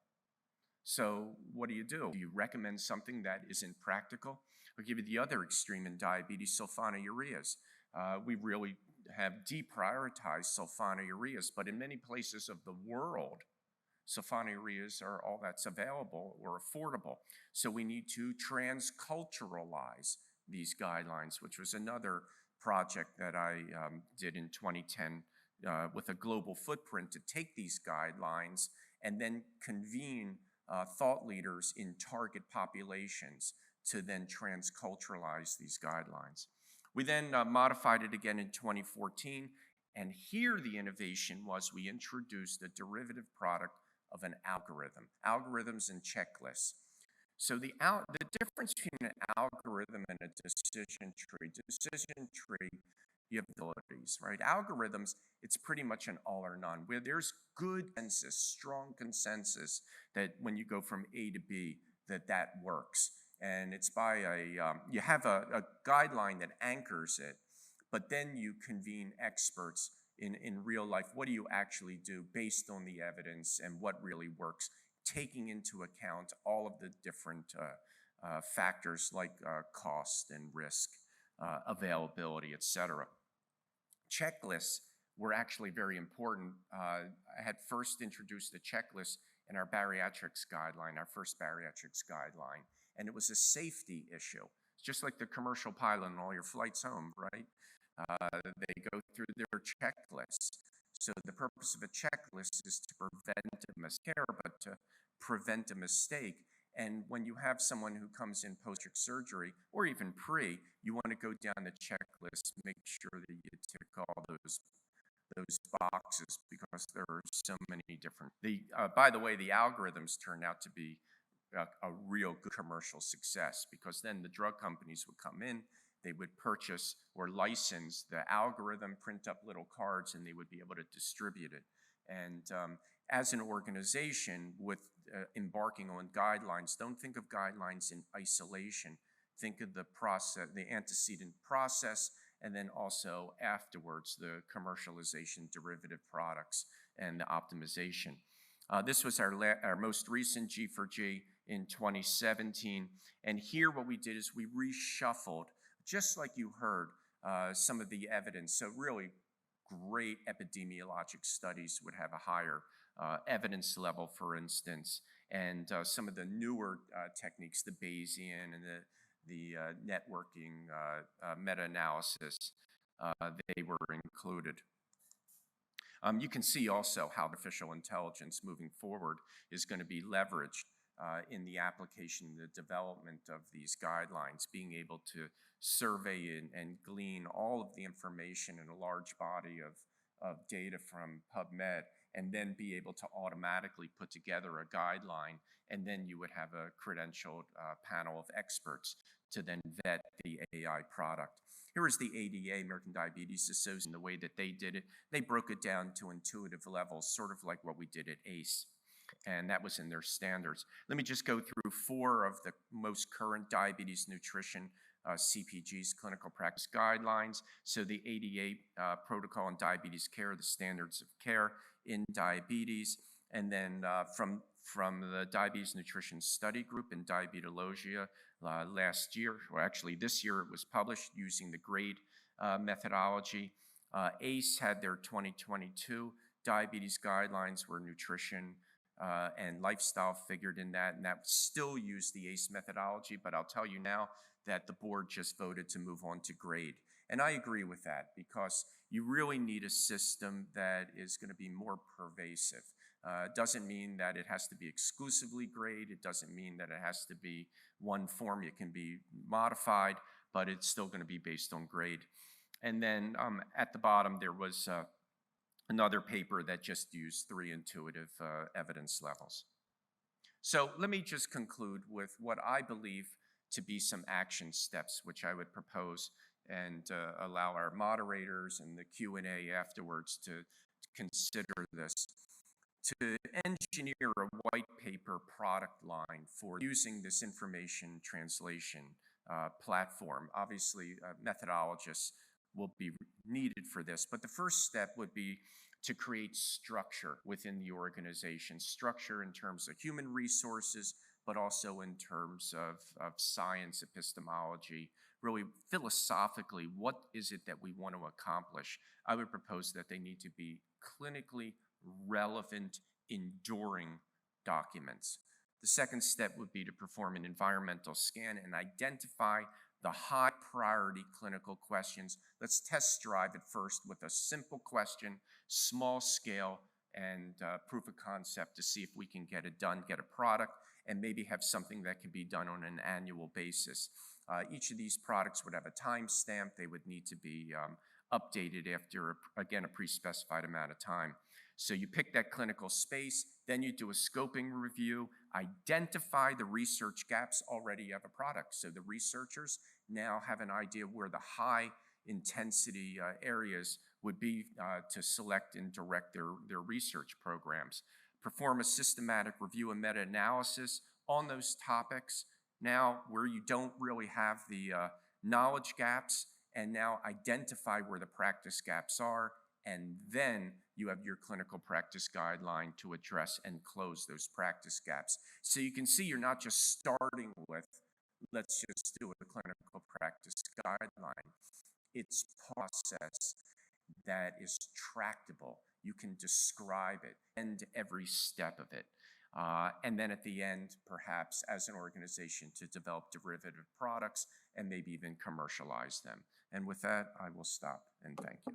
So what do? Do you recommend something that isn't practical? I'll give you the other extreme in diabetes, sulfonylureas. We really have deprioritized sulfonylureas, but in many places of the world, sulfonylureas are all that's available or affordable. So we need to transculturalize these guidelines, which was another project that I did in 2010 with a global footprint to take these guidelines and then convene thought leaders in target populations to then transculturalize these guidelines. We then modified it again in 2014, and here the innovation was we introduced a derivative product of an algorithm, algorithms and checklists. So the difference between an algorithm and a decision tree, you have abilities, right? Algorithms, it's pretty much an all or none, where there's good consensus, strong consensus that when you go from A to B, that works. And it's by you have a guideline that anchors it, but then you convene experts in real life. What do you actually do based on the evidence and what really works, taking into account all of the different factors like cost and risk, availability, etc. Checklists were actually very important. I had first introduced the checklist in our bariatrics guideline, our first bariatrics guideline, and it was a safety issue. It's just like the commercial pilot on all your flights home, right? They go through their checklists. So the purpose of a checklist is to prevent a mistake, but to prevent a mistake. And when you have someone who comes in post-surgery or even pre, you want to go down the checklist, make sure that you tick all those boxes because there are so many different. By the way, the algorithms turned out to be a real good commercial success because then the drug companies would come in, they would purchase or license the algorithm, print up little cards, and they would be able to distribute it. And as an organization with embarking on guidelines, don't think of guidelines in isolation. Think of the process, the antecedent process, and then also afterwards, the commercialization, derivative products, and the optimization. This was our most recent G4G in 2017. And here what we did is we reshuffled, just like you heard, some of the evidence. So really great epidemiologic studies would have a higher evidence level, for instance, and some of the newer techniques, the Bayesian and the networking meta-analysis, they were included. You can see also how artificial intelligence moving forward is going to be leveraged in the application, the development of these guidelines, being able to survey and glean all of the information in a large body of data from PubMed, and then be able to automatically put together a guideline, and then you would have a credentialed panel of experts to then vet the AI product. Here is the ADA, American Diabetes Association, the way that they did it. They broke it down to intuitive levels, sort of like what we did at AACE, and that was in their standards. Let me just go through 4 of the most current diabetes nutrition CPG's clinical practice guidelines. So the ADA protocol on diabetes care, the standards of care in diabetes, and then from the Diabetes Nutrition Study Group in Diabetologia last year, or actually this year it was published using the GRADE methodology. AACE had their 2022 diabetes guidelines where nutrition and lifestyle figured in that, and that still used the AACE methodology, but I'll tell you now that the board just voted to move on to grade. And I agree with that because you really need a system that is going to be more pervasive. It doesn't mean that it has to be exclusively grade. It doesn't mean that it has to be one form. It can be modified, but it's still going to be based on grade. And then at the bottom, there was another paper that just used 3 intuitive evidence levels. So let me just conclude with what I believe to be some action steps, which I would propose and allow our moderators and the Q&A afterwards to consider this. To engineer a white paper product line for using this information translation platform. Obviously, methodologists will be needed for this, but the first step would be to create structure within the organization, structure in terms of human resources, but also in terms of science, epistemology, really philosophically, what is it that we want to accomplish? I would propose that they need to be clinically relevant, enduring documents. The second step would be to perform an environmental scan and identify the high priority clinical questions. Let's test drive it first with a simple question, small scale, and proof of concept to see if we can get it done, get a product, and maybe have something that can be done on an annual basis. Each of these products would have a timestamp. They would need to be updated after, again, a pre-specified amount of time. So you pick that clinical space, then you do a scoping review, identify the research gaps. Already you have a product. So the researchers now have an idea where the high intensity areas would be to select and direct their research programs. Perform a systematic review and meta-analysis on those topics. Now where you don't really have the knowledge gaps, and now identify where the practice gaps are, and then you have your clinical practice guideline to address and close those practice gaps. So you can see you're not just starting with, let's just do a clinical practice guideline. It's a process that is tractable. You can describe it and every step of it. And then at the end, perhaps as an organization, to develop derivative products and maybe even commercialize them. And with that, I will stop and thank you.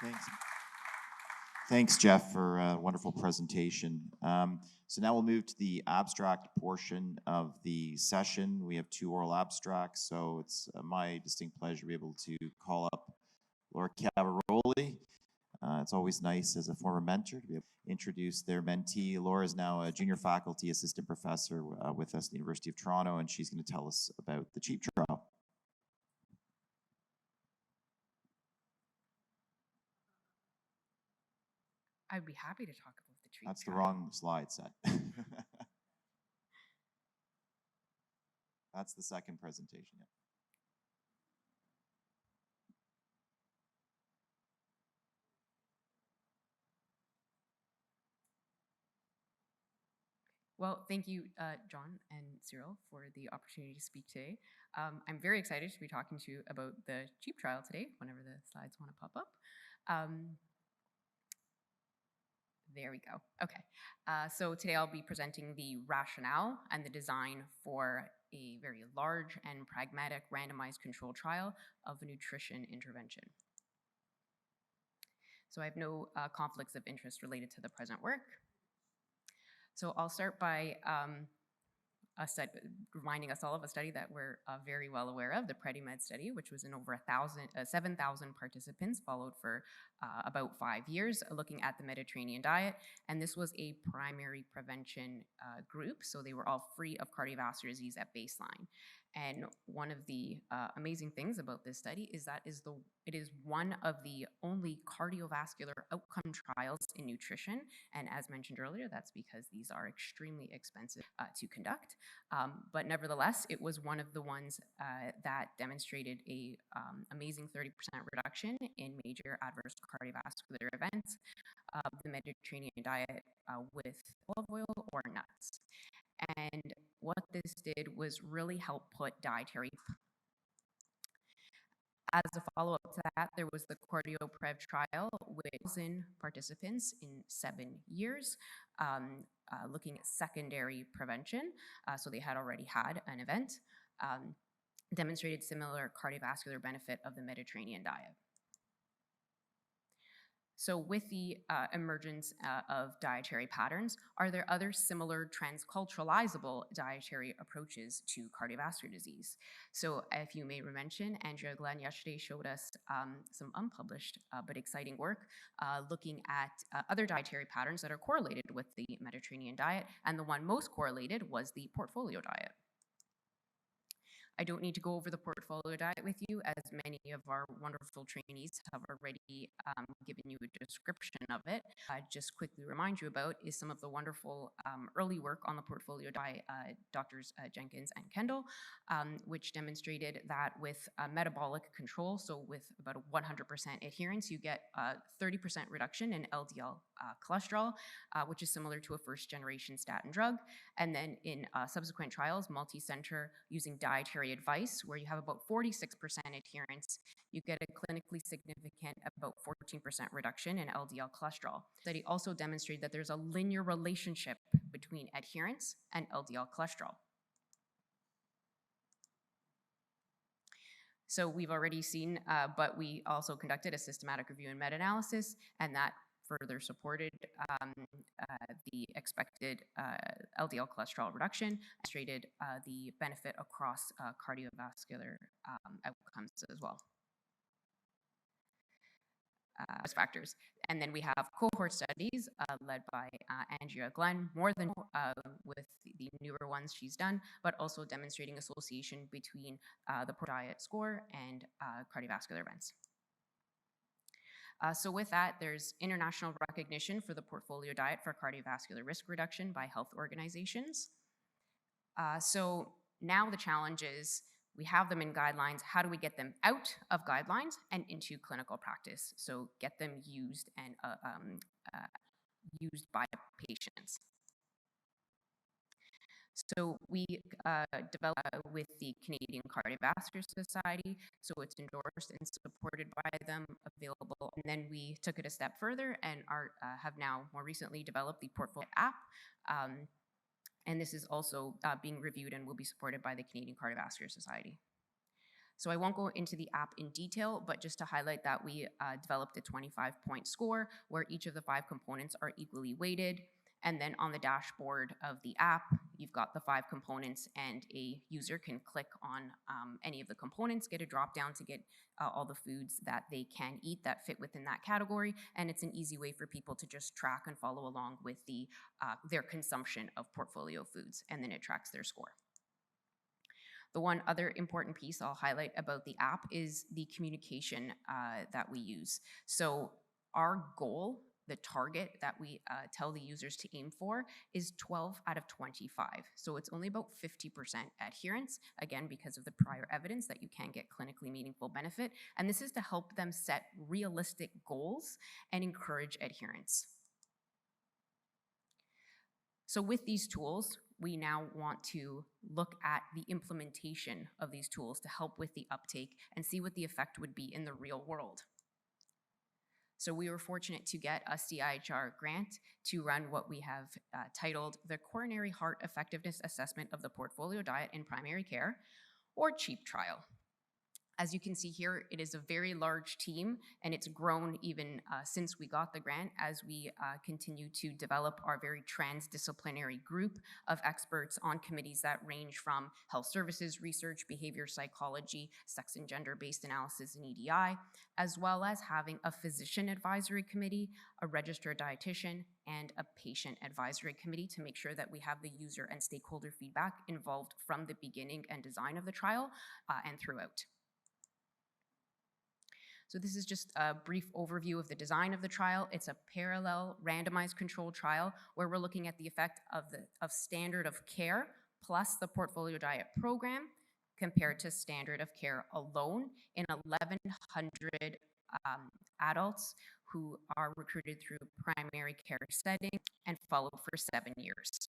Thanks. Thanks, Jeff, for a wonderful presentation. So now we'll move to the abstract portion of the session. We have 2 oral abstracts, so it's my distinct pleasure to be able to call up Laura Chiavaroli. It's always nice as a former mentor to be able to introduce their mentee. Laura is now a junior faculty assistant professor with us at the University of Toronto, and she's going to tell us about the CHEAP trial. I'd be happy to talk about the CHEAP That's trial. the wrong slide set. That's the second presentation. Yeah. Well, thank you, John and Cyril, for the opportunity to speak today. I'm very excited to be talking to you about the CHEAP trial today, whenever the slides want to pop up. There we go. Okay. So today I'll be presenting the rationale and the design for a very large and pragmatic randomized controlled trial of a nutrition intervention. So I have no conflicts of interest related to the present work. So I'll start by reminding us all of a study that we're very well aware of, the PREDIMED study, which was in over 7,000 participants, followed for about 5 years, looking at the Mediterranean diet. And this was a primary prevention group, so they were all free of cardiovascular disease at baseline. And one of the amazing things about this study is that it is one of the only cardiovascular outcome trials in nutrition. And as mentioned earlier, that's because these are extremely expensive to conduct. But nevertheless, it was one of the ones that demonstrated a amazing 30% reduction in major adverse cardiovascular events of the Mediterranean diet with olive oil or nuts. And what this did was really help put dietary As a follow-up to that, there was the CardioPrev trial with 1,000 participants in 7 years, looking at secondary prevention. So they had already had an event, demonstrated similar cardiovascular benefit of the Mediterranean diet. So with the emergence of dietary patterns, are there other similar transculturalizable dietary approaches to cardiovascular disease? So if you may mention, Andrea Glenn yesterday showed us some unpublished but exciting work looking at other dietary patterns that are correlated with the Mediterranean diet, and the one most correlated was the portfolio diet. I don't need to go over the portfolio diet with you, as many of our wonderful trainees have already given you a description of it. Just quickly remind you about is some of the wonderful early work on the portfolio diet, Drs. Jenkins and Kendall, which demonstrated that with metabolic control, so with about a 100% adherence, you get a 30% reduction in LDL cholesterol, which is similar to a first-generation statin drug. And then in subsequent trials, multi-center, using dietary advice, where you have about 46% adherence, you get a clinically significant about 14% reduction in LDL cholesterol. The study also demonstrated that there's a linear relationship between adherence and LDL cholesterol. So we've already seen, but we also conducted a systematic review and meta-analysis, and that further supported the expected LDL cholesterol reduction, demonstrated the benefit across cardiovascular outcomes as well. Risk factors. And then we have cohort studies led by Andrea Glenn, more than with the newer ones she's done, but also demonstrating association between the diet score and cardiovascular events. So with that, there's international recognition for the portfolio diet for cardiovascular risk reduction by health organizations. So now the challenge is we have them in guidelines. How do we get them out of guidelines and into clinical practice? So get them used and used by patients. So we developed with the Canadian Cardiovascular Society, so it's endorsed and supported by them, available. And then we took it a step further and have now more recently developed the portfolio app. And this is also being reviewed and will be supported by the Canadian Cardiovascular Society. So I won't go into the app in detail, but just to highlight that we developed a 25-point score where each of the 5 components are equally weighted. And then on the dashboard of the app, you've got the 5 components, and a user can click on any of the components, get a drop down to get all the foods that they can eat that fit within that category. And it's an easy way for people to just track and follow along with their consumption of portfolio foods, and then it tracks their score. The one other important piece I'll highlight about the app is the communication that we use. So our goal, the target that we tell the users to aim for, is 12 out of 25. So it's only about 50% adherence, again, because of the prior evidence that you can get clinically meaningful benefit. And this is to help them set realistic goals and encourage adherence. So with these tools, we now want to look at the implementation of these tools to help with the uptake and see what the effect would be in the real world. So we were fortunate to get a CIHR grant to run what we have titled the Coronary Heart Effectiveness Assessment of the Portfolio Diet in Primary Care, or CHEAP trial. As you can see here, it is a very large team, and it's grown even since we got the grant as we continue to develop our very transdisciplinary group of experts on committees that range from health services, research, behavior psychology, sex and gender-based analysis and EDI, as well as having a physician advisory committee, a registered dietitian, and a patient advisory committee to make sure that we have the user and stakeholder feedback involved from the beginning and design of the trial and throughout. So this is just a brief overview of the design of the trial. It's a parallel randomized controlled trial where we're looking at the effect of standard of care plus the portfolio diet program compared to standard of care alone in 1,100 adults who are recruited through primary care setting and followed for 7 years.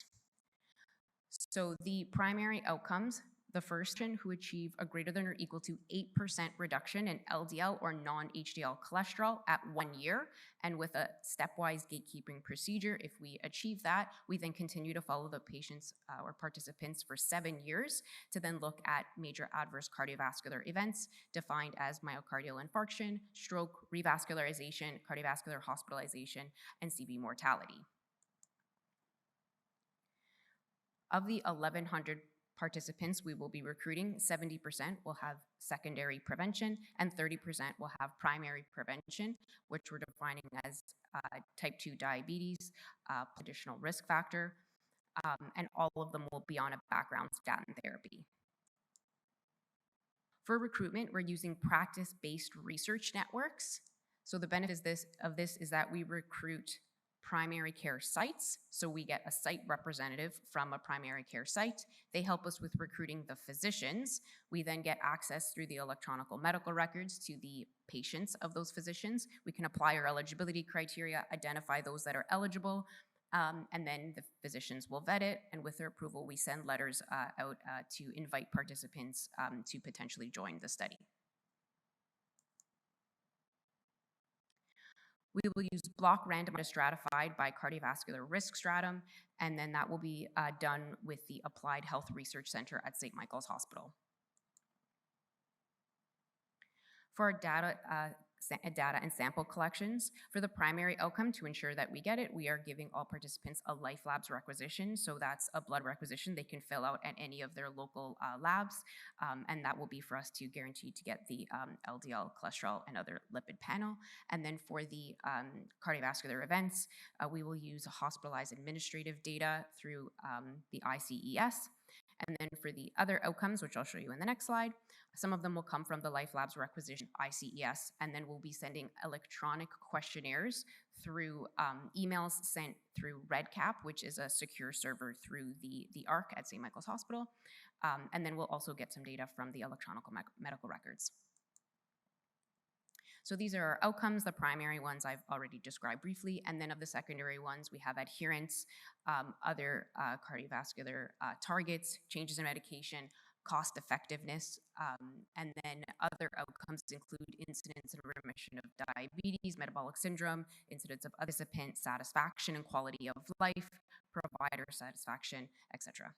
So the primary outcomes The first who achieve a greater than or equal to 8% reduction in LDL or non-HDL cholesterol at 1 year, and with a stepwise gatekeeping procedure, if we achieve that, we then continue to follow the patients or participants for 7 years to then look at major adverse cardiovascular events defined as myocardial infarction, stroke, revascularization, cardiovascular hospitalization, and CV mortality. Of the 1,100 participants we will be recruiting, 70% will have secondary prevention and 30% will have primary prevention, which we're defining as type 2 diabetes, additional risk factor, and all of them will be on a background statin therapy. For recruitment, we're using practice-based research networks. So the benefit of this is that we recruit primary care sites. So we get a site representative from a primary care site. They help us with recruiting the physicians. We then get access through the electronic medical records to the patients of those physicians. We can apply our eligibility criteria, identify those that are eligible, and then the physicians will vet it. And with their approval, we send letters out to invite participants to potentially join the study. We will use block randomized stratified by cardiovascular risk stratum, and then that will be done with the Applied Health Research Center at St. Michael's Hospital. For our data and sample collections, for the primary outcome to ensure that we get it, we are giving all participants a Life Labs requisition. So that's a blood requisition they can fill out at any of their local labs, and that will be for us to guarantee to get the LDL, cholesterol, and other lipid panel. And then for the cardiovascular events, we will use hospitalized administrative data through the AACE. And then for the other outcomes, which I'll show you in the next slide, some of them will come from the Life Labs requisition ICES, and then we'll be sending electronic questionnaires through emails sent through RedCap, which is a secure server through the ARC at St. Michael's Hospital. And then we'll also get some data from the electronic medical records. So these are our outcomes. The primary ones I've already described briefly, and then of the secondary ones, we have adherence, other cardiovascular targets, changes in medication, cost effectiveness, and then other outcomes include incidence and remission of diabetes, metabolic syndrome, incidence of participant satisfaction and quality of life, provider satisfaction, etc.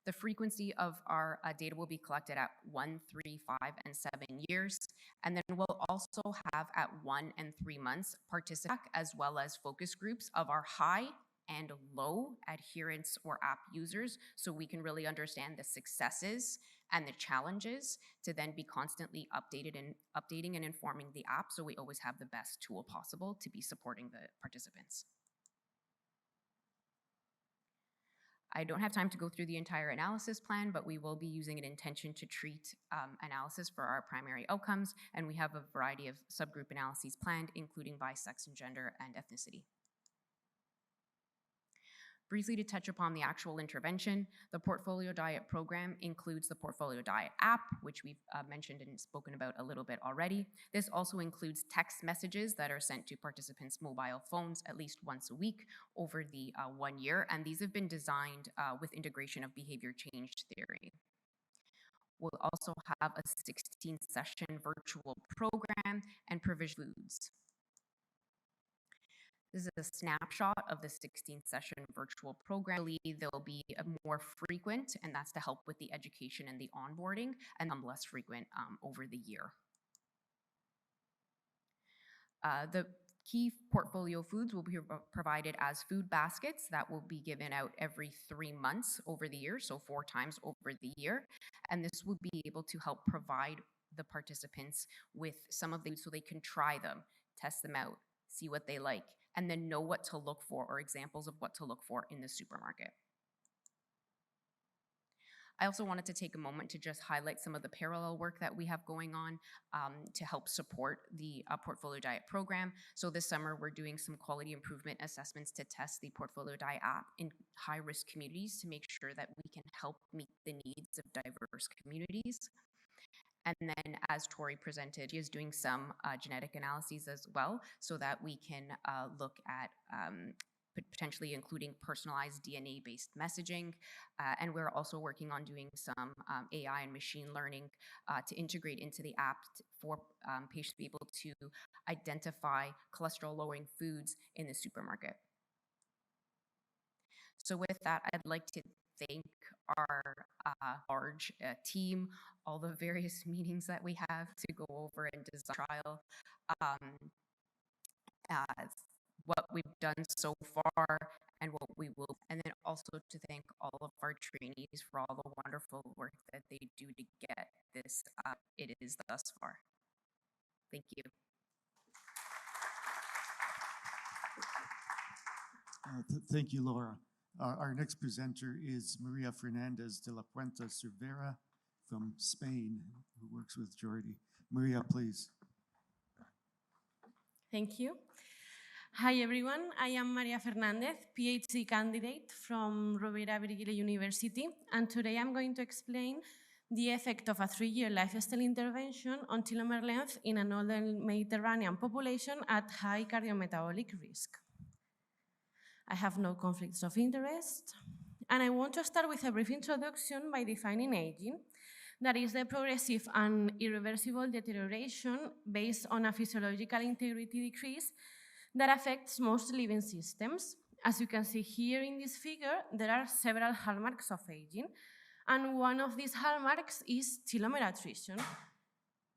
The frequency of our data will be collected at 1, 3, 5, and 7 years. And then we'll also have at 1 and 3 months participants as well as focus groups of our high and low adherence or app users, so we can really understand the successes and the challenges to then be constantly updating and informing the app, so we always have the best tool possible to be supporting the participants. I don't have time to go through the entire analysis plan, but we will be using an intention to treat analysis for our primary outcomes, and we have a variety of subgroup analyses planned, including by sex and gender and ethnicity. Briefly to touch upon the actual intervention, the Portfolio Diet program includes the Portfolio Diet app, which we've mentioned and spoken about a little bit already. This also includes text messages that are sent to participants' mobile phones at least once a week over the 1 year, and these have been designed with integration of behavior change theory. We'll also have a 16-session virtual program and provision foods. This is a snapshot of the 16-session virtual program. They'll be more frequent, and that's to help with the education and the onboarding, and less frequent over the year. The key portfolio foods will be provided as food baskets that will be given out every 3 months over the year, so 4 times over the year. And this will be able to help provide the participants with some of the foods so they can try them, test them out, see what they like, and then know what to look for or examples of what to look for in the supermarket. I also wanted to take a moment to just highlight some of the parallel work that we have going on to help support the Portfolio Diet program. So this summer, we're doing some quality improvement assessments to test the Portfolio Diet app in high-risk communities to make sure that we can help meet the needs of diverse communities. And then, as Tori presented, she is doing some genetic analyses as well so that we can look at potentially including personalized DNA-based messaging. And we're also working on doing some AI and machine learning to integrate into the app for patients to be able to identify cholesterol-lowering foods in the supermarket. So with that, I'd like to thank our large team, all the various meetings that we have to go over and design trial, what we've done so far and what we will, and then also to thank all of our trainees for all the wonderful work that they do to get this it is thus far. Thank you. Thank you, Laura. Our next presenter is María Fernández de la Puente Cervera from Spain, who works with Jordi. Maria, please. Thank you. Hi, everyone. I am María Fernández, PhD candidate from Rovira Virgili University, and today I'm going to explain the effect of a 3-year lifestyle intervention on telomere length in an older Mediterranean population at high cardiometabolic risk. I have no conflicts of interest, and I want to start with a brief introduction by defining aging. That is the progressive and irreversible deterioration based on a physiological integrity decrease that affects most living systems. As you can see here in this figure, there are several hallmarks of aging, and one of these hallmarks is telomere attrition.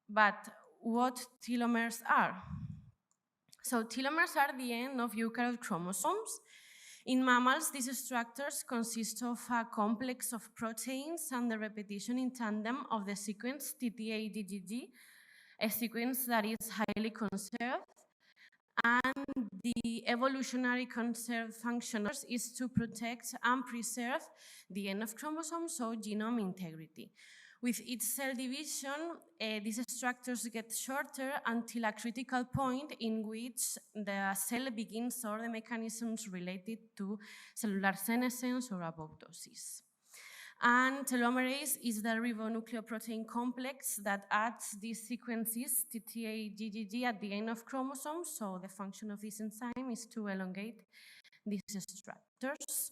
But what telomeres are? So telomeres are the end of eukaryote chromosomes. In mammals, these structures consist of a complex of proteins and the repetition in tandem of the sequence TTA-DGG, a sequence that is highly conserved, and the evolutionary conserved function is to protect and preserve the end of chromosomes, so genome integrity. With each cell division, these structures get shorter until a critical point in which the cell begins all the mechanisms related to cellular senescence or apoptosis. And telomerase is the ribonucleoprotein complex that adds these sequences, TTA-GGG, at the end of chromosomes, so the function of this enzyme is to elongate these structures.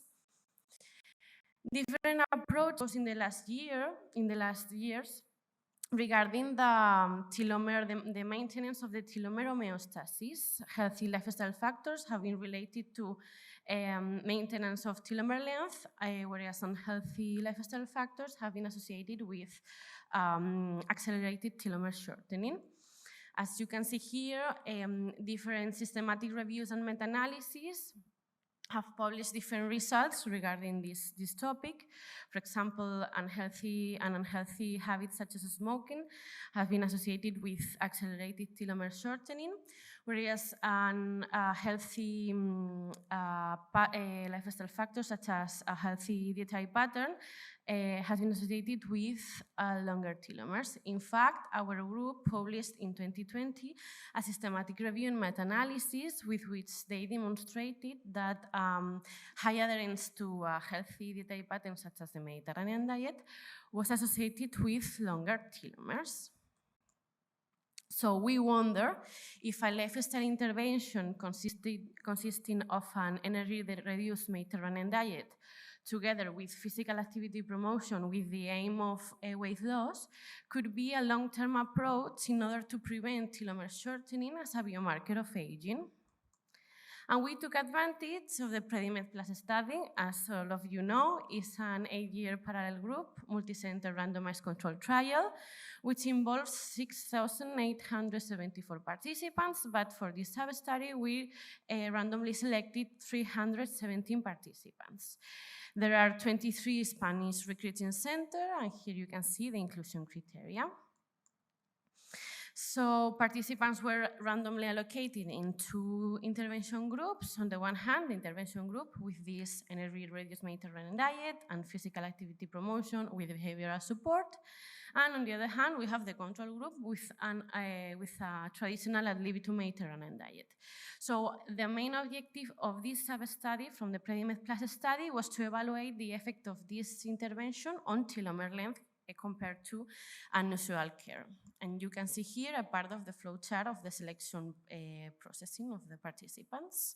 Different approaches in the last years regarding the telomere, the maintenance of the telomere homeostasis. Healthy lifestyle factors have been related to maintenance of telomere length, whereas unhealthy lifestyle factors have been associated with accelerated telomere shortening. As you can see here, different systematic reviews and meta-analyses have published different results regarding this topic. For example, unhealthy habits such as smoking have been associated with accelerated telomere shortening, whereas healthy lifestyle factors such as a healthy dietary pattern has been associated with longer telomeres. In fact, our group published in 2020 a systematic review and meta-analysis with which they demonstrated that high adherence to healthy dietary patterns such as the Mediterranean diet was associated with longer telomeres. So we wonder if a lifestyle intervention consisting of an energy-reduced Mediterranean diet together with physical activity promotion with the aim of weight loss could be a long-term approach in order to prevent telomere shortening as a biomarker of aging. And we took advantage of the PREDIMED Plus study. As all of you know, it's an 8-year parallel group, multi-center randomized controlled trial, which involves 6,874 participants, but for this sub-study, we randomly selected 317 participants. There are 23 Spanish recruiting centers, and here you can see the inclusion criteria. So participants were randomly allocated in 2 intervention groups. On the one hand, the intervention group with this energy-reduced Mediterranean diet and physical activity promotion with behavioral support. And on the other hand, we have the control group with a traditional ad libitum Mediterranean diet. So the main objective of this sub-study from the PREDIMED Plus study was to evaluate the effect of this intervention on telomere length compared to unusual care. And you can see here a part of the flowchart of the selection processing of the participants.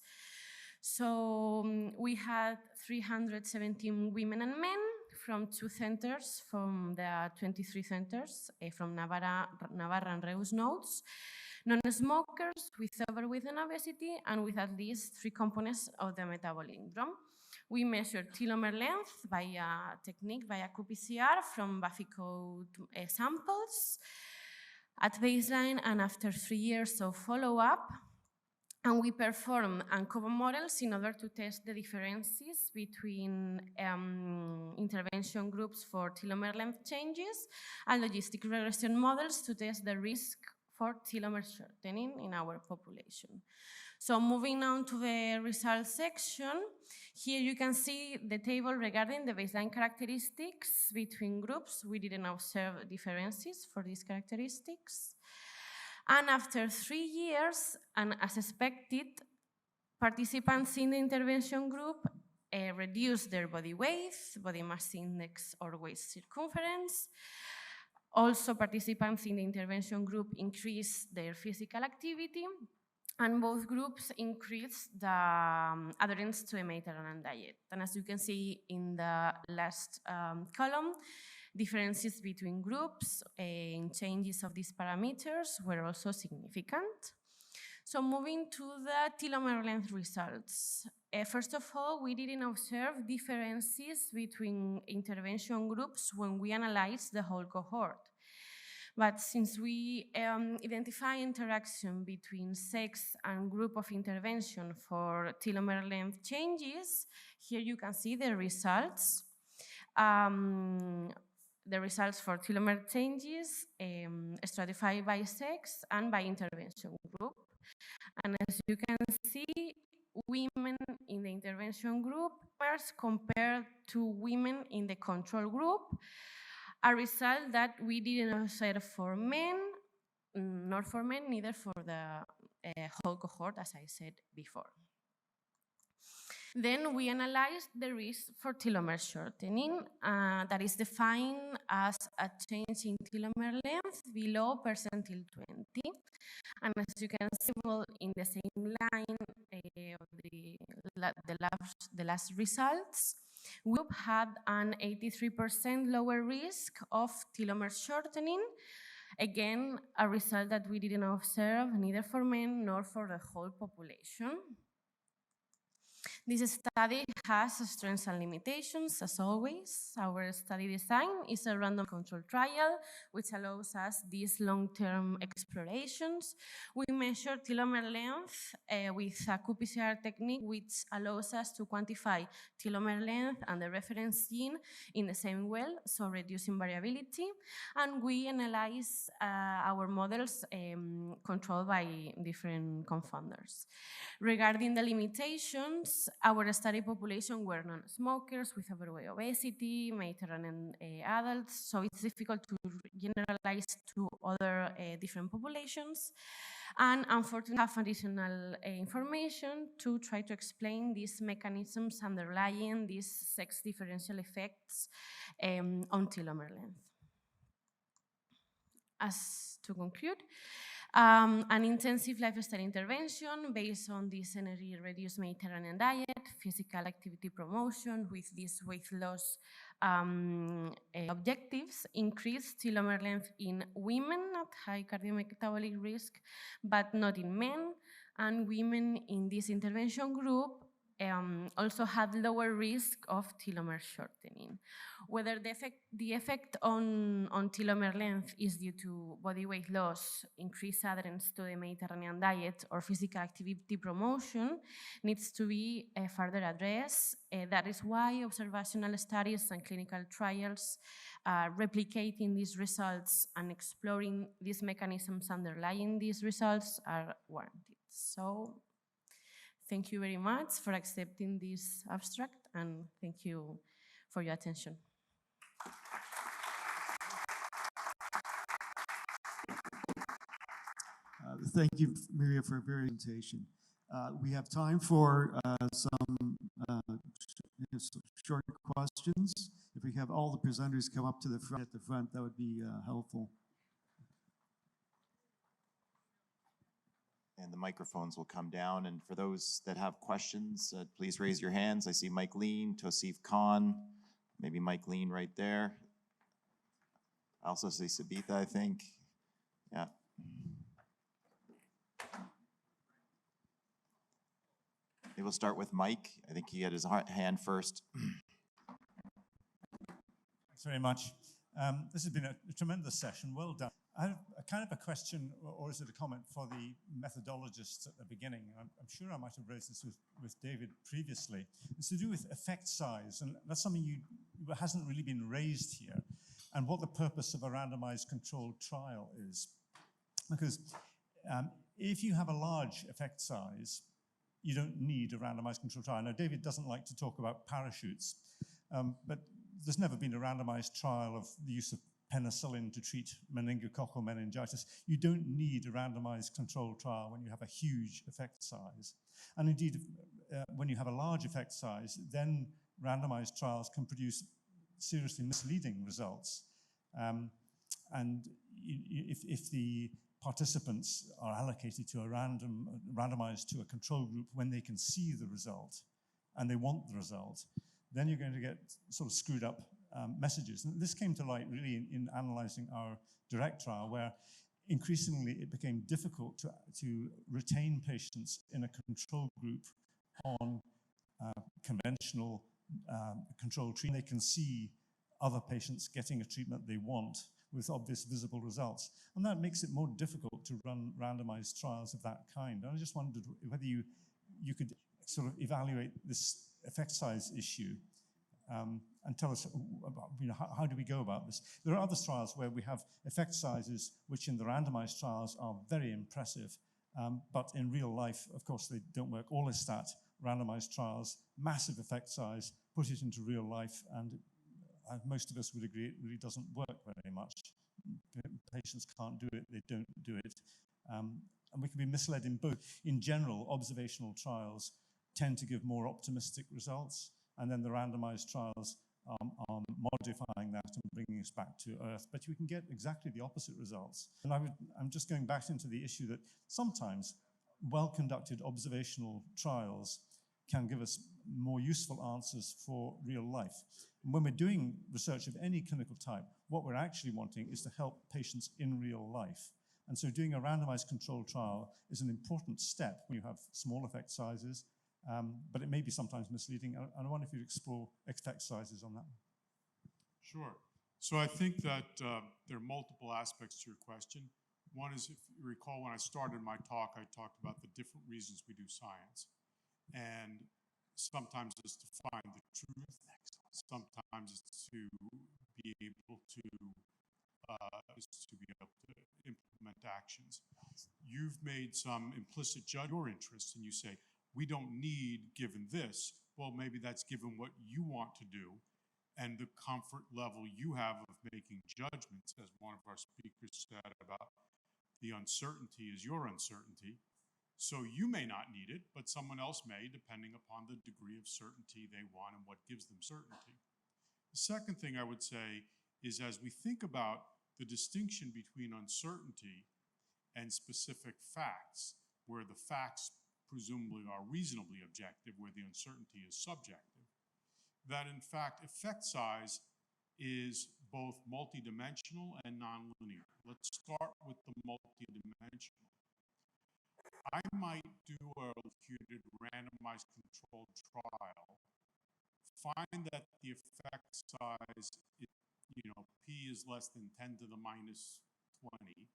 So we had 317 women and men from 2 centers, from the 23 centers, from Navarra and Reus nodes, non-smokers with overweight and obesity, and with at least 3 components of the metabolic syndrome. We measured telomere length by a technique, by a qPCR from Buffy-code samples at baseline and after 3 years of follow-up. And we performed ANCOVA models in order to test the differences between intervention groups for telomere length changes and logistic regression models to test the risk for telomere shortening in our population. So moving on to the results section, here you can see the table regarding the baseline characteristics between groups. We didn't observe differences for these characteristics. And after 3 years, and as expected, participants in the intervention group reduced their body weight, body mass index, or waist circumference. Also, participants in the intervention group increased their physical activity, and both groups increased the adherence to a Mediterranean diet. And as you can see in the last column, differences between groups in changes of these parameters were also significant. So moving to the telomere length results. First of all, we didn't observe differences between intervention groups when we analyzed the whole cohort. But since we identify interaction between sex and group of intervention for telomere length changes, here you can see the results. The results for telomere changes stratified by sex and by intervention group. And as you can see, women in the intervention group compared to women in the control group, a result that we didn't observe for men, nor for men, neither for the whole cohort, as I said before. Then we analyzed the risk for telomere shortening, that is defined as a change in telomere length below percentile 20. And as you can see, well, in the same line of the last results, we had an 83% lower risk of telomere shortening. Again, a result that we didn't observe neither for men nor for the whole population. This study has strengths and limitations, as always. Our study design is a random controlled trial, which allows us these long-term explorations. We measure telomere length with a qPCR technique, which allows us to quantify telomere length and the reference gene in the same way, so reducing variability. And we analyze our models controlled by different confounders. Regarding the limitations, our study population were non-smokers with overweight, obesity, Mediterranean adults, so it's difficult to generalize to other different populations. And unfortunately, I have additional information to try to explain these mechanisms underlying these sex differential effects on telomere length. As to conclude, an intensive lifestyle intervention based on this energy-reduced Mediterranean diet, physical activity promotion with these weight loss objectives, increased telomere length in women at high cardiometabolic risk, but not in men. And women in this intervention group also had lower risk of telomere shortening. Whether the effect on telomere length is due to body weight loss, increased adherence to the Mediterranean diet, or physical activity promotion needs to be further addressed. That is why observational studies and clinical trials replicating these results and exploring these mechanisms underlying these results are warranted. So, thank you very much for accepting this abstract, and thank you for your attention. Thank you, Maria, for a very presentation. We have time for some short questions. If we have all the presenters come up to the front, that would be helpful. and the microphones will come down. And for those that have questions, please raise your hands. I see Mike Lean, Tosif Khan, maybe Mike Lean right there. I also see Sabitha, I think. Yeah. Maybe we'll start with Mike. I think he had his hand first. Thanks very much. This has been a tremendous session. Well done. I have a kind of a question, or is it a comment for the methodologists at the beginning? I'm sure I might have raised this with David previously. It's to do with effect size, and that's something that hasn't really been raised here, and what the purpose of a randomized controlled trial is. Because if you have a large effect size, you don't need a randomized controlled trial. Now, David doesn't like to talk about parachutes, but there's never been a randomized trial of the use of penicillin to treat meningococcal meningitis. You don't need a randomized controlled trial when you have a huge effect size. And indeed, when you have a large effect size, then randomized trials can produce seriously misleading results. And if the participants are allocated to a randomized to a control group when they can see the result and they want the result, then you're going to get sort of screwed up messages. And this came to light really in analyzing our direct trial, where increasingly it became difficult to retain patients in a control group on conventional control treatment. They can see other patients getting a treatment they want with obvious visible results. And that makes it more difficult to run randomized trials of that kind. And I just wondered whether you could sort of evaluate this effect size issue and tell us about, how do we go about this? There are other trials where we have effect sizes which in the randomized trials are very impressive, but in real life, of course, they don't work. Orlistat randomized trials, massive effect size, put it into real life, and most of us would agree it really doesn't work very much. Patients can't do it, they don't do it. And we can be misled in both. In general, observational trials tend to give more optimistic results, and then the randomized trials are modifying that and bringing us back to earth. But you can get exactly the opposite results. And I'm just going back into the issue that sometimes well-conducted observational trials can give us more useful answers for real life. And when we're doing research of any clinical type, what we're actually wanting is to help patients in real life. And so doing a randomized controlled trial is an important step when you have small effect sizes, but it may be sometimes misleading. And I wonder if you'd explore effect sizes on that. Sure. So I think that there are multiple aspects to your question. One is, if you recall, when I started my talk, I talked about the different reasons we do science. And sometimes it's to find the truth. Sometimes it's to be able to implement actions. You've made some implicit judgment or interest, and you say, we don't need given this. Well, maybe that's given what you want to do and the comfort level you have of making judgments, as one of our speakers said about the uncertainty is your uncertainty. So you may not need it, but someone else may, depending upon the degree of certainty they want and what gives them certainty. The second thing I would say is, as we think about the distinction between uncertainty and specific facts, where the facts presumably are reasonably objective, where the uncertainty is subjective, that in fact effect size is both multidimensional and nonlinear. Let's start with the multidimensional. I might do a repeated randomized controlled trial, find that the effect size, p is less than 10 to the minus 20,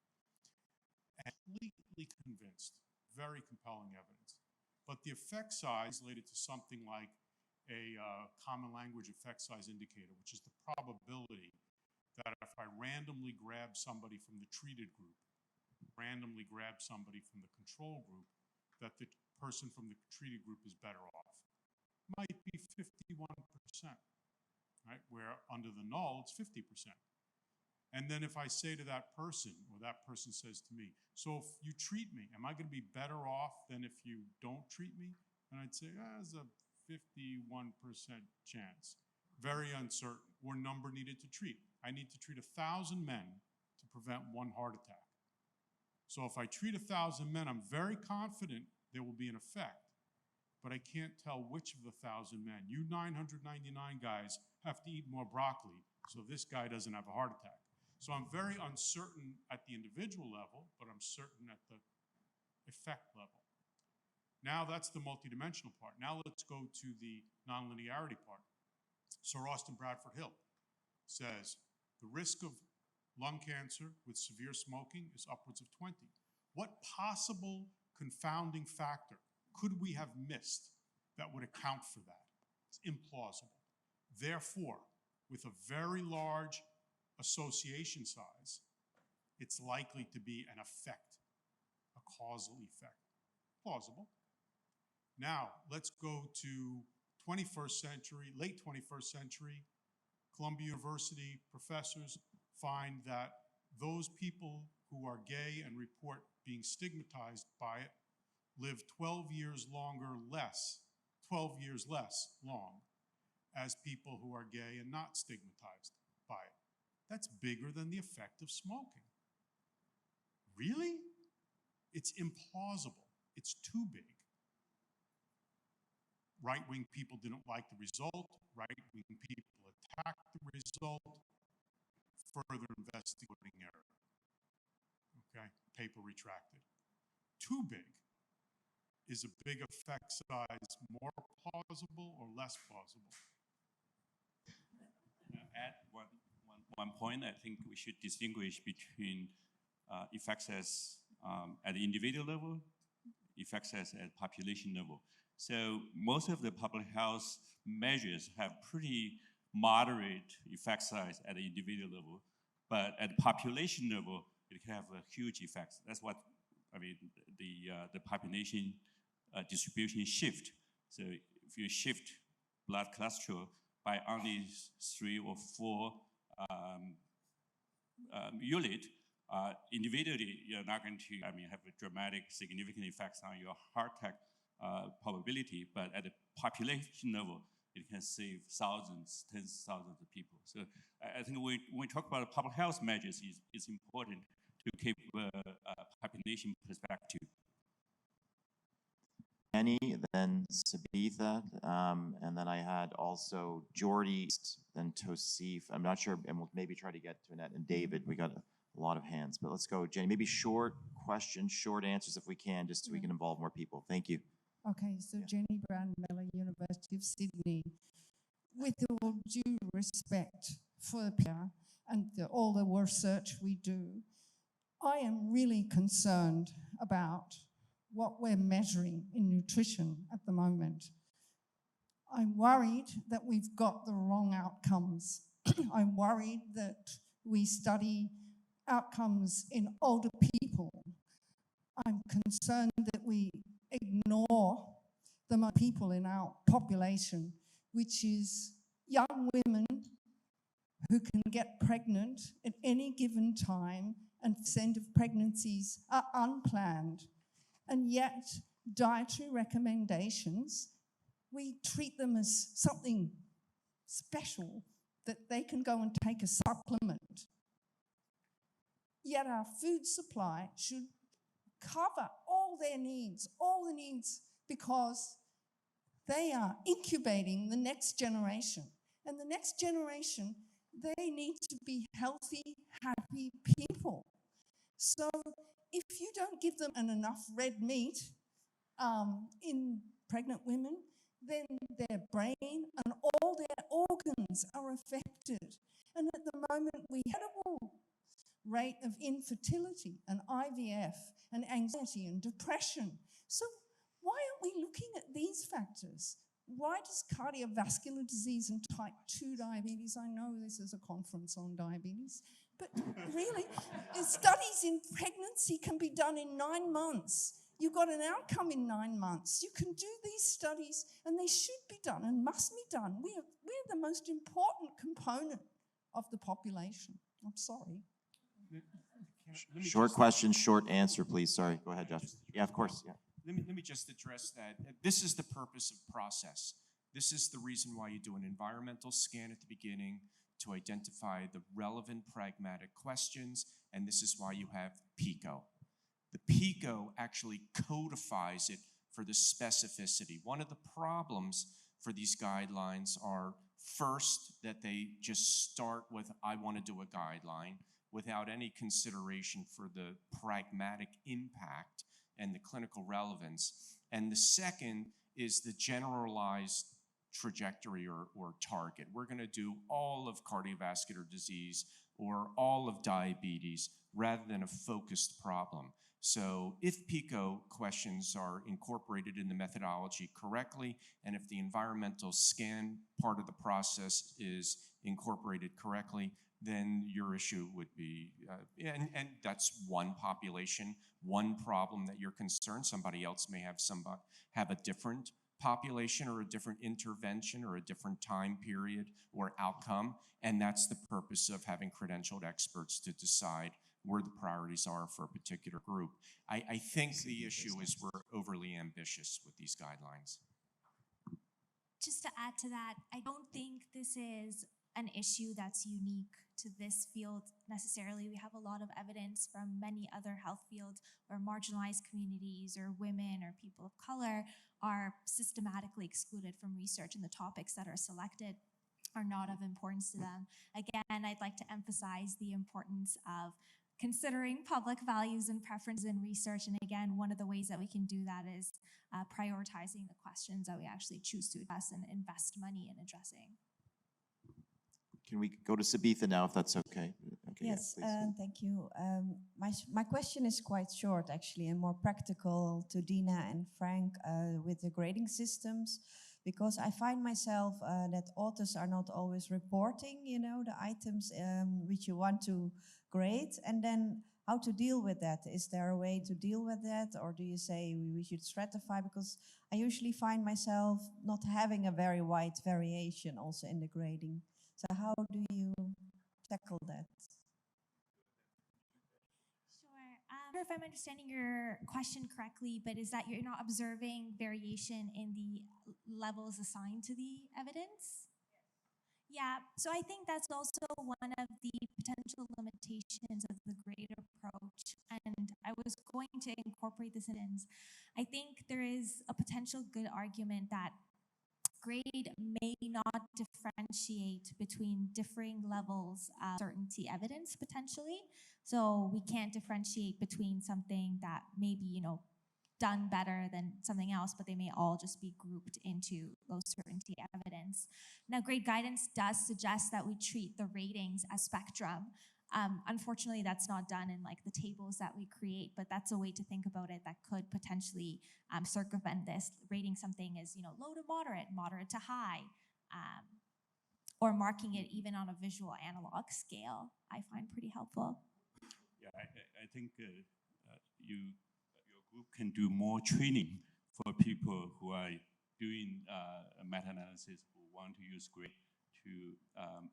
and completely convinced, very compelling evidence. But the effect size related to something like a common language effect size indicator, which is the probability that if I randomly grab somebody from the treated group, randomly grab somebody from the control group, that the person from the treated group is better off. Might be 51%, right? Where under the null, it's 50%. And then if I say to that person, or that person says to me, so if you treat me, am I going to be better off than if you don't treat me? And I'd say, there's a 51% chance. Very uncertain. Or number needed to treat. I need to treat 1,000 men to prevent one heart attack. So if I treat 1,000 men, I'm very confident there will be an effect, but I can't tell which of the 1,000 men. You 999 guys have to eat more broccoli, so this guy doesn't have a heart attack. So I'm very uncertain at the individual level, but I'm certain at the effect level. Now that's the multidimensional part. Now let's go to the nonlinearity part. Sir Austin Bradford Hill says the risk of lung cancer with severe smoking is upwards of 20. What possible confounding factor could we have missed that would account for that? It's implausible. Therefore, with a very large association size, it's likely to be an effect, a causal effect. Plausible. Now, let's go to 21st century, late 21st century, Columbia University professors find that those people who are gay and report being stigmatized by it live 12 years less long as people who are gay and not stigmatized by it. That's bigger than the effect of smoking. Really? It's implausible. It's too big. Right-wing people didn't like the result. Right-wing people attacked the result. Further investigating error. Okay, paper retracted. Too big. Is a big effect size more plausible or less plausible? Add one point, I think we should distinguish between effect size at the individual level, effect size at population level. So most of the public health measures have pretty moderate effect size at the individual level, but at the population level, it can have a huge effect. That's what, I mean, the population distribution shift. So if you shift blood cholesterol by only 3 or 4 unit, individually, you're not going to, have a dramatic, significant effects on your heart attack probability, but at the population level, it can save thousands, tens of thousands of people. So I think when we talk about public health measures, it's important to keep population perspective. Annie, then Sabitha, and then I had also Jordy, then Tosif. I'm not sure, and we'll maybe try to get to Annette and David. We got a lot of hands, but let's go, Jenny. Maybe short questions, short answers if we can, just so we can involve more people. Thank you. Okay, so Jenny Brown Miller, University of Sydney. With all due respect for the pair and all the research we do, I am really concerned about what we're measuring in nutrition at the moment. I'm worried that we've got the wrong outcomes. I'm worried that we study outcomes in older people. I'm concerned that we ignore the people in our population, which is young women who can get pregnant at any given time, and % of pregnancies are unplanned. And yet, dietary recommendations, we treat them as something special that they can go and take a supplement. Yet our food supply should cover all the needs, because they are incubating the next generation. And the next generation, they need to be healthy, happy people. So if you don't give them enough red meat in pregnant women, then their brain and all their organs are affected. And at the moment, we have a rate of infertility and IVF and anxiety and depression. So why aren't we looking at these factors? Why does cardiovascular disease and type 2 diabetes, I know this is a conference on diabetes, but really, studies in pregnancy can be done in 9 months. You've got an outcome in 9 months. You can do these studies, and they should be done and must be done. We're the most important component of the population. I'm sorry. Short question, short answer, please. Sorry, go ahead, Jeff. Yeah, of course. Yeah. Let me just address that. This is the purpose of process. This is the reason why you do an environmental scan at the beginning to identify the relevant pragmatic questions, and this is why you have PICO. The PICO actually codifies it for the specificity. One of the problems for these guidelines are, first, that they just start with, I want to do a guideline, without any consideration for the pragmatic impact and the clinical relevance. And the second is the generalized trajectory or target. We're going to do all of cardiovascular disease or all of diabetes rather than a focused problem. So if PICO questions are incorporated in the methodology correctly, and if the environmental scan part of the process is incorporated correctly, then your issue would be, and that's one population, one problem that you're concerned. Somebody else may have a different population or a different intervention or a different time period or outcome, and that's the purpose of having credentialed experts to decide where the priorities are for a particular group. I think the issue is we're overly ambitious with these guidelines. Just to add to that, I don't think this is an issue that's unique to this field necessarily. We have a lot of evidence from many other health fields where marginalized communities or women or people of color are systematically excluded from research, and the topics that are selected are not of importance to them. Again, I'd like to emphasize the importance of considering public values and preferences in research. And again, one of the ways that we can do that is prioritizing the questions that we actually choose to address and invest money in addressing. Can we go to Sabitha now, if that's okay? Okay, yes, yeah, thank you. My question is quite short, actually, and more practical to Dena and Frank with the grading systems, because I find myself that authors are not always reporting, the items which you want to grade, and then how to deal with that. Is there a way to deal with that, or do you say we should stratify? Because I usually find myself not having a very wide variation also in the grading. So how do you tackle that? Sure. I don't know if I'm understanding your question correctly, but is that you're not observing variation in the levels assigned to the evidence? Yeah, so I think that's also one of the potential limitations of the grade approach, and I was going to incorporate this in. I think there is a potential good argument that grade may not differentiate between differing levels of certainty evidence potentially. So we can't differentiate between something that may be, done better than something else, but they may all just be grouped into low certainty evidence. Now, grade guidance does suggest that we treat the ratings as spectrum. Unfortunately, that's not done in the tables that we create, but that's a way to think about it that could potentially circumvent this. Rating something as low to moderate, moderate to high, or marking it even on a visual analog scale, I find pretty helpful. Yeah, I think your group can do more training for people who are doing meta-analysis, who want to use grade to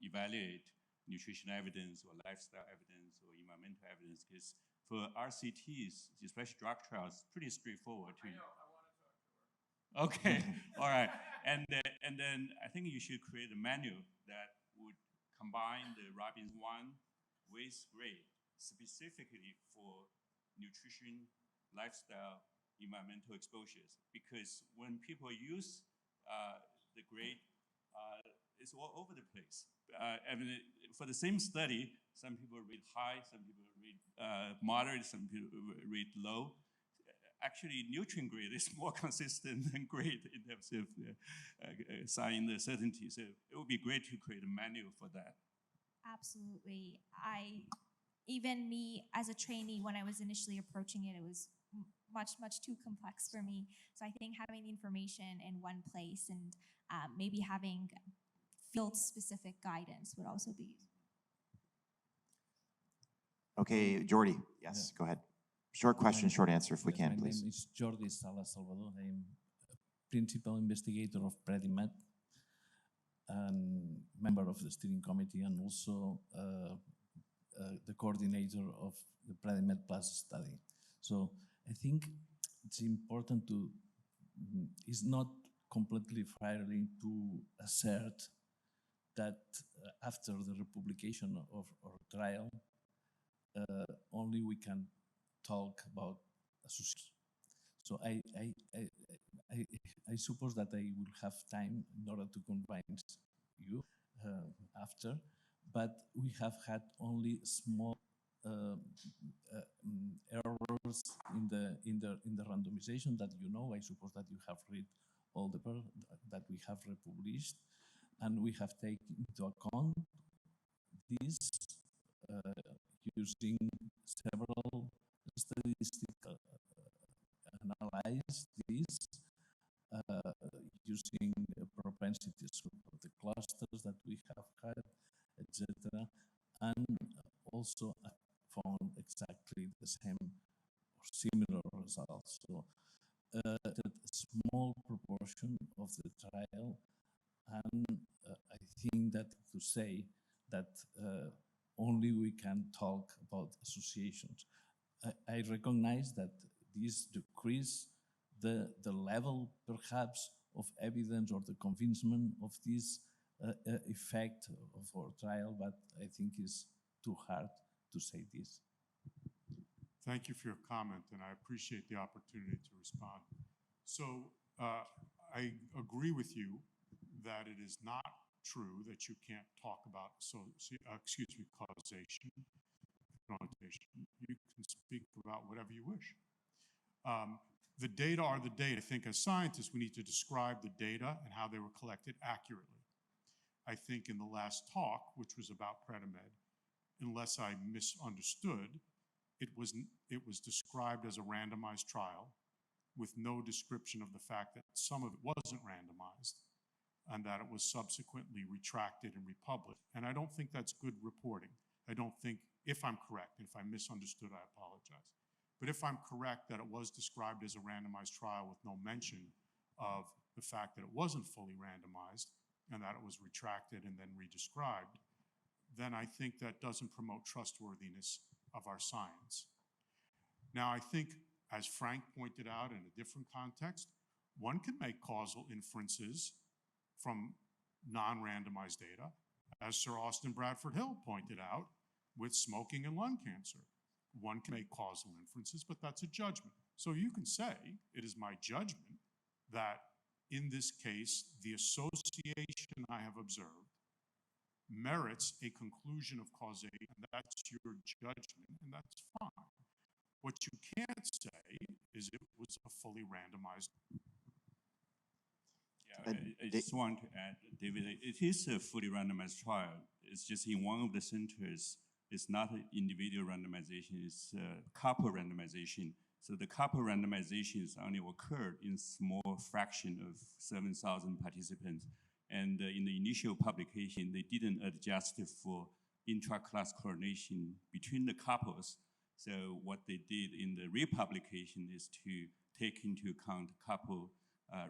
evaluate nutrition evidence or lifestyle evidence or environmental evidence, because for RCTs, especially drug trials, pretty straightforward. I know, I want to talk to her. Okay, all right. And then I think you should create a manual that would combine the Robbins 1 with grade specifically for nutrition, lifestyle, environmental exposures. Because when people use the grade, it's all over the place. I mean, for the same study, some people read high, some people read moderate, some people read low. Actually, nutrient grade is more consistent than grade in terms of assigning the certainty. So it would be great to create a manual for that. Absolutely. Even me as a trainee, when I was initially approaching it, it was much too complex for me. So I think having the information in one place and maybe having field-specific guidance would also be useful. Okay, Jordi, yes, go ahead. Short question, short answer, if we can, please. My name is Jordi Salas Salvador. I'm principal investigator of PREDIMED and member of the steering committee, and also the coordinator of the PREDIMED Plus study. So I think it's important to, it's not completely fairly to assert that after the republication of our trial, only we can talk about association. So I suppose that I will have time in order to convince you after, but we have had only small errors in the randomization that you know. I suppose that you have read all the papers that we have republished, and we have taken into account this using several statistical analyze this using propensities of the clusters that we have had, etc. And also I found exactly the same or similar results. So a small proportion of the trial, and I think that to say that only we can talk about associations. I recognize that this decrease the level perhaps of evidence or the convincement of this effect of our trial, but I think it's too hard to say this. Thank you for your comment, and I appreciate the opportunity to respond. So I agree with you that it is not true that you can't talk about causation, connotation. You can speak about whatever you wish. The data are the data. I think as scientists, we need to describe the data and how they were collected accurately. I think in the last talk, which was about Predimed, unless I misunderstood, it was described as a randomized trial with no description of the fact that some of it wasn't randomized and that it was subsequently retracted and republished. And I don't think that's good reporting. I don't think, if I'm correct, if I misunderstood, I apologize. But if I'm correct that it was described as a randomized trial with no mention of the fact that it wasn't fully randomized and that it was retracted and then redescribed, then I think that doesn't promote trustworthiness of our science. Now, I think, as Frank pointed out in a different context, one can make causal inferences from non-randomized data, as Sir Austin Bradford Hill pointed out, with smoking and lung cancer. One can make causal inferences, but that's a judgment. So you can say, it is my judgment that in this case, the association I have observed merits a conclusion of causation, and that's your judgment, and that's fine. What you can't say is it was a fully randomized. Yeah, I just want to add, David, it is a fully randomized trial. It's just in one of the centers. It's not an individual randomization, it's a couple randomization. So the couple randomizations only occurred in a small fraction of 7,000 participants. And in the initial publication, they didn't adjust for intra-class correlation between the couples. So what they did in the republication is to take into account couple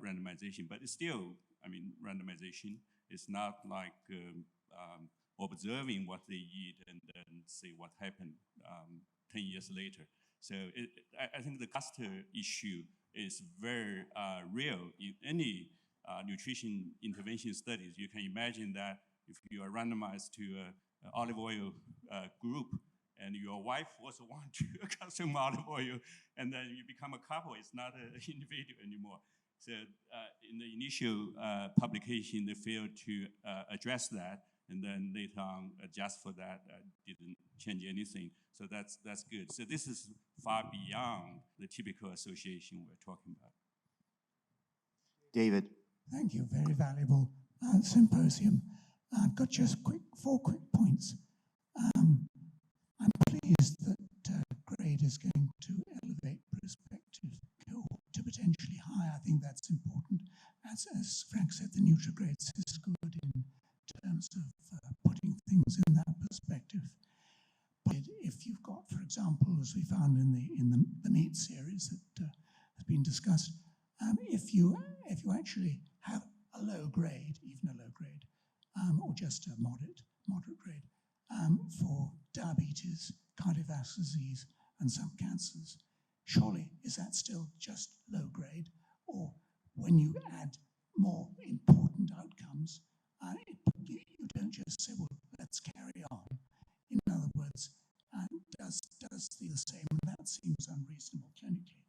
randomization. But it's still, I mean, randomization is not like observing what they eat and then see what happened 10 years later. So I think the cluster issue is very real in any nutrition intervention studies. You can imagine that if you are randomized to an olive oil group and your wife also wants to consume olive oil and then you become a couple, it's not an individual anymore. So in the initial publication, they failed to address that, and then later on adjust for that, didn't change anything. So that's good. So this is far beyond the typical association we're talking about. David. Thank you, very valuable symposium. I've got just four quick points. I'm pleased that grade is going to elevate prospective cohort to potentially high. I think that's important. As Frank said, the NutriGrades is good in terms of putting things in that perspective. But if you've got, for example, as we found in the meat series that has been discussed, if you actually have a low grade, even a low grade, or just a moderate grade, for diabetes, cardiovascular disease, and some cancers, surely is that still just low grade? Or when you add more important outcomes, you don't just say, well, let's carry on. In other words, does the same, and that seems unreasonable clinically.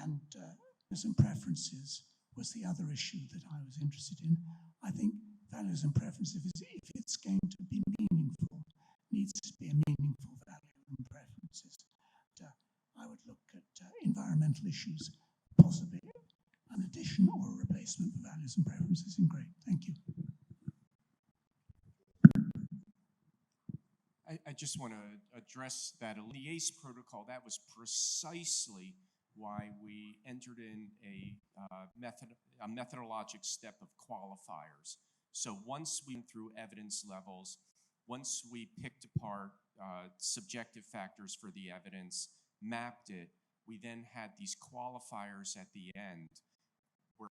and values and preferences was the other issue that I was interested in. I think values and preferences, if it's going to be meaningful, needs to be a meaningful value and preferences. I would look at environmental issues, possibly an addition or a replacement for values and preferences in grade. Thank you. I just want to address that. The AACE protocol, that was precisely why we entered in a methodologic step of qualifiers. So once we went through evidence levels, once we picked apart subjective factors for the evidence, mapped it, we then had these qualifiers at the end where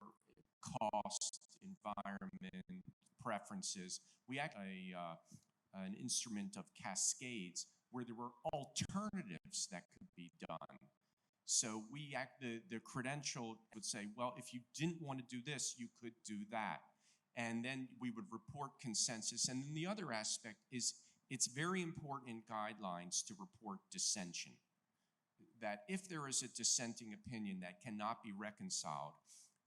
cost, environment, preferences. We had an instrument of cascades where there were alternatives that could be done. So the credential would say, well, if you didn't want to do this, you could do that. And then we would report consensus. And then the other aspect is it's very important in guidelines to report dissension. That if there is a dissenting opinion that cannot be reconciled,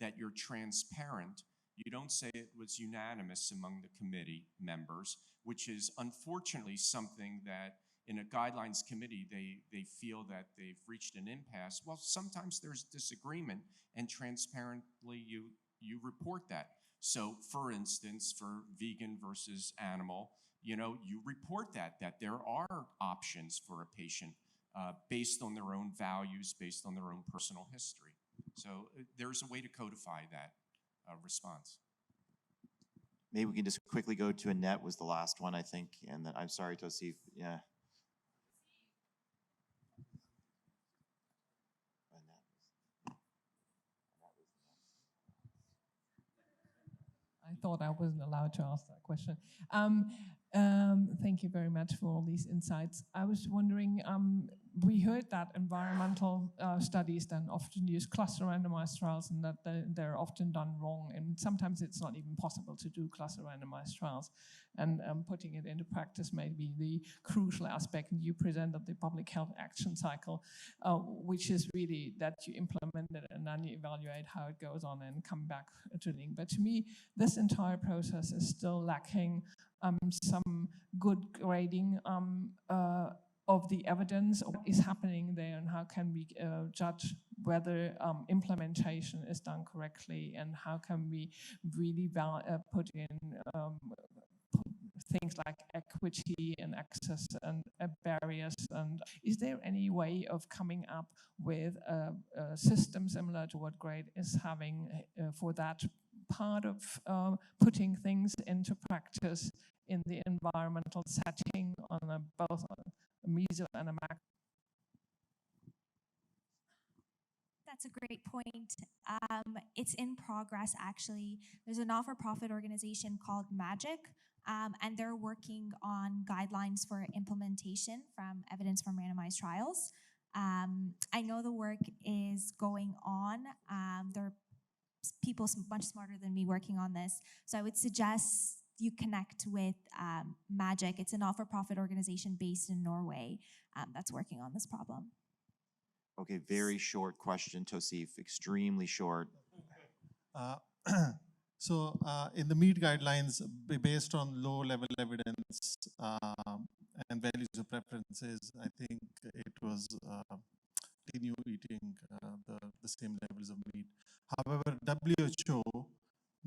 that you're transparent. You don't say it was unanimous among the committee members, which is unfortunately something that in a guidelines committee, they feel that they've reached an impasse. Well, sometimes there's disagreement, and transparently you report that. So for instance, for vegan versus animal, you report that there are options for a patient based on their own values, based on their own personal history. So there's a way to codify that response. Maybe we can just quickly go to Annette was the last one, I think, and then I'm sorry, Tosif. Yeah. I thought I wasn't allowed to ask that question. Thank you very much for all these insights. I was wondering, we heard that environmental studies then often use cluster randomized trials and that they're often done wrong, and sometimes it's not even possible to do cluster randomized trials. And putting it into practice may be the crucial aspect. And you presented the public health action cycle, which is really that you implement it and then you evaluate how it goes on and come back to it. But to me, this entire process is still lacking some good grading of the evidence of what is happening there and how can we judge whether implementation is done correctly, and how can we really put in things like equity and access and barriers. And is there any way of coming up with a system similar to what GRADE is having for that part of putting things into practice in the environmental setting on both a meso and a macro? That's a great point. It's in progress, actually. There's a not-for-profit organization called Magic, and they're working on guidelines for implementation from evidence from randomized trials. I know the work is going on. There are people much smarter than me working on this, so I would suggest you connect with Magic. It's a not-for-profit organization based in Norway that's working on this problem. Okay, very short question, Tosif, extremely short. So in the MEAT guidelines, based on low-level evidence and values of preferences, I think it was continue eating the same levels of meat. However, WHO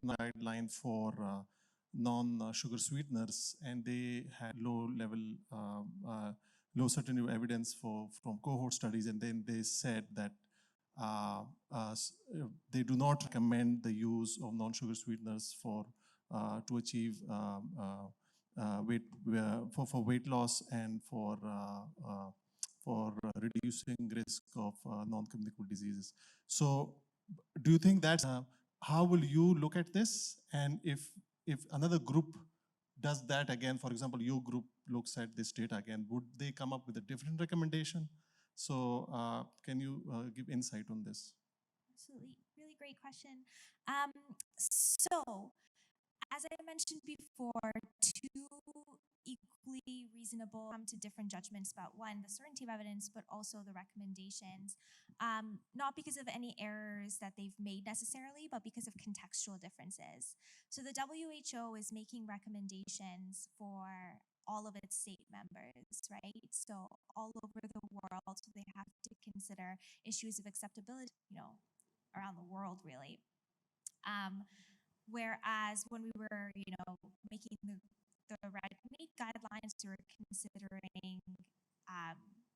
guideline for non-sugar sweeteners, and they had low certainty evidence from cohort studies, and then they said that they do not recommend the use of non-sugar sweeteners to achieve weight loss and for reducing risk of non-communicable diseases. So, do you think that's how will you look at this? And if another group does that again, for example, your group looks at this data again, would they come up with a different recommendation? So can you give insight on this? Absolutely, really great question. So, as I mentioned before, two reasonable, come to different judgments about one, the certainty of evidence, but also the recommendations, not because of any errors that they've made necessarily, but because of contextual differences. So the WHO is making recommendations for all of its state members, right? So all over the world, so they have to consider issues of acceptability, around the world, really. Whereas when we were, making the Meat guidelines, we were considering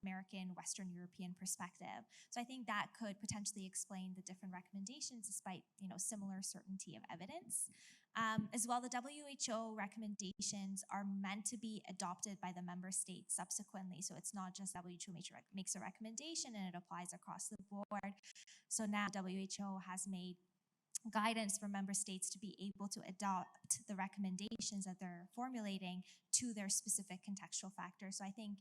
American, Western European perspective. So I think that could potentially explain the different recommendations despite, similar certainty of evidence. As well, the WHO recommendations are meant to be adopted by the member states subsequently. So it's not just WHO makes a recommendation and it applies across the board. So now WHO has made guidance for member states to be able to adopt the recommendations that they're formulating to their specific contextual factors. So I think,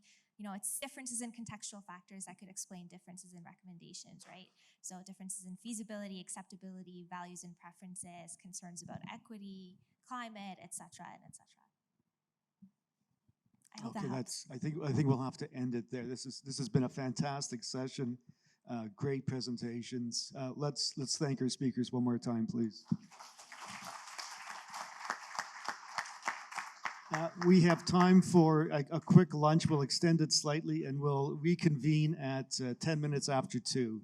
it's differences in contextual factors that could explain differences in recommendations, right? So differences in feasibility, acceptability, values and preferences, concerns about equity, climate, et cetera, and et cetera. I hope that helps. I think we'll have to end it there. This has been a fantastic session. Great presentations. Let's thank our speakers one more time, please. We have time for a quick lunch. We'll extend it slightly, and we'll reconvene at 10 minutes after 2.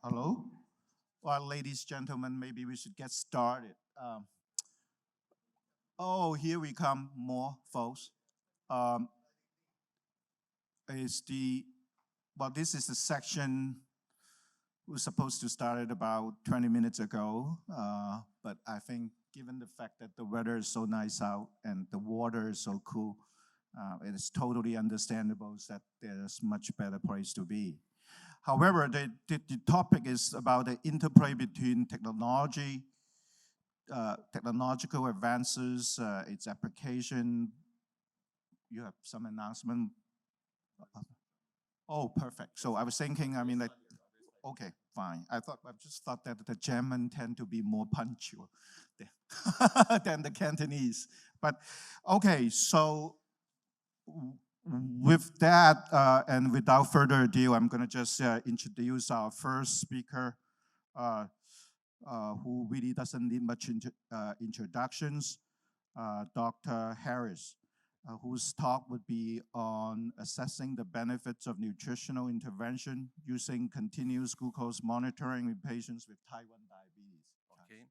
Hello? Well, ladies, gentlemen, maybe we should get started. Oh, here we come, more folks. This is the section we're supposed to start it about 20 minutes ago, but I think given the fact that the weather is so nice out and the water is so cool, it is totally understandable that there's much better place to be. However, the topic is about the interplay between technological advances, its application. You have some announcement? Oh, perfect. So I was thinking, okay, fine. I just thought that the German tend to be more punctual than the Cantonese. But okay, so with that, and without further ado, I'm going to just introduce our first speaker, who really doesn't need much introductions, Dr. Harris, whose talk would be on assessing the benefits of nutritional intervention using continuous glucose monitoring in patients with type 1 diabetes. Okay,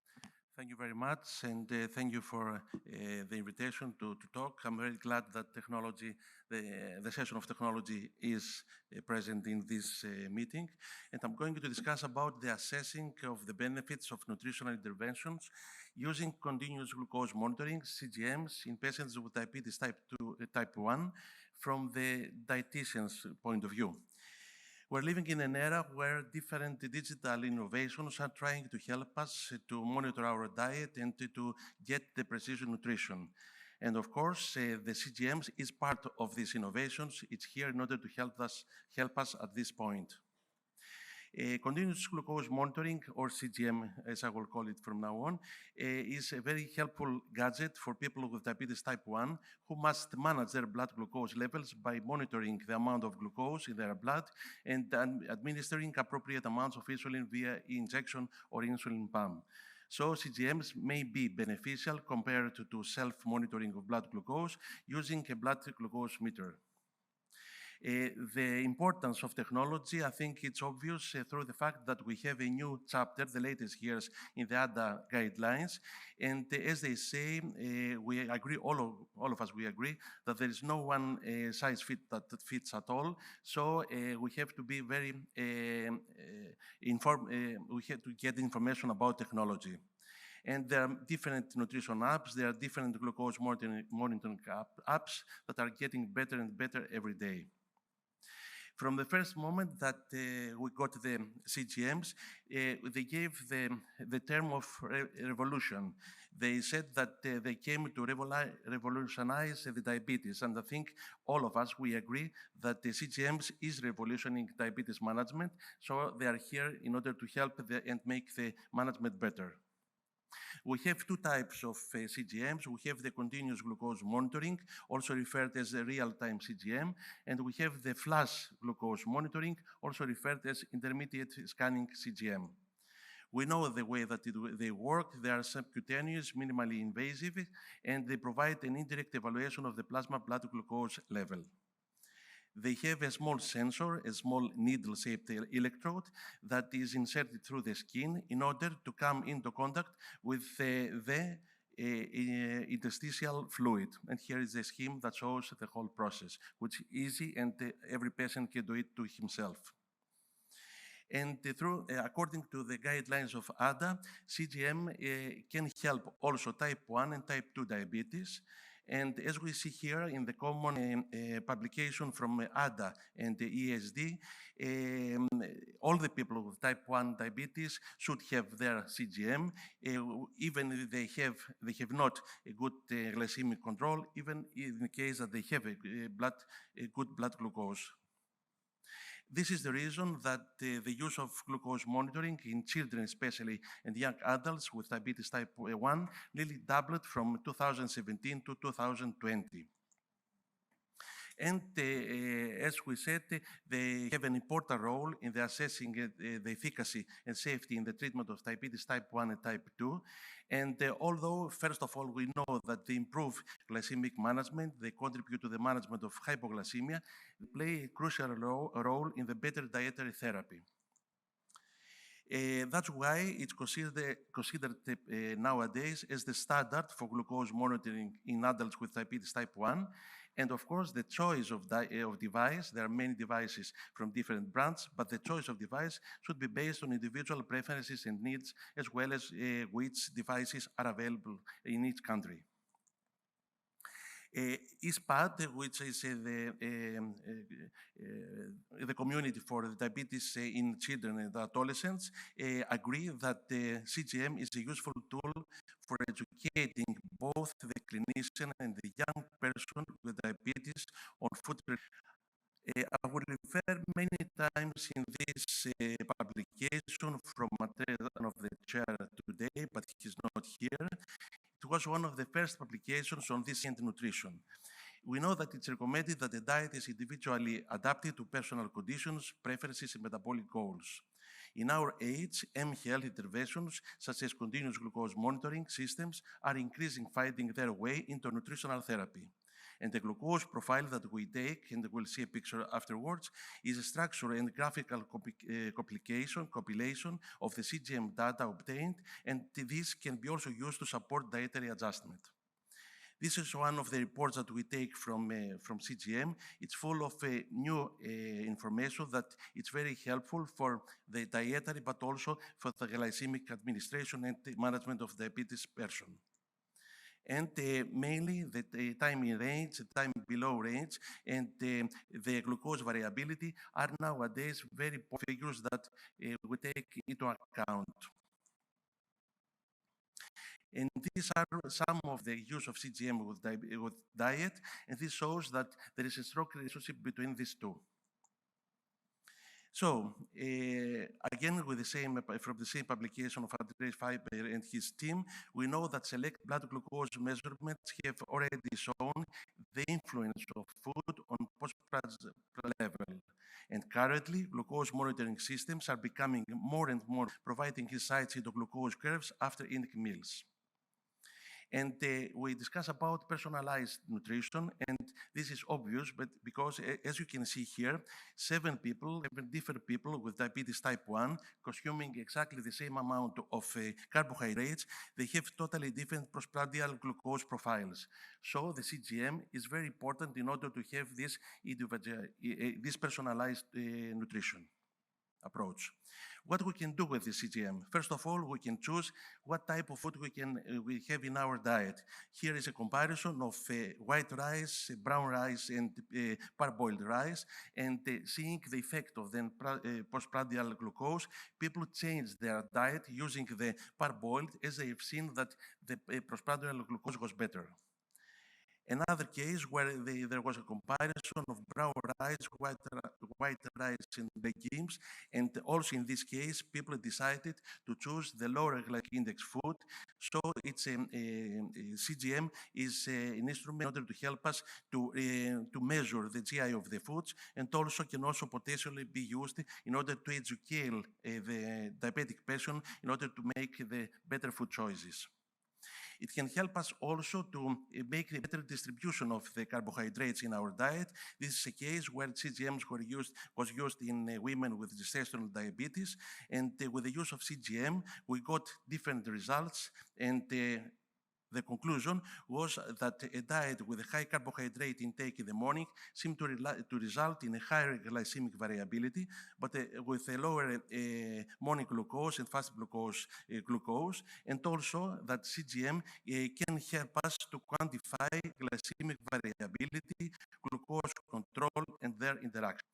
thank you very much, and thank you for the invitation to talk. I'm very glad that technology, the session of technology is present in this meeting, and I'm going to discuss about the assessing of the benefits of nutritional interventions using continuous glucose monitoring, CGMs, in patients with diabetes type 1 from the dietitian's point of view. We're living in an era where different digital innovations are trying to help us to monitor our diet and to get the precision nutrition. And of course, the CGMs is part of these innovations. It's here in order to help us at this point. Continuous glucose monitoring, or CGM, as I will call it from now on, is a very helpful gadget for people with diabetes type 1 who must manage their blood glucose levels by monitoring the amount of glucose in their blood and administering appropriate amounts of insulin via injection or insulin pump. So CGMs may be beneficial compared to self-monitoring of blood glucose using a blood glucose meter. The importance of technology, I think it's obvious through the fact that we have a new chapter, the latest years in the ADA guidelines. And as they say, we agree, all of us, we agree that there is no one size that fits at all. So we have to be very informed, we have to get information about technology. And there are different nutrition apps, there are different glucose monitoring apps that are getting better and better every day. From the first moment that we got the CGMs, they gave the term of revolution. They said that they came to revolutionize the diabetes, and I think all of us, we agree that the CGMs is revolutioning diabetes management, so they are here in order to help and make the management better. We have two types of CGMs. We have the continuous glucose monitoring, also referred as the real-time CGM, and we have the flash glucose monitoring, also referred as intermediate scanning CGM. We know the way that they work. They are subcutaneous, minimally invasive, and they provide an indirect evaluation of the plasma blood glucose level. They have a small sensor, a small needle-shaped electrode that is inserted through the skin in order to come into contact with the interstitial fluid. And here is a scheme that shows the whole process, which is easy and every patient can do it to himself. And according to the guidelines of ADA, CGM can help also type 1 and type 2 diabetes. And as we see here in the common publication from ADA and the ESD, all the people with type 1 diabetes should have their CGM, even if they have not a good glycemic control, even in the case that they have a good blood glucose. This is the reason that the use of glucose monitoring in children, especially, and young adults with diabetes type 1 nearly doubled from 2017 to 2020. And as we said, they have an important role in the assessing the efficacy and safety in the treatment of diabetes type 1 and type 2. And although, first of all, we know that they improve glycemic management, they contribute to the management of hypoglycemia, they play a crucial role in the better dietary therapy. That's why it's considered nowadays as the standard for glucose monitoring in adults with diabetes type 1. And of course, the choice of device, there are many devices from different brands, but the choice of device should be based on individual preferences and needs, as well as which devices are available in each country. ISPAD, which is the community for diabetes in children and adolescents, agree that CGM is a useful tool for educating both the clinician and the young person with diabetes on food. I will refer many times in this publication from Mateo of the chair today, but he's not here. It was one of the first publications on this and nutrition. We know that it's recommended that the diet is individually adapted to personal conditions, preferences, and metabolic goals. In our age, health interventions, such as continuous glucose monitoring systems, are increasing, finding their way into nutritional therapy. And the glucose profile that we take, and we'll see a picture afterwards, is a structural and graphical compilation of the CGM data obtained, and this can be also used to support dietary adjustment. This is one of the reports that we take from CGM. It's full of new information that it's very helpful for the dietary, but also for the glycemic administration and the management of diabetes person. And mainly the time in range, the time below range, and the glucose variability are nowadays very important figures that we take into account. And these are some of the use of CGM with diet, and this shows that there is a strong relationship between these two. So, again, with from the same publication of Andrei Fiber and his team, we know that select blood glucose measurements have already shown the influence of food on post-blood level. And currently, glucose monitoring systems are becoming more and more providing insights into glucose curves after eating meals. And we discuss about personalized nutrition, and this is obvious, but because as you can see here, 7 different people with diabetes type 1 consuming exactly the same amount of carbohydrates, they have totally different postprandial glucose profiles. So the CGM is very important in order to have this personalized nutrition approach. What we can do with the CGM? First of all, we can choose what type of food we have in our diet. Here is a comparison of white rice, brown rice, and parboiled rice, and seeing the effect of the postprandial glucose. People change their diet using the parboiled, as they've seen that the postprandial glucose was better. Another case where there was a comparison of brown rice, white rice, and legumes, and also in this case, people decided to choose the lower glycemic index food. So it's CGM is an instrument in order to help us to measure the GI of the foods, and also can also potentially be used in order to educate the diabetic person in order to make the better food choices. It can help us also to make a better distribution of the carbohydrates in our diet. This is a case where CGMs was used in women with gestational diabetes, and with the use of CGM, we got different results, and the conclusion was that a diet with a high carbohydrate intake in the morning seemed to result in a higher glycemic variability, but with a lower morning glucose and fast glucose, and also that CGM can help us to quantify glycemic variability, glucose control, and their interaction.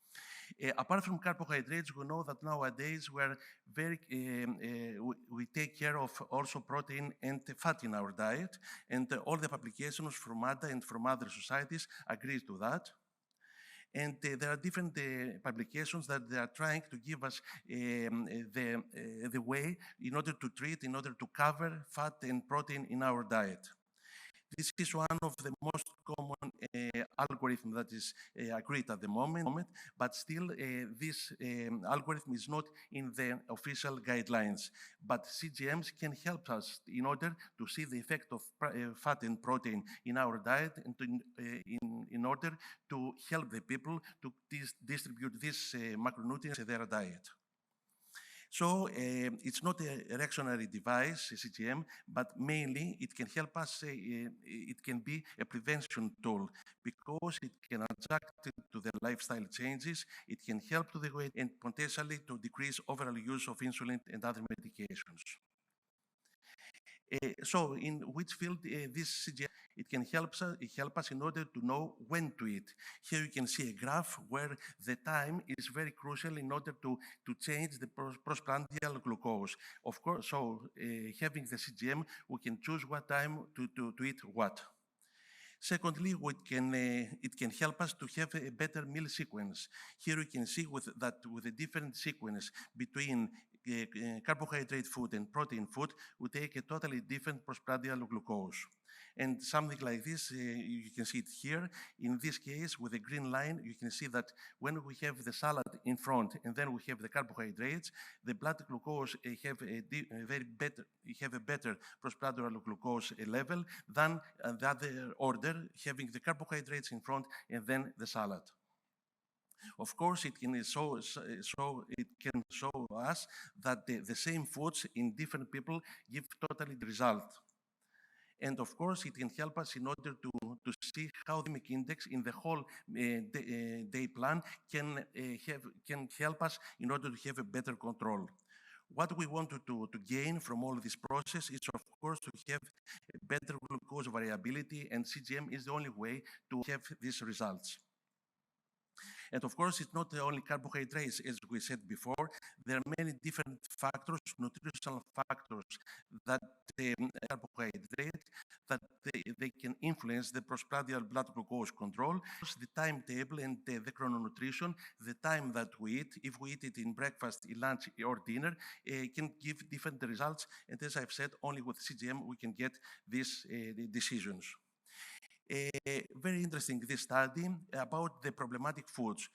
Apart from carbohydrates, we know that nowadays we take care of also protein and fat in our diet, and all the publications from ADA and from other societies agree to that. And there are different publications that they are trying to give us the way in order to treat, in order to cover fat and protein in our diet. This is one of the most common algorithm that is agreed at the moment, but still this algorithm is not in the official guidelines. But CGMs can help us in order to see the effect of fat and protein in our diet, and in order to help the people to distribute these macronutrients in their diet. So it's not a reactionary device, a CGM, but mainly it can help us, it can be a prevention tool because it can adjust to the lifestyle changes, it can help to the weight and potentially to decrease overall use of insulin and other medications. So in which field this CGM, it can help us in order to know when to eat. Here you can see a graph where the time is very crucial in order to change the postprandial glucose. Of course, so having the CGM, we can choose what time to eat what. Secondly, it can help us to have a better meal sequence. Here you can see with a different sequence between carbohydrate food and protein food, we take a totally different postprandial glucose. And something like this, you can see it here. In this case, with the green line, you can see that when we have the salad in front and then we have the carbohydrates, the blood glucose have a better postprandial glucose level than the other order, having the carbohydrates in front and then the salad. Of course, it can show us that the same foods in different people give totally the result. And of course, it can help us in order to see how the glycemic index in the whole day plan can help us in order to have a better control. What we want to gain from all this process is, of course, to have a better glucose variability, and CGM is the only way to have these results. And of course, it's not only carbohydrates, as we said before. There are many different factors, nutritional factors, that carbohydrate, that they can influence the postprandial blood glucose control. The timetable and the chrononutrition, the time that we eat, if we eat it in breakfast, in lunch, or dinner, can give different results. And as I've said, only with CGM we can get these decisions. Very interesting, this study about the problematic foods.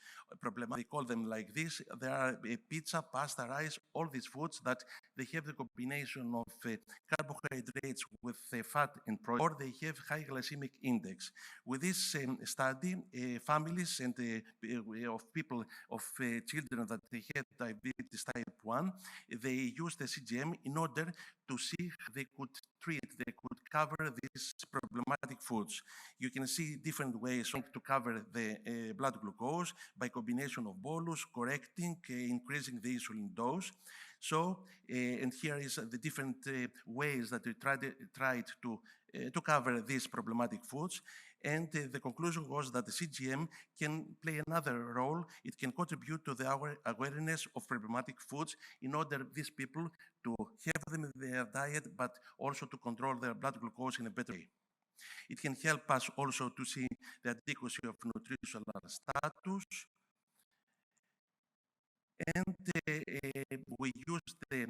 They call them like this. There are pizza, pasta, rice, all these foods that they have the combination of carbohydrates with fat and protein, or they have high glycemic index. With this study, families and of people, of children that they had diabetes type 1, they used the CGM in order to see if they could cover these problematic foods. You can see different ways to cover the blood glucose by combination of bolus, correcting, increasing the insulin dose. So, and here is the different ways that we tried to cover these problematic foods. And the conclusion was that the CGM can play another role. It can contribute to our awareness of problematic foods in order these people to have them in their diet, but also to control their blood glucose in a better way. It can help us also to see the adequacy of nutritional status. And we used the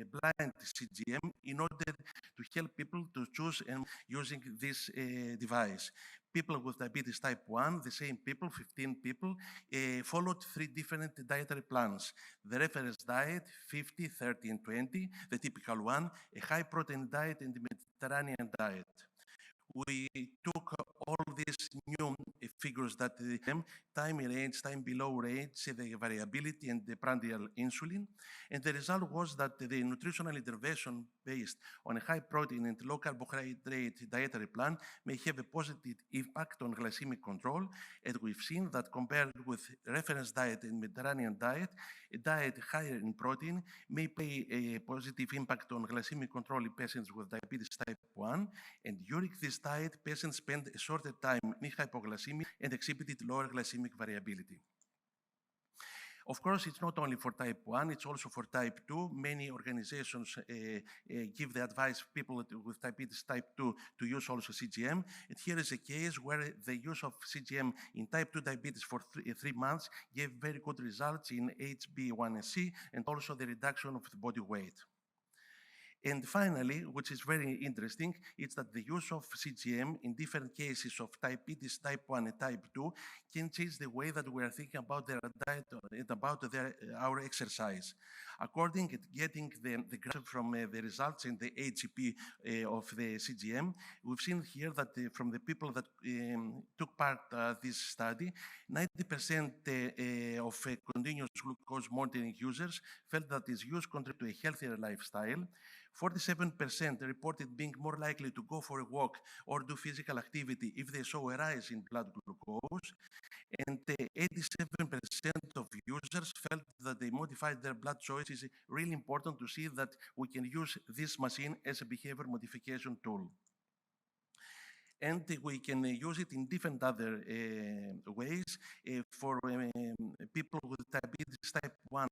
blind CGM in order to help people to choose and using this device. People with diabetes type 1, the same people, 15 people, followed 3 different dietary plans. The reference diet, 50, 30, and 20, the typical one, a high protein diet, and the Mediterranean diet. We took all these new figures that time in range, time below range, the variability and the prandial insulin. And the result was that the nutritional intervention based on a high protein and low carbohydrate dietary plan may have a positive impact on glycemic control. And we've seen that compared with reference diet and Mediterranean diet, a diet higher in protein may play a positive impact on glycemic control in patients with diabetes type 1. And during this diet, patients spend a shorter time in hypoglycemia and exhibited lower glycemic variability. Of course, it's not only for type 1, it's also for type 2. Many organizations give the advice people with diabetes type 2 to use also CGM. And here is a case where the use of CGM in type 2 diabetes for 3 months gave very good results in HbA1c and also the reduction of the body weight. And finally, which is very interesting, is that the use of CGM in different cases of diabetes type 1 and type 2 can change the way that we are thinking about their diet and about our exercise. According to getting the graph from the results in the AGP of the CGM, we've seen here that from the people that took part this study, 90% of continuous glucose monitoring users felt that this use contributed to a healthier lifestyle. 47% reported being more likely to go for a walk or do physical activity if they saw a rise in blood glucose. And 87% of users felt that they modified their blood choice. It's really important to see that we can use this machine as a behavior modification tool. And we can use it in different other ways for people with diabetes type 1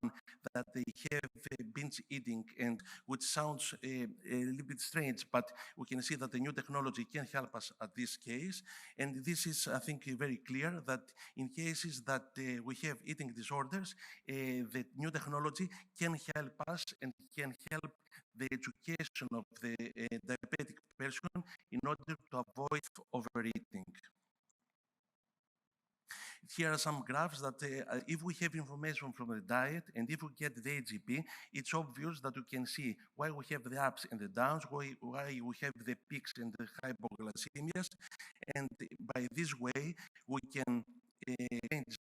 that they have binge eating, and which sounds a little bit strange, but we can see that the new technology can help us at this case. And this is, I think, very clear that in cases that we have eating disorders, the new technology can help us and can help the education of the diabetic person in order to avoid overeating. Here are some graphs that if we have information from the diet and if we get the AGP, it's obvious that we can see why we have the ups and the downs, why we have the peaks and the hypoglycemias, and by this way we can change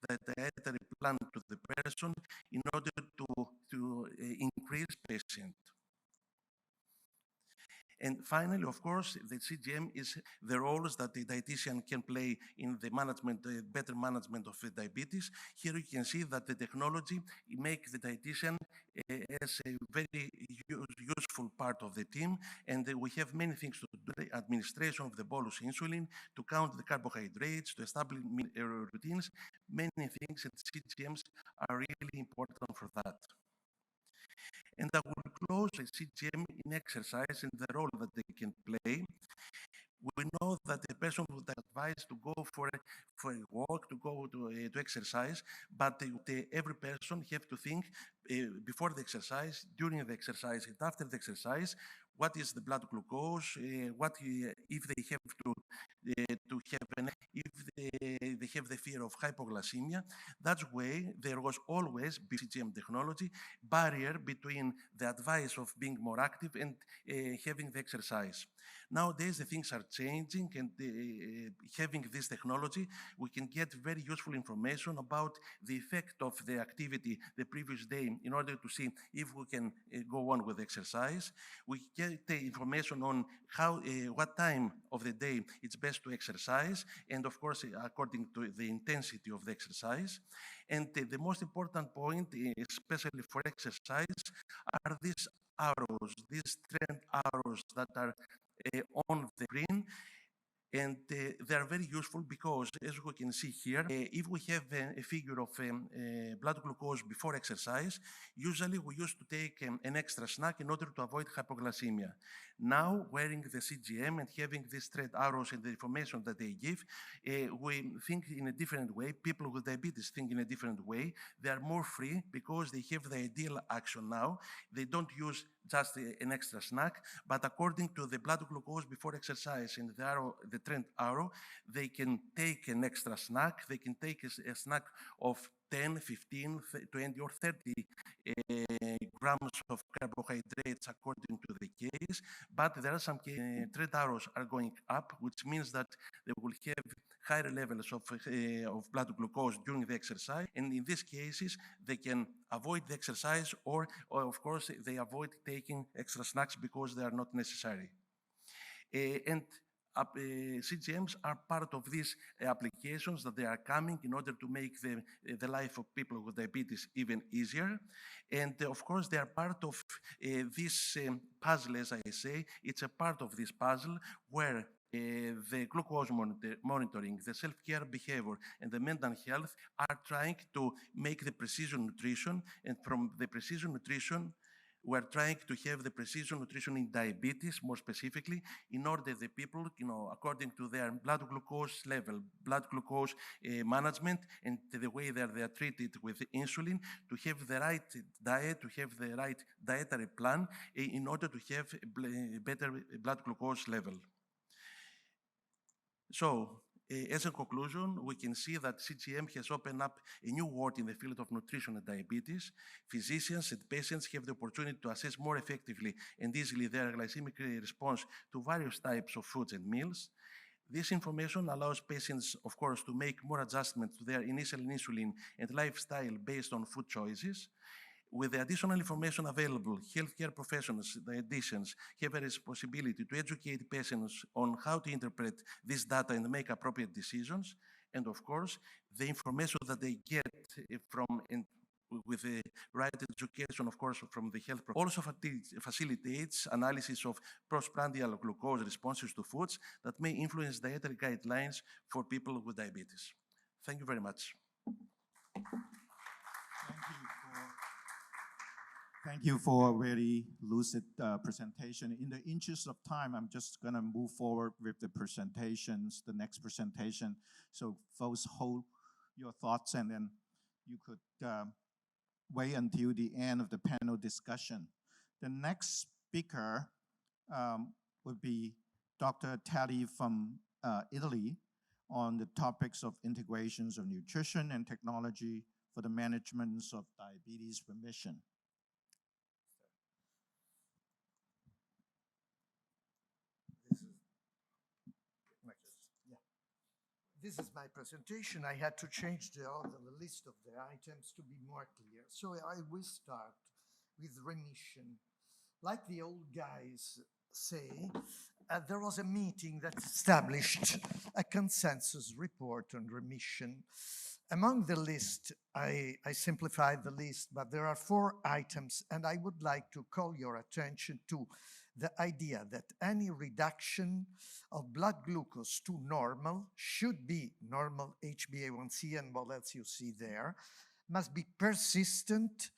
the dietary plan to the person in order to increase patient. And finally, of course, the CGM is the roles that the dietitian can play in the management, better management of diabetes. Here you can see that the technology makes the dietitian as a very useful part of the team, and we have many things to do: the administration of the bolus insulin, to count the carbohydrates, to establish routines, many things, and CGMs are really important for that. And I will close the CGM in exercise and the role that they can play. We know that the person would advise to go for a walk, to go to exercise, but every person have to think before the exercise, during the exercise, and after the exercise, what is the blood glucose, what if they have to have if they have the fear of hypoglycemia. That's why there was always CGM technology barrier between the advice of being more active and having the exercise. Nowadays, the things are changing, and having this technology, we can get very useful information about the effect of the activity the previous day in order to see if we can go on with exercise. We get the information on how, what time of the day it's best to exercise, and of course, according to the intensity of the exercise. And the most important point, especially for exercise, are these arrows, these trend arrows that are on the screen, and they are very useful because, as we can see here, if we have a figure of blood glucose before exercise, usually we used to take an extra snack in order to avoid hypoglycemia. Now, wearing the CGM and having these trend arrows and the information that they give, we think in a different way. People with diabetes think in a different way. They are more free because they have the ideal action now. They don't use just an extra snack, but according to the blood glucose before exercise and the trend arrow, they can take an extra snack. They can take a snack of 10, 15, 20, or 30 grams of carbohydrates according to the case, but there are some trend arrows are going up, which means that they will have higher levels of blood glucose during the exercise, and in these cases, they can avoid the exercise, or of course, they avoid taking extra snacks because they are not necessary. CGMs are part of these applications that they are coming in order to make the life of people with diabetes even easier. And of course, they are part of this puzzle, as I say. It's a part of this puzzle where the glucose monitoring, the self-care behavior, and the mental health are trying to make the precision nutrition, and from the precision nutrition, we're trying to have the precision nutrition in diabetes, more specifically, in order the people, according to their blood glucose level, blood glucose management, and the way that they are treated with insulin, to have the right diet, to have the right dietary plan in order to have a better blood glucose level. So, as a conclusion, we can see that CGM has opened up a new world in the field of nutrition and diabetes. Physicians and patients have the opportunity to assess more effectively and easily their glycemic response to various types of foods and meals. This information allows patients, of course, to make more adjustments to their initial insulin and lifestyle based on food choices. With the additional information available, healthcare professionals, dietitians, have a responsibility to educate patients on how to interpret this data and make appropriate decisions. And of course, the information that they get with the right education, of course, from the health also facilitates analysis of postprandial glucose responses to foods that may influence dietary guidelines for people with diabetes. Thank you very much. Thank you for a very lucid presentation. In the interest of time, I'm just going to move forward with the presentations, the next presentation. So folks, hold your thoughts, and then you could wait until the end of the panel discussion. The next speaker would be Dr. Tatti from Italy on the topics of integrations of nutrition and technology for the management of diabetes remission. This is my presentation. I had to change the list of the items to be more clear. So I will start with remission. Like the old guys say, there was a meeting that established a consensus report on remission. Among the list, I simplified the list, but there are 4 items, and I would like to call your attention to the idea that any reduction of blood glucose to normal should be normal HbA1c and what else you see there, must be persistent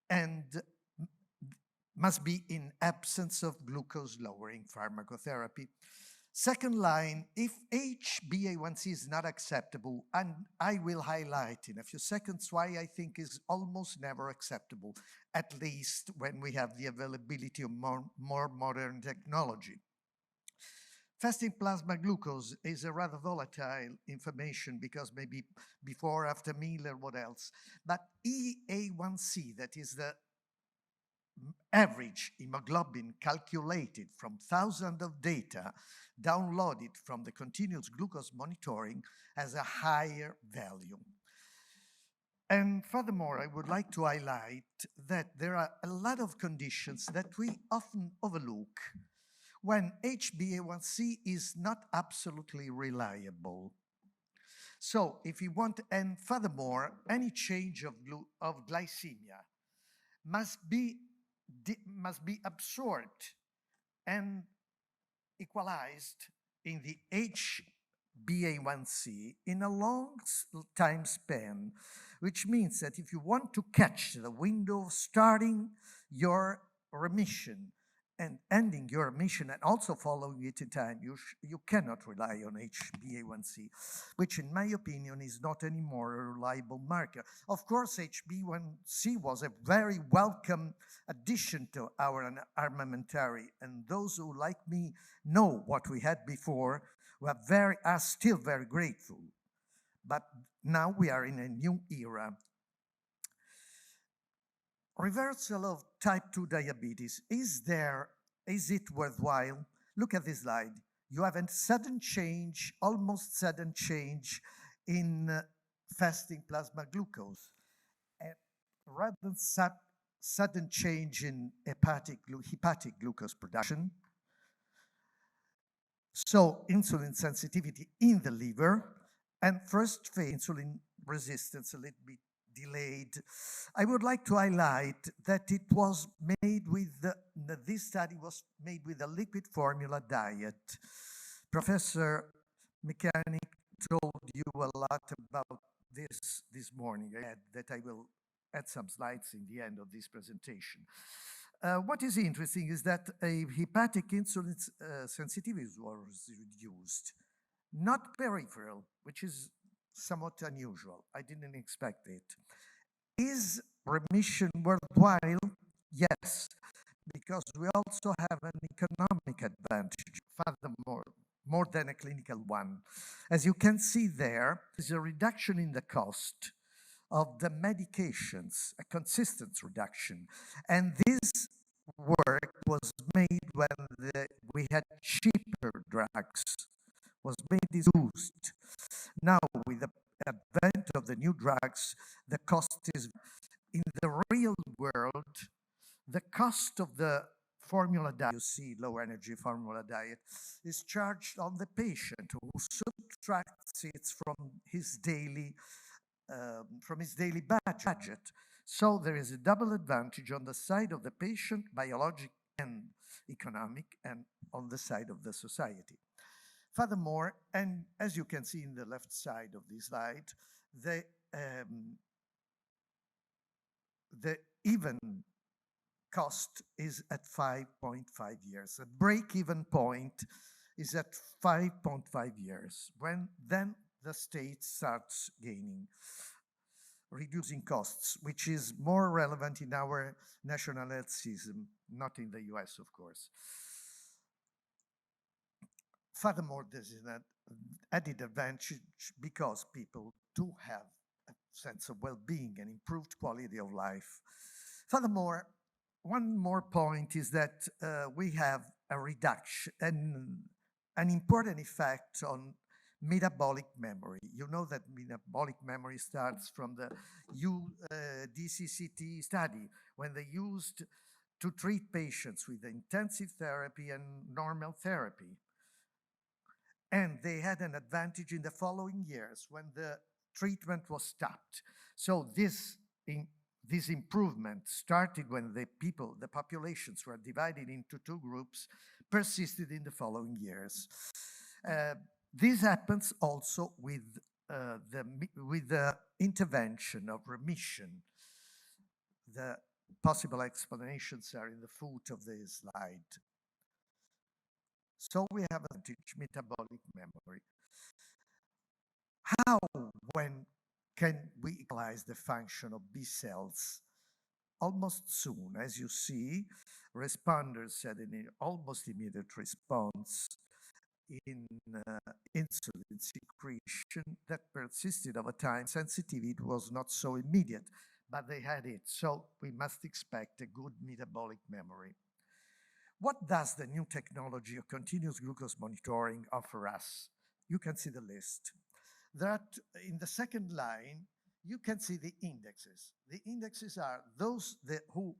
and must be in absence of glucose-lowering pharmacotherapy. Second line, if HbA1c is not acceptable, and I will highlight in a few seconds why I think is almost never acceptable, at least when we have the availability of more modern technology. Fasting plasma glucose is a rather volatile information because maybe before, after meal, or what else. But HbA1c, that is the average hemoglobin calculated from thousands of data downloaded from the continuous glucose monitoring, has a higher value. And furthermore, I would like to highlight that there are a lot of conditions that we often overlook when HbA1c is not absolutely reliable. So if you want, and furthermore, any change of glycemia must be absorbed and equalized in the HbA1c in a long time span, which means that if you want to catch the window of starting your remission and ending your remission and also following it in time, you cannot rely on HbA1c, which in my opinion is not anymore a reliable marker. Of course, HbA1c was a very welcome addition to our armamentarium, and those who, like me, know what we had before are still very grateful. But now we are in a new era. Reversal of type 2 diabetes, is it worthwhile? Look at this slide. You have a sudden change, almost sudden change in fasting plasma glucose, a rather sudden change in hepatic glucose production. So insulin sensitivity in the liver, and first phase insulin resistance a little bit delayed. I would like to highlight that it was made with, this study was made with a liquid formula diet. Professor Mechanick told you a lot about this morning, that I will add some slides in the end of this presentation. What is interesting is that a hepatic insulin sensitivity was reduced, not peripheral, which is somewhat unusual. I didn't expect it. Is remission worthwhile? Yes, because we also have an economic advantage, furthermore, more than a clinical one. As you can see there, there's a reduction in the cost of the medications, a consistent reduction. And this work was made when we had cheaper drugs, was made used. Now, with the advent of the new drugs, the cost is, in the real world, the cost of the formula diet, you see low energy formula diet, is charged on the patient who subtracts it from his daily budget. So there is a double advantage on the side of the patient, biologic and economic, and on the side of the society. Furthermore, and as you can see in the left side of this slide, the even cost is at 5.5 years. The break-even point is at 5.5 years, when then the state starts gaining, reducing costs, which is more relevant in our national health system, not in the US, of course. Furthermore, this is an added advantage because people do have a sense of well-being and improved quality of life. Furthermore, one more point is that we have a reduction, an important effect on metabolic memory. You know that metabolic memory starts from the DCCT study, when they used to treat patients with intensive therapy and normal therapy. And they had an advantage in the following years when the treatment was stopped. So this improvement started when the populations were divided into two groups, persisted in the following years. This happens also with the intervention of remission. The possible explanations are in the foot of the slide. So we have advantage, metabolic memory. How, when can we equalize the function of B cells? Almost soon, as you see, responders had an almost immediate response in insulin secretion that persisted over time. Sensitivity was not so immediate, but they had it. So we must expect a good metabolic memory. What does the new technology of continuous glucose monitoring offer us? You can see the list. That in the second line, you can see the indexes. The indexes are those who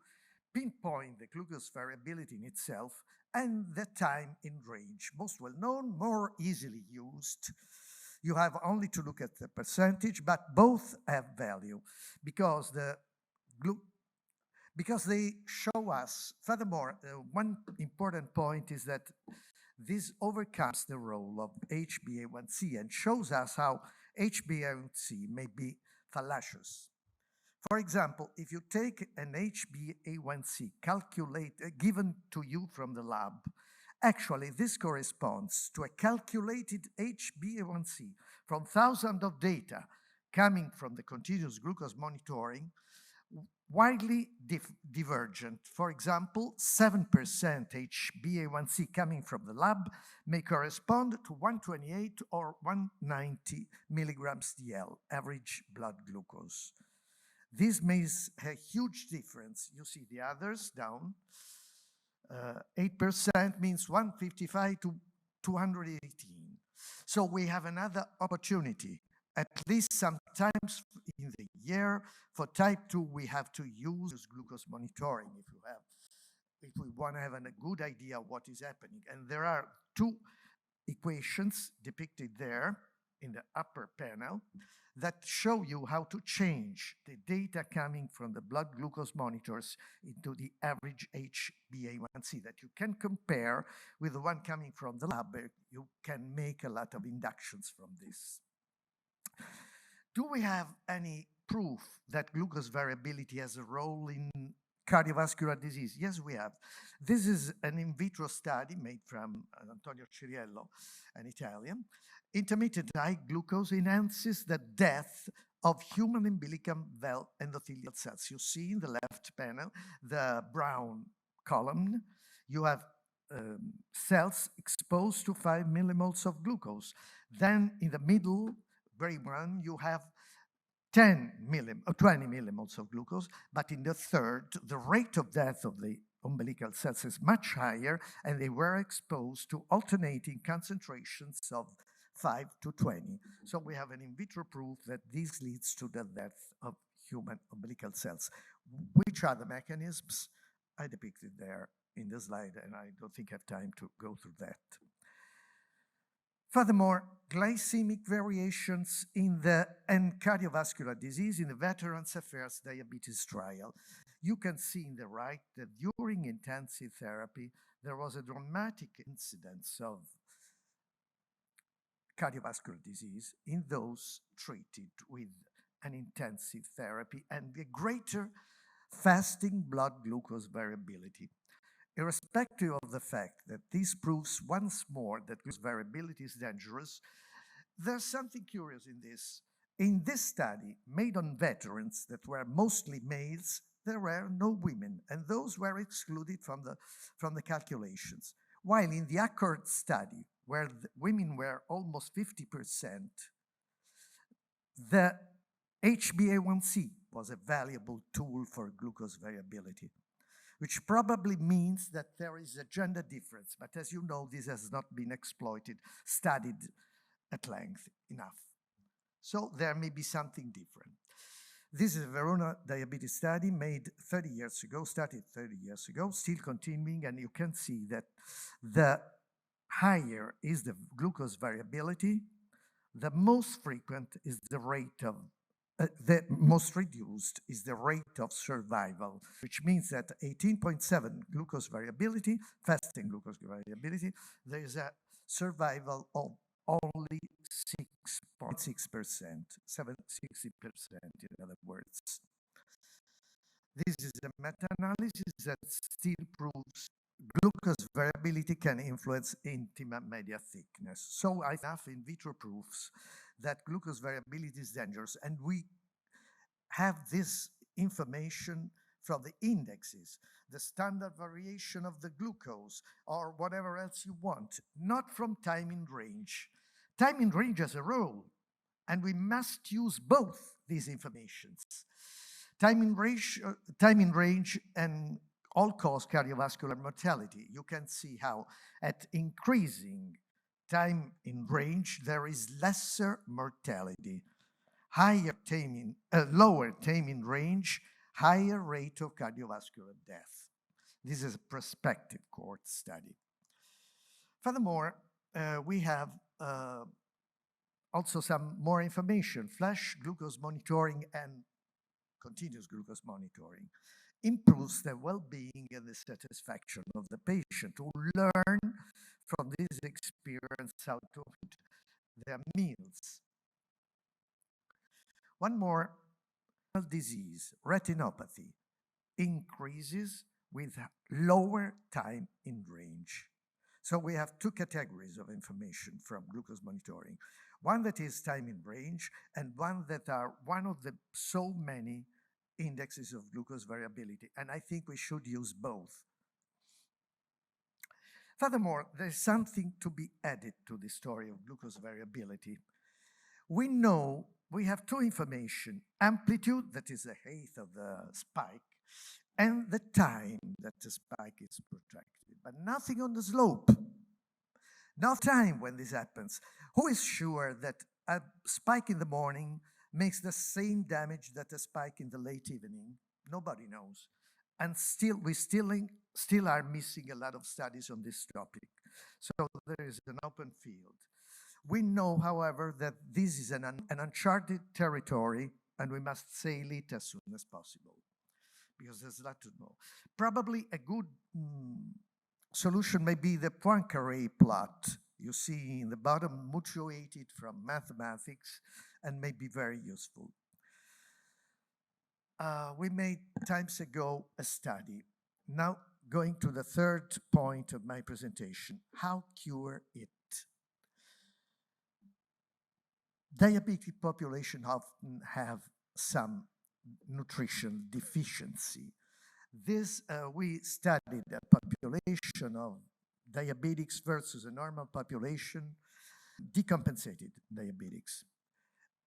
pinpoint the glucose variability in itself and the time in range. Most well known, more easily used. You have only to look at the percentage, but both have value because they show us. Furthermore, one important point is that this overcomes the role of HbA1c and shows us how HbA1c may be fallacious. For example, if you take an HbA1c given to you from the lab, actually this corresponds to a calculated HbA1c from thousands of data coming from the continuous glucose monitoring, widely divergent. For example, 7% HbA1c coming from the lab may correspond to 128 or 190 milligrams DL, average blood glucose. This makes a huge difference. You see the others down. 8% means 155 to 218. So we have another opportunity. At least sometimes in the year, for type 2, we have to use glucose monitoring if we want to have a good idea of what is happening. And there are two equations depicted there in the upper panel that show you how to change the data coming from the blood glucose monitors into the average HbA1c that you can compare with the one coming from the lab. You can make a lot of inductions from this. Do we have any proof that glucose variability has a role in cardiovascular disease? Yes, we have. This is an in vitro study made from Antonio Ciriello, an Italian. Intermittent high glucose enhances the death of human umbilical valve endothelial cells. You see in the left panel, the brown column, you have cells exposed to 5 millimoles of glucose. Then in the middle, very brown, you have 20 millimoles of glucose, but in the third, the rate of death of the umbilical cells is much higher, and they were exposed to alternating concentrations of 5 to 20. So we have an in vitro proof that this leads to the death of human umbilical cells. Which are the mechanisms? I depicted there in the slide, and I don't think I have time to go through that. Furthermore, glycemic variations in and cardiovascular disease in the Veterans Affairs Diabetes Trial. You can see in the right that during intensive therapy, there was a dramatic incidence of cardiovascular disease in those treated with an intensive therapy and a greater fasting blood glucose variability. Irrespective of the fact that this proves once more that glucose variability is dangerous, there's something curious in this. In this study, made on veterans that were mostly males, there were no women, and those were excluded from the calculations. While in the Accord study, where the women were almost 50%, the HbA1c was a valuable tool for glucose variability, which probably means that there is a gender difference. But as you know, this has not been studied at length enough. So there may be something different. This is a Verona diabetes study made 30 years ago, started 30 years ago, still continuing, and you can see that the higher is the glucose variability, the most frequent is the rate of the most reduced is the rate of survival, which means that 18.7 glucose variability, fasting glucose variability, there is a survival of only 6.6%, 60%, in other words. This is a meta-analysis that still proves glucose variability can influence intima media thickness. So I have in vitro proofs that glucose variability is dangerous, and we have this information from the indexes, the standard variation of the glucose, or whatever else you want, not from time in range. Time in range has a role, and we must use both these informations. Time in range and all-cause cardiovascular mortality. You can see how at increasing time in range, there is lesser mortality. Lower time in range, higher rate of cardiovascular death. This is a prospective cohort study. Furthermore, we have also some more information. Flash glucose monitoring and continuous glucose monitoring improves the well-being and the satisfaction of the patient who learn from this experience how to eat their meals. One more disease, retinopathy, increases with lower time in range. So we have two categories of information from glucose monitoring. One that is time in range, and one that are one of the so many indexes of glucose variability. And I think we should use both. Furthermore, there's something to be added to the story of glucose variability. We know we have two information, amplitude, that is the height of the spike, and the time that the spike is protracted, but nothing on the slope. No time when this happens. Who is sure that a spike in the morning makes the same damage that a spike in the late evening? Nobody knows. And we still are missing a lot of studies on this topic. So there is an open field. We know, however, that this is an uncharted territory, and we must sail it as soon as possible, because there's a lot to know. Probably a good solution may be the Poincaré plot. You see in the bottom, mutuated from mathematics, and may be very useful. We made times ago a study. Now, going to the third point of my presentation, how cure it. Diabetic population often have some nutrition deficiency. This, we studied a population of diabetics versus a normal population, decompensated diabetics.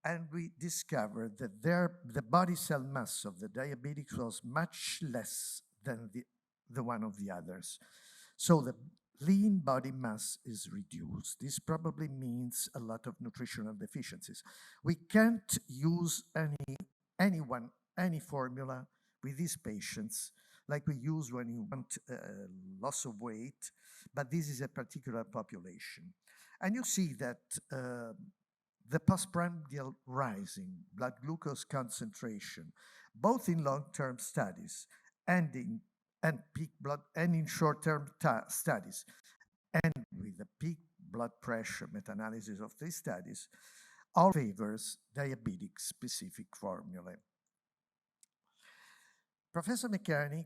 And we discovered that the body cell mass of the diabetics was much less than the one of the others. So the lean body mass is reduced. This probably means a lot of nutritional deficiencies. We can't use any formula with these patients like we use when you want loss of weight, but this is a particular population. And you see that the postprandial rising blood glucose concentration, both in long-term studies and in short-term studies, and with the peak blood pressure meta-analysis of these studies, all favors diabetic-specific formulae. Professor Mechanick,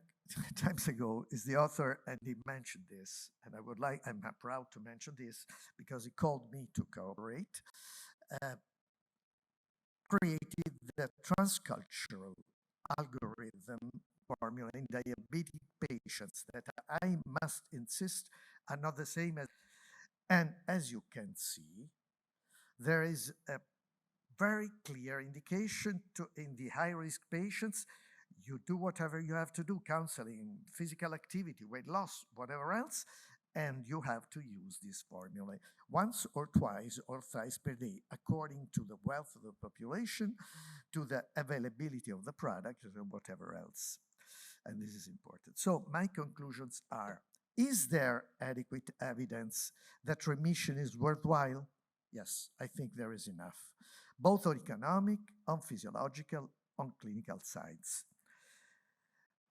times ago, is the author, and he mentioned this, and I'm proud to mention this because he called me to cooperate, created the transcultural algorithm formula in diabetic patients that I must insist are not the same as, and as you can see, there is a very clear indication in the high-risk patients, you do whatever you have to do, counseling, physical activity, weight loss, whatever else, and you have to use this formula once or twice or thrice per day, according to the wealth of the population, to the availability of the product, and whatever else. And this is important. So my conclusions are, is there adequate evidence that remission is worthwhile? Yes, I think there is enough, both on economic, on physiological, on clinical sides.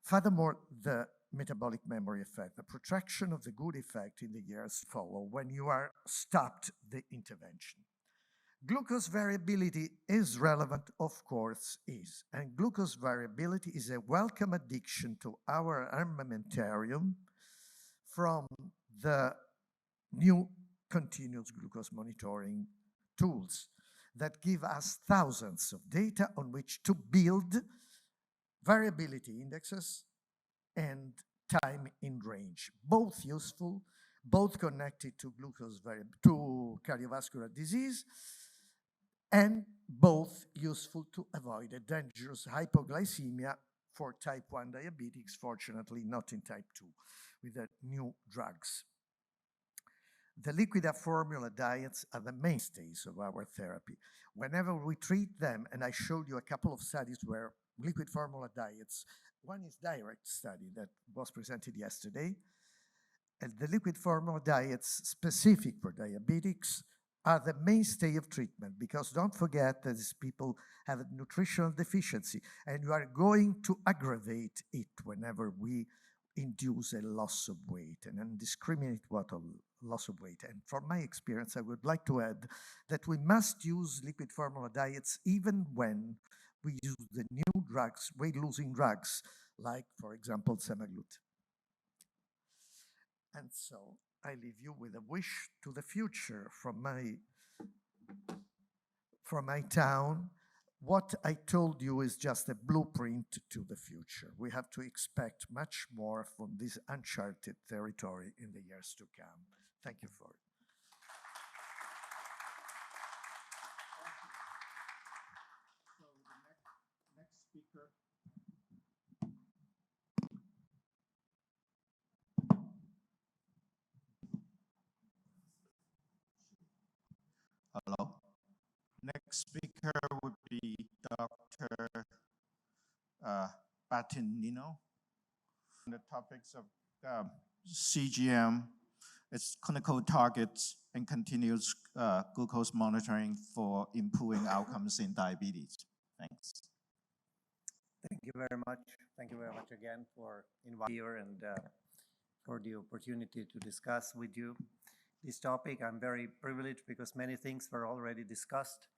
Furthermore, the metabolic memory effect, the protraction of the good effect in the years follow when you are stopped the intervention. Glucose variability is relevant, of course is, and glucose variability is a welcome addition to our armamentarium from the new continuous glucose monitoring tools that give us thousands of data on which to build variability indexes and time in range, both useful, both connected to to cardiovascular disease, and both useful to avoid a dangerous hypoglycemia for type 1 diabetics, fortunately not in type 2, with the new drugs. The liquid formula diets are the mainstays of our therapy. Whenever we treat them, and I showed you a couple of studies where liquid formula diets, one is direct study that was presented yesterday, and the liquid formula diets specific for diabetics are the mainstay of treatment, because don't forget that these people have a nutritional deficiency, and you are going to aggravate it whenever we induce a loss of weight, an indiscriminate loss of weight. And from my experience, I would like to add that we must use liquid formula diets even when we use the new drugs, weight-losing drugs, like, for example, semaglutide. And so I leave you with a wish to the future from my town. What I told you is just a blueprint to the future. We have to expect much more from this uncharted territory in the years to come. Thank you for it. So the next speaker. Hello. Next speaker would be Dr. Battelino on the topics of CGM, its clinical targets, and continuous glucose monitoring for improving outcomes in diabetes. Thanks. Thank you very much. Thank you very much again for inviting me here and for the opportunity to discuss with you this topic. I'm very privileged because many things were already discussed,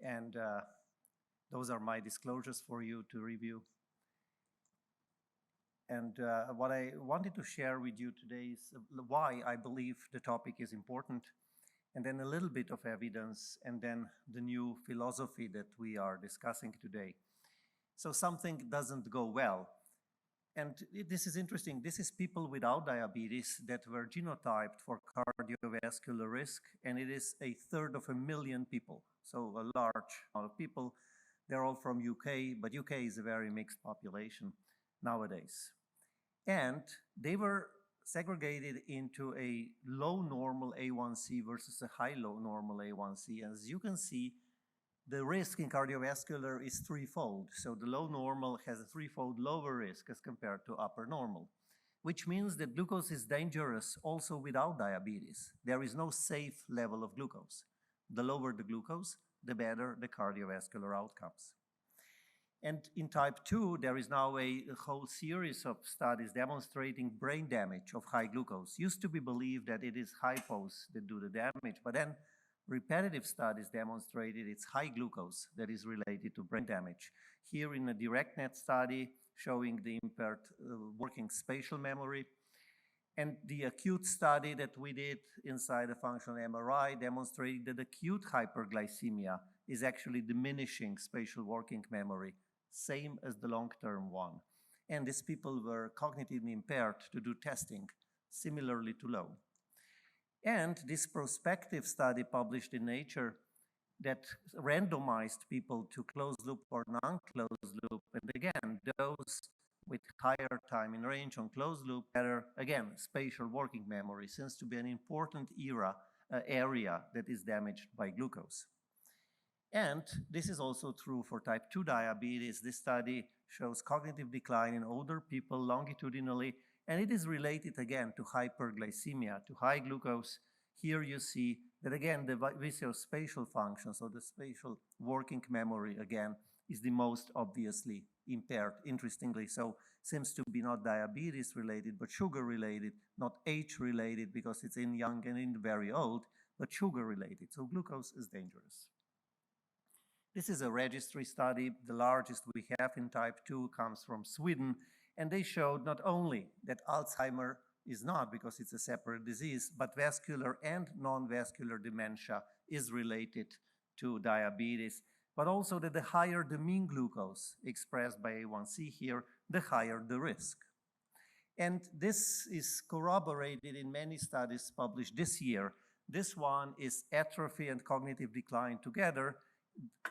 and Those are my disclosures for you to review. And what I wanted to share with you today is why I believe the topic is important, and then a little bit of evidence, and then the new philosophy that we are discussing today. So something doesn't go well. And this is interesting. This is people without diabetes that were genotyped for cardiovascular risk, and it is 1/3 people, so a large amount of people. They're all from UK, but UK is a very mixed population nowadays. And they were segregated into a low normal A1C versus a high low normal A1C. As you can see, the risk in cardiovascular is threefold. So the low normal has a threefold lower risk as compared to upper normal, which means that glucose is dangerous also without diabetes. There is no safe level of glucose. The lower the glucose, the better the cardiovascular outcomes. And in type 2, there is now a whole series of studies demonstrating brain damage of high glucose. Used to be believed that it is hypos that do the damage, but then repetitive studies demonstrated it's high glucose that is related to brain damage. Here in a DirectNet study showing the impaired working spatial memory, and the acute study that we did inside a functional MRI demonstrated that acute hyperglycemia is actually diminishing spatial working memory, same as the long-term one. And these people were cognitively impaired to do testing, similarly to low. And this prospective study published in Nature that randomized people to closed loop or non-closed loop, and again, those with higher time in range on closed loop, better, again, spatial working memory seems to be an important area that is damaged by glucose. And this is also true for type 2 diabetes. This study shows cognitive decline in older people longitudinally, and it is related again to hyperglycemia, to high glucose. Here you see that again, the visuospatial function, so the spatial working memory again, is the most obviously impaired, interestingly. So seems to be not diabetes related, but sugar related, not age related because it's in young and in very old, but sugar related. So glucose is dangerous. This is a registry study. The largest we have in type 2 comes from Sweden, and they showed not only that Alzheimer is not, because it's a separate disease, but vascular and non-vascular dementia is related to diabetes, but also that the higher the mean glucose expressed by A1C here, the higher the risk. And this is corroborated in many studies published this year. This one is atrophy and cognitive decline together,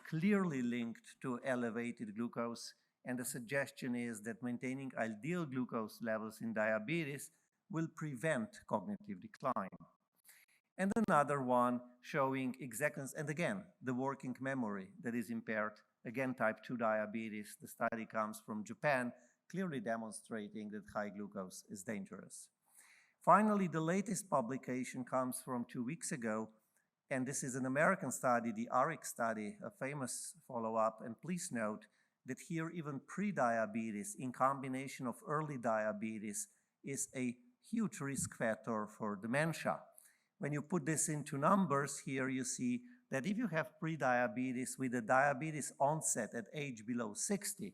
clearly linked to elevated glucose. And the suggestion is that maintaining ideal glucose levels in diabetes will prevent cognitive decline. And another one showing exactness, and again, the working memory that is impaired, again, type 2 diabetes. The study comes from Japan, clearly demonstrating that high glucose is dangerous. Finally, the latest publication comes from 2 weeks ago, and this is an American study, the ARIC study, a famous follow-up. And please note that here even pre-diabetes in combination of early diabetes is a huge risk factor for dementia. When you put this into numbers, here you see that if you have pre-diabetes with a diabetes onset at age below 60,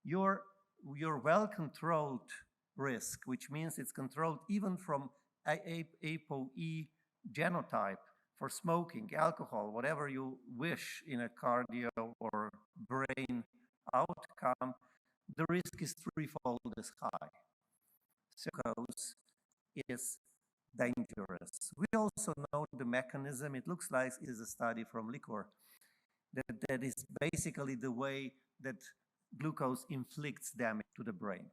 your well-controlled risk, which means it's controlled even from ApoE genotype for smoking, alcohol, whatever you wish in a cardio or brain outcome, the risk is threefold as high. So glucose is dangerous. We also know the mechanism. It looks like it is a study from liquor. That is basically the way that glucose inflicts damage to the brain.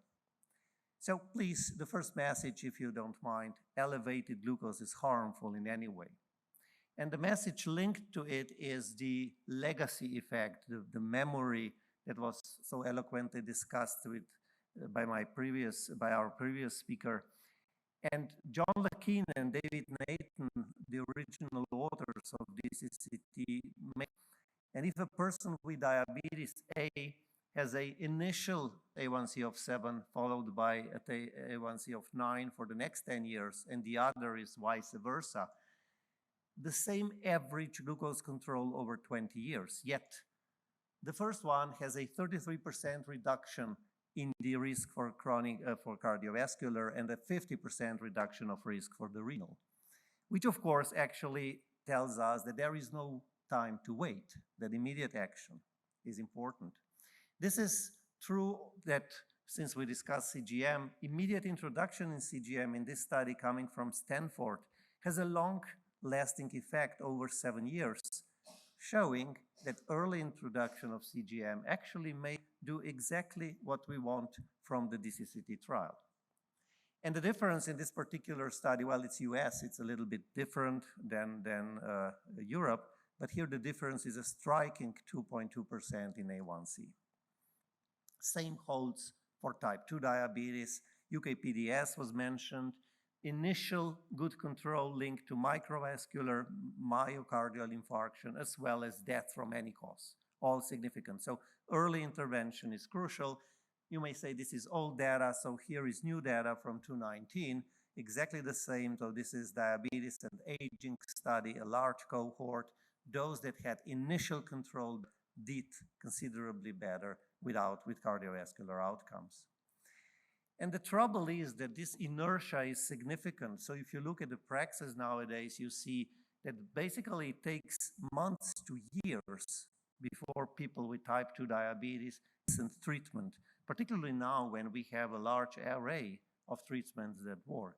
So please, the first message, if you don't mind, elevated glucose is harmful in any way. And the message linked to it is the legacy effect, the memory that was so eloquently discussed by our previous speaker. And John Lakeen and David Nathan, the original authors of this ECT, and if a person with diabetes A has an initial A1C of 7 followed by an A1C of 9 for the next 10 years, and the other is vice versa, the same average glucose control over 20 years, yet The first one has a 33% reduction in the risk for for cardiovascular and a 50% reduction of risk for the renal, which of course actually tells us that there is no time to wait, that immediate action is important. This is true that since we discussed CGM, immediate introduction in CGM in this study coming from Stanford has a long-lasting effect over 7 years, showing that early introduction of CGM actually may do exactly what we want from the DCCT trial. And the difference in this particular study, well, it's US, it's a little bit different than Europe, but here the difference is a striking 2.2% in A1C. Same holds for type 2 diabetes. UKPDS was mentioned. Initial good control linked to microvascular myocardial infarction, as well as death from any cause, all significant. So early intervention is crucial. You may say this is old data, so here is new data from 2019, exactly the same. So this is diabetes and aging study, a large cohort. Those that had initial control did considerably better with cardiovascular outcomes. And the trouble is that this inertia is significant. So if you look at the praxis nowadays, you see that basically it takes months to years before people with type 2 diabetes and treatment, particularly now when we have a large array of treatments that work.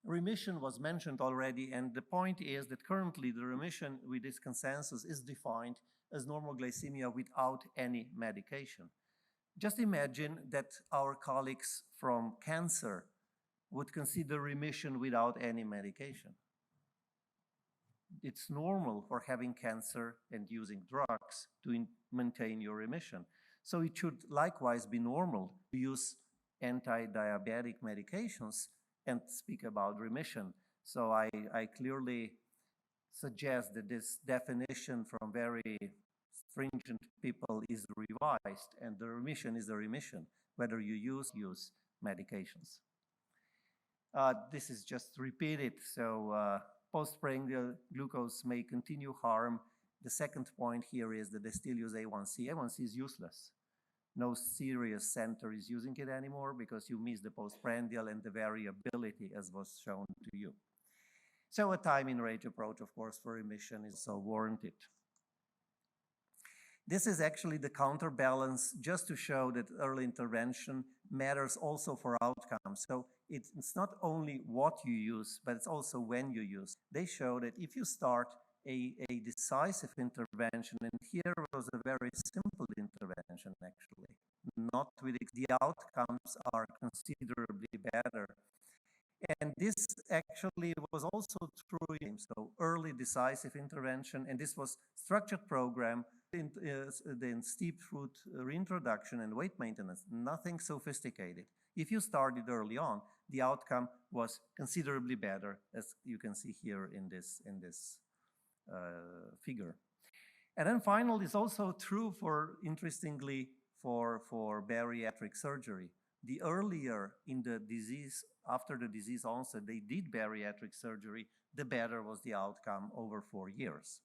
Remission was mentioned already, and the point is that currently the remission with this consensus is defined as normal glycemia without any medication. Just imagine that our colleagues from cancer would consider remission without any medication. It's normal for having cancer and using drugs to maintain your remission. So it should likewise be normal to use anti-diabetic medications and speak about remission. So I clearly suggest that this definition from very stringent people is revised, and the remission is the remission, whether you use medications. This is just repeated. So postprandial glucose may continue harm. The second point here is that they still use A1C. A1C is useless. No serious center is using it anymore because you miss the postprandial and the variability as was shown to you. So a time in range approach, of course, for remission is so warranted. This is actually the counterbalance just to show that early intervention matters also for outcomes. So it's not only what you use, but it's also when you use. They show that if you start a decisive intervention, and here was a very simple intervention actually, not with the outcomes are considerably better. And this actually was also true in so early decisive intervention, and this was structured program in steep food reintroduction and weight maintenance, nothing sophisticated. If you started early on, the outcome was considerably better, as you can see here in this figure. And then finally, it's also true for, interestingly, for bariatric surgery. The earlier in the disease, after the disease onset, they did bariatric surgery, the better was the outcome over 4 years.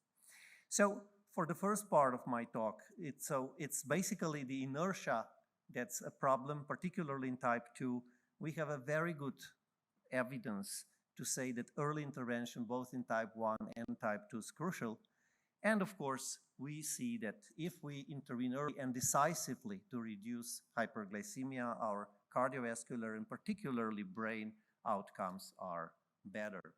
So for the first part of my talk, it's basically the inertia that's a problem, particularly in type 2. We have a very good evidence to say that early intervention, both in type 1 and type 2, is crucial. And of course, we see that if we intervene early and decisively to reduce hyperglycemia, our cardiovascular and particularly brain outcomes are better.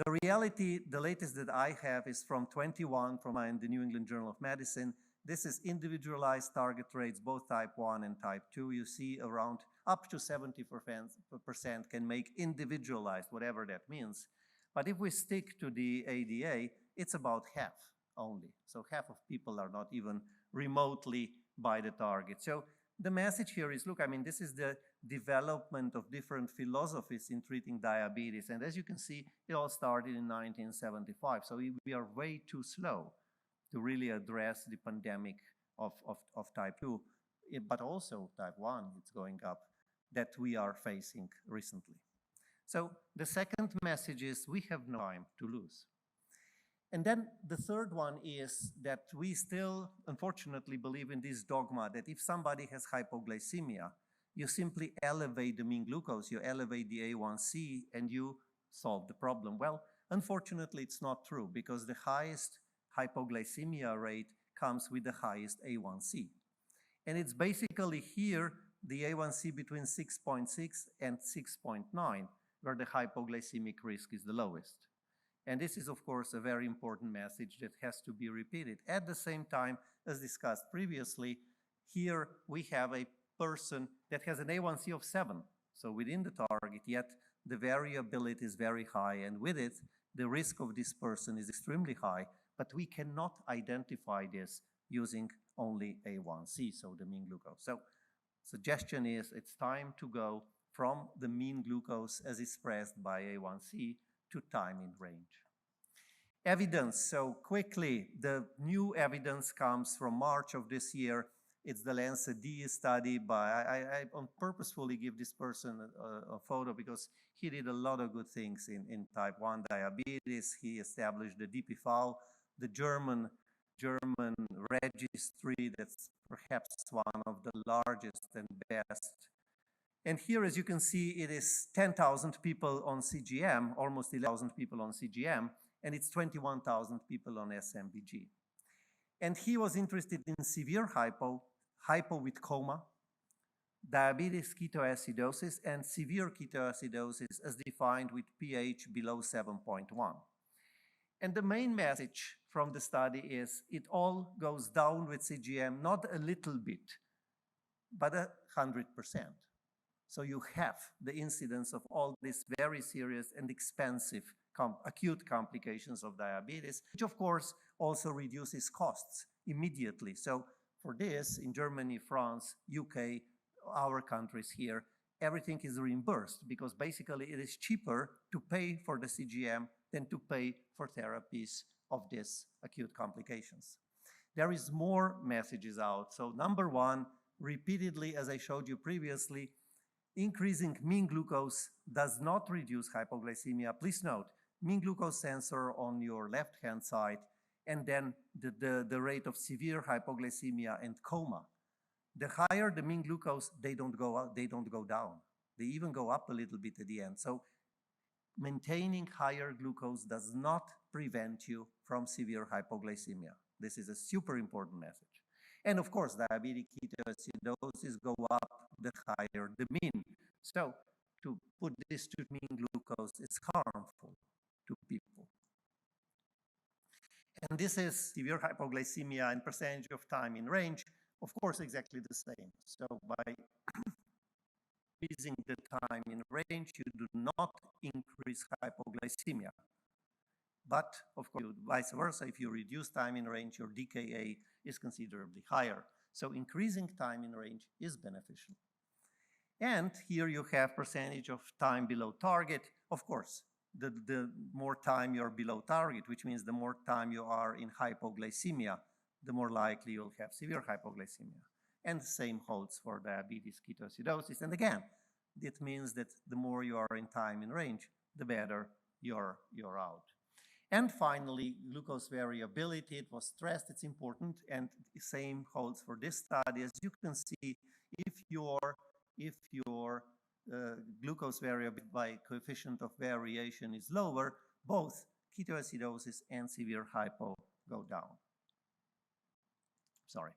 The reality, the latest that I have is from 21 from the New England Journal of Medicine. This is individualized target rates, both type 1 and type 2. You see around up to 70% can make individualized, whatever that means. But if we stick to the ADA, it's about half only. So half of people are not even remotely by the target. So the message here is, look, I mean, this is the development of different philosophies in treating diabetes. And as you can see, it all started in 1975. So we are way too slow to really address the pandemic of type 2, but also type 1, it's going up, that we are facing recently. So the second message is we have no time to lose. And then the third one is that we still, unfortunately, believe in this dogma that if somebody has hypoglycemia, you simply elevate the mean glucose, you elevate the A1C, and you solve the problem. Well, unfortunately, it's not true because the highest hypoglycemia rate comes with the highest A1C. And it's basically here, the A1C between 6.6 and 6.9, where the hypoglycemic risk is the lowest. And this is, of course, a very important message that has to be repeated. At the same time, as discussed previously, here we have a person that has an A1C of 7, so within the target, yet the variability is very high, and with it, the risk of this person is extremely high, but we cannot identify this using only A1C, so the mean glucose. So suggestion is it's time to go from the mean glucose as expressed by A1C to time in range. Evidence, so quickly, the new evidence comes from March of this year. It's the Lancet D study by, I purposefully give this person a photo because he did a lot of good things in type 1 diabetes. He established the DPFAL, the German registry that's perhaps one of the largest and best. And here, as you can see, it is 10,000 people on CGM, almost 11,000 people on CGM, and it's 21,000 people on SMBG. And he was interested in severe hypo with coma, diabetes ketoacidosis, and severe ketoacidosis as defined with pH below 7.1. And the main message from the study is it all goes down with CGM, not a little bit, but 100%. So you have the incidence of all these very serious and expensive acute complications of diabetes, which of course also reduces costs immediately. So for this, in Germany, France, UK, our countries here, everything is reimbursed because basically it is cheaper to pay for the CGM than to pay for therapies of these acute complications. There is more messages out. So number one, repeatedly, as I showed you previously, increasing mean glucose does not reduce hypoglycemia. Please note, mean glucose sensor on your left-hand side, and then the rate of severe hypoglycemia and coma. The higher the mean glucose, they don't go up, they don't go down. They even go up a little bit at the end. So maintaining higher glucose does not prevent you from severe hypoglycemia. This is a super important message. And of course, diabetic ketoacidosis go up the higher the mean. So to put this to mean glucose is harmful to people. And this is severe hypoglycemia and percentage of time in range, of course, exactly the same. So by increasing the time in range, you do not increase hypoglycemia. But of course, vice versa, if you reduce time in range, your DKA is considerably higher. So increasing time in range is beneficial. And here you have percentage of time below target. Of course, the more time you're below target, which means the more time you are in hypoglycemia, the more likely you'll have severe hypoglycemia. And the same holds for diabetes ketoacidosis. And again, it means that the more you are in time in range, the better you're out. And finally, glucose variability, it was stressed, it's important, and the same holds for this study. As you can see, if your glucose variability by coefficient of variation is lower, both ketoacidosis and severe hypo go down. Sorry.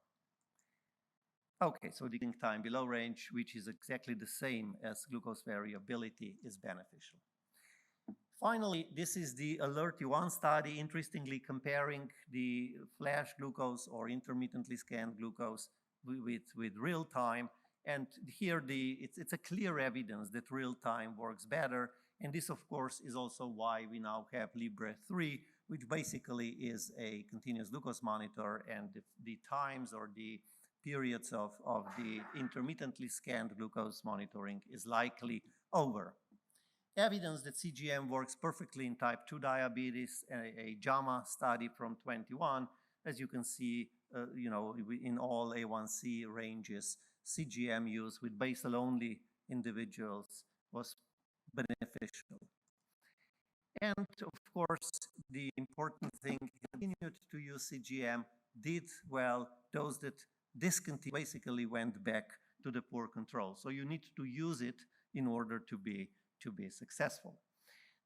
Okay, so the time below range, which is exactly the same as glucose variability, is beneficial. Finally, this is the ALERT-1 study, interestingly comparing the flash glucose or intermittently scanned glucose with real time. And here it's a clear evidence that real time works better. And this, of course, is also why we now have Libre 3, which basically is a continuous glucose monitor, and the times or the periods of the intermittently scanned glucose monitoring is likely over. Evidence that CGM works perfectly in type 2 diabetes, a JAMA study from 21. As you can see, in all A1C ranges, CGM use with basal-only individuals was beneficial. And of course, the important thing, continued to use CGM, did well. Those that discontinued basically went back to the poor control. So you need to use it in order to be successful.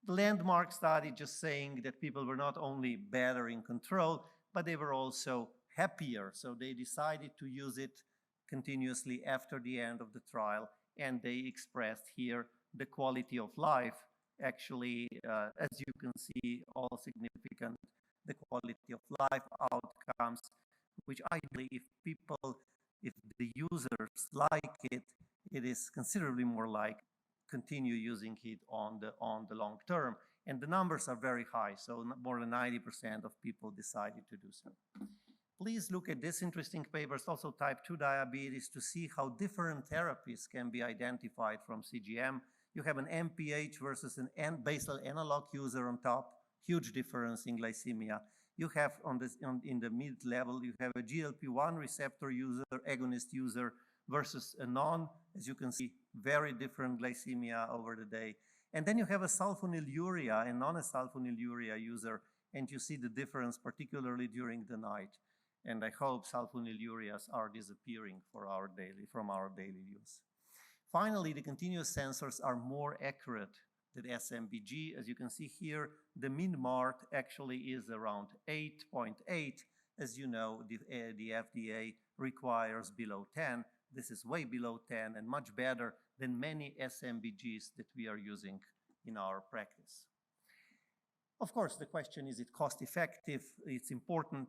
The landmark study just saying that people were not only better in control, but they were also happier. So they decided to use it continuously after the end of the trial, and they expressed here the quality of life. Actually, as you can see, all significant, the quality of life outcomes, which I believe if the users like it, it is considerably more like continue using it on the long term. And the numbers are very high, so more than 90% of people decided to do so. Please look at this interesting paper. It's also type 2 diabetes to see how different therapies can be identified from CGM. You have an MPH versus an basal analog user on top, huge difference in glycemia. You have in the mid-level, you have a GLP-1 receptor user, agonist user versus a non, as you can see, very different glycemia over the day. And then you have a sulfonylurea and non-sulfonylurea user, and you see the difference, particularly during the night. And I hope sulfonylureas are disappearing from our daily use. Finally, the continuous sensors are more accurate than SMBG. As you can see here, the min mark actually is around 8.8. As you know, the FDA requires below 10. This is way below 10 and much better than many SMBGs that we are using in our practice. Of course, the question is it cost effective? It's important.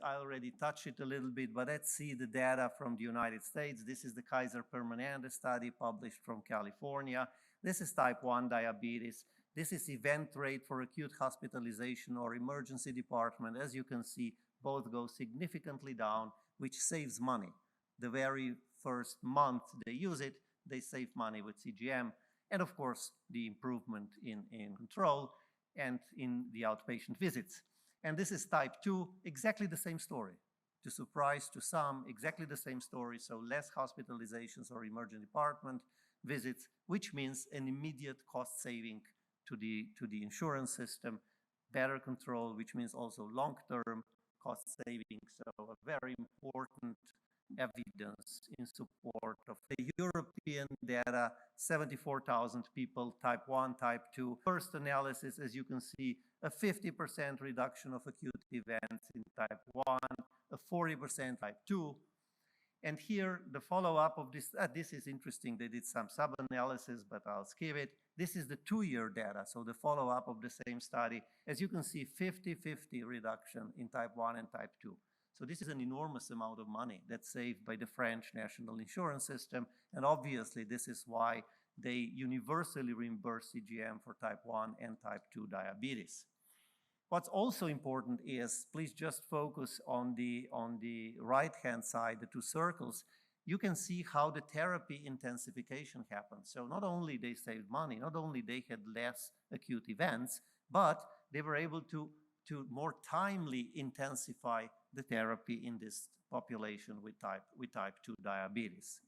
I already touched it a little bit, but let's see the data from the United States. This is the Kaiser Permanente study published from California. This is type 1 diabetes. This is event rate for acute hospitalization or emergency department. As you can see, both go significantly down, which saves money. The very first month they use it, they save money with CGM. And of course, the improvement in control and in the outpatient visits. And this is type 2, exactly the same story. To surprise to some, exactly the same story. So less hospitalizations or emergency department visits, which means an immediate cost saving to the insurance system, better control, which means also long-term cost saving. So a very important evidence in support of the European data, 74,000 people, type 1, type 2. First analysis, as you can see, a 50% reduction of acute events in type 1, a 40% type 2. And here, the follow-up of this, this is interesting. They did some sub-analysis, but I'll skip it. This is the 2-year data, so the follow-up of the same study. As you can see, 50-50 reduction in type 1 and type 2. So this is an enormous amount of money that's saved by the French national insurance system. And obviously, this is why they universally reimburse CGM for type 1 and type 2 diabetes. What's also important is, please just focus on the right-hand side, the 2 circles. You can see how the therapy intensification happens. So not only they saved money, not only they had less acute events, but they were able to more timely intensify the therapy in this population with type 2 diabetes.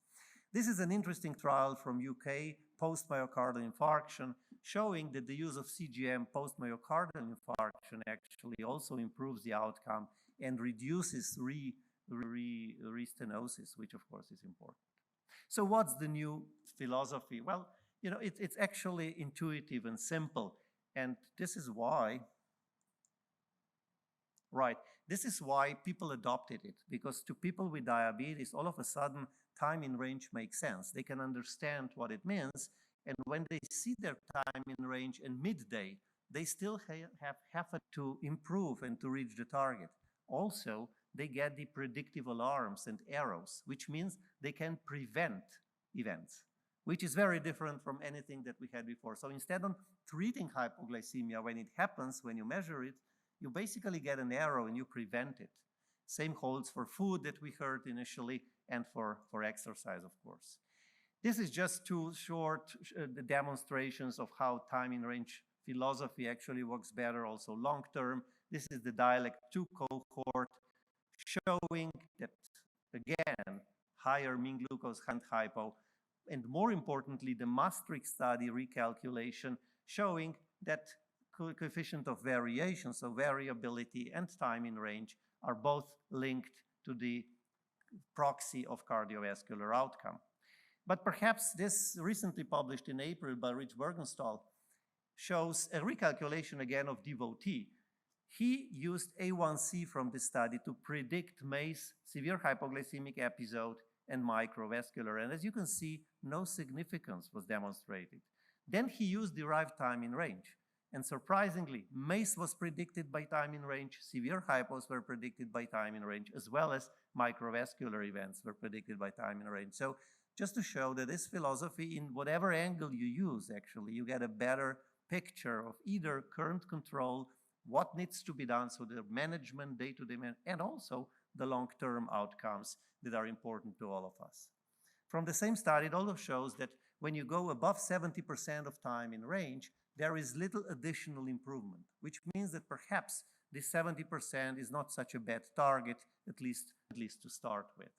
This is an interesting trial from UK, post-myocardial infarction, showing that the use of CGM post-myocardial infarction actually also improves the outcome and reduces restenosis, which of course is important. So what's the new philosophy? Well, you know, it's actually intuitive and simple, and this is why. Right. This is why people adopted it, because to people with diabetes, all of a sudden, time in range makes sense. They can understand what it means. And when they see their time in range in midday, they still have effort to improve and to reach the target. Also, they get the predictive alarms and arrows, which means they can prevent events, which is very different from anything that we had before. So instead of treating hypoglycemia when it happens, when you measure it, you basically get an arrow and you prevent it. Same holds for food that we heard initially and for exercise, of course. This is just 2 short demonstrations of how time in range philosophy actually works better, also long term. This is the dialect 2 cohort showing that, again, higher mean glucose and hypo, and more importantly, the Maastricht study recalculation showing that coefficient of variation, so variability and time in range, are both linked to the proxy of cardiovascular outcome. But perhaps this recently published in April by Rich Bergenstahl shows a recalculation again of devotee. He used A1C from this study to predict MACE, severe hypoglycemic episode, and microvascular. And as you can see, no significance was demonstrated. Then he used derived time in range. And surprisingly, MACE was predicted by time in range, severe hypos were predicted by time in range, as well as microvascular events were predicted by time in range. So just to show that this philosophy, in whatever angle you use, actually, you get a better picture of either current control, what needs to be done, so the management, day-to-day management, and also the long-term outcomes that are important to all of us. From the same study, it also shows that when you go above 70% of time in range, there is little additional improvement, which means that perhaps this 70% is not such a bad target, at least to start with.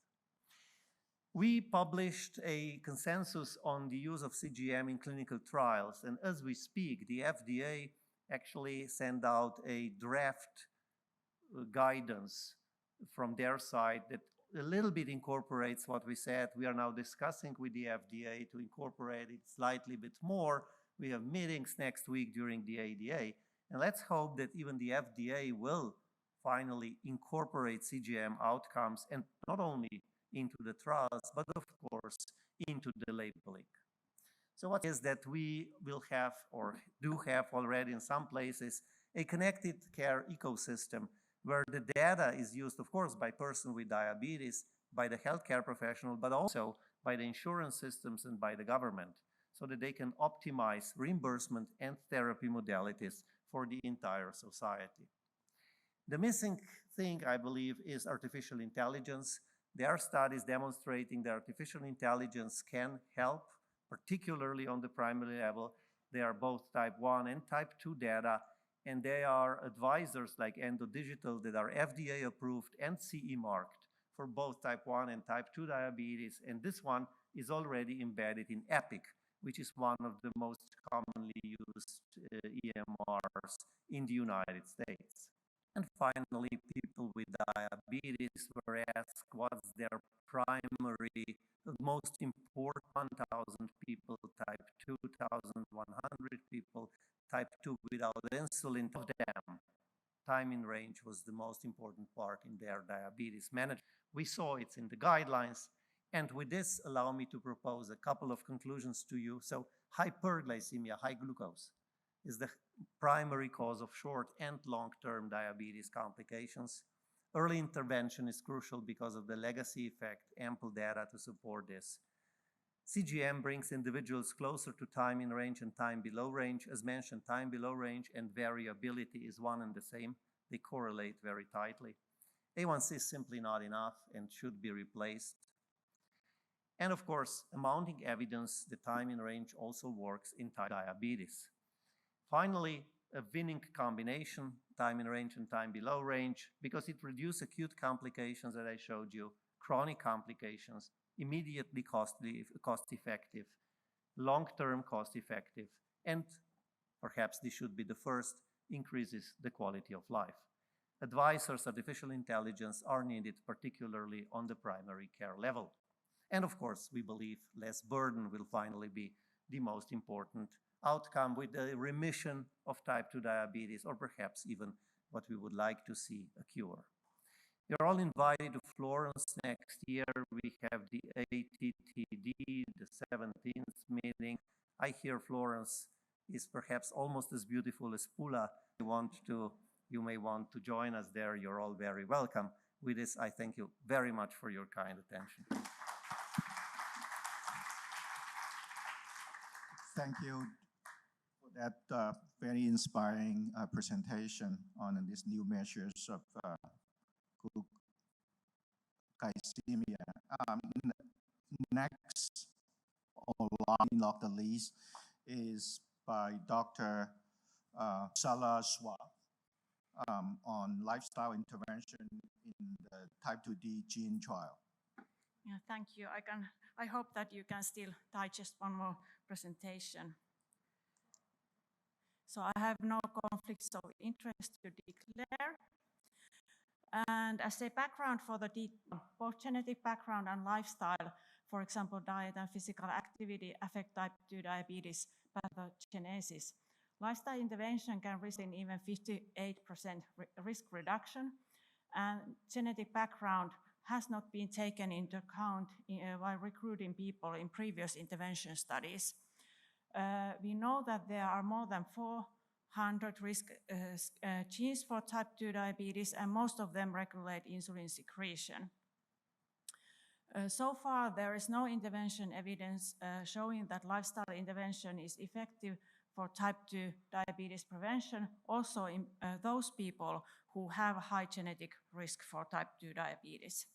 We published a consensus on the use of CGM in clinical trials, and as we speak, the FDA actually sent out a draft guidance from their side that a little bit incorporates what we said. We are now discussing with the FDA to incorporate it slightly bit more. We have meetings next week during the ADA, and let's hope that even the FDA will finally incorporate CGM outcomes, and not only into the trials, but of course into the labeling. So what is that we will have, or do have already in some places, a connected care ecosystem where the data is used, of course, by person with diabetes, by the healthcare professional, but also by the insurance systems and by the government, so that they can optimize reimbursement and therapy modalities for the entire society. The missing thing, I believe, is artificial intelligence. There are studies demonstrating that artificial intelligence can help, particularly on the primary level. They are both type 1 and type 2 data, and they are advisors like EndoDigital that are FDA approved and CE marked for both type 1 and type 2 diabetes. And this one is already embedded in EPIC, which is one of the most commonly used EMRs in the United States. And finally, people with diabetes were asked what's their primary, most important 1,000 people, type 2, 1,100 people, type 2 without insulin. Of them, time in range was the most important part in their diabetes management. We saw it in the guidelines, and with this, allow me to propose a couple of conclusions to you. So hyperglycemia, high glucose, is the primary cause of short and long-term diabetes complications. Early intervention is crucial because of the legacy effect, ample data to support this. CGM brings individuals closer to time in range and time below range. As mentioned, time below range and variability is one and the same. They correlate very tightly. A1C is simply not enough and should be replaced. And of course, mounting evidence, the time in range also works in type diabetes. Finally, a winning combination, time in range and time below range, because it reduces acute complications that I showed you, chronic complications, immediately cost-effective, long-term cost-effective, and perhaps this should be the first, increases the quality of life. Advisors, artificial intelligence are needed, particularly on the primary care level. And of course, we believe less burden will finally be the most important outcome, with the remission of type 2 diabetes, or perhaps even what we would like to see, a cure. You're all invited to Florence next year. We have the ATTD, the 17th meeting. I hear Florence is perhaps almost as beautiful as Pula. You may want to join us there. You're all very welcome. With this, I thank you very much for your kind attention. Thank you for that very inspiring presentation on these new measures of glycemia. Next, or not the least, is by Dr. Ursula Schwab on lifestyle intervention in the type 2D gene trial. Yeah, thank you. I hope that you can still digest one more presentation. So I have no conflicts of interest to declare. And as a background for the both genetic background and lifestyle, for example, diet and physical activity affect type 2 diabetes pathogenesis. Lifestyle intervention can result in even 58% risk reduction, and genetic background has not been taken into account while recruiting people in previous intervention studies. We know that there are more than 400 risk genes for type 2 diabetes, and most of them regulate insulin secretion. So far, there is no intervention evidence showing that lifestyle intervention is effective for type 2 diabetes prevention, also in those people who have high genetic risk for type 2 diabetes.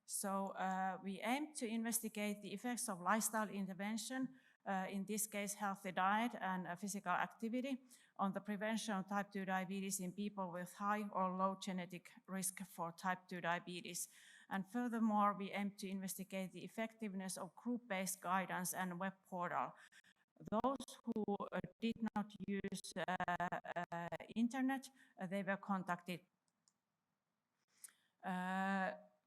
So we aim to investigate the effects of lifestyle intervention, in this case healthy diet and physical activity, on the prevention of type 2 diabetes in people with high or low genetic risk for type 2 diabetes. And furthermore, we aim to investigate the effectiveness of group-based guidance and web portal. Those who did not use internet, they were contacted.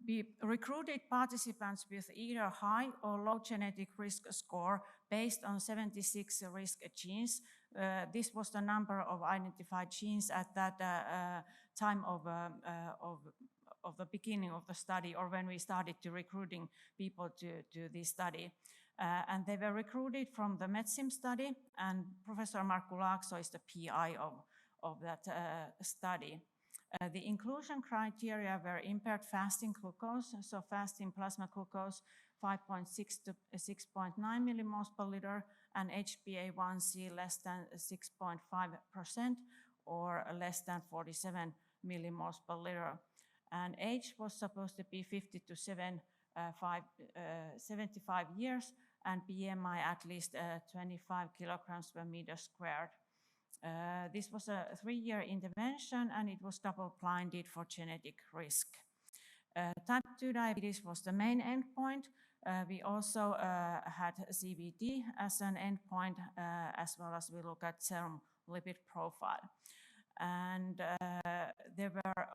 We recruited participants with either high or low genetic risk score based on 76 risk genes. This was the number of identified genes at that time of the beginning of the study, or when we started to recruiting people to this study. And they were recruited from the MedSim study, and Professor Markku is the PI of that study. The inclusion criteria were impaired fasting glucose, so fasting plasma glucose 5.6 to 6.9 millimoles per liter, and HbA1c less than 6.5% or less than 47 millimoles per liter. And age was supposed to be 50 to 75 years, and BMI at least 25 kilograms per meter squared. This was a 3-year intervention, and it was double-blinded for genetic risk. Type 2 diabetes was the main endpoint. We also had CVD as an endpoint, as well as we look at serum lipid profile. And there were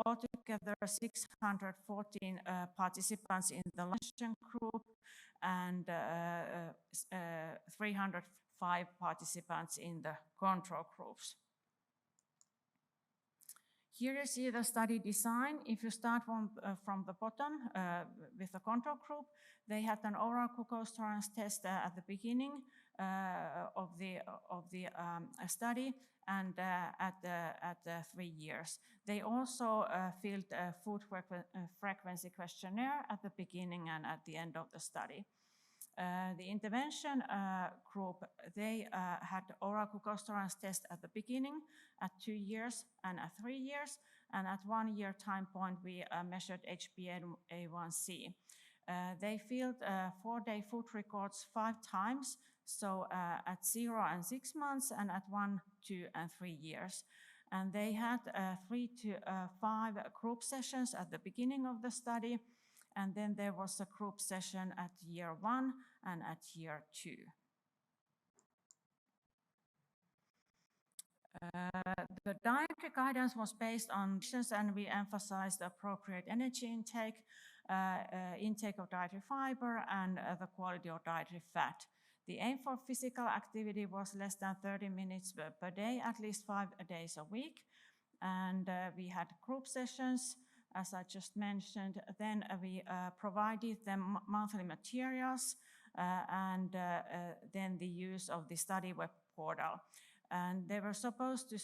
altogether 614 participants in the Lancet group and 305 participants in the control groups. Here you see the study design. If you start from the bottom with the control group, they had an oral glucose tolerance test at the beginning of the study and at 3 years. They also filled a food frequency questionnaire at the beginning and at the end of the study. The intervention group, they had oral glucose tolerance test at the beginning, at 2 years and at 3 years, and at 1 year time point we measured HbA1c. They filled 4-day food records 5 times, so at 0 and 6 months and at 1, 2 and 3 years. And they had 3 to 5 group sessions at the beginning of the study, and then there was a group session at year 1 and at year 2. The dietary guidance was based on nutrition, and we emphasized appropriate energy intake, intake of dietary fiber, and the quality of dietary fat. The aim for physical activity was less than 30 minutes per day, at least 5 days a week. And we had group sessions, as I just mentioned. Then we provided them monthly materials and then the use of the study web portal. And they were supposed to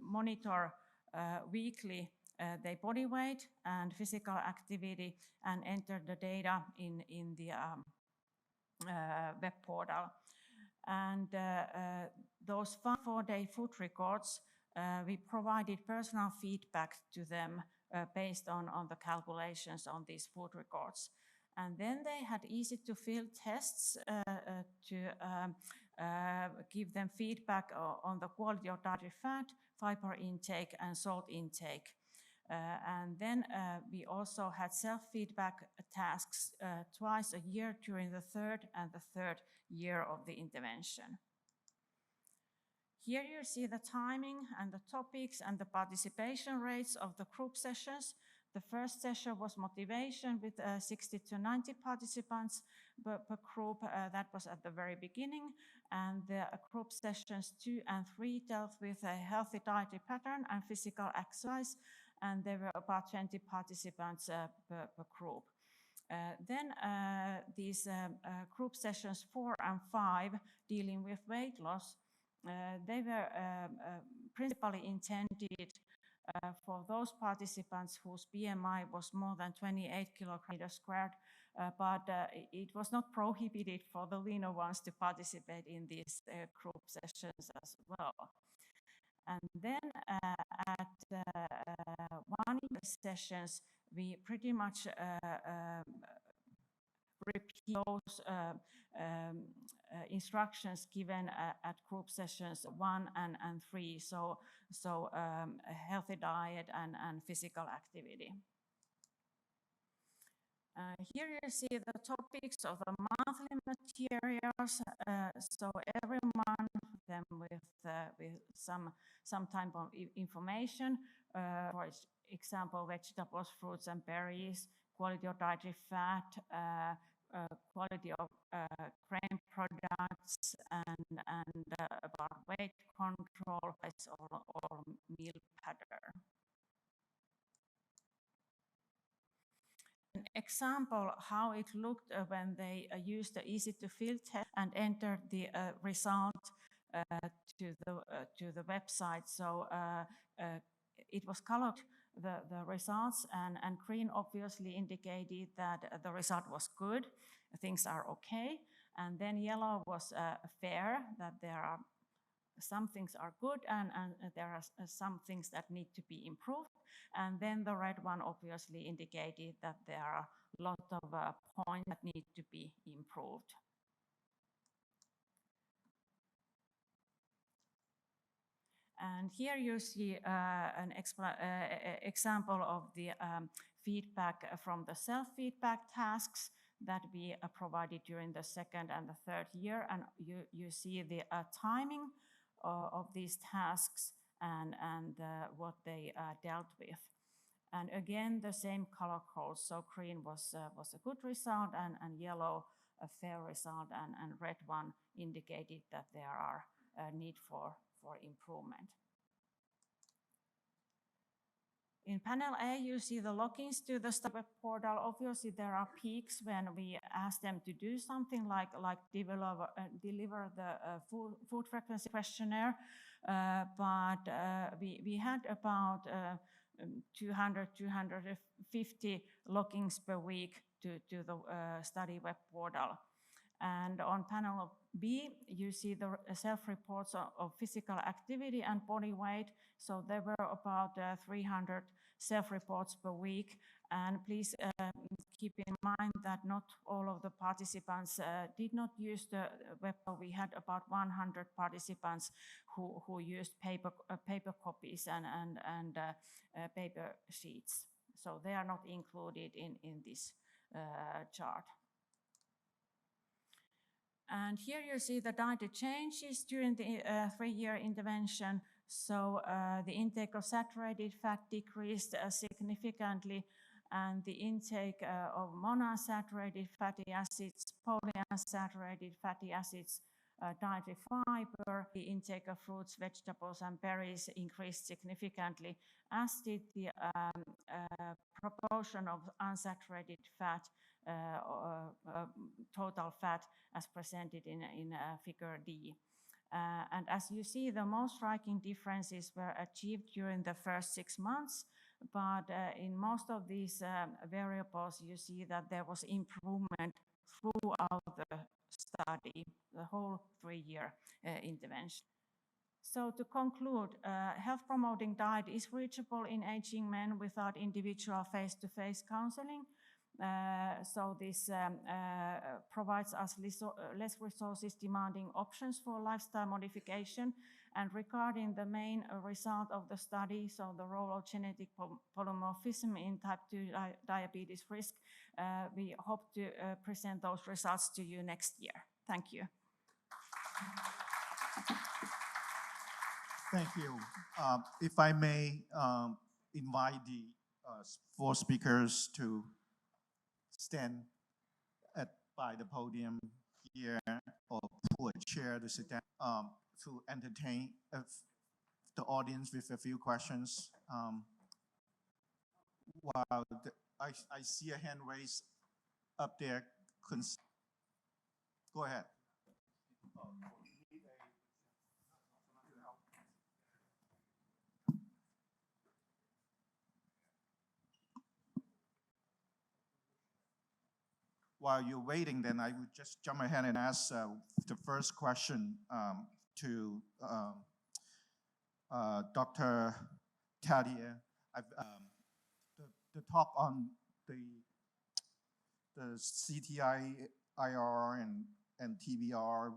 monitor weekly their body weight and physical activity and enter the data in the web portal. And those 4-day food records, we provided personal feedback to them based on the calculations on these food records. And then they had easy to fill tests to give them feedback on the quality of dietary fat, fiber intake, and salt intake. And then we also had self-feedback tasks twice a year during the 3rd and the 3rd year of the intervention. Here you see the timing and the topics and the participation rates of the group sessions. The first session was motivation with 60 to 90 participants per group. That was at the very beginning. And the group sessions 2 and 3 dealt with a healthy dietary pattern and physical exercise. And there were about 20 participants per group. Then these group sessions 4 and 5 dealing with weight loss, they were principally intended for those participants whose BMI was more than 28 kilograms squared, but it was not prohibited for the leaner ones to participate in these group sessions as well. And then at one of the sessions, we pretty much repeat those instructions given at group sessions 1 and 3, so a healthy diet and physical activity. Here you see the topics of the monthly materials. So every month, them with some type of information. For example, vegetables, fruits and berries, quality of dietary fat, quality of grain products, and about weight control or meal pattern. An example how it looked when they used the easy-to-fill test and entered the result to the website. So it was colored, the results, and green obviously indicated that the result was good, things are okay, and then yellow was fair, that there are some things are good and there are some things that need to be improved. And then the red one obviously indicated that there are a lot of points that need to be improved. And here you see an example of the feedback from the self-feedback tasks that we provided during the 2nd and the 3rd year. And you see the timing of these tasks and what they dealt with. And again, the same color codes. So green was a good result, and yellow a fair result, and red one indicated that there are need for improvement. In panel A, you see the logins to the web portal. Obviously, there are peaks when we ask them to do something like deliver the food frequency questionnaire. But we had about 200, 250 logins per week to the study web portal. And on panel B, you see the self-reports of physical activity and body weight. So there were about 300 self-reports per week. And please keep in mind that not all of the participants did not use the web. We had about 100 participants who used paper copies and paper sheets. So they are not included in this chart. And here you see the dietary changes during the 3-year intervention. So the intake of saturated fat decreased significantly, and the intake of monounsaturated fatty acids, polyunsaturated fatty acids, dietary fiber, the intake of fruits, vegetables, and berries increased significantly, as did the proportion of unsaturated fat, total fat, as presented in figure D. And as you see, the most striking differences were achieved during the first 6 months, but in most of these variables, you see that there was improvement throughout the study, the whole 3-year intervention. So to conclude, health-promoting diet is reachable in aging men without individual face-to-face counseling. So this provides us less resources demanding options for lifestyle modification. And regarding the main result of the study, so the role of genetic polymorphism in type 2 diabetes risk, we hope to present those results to you next year. Thank you. Thank you. If I may invite the four speakers to stand by the podium here or pull a chair to sit down to entertain the audience with a few questions. Wow, I see a hand raised up there. Go ahead. While you're waiting, then I would just jump ahead and ask the first question to Dr. Tatti. The talk on the CTI, IR, and TBR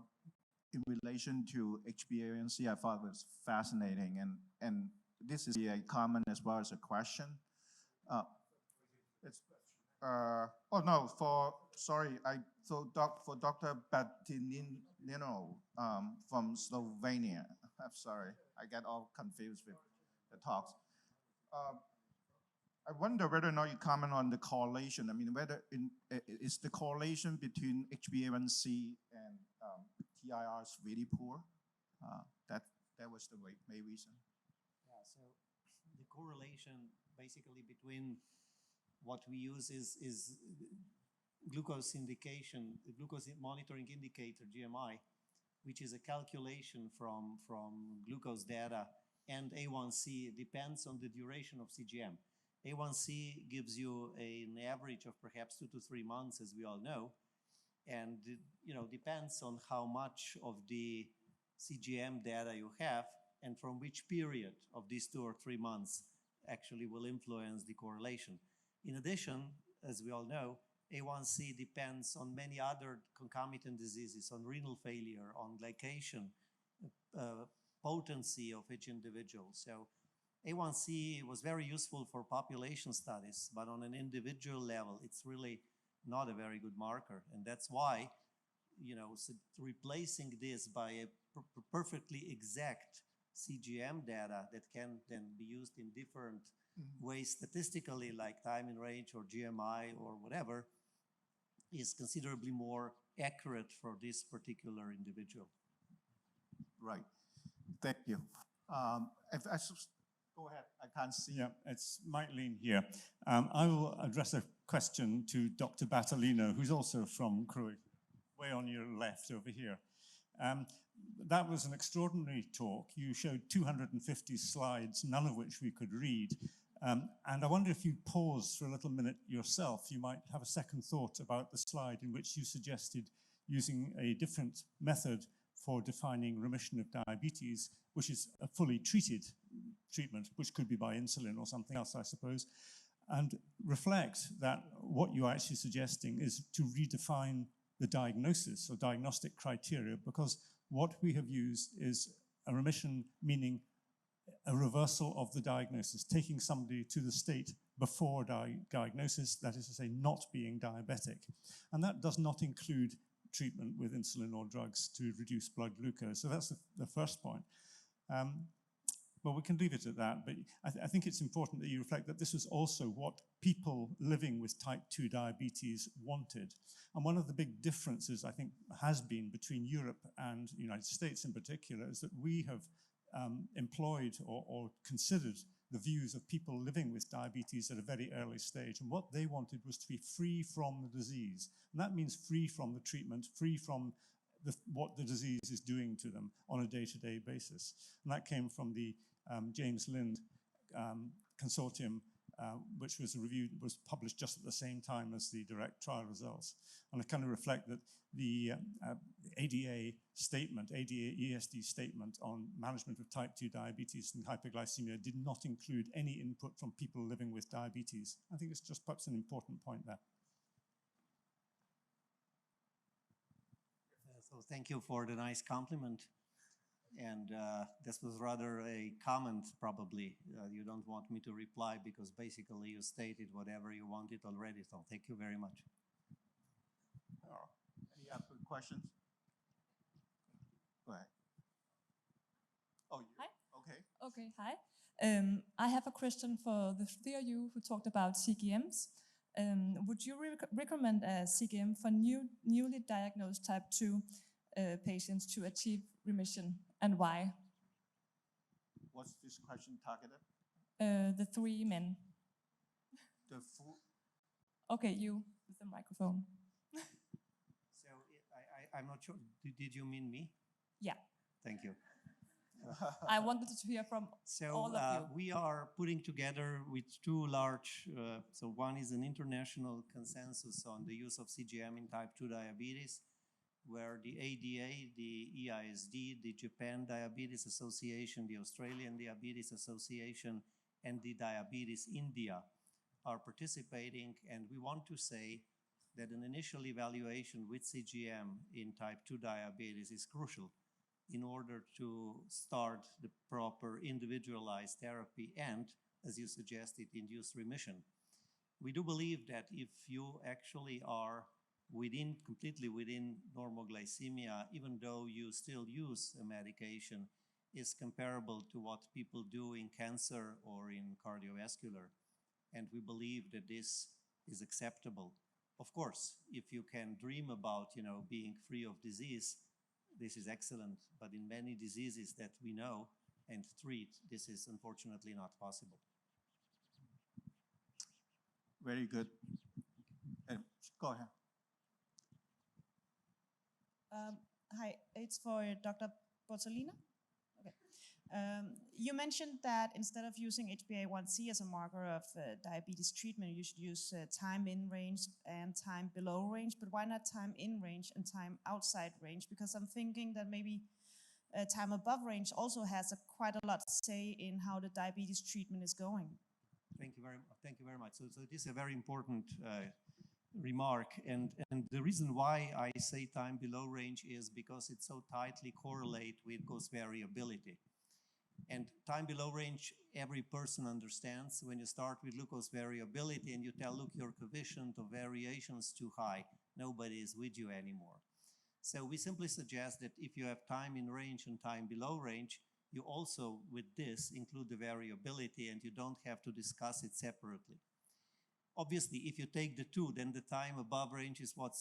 in relation to HbA1c, I thought was fascinating, and this is a comment as well as a question. Oh no, sorry, for Dr. Battelino from Slovenia. I'm sorry, I get all confused with the talks. I wonder whether or not you comment on the correlation. I mean, whether is the correlation between HbA1c and TIRs really poor? That was the main reason. Yeah, so the correlation basically between what we use is glucose indication, the glucose monitoring indicator, GMI, which is a calculation from glucose data, and A1C depends on the duration of CGM. A1C gives you an average of perhaps 2 to 3 months, as we all know, and depends on how much of the CGM data you have and from which period of these 2 or 3 months actually will influence the correlation. In addition, as we all know, A1C depends on many other concomitant diseases, on renal failure, on glycation, potency of each individual. So A1C was very useful for population studies, but on an individual level, it's really not a very good marker. And that's why, so replacing this by a perfectly exact CGM data that can then be used in different ways statistically, like time in range or GMI or whatever, is considerably more accurate for this particular individual. Right. Thank you. Go ahead. I can't see. Yeah, it's Mike Lean here. I will address a question to Dr. Battelino, who's also from Croatia, way on your left over here. That was an extraordinary talk. You showed 250 slides, none of which we could read. And I wonder if you pause for a little minute yourself, you might have a second thought about the slide in which you suggested using a different method for defining remission of diabetes, which is a fully treated treatment, which could be by insulin or something else, I suppose, and reflect that what you're actually suggesting is to redefine the diagnosis or diagnostic criteria, because what we have used is a remission, meaning a reversal of the diagnosis, taking somebody to the state before diagnosis, that is to say, not being diabetic. And that does not include treatment with insulin or drugs to reduce blood glucose. So that's the first point. Well, we can leave it at that, but I think it's important that you reflect that this was also what people living with type 2 diabetes wanted. And one of the big differences, I think, has been between Europe and the United States in particular, is that we have employed or considered the views of people living with diabetes at a very early stage. And what they wanted was to be free from the disease. And that means free from the treatment, free from what the disease is doing to them on a day-to-day basis. And that came from the James Lind consortium, which was published just at the same time as the direct trial results. And I kind of reflect that the ADA statement, ADA ESD statement on management of type 2 diabetes and hyperglycemia did not include any input from people living with diabetes. I think it's just perhaps an important point there. So thank you for the nice compliment. And this was rather a comment, probably. You don't want me to reply because basically you stated whatever you wanted already. So thank you very much. Any other questions? Go ahead. Oh, Hi. Okay, hi. I have a question for the three of you who talked about CGMs. Would you recommend a CGM for newly diagnosed type 2 patients to achieve remission, and why? What's this question targeted? The three men. The full. Okay, you with the microphone. So I'm not sure. Did you mean me? Yeah. Thank you. I wanted to hear from all of you. We are putting together with two large, so one is an international consensus on the use of CGM in type 2 diabetes, where the ADA, the EISD, the Japan Diabetes Association, the Australian Diabetes Association, and the Diabetes India are participating, and we want to say that an initial evaluation with CGM in type 2 diabetes is crucial in order to start the proper individualized therapy and, as you suggested, induce remission. We do believe that if you actually are completely within normal glycemia, even though you still use a medication, is comparable to what people do in cancer or in cardiovascular. And we believe that this is acceptable. Of course, if you can dream about, being free of disease, this is excellent. But in many diseases that we know and treat, this is unfortunately not possible. Very good. Go ahead. Hi, it's for Dr. Battelino. Okay. You mentioned that instead of using HbA1c as a marker of diabetes treatment, you should use time in range and time below range, but why not time in range and time outside range? Because I'm thinking that maybe time above range also has quite a lot to say in how the diabetes treatment is going. Thank you very much. So this is a very important remark, and the reason why I say time below range is because it so tightly correlates with glucose variability. And time below range, every person understands. When you start with glucose variability and you tell, look, your coefficient of variation is too high, nobody is with you anymore. So we simply suggest that if you have time in range and time below range, you also, with this, include the variability, and you don't have to discuss it separately. Obviously, if you take the two, then the time above range is what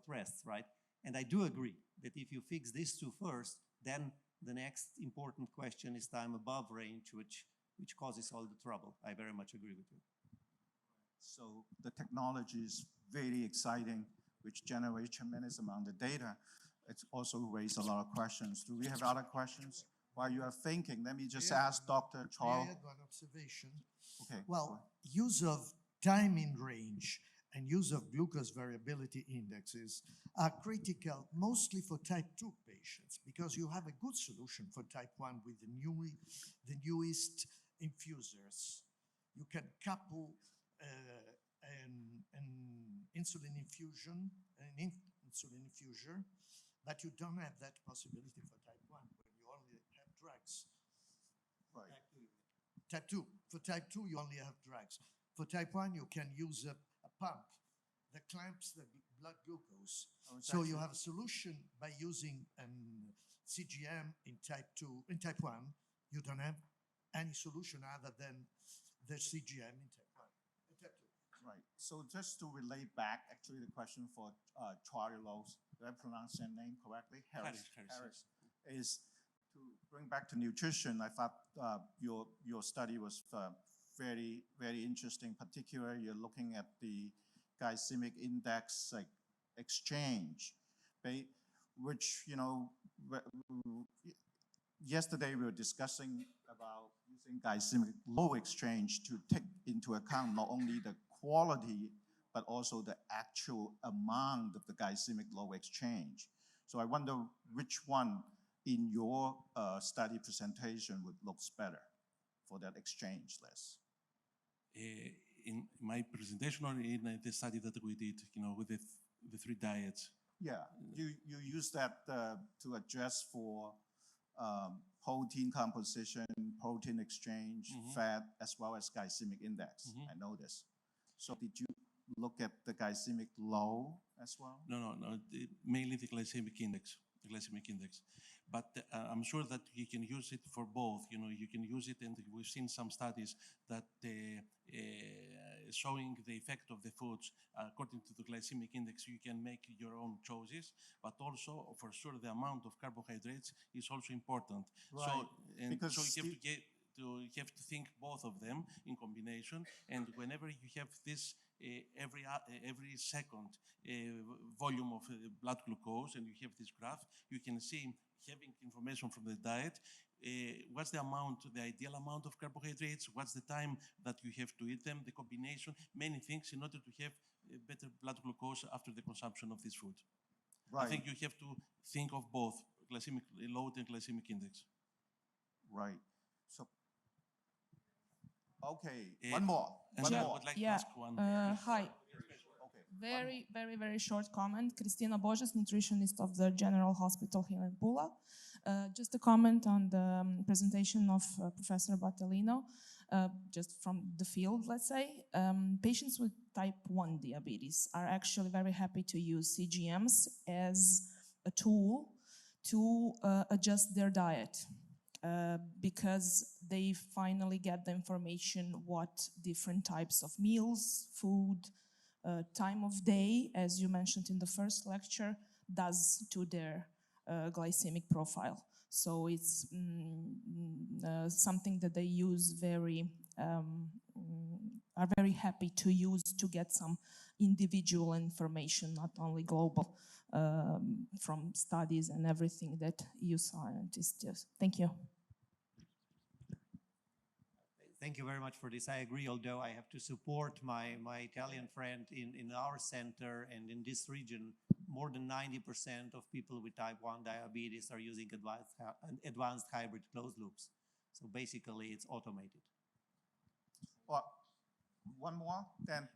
rests, right? And I do agree that if you fix these two first, then the next important question is time above range, which causes all the trouble. I very much agree with you. So the technology is very exciting, which generates tremendous amount of data. It's also raised a lot of questions. Do we have other questions? While you are thinking, let me just ask Dr. Charles. I had one observation. Okay. Well, use of time in range and use of glucose variability indexes are critical mostly for type 2 patients, because you have a good solution for type 1 with the newest infusers. You can couple an insulin infusion, insulin infuser, but you don't have that possibility for type 1 when you only have drugs. Right. Type 2. For type 2, you only have drugs. For type 1, you can use a pump that clamps the blood glucose. So you have a solution by using CGM in type 2. In type 1, you don't have any solution other than the CGM in type 1. In type 2. Right. So just to relate back, actually the question for Charilaos, did I pronounce your name correctly? Harris. Is to bring back to nutrition. I thought your study was very, very interesting. Particularly, you're looking at the glycemic index exchange, which, yesterday we were discussing about using glycemic low exchange to take into account not only the quality, but also the actual amount of the glycemic low exchange. So I wonder which one in your study presentation would look better for that exchange list. In my presentation or in the study that we did, with the three diets? Yeah, you use that to address for protein composition, protein exchange, fat, as well as glycemic index. I know this. So did you look at the glycemic low as well? No, mainly the glycemic index. but I'm sure that you can use it for both. You know, you can use it, and we've seen some studies that showing the effect of the foods according to the glycemic index. You can make your own choices, but also for sure the amount of carbohydrates is also important. Right. So, Because you have to think both of them in combination, and whenever you have this every second volume of blood glucose, and you have this graph, you can see, having information from the diet, what's the amount, the ideal amount of carbohydrates, what's the time that you have to eat them, the combination, many things in order to have better blood glucose after the consumption of this food. Right. I think you have to think of both glycemic load and glycemic index. Right. So, okay, one more. One I more. would like to ask one. Hi. Very, very, very short comment. Kristina Božas, nutritionist of the General Hospital here in Pula. Just a comment on the presentation of Professor Battelino, just from the field, let's say. Patients with type 1 diabetes are actually very happy to use CGMs as a tool to adjust their diet. Because they finally get the information what different types of meals, food, time of day, as you mentioned in the first lecture, does to their glycemic profile. So it's something that they use are very happy to use to get some individual information, not only global, from studies and everything that you scientists do. Thank you. Thank you very much for this. I agree, although I have to support my Italian friend in our center and in this region, more than 90% of people with type 1 diabetes are using advanced hybrid closed loops. So basically it's automated. Well, one more, then.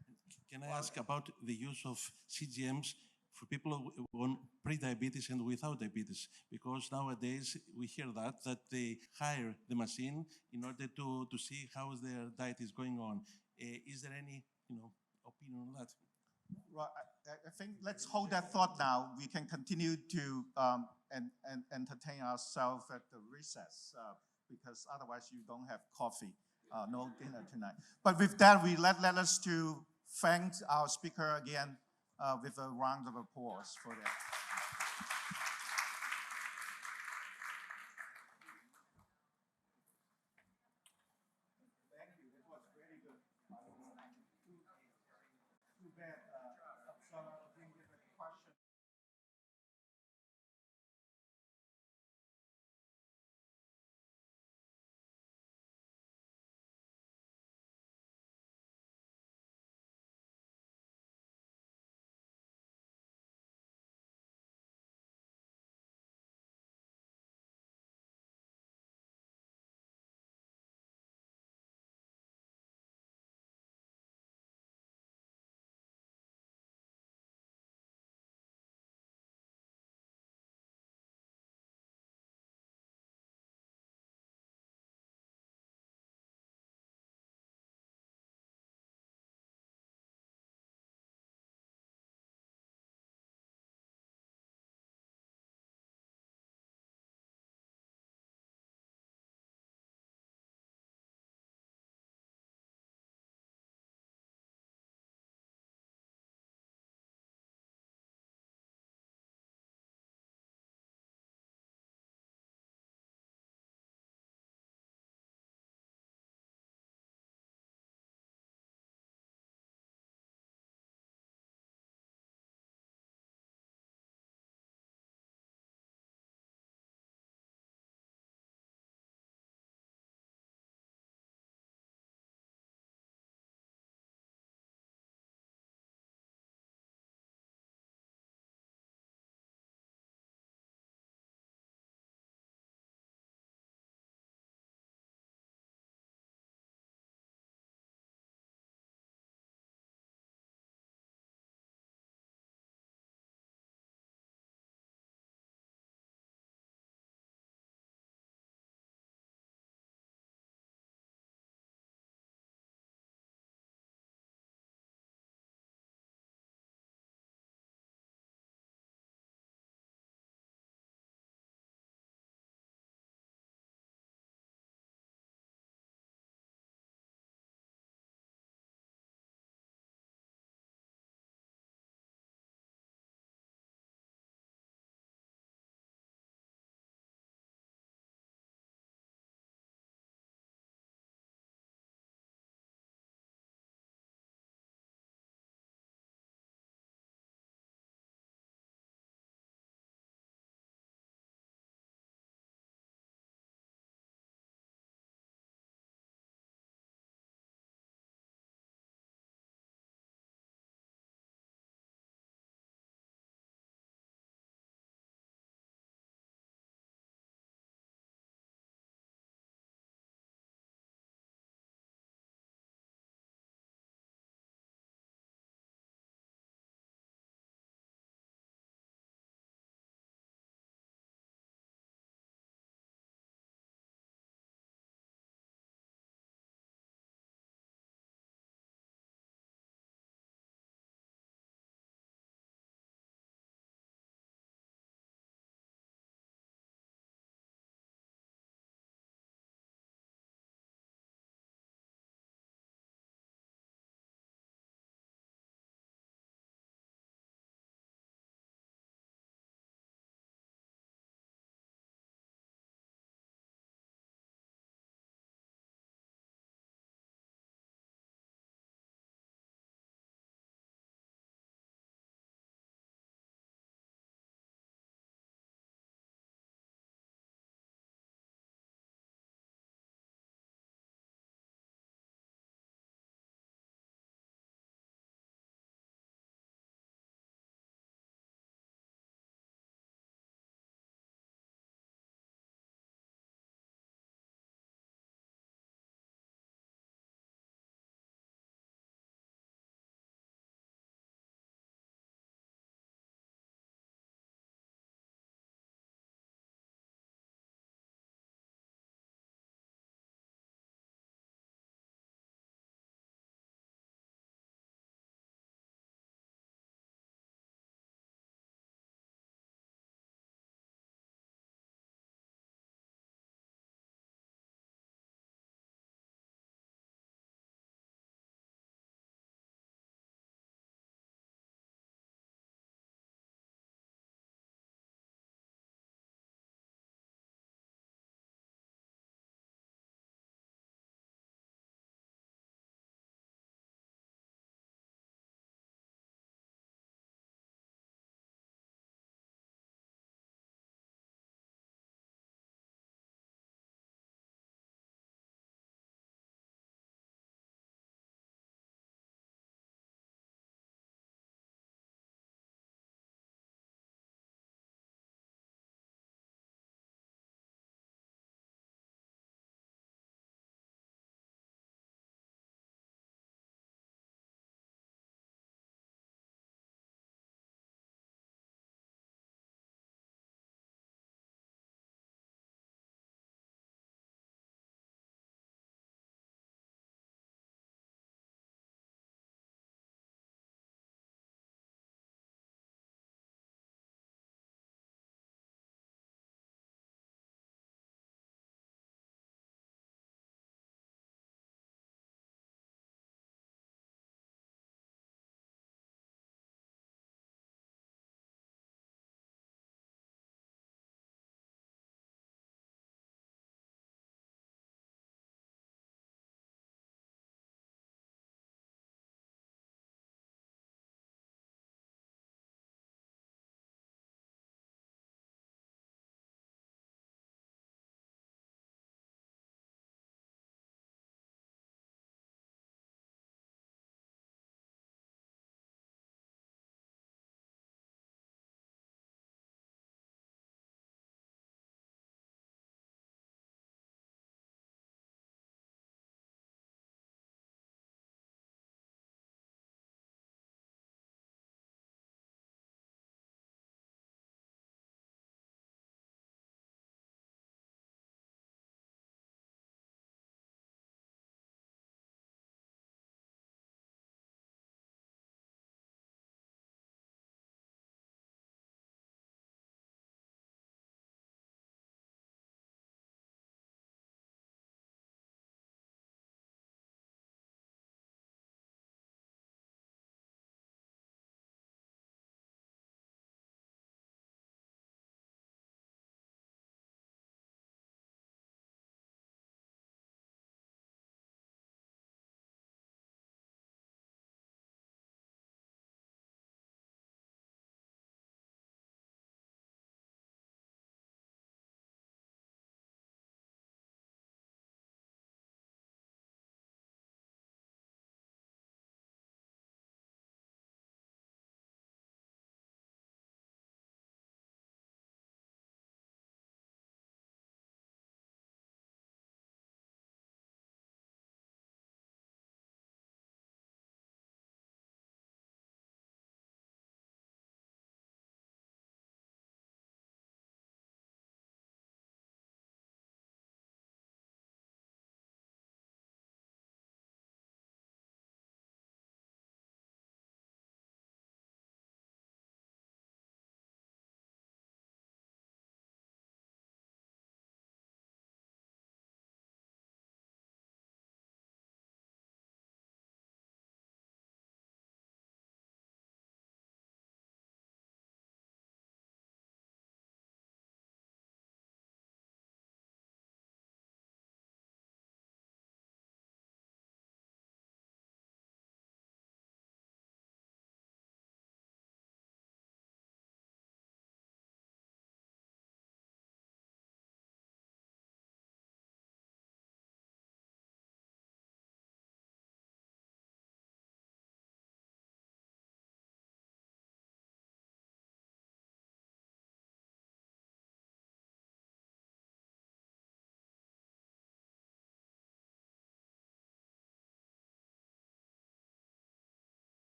Can I ask about the use of CGMs for people on pre-diabetes and without diabetes? Because nowadays we hear that they hire the machine in order to see how their diet is going on. Is there any opinion on that? Well, I think let's hold that thought now. We can continue to and entertain ourselves at the recess because otherwise you don't have coffee, no dinner tonight. But with that, let us to thank our speaker again with a round of applause for that.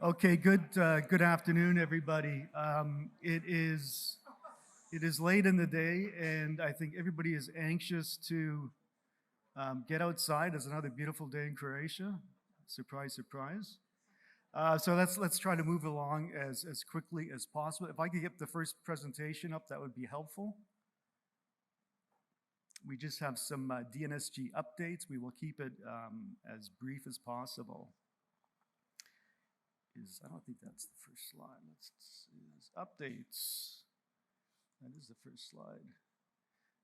Okay, good afternoon, everybody. It is late in the day, and I think everybody is anxious to get outside. It's another beautiful day in Croatia. Surprise, surprise. So let's try to move along as quickly as possible. If I could get the first presentation up, that would be helpful. We just have some DNSG updates. We will keep it as brief as possible. I don't think that's the first slide. Let's see. Updates. That is the first slide.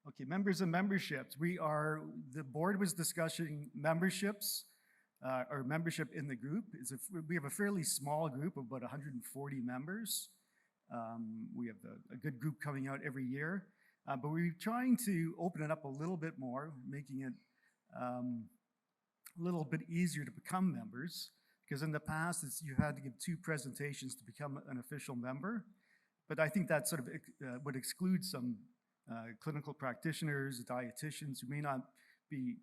Okay, members and memberships. The board was discussing memberships, or membership in the group. We have a fairly small group of about 140 members. We have a good group coming out every year, but we're trying to open it up a little bit more, making it a little bit easier to become members. Because in the past, you had to give 2 presentations to become an official member. But I think that sort of would exclude some clinical practitioners, dietitians who may not be,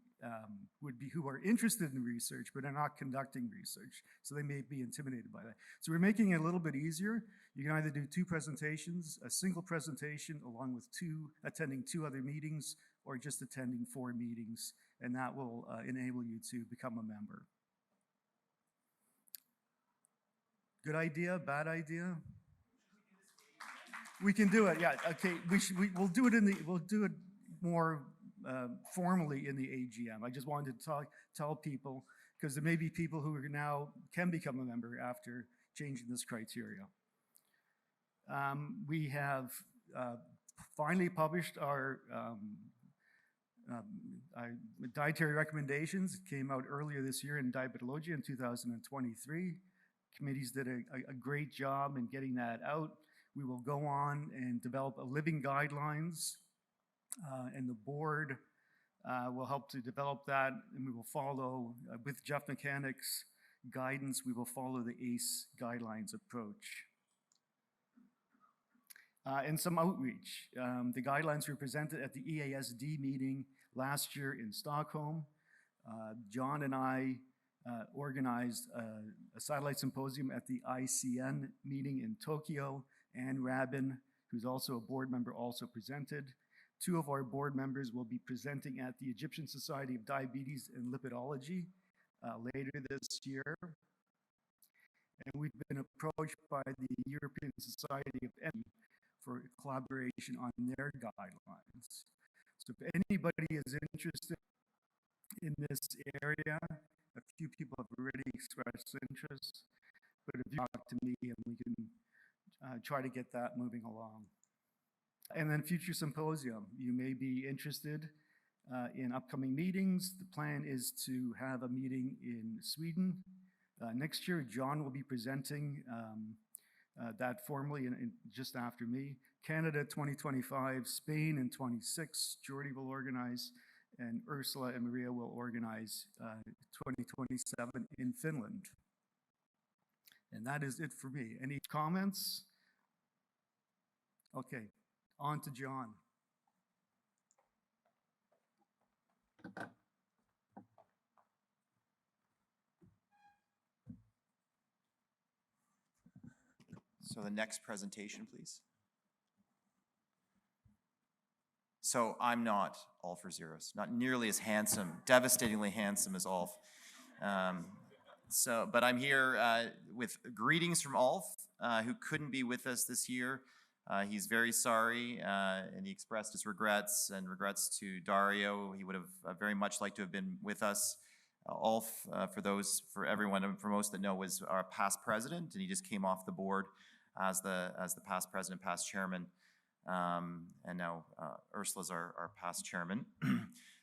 who are interested in research, but are not conducting research. So they may be intimidated by that. So we're making it a little bit easier. You can either do 2 presentations, a single presentation, along with attending 2 other meetings, or just attending 4 meetings. And that will enable you to become a member. Good idea, bad idea? We can do it, yeah. Okay, we'll do it more formally in the AGM. I just wanted to tell people, because there may be people who now can become a member after changing this criteria. We have finally published our dietary recommendations. It came out earlier this year in Diabetology in 2023. Committees did a great job in getting that out. We will go on and develop a living guidelines, and the board will help to develop that, and we will follow, with Jeff Mechanick's guidance, we will follow the AACE guidelines approach. And some outreach. The guidelines were presented at the EASD meeting last year in Stockholm. John and I organized a satellite symposium at the ICN meeting in Tokyo. Anne Rabin, who's also a board member, also presented. 2 of our board members will be presenting at the Egyptian Society of Diabetes and Lipidology later this year. And we've been approached by the European Society of Endocrinology for collaboration on their guidelines. So if anybody is interested in this area, a few people have already expressed interest, but if you talk to me, and we can try to get that moving along. And then future symposium. You may be interested in upcoming meetings. The plan is to have a meeting in Sweden next year. John will be presenting that formally just after me. Canada 2025, Spain in 26, Jordi will organize, and Ursula and Maria will organize 2027 in Finland. And that is it for me. Any comments? Okay, on to John. So the next presentation, please. So I'm not Ulf Zeros, not nearly as handsome, devastatingly handsome as Ulf. But I'm here with greetings from Ulf, who couldn't be with us this year. He's very sorry, and he expressed his regrets and regrets to Dario. He would have very much liked to have been with us. Ulf, for everyone, and for most that know, was our past president, and he just came off the board as the past president, past chairman. And now Ursula's our past chairman.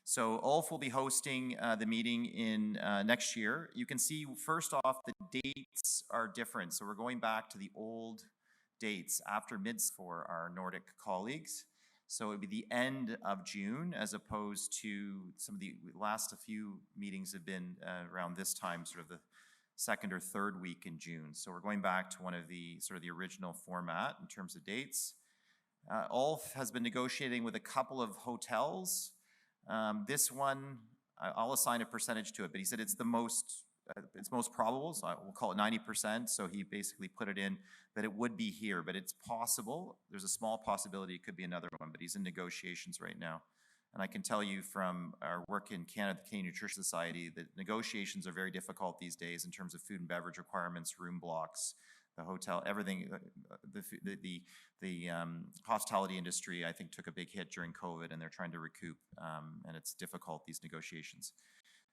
So Ulf will be hosting the meeting in next year. You can see, first off, the dates are different. So we're going back to the old dates after for our Nordic colleagues. So it would be the end of June, as opposed to some of the last few meetings have been around this time, sort of the second or third week in June. So we're going back to one of the sort of the original format in terms of dates. Ulf has been negotiating with a couple of hotels. This one, I'll assign a percentage to it, but he said it's the most it's most probable, so we'll call it 90%. So he basically put it in that it would be here, but it's possible. There's a small possibility it could be another one, but he's in negotiations right now. And I can tell you from our work in Canada, the Canadian Nutrition Society, that negotiations are very difficult these days in terms of food and beverage requirements, room blocks, the hotel, everything. The hospitality industry, I think, took a big hit during COVID, and they're trying to recoup, and it's difficult, these negotiations.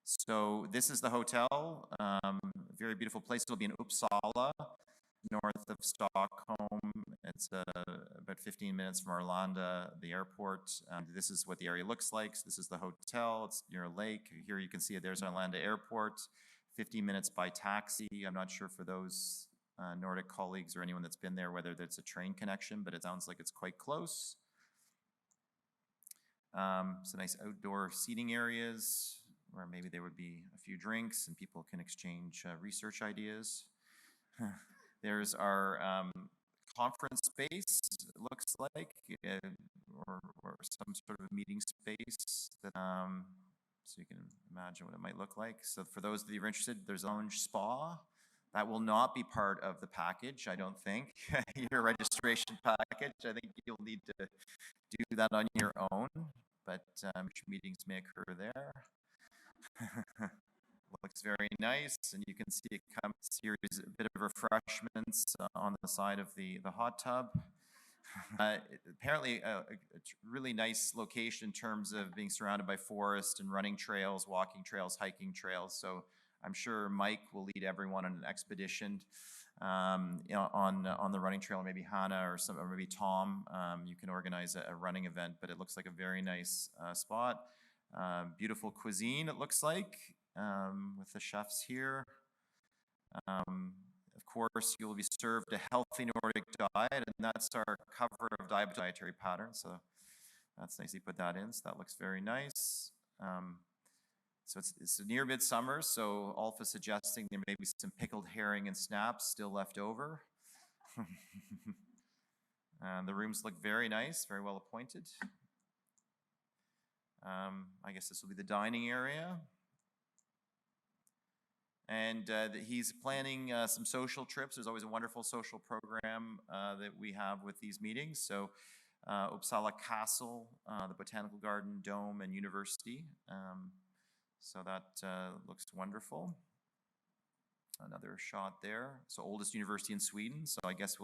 So this is the hotel, very beautiful place. It'll be in Uppsala, north of Stockholm. It's about 15 minutes from Arlanda, the airport. This is what the area looks like. So this is the hotel. It's near a lake. Here you can see it. There's Arlanda Airport. 15 minutes by taxi. I'm not sure for those Nordic colleagues or anyone that's been there whether that's a train connection, but it sounds like it's quite close. So nice outdoor seating areas where maybe there would be a few drinks and people can exchange research ideas. There's our conference space, it looks like, or some sort of meeting space. That, so you can imagine what it might look like. So for those that are interested, there's Lounge Spa. That will not be part of the package, I don't think, your registration package. I think you'll need to do that on your own, but meetings may occur there. Looks very nice, and you can see it come series a bit of refreshments on the side of the hot tub. Apparently a really nice location in terms of being surrounded by forest and running trails, walking trails, hiking trails. So I'm sure Mike will lead everyone on an expedition you know, on the running trail. Maybe Hannah or maybe Tom. You can organize a running event, but it looks like a very nice spot. Beautiful cuisine, it looks like, with the chefs here. Of course, you will be served a healthy Nordic diet, and that's our cover of dietary patterns. So that's nice you put that in. So that looks very nice. So it's near midsummer, so Alpha suggesting there may be some pickled herring and snaps still left over. And the rooms look very nice, very well appointed. I guess this will be the dining area. And he's planning some social trips. There's always a wonderful social program that we have with these meetings. So Uppsala Castle, the Botanical Garden, Dome, and University. So that looks wonderful. Another shot there. So oldest university in Sweden. So I guess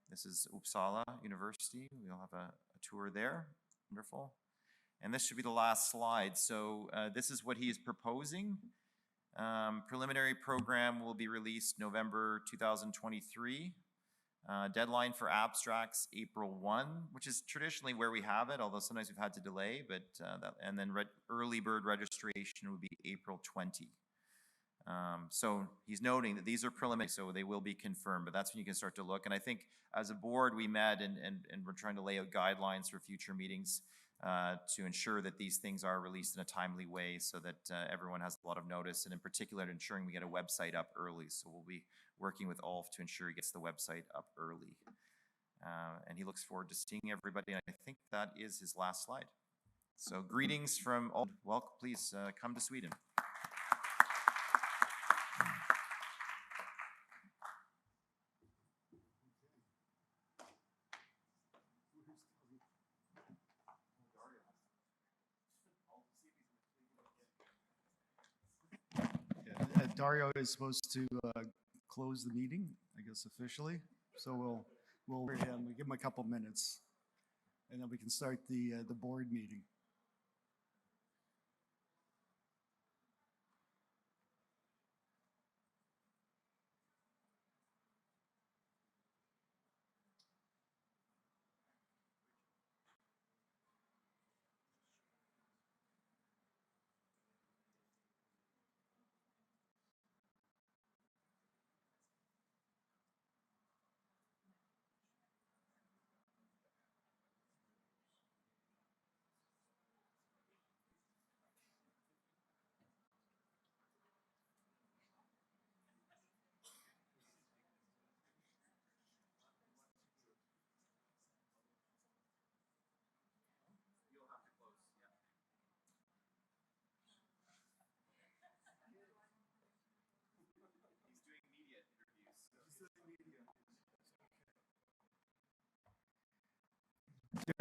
this is Uppsala University. We'll have a tour there. Wonderful. And this should be the last slide. So this is what he is proposing. Preliminary program will be released November 2023. Deadline for abstracts, April 1, which is traditionally where we have it, although sometimes we've had to delay, but and then early bird registration would be April 20. So he's noting that these are preliminary, so they will be confirmed, but that's when you can start to look. And I think as a board, we met and we're trying to lay out guidelines for future meetings to ensure that these things are released in a timely way so that everyone has a lot of notice, and in particular ensuring we get a website up early. So we'll be working with Ulf to ensure he gets the website up early. And he looks forward to seeing everybody, and I think that is his last slide. So greetings from Ulf. Welcome, please come to Sweden. Dario is supposed to close the meeting, I guess officially. So we'll give him a couple minutes, and then we can start the board meeting.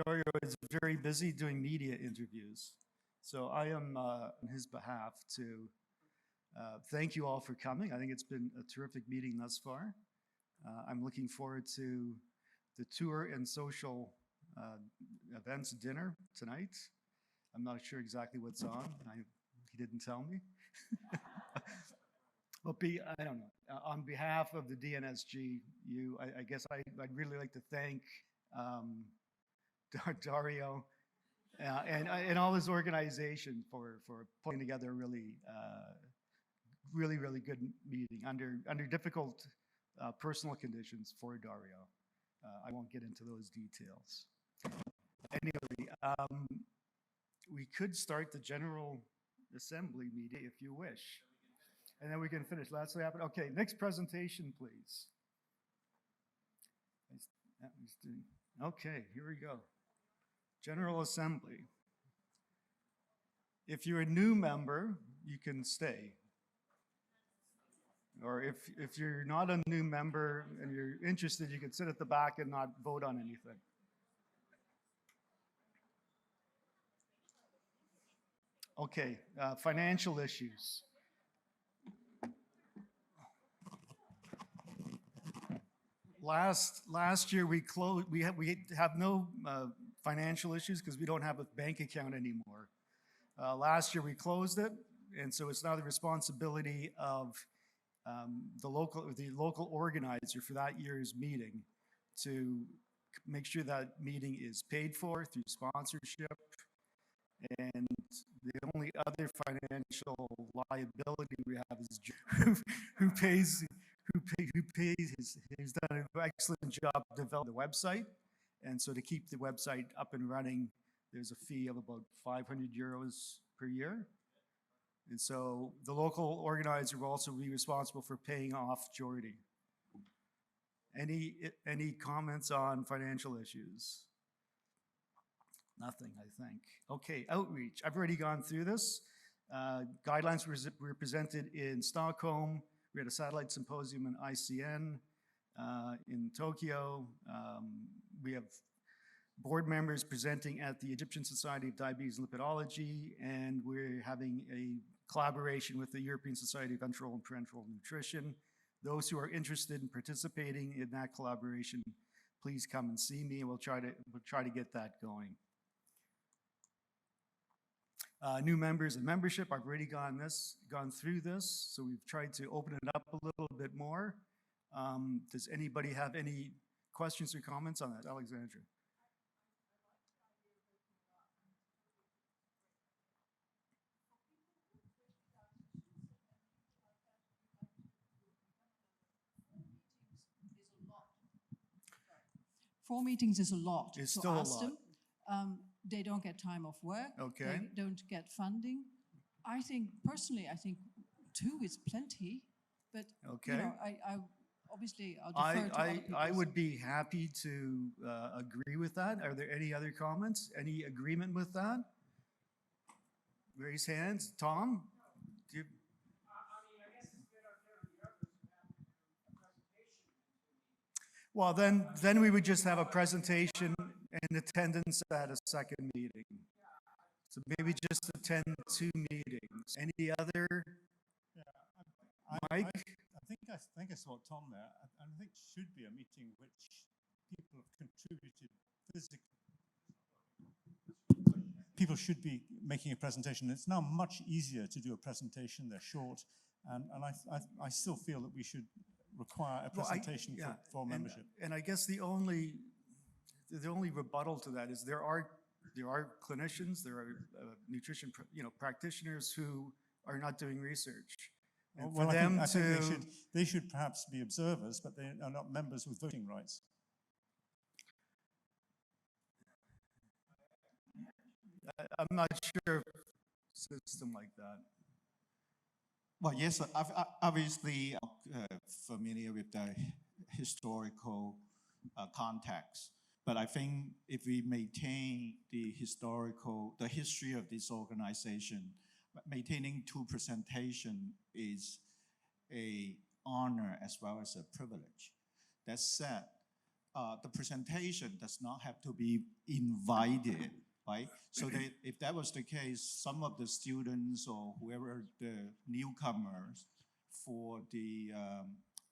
Dario is very busy doing media interviews. So I am on his behalf to thank you all for coming. I think it's been a terrific meeting thus far. I'm looking forward to the tour and social events dinner tonight. I'm not sure exactly what's on. He didn't tell me. But I don't know. On behalf of the DNSG, I guess I'd really like to thank Dario and all his organization for putting together a really good meeting under difficult personal conditions for Dario. I won't get into those details. Anyway, we could start the General Assembly meeting if you wish. And then we can finish. That's what happened. Okay, next presentation, please. Okay, here we go. General Assembly. If you're a new member, you can stay. Or if you're not a new member and you're interested, you can sit at the back and not vote on anything. Okay, financial issues. Last year we closed. We have no financial issues because we don't have a bank account anymore. Last year we closed it, and so it's now the responsibility of the local organizer for that year's meeting to make sure that meeting is paid for through sponsorship. And the only other financial liability we have is who pays. He's done an excellent job developing the website. And so to keep the website up and running, there's a fee of about 500 euros per year. And so the local organizer will also be responsible for paying off Jordi. Any comments on financial issues? Nothing, I think. Okay, outreach. I've already gone through this. Guidelines were presented in Stockholm. We had a satellite symposium in ICN in Tokyo. We have board members presenting at the Egyptian Society of Diabetes and Lipidology, and we're having a collaboration with the European Society of Enteral and Parenteral Nutrition. Those who are interested in participating in that collaboration, please come and see me, and we'll try to get that going. New members and membership, I've already gone through this, so we've tried to open it up a little bit more. Does anybody have any questions or comments on that? Alexandra. Four meetings is a lot. It's so still ask a lot. Them. They don't get time off work. Okay. They don't get funding. I think, personally, two is plenty. But, okay. You know, I obviously, I'll defer to other people. I would be happy to agree with that. Are there any other comments? Any agreement with that? Raise hands. Tom? Do you? Well, then we would just have a presentation and attendance at a second meeting. So maybe just attend 2 meetings. Any other? Yeah, Mike? I think I saw Tom there. I think it should be a meeting which people have contributed physically. People should be making a presentation. It's now much easier to do a presentation. They're short, and I still feel that we should require a presentation for membership. And I guess the only rebuttal to that is there are clinicians, there are nutrition practitioners who are not doing research. And well, for I think they should perhaps be observers, but they are not members with voting rights. I'm not sure of a system like that. Well, yes, obviously familiar with the historical context, but I think if we maintain the history of this organization, maintaining 2 presentation is an honor as well as a privilege. That said, the presentation does not have to be invited, right? So if that was the case, some of the students or whoever the newcomers for the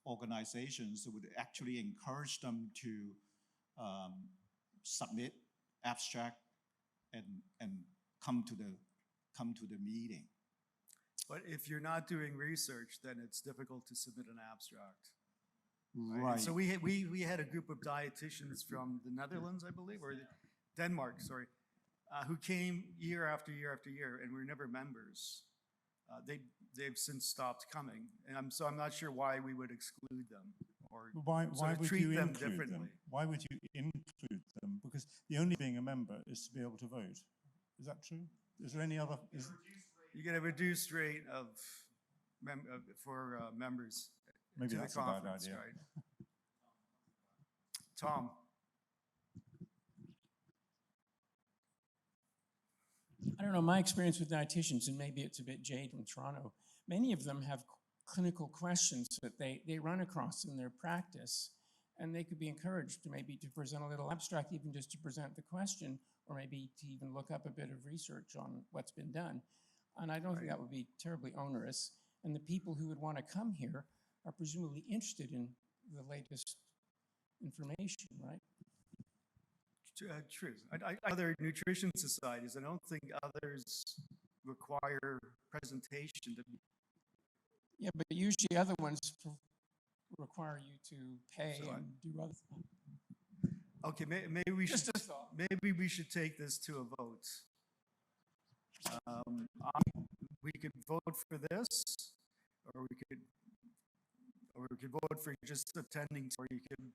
organizations would actually encourage them to submit abstract and come to the meeting. But if you're not doing research, then it's difficult to submit an abstract. Right. So we had a group of dietitians from the Netherlands, I believe, or Denmark, sorry, who came year after year after year, and were never members. They've since stopped coming, and so I'm not sure why we would exclude them or why would treat you them include differently. them? Why would you include them? Because the only being a member is to be able to vote. Is that true? Is there any other? You get a reduced rate of members. Maybe that's a bad idea. Right? Tom. I don't know, my experience with dietitians, and maybe it's a bit jaded from Toronto, many of them have clinical questions that they run across in their practice, and they could be encouraged to maybe to present a little abstract, even just to present the question, or maybe to even look up a bit of research on what's been done. And I don't think that would be terribly onerous. And the people who would want to come here are presumably interested in the latest information, right? True. Other nutrition societies, I don't think others require presentation to be. Yeah, but usually other ones require you to pay and do other things. Okay, maybe we should take this to a vote. We could vote for this, or we could vote for just attending, or you could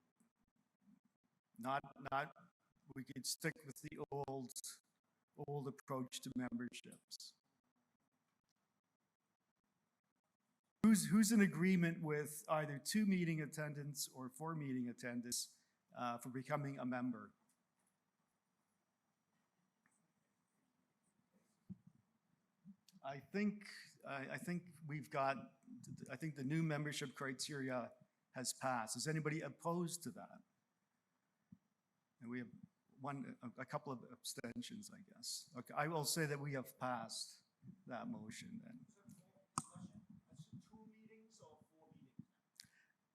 not. We could stick with the old approach to memberships. Who's in agreement with either 2 meeting attendance or 4 meeting attendance for becoming a member? I think we've got. I think the new membership criteria has passed. Is anybody opposed to that? And we have a couple of abstentions, I guess. Okay, I will say that we have passed that motion then.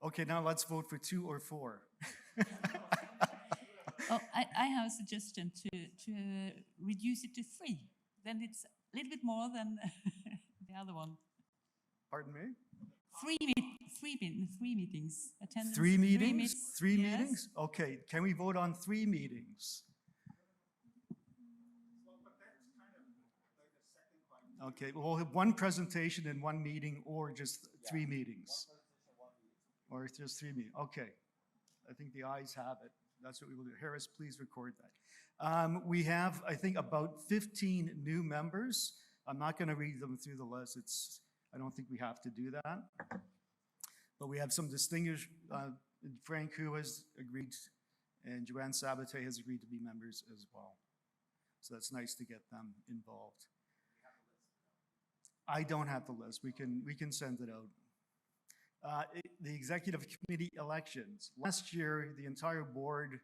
Okay, now let's vote for 2 or 4. Oh, I have a suggestion to reduce it to 3. Then it's a little bit more than the other one. Pardon me? 3 meetings. Attendance. 3 meetings? 3 yes. meetings? Okay, can we vote on 3 meetings? Okay, we'll have 1 presentation and 1 meeting, or just 3 meetings. Or just 3 meetings. Okay, I think the ayes have it. That's what we will do. Harris, please record that. We have, I think, about 15 new members. I'm not going to read them through the list. I don't think we have to do that. But we have some distinguished, Frank Hu has agreed, and Joanne Sabate has agreed to be members as well. So that's nice to get them involved. I don't have the list. We can send it out. The executive committee elections. Last year, the entire board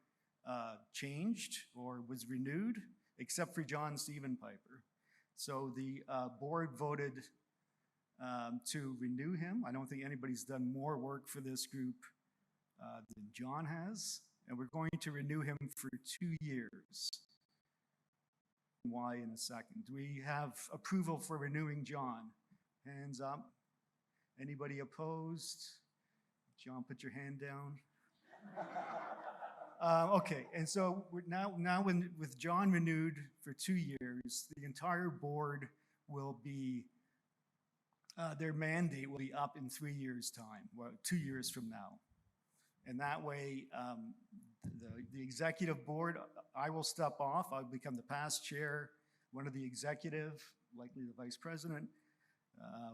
changed or was renewed, except for John Stephenpiper. So the board voted to renew him. I don't think anybody's done more work for this group than John has. And we're going to renew him for 2 years. Why in a second. Do we have approval for renewing John? Hands up. Anybody opposed? John, put your hand down. Okay, and so we're now with John renewed for 2 years, the entire board will be, their mandate will be up in 3 years' time, well, 2 years from now. And that way, the executive board, I will step off. I'll become the past chair. One of the executive, likely the vice president,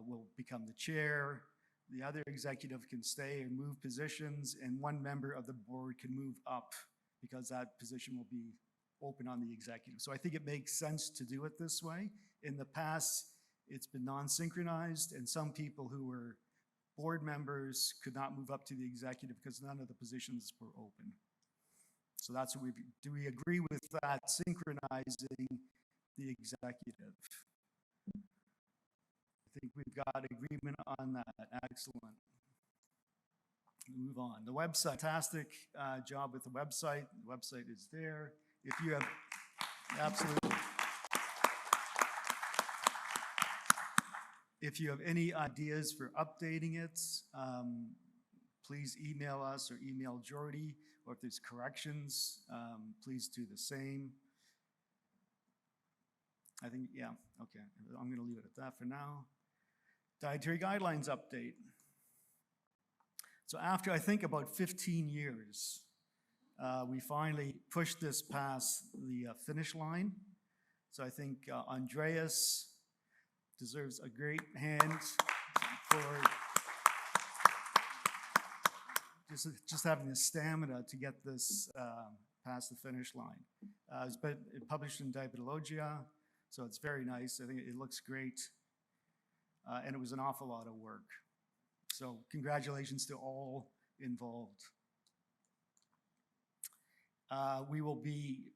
will become the chair. The other executive can stay and move positions, and 1 member of the board can move up because that position will be open on the executive. So I think it makes sense to do it this way. In the past, it's been non-synchronized, and some people who were board members could not move up to the executive because none of the positions were open. So that's what do we agree with that, synchronizing the executive? I think we've got agreement on that. Excellent. Move on. The website, fantastic job with the website. The website is there. If you have, absolutely. If you have any ideas for updating it, please email us or email Jordy, or if there's corrections, please do the same. I think, yeah, okay. I'm going to leave it at that for now. Dietary guidelines update. So after, I think, about 15 years, we finally pushed this past the finish line. So I think Andreas deserves a great hand for just having the stamina to get this past the finish line. It's been published in Diabetologia, so it's very nice. I think it looks great, and it was an awful lot of work. So congratulations to all involved. We will be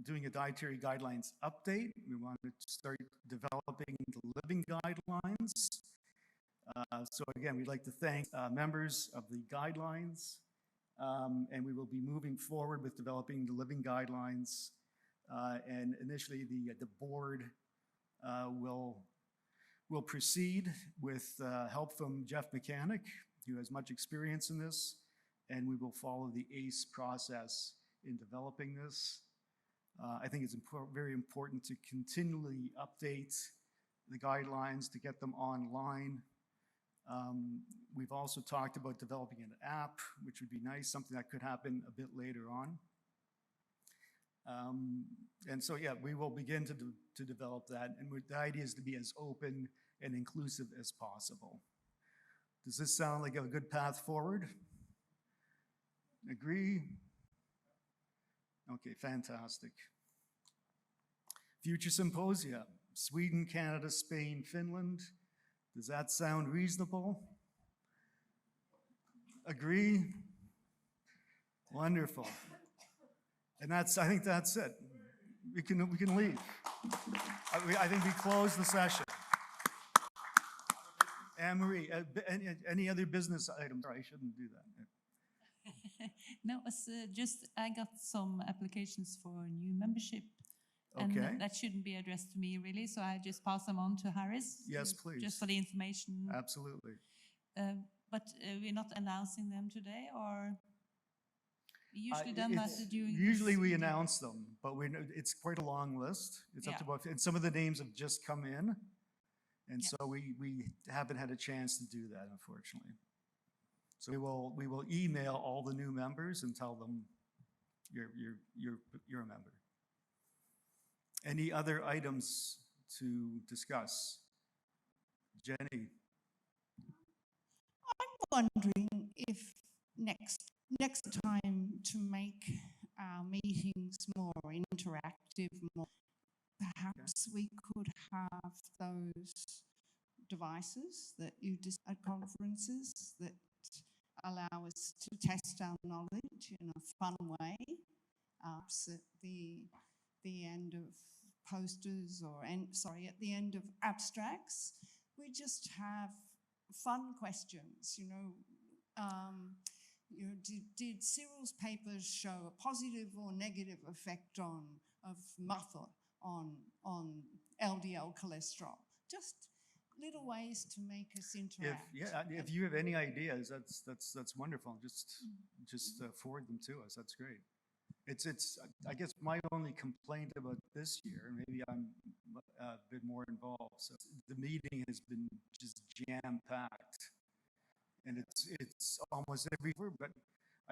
doing a dietary guidelines update. We want to start developing the living guidelines. So again, we'd like to thank members of the guidelines, and we will be moving forward with developing the living guidelines. And initially, the board will proceed with help from Jeff Mechanick, who has much experience in this, and we will follow the AACE process in developing this. I think it's very important to continually update the guidelines to get them online. We've also talked about developing an app, which would be nice, something that could happen a bit later on. And so, yeah, we will begin to develop that, and the idea is to be as open and inclusive as possible. Does this sound like a good path forward? Agree? Okay, fantastic. Future symposia, Sweden, Canada, Spain, Finland. Does that sound reasonable? Agree? Wonderful. And I think that's it. We can leave. I think we close the session. Anne-Marie, any other business items? Sorry, I shouldn't do that. No, it's just I got some applications for new membership. Okay. And that shouldn't be addressed to me, really, so I just pass them on to Harris. Yes, please. Just for the information. Absolutely. But we're not announcing them today, or? We usually done that during usually we announce them, but it's quite a long list. It's up to about, and some of the names have just come in, and so we haven't had a chance to do that, unfortunately. So we will email all the new members and tell them you're a member. Any other items to discuss? Jenny? I'm wondering if next time to make our meetings more interactive, perhaps we could have those devices that you at conferences that allow us to test our knowledge in a fun way. At the end of posters or at the end of abstracts, we just have fun questions. Did Cyril's papers show a positive or negative effect of muscle on LDL cholesterol? Just little ways to make us interact. If you have any ideas, that's wonderful. Just forward them to us. That's great. It's I guess my only complaint about this year, maybe I'm a bit more involved. So the meeting has been just jam-packed, and it's almost everywhere. But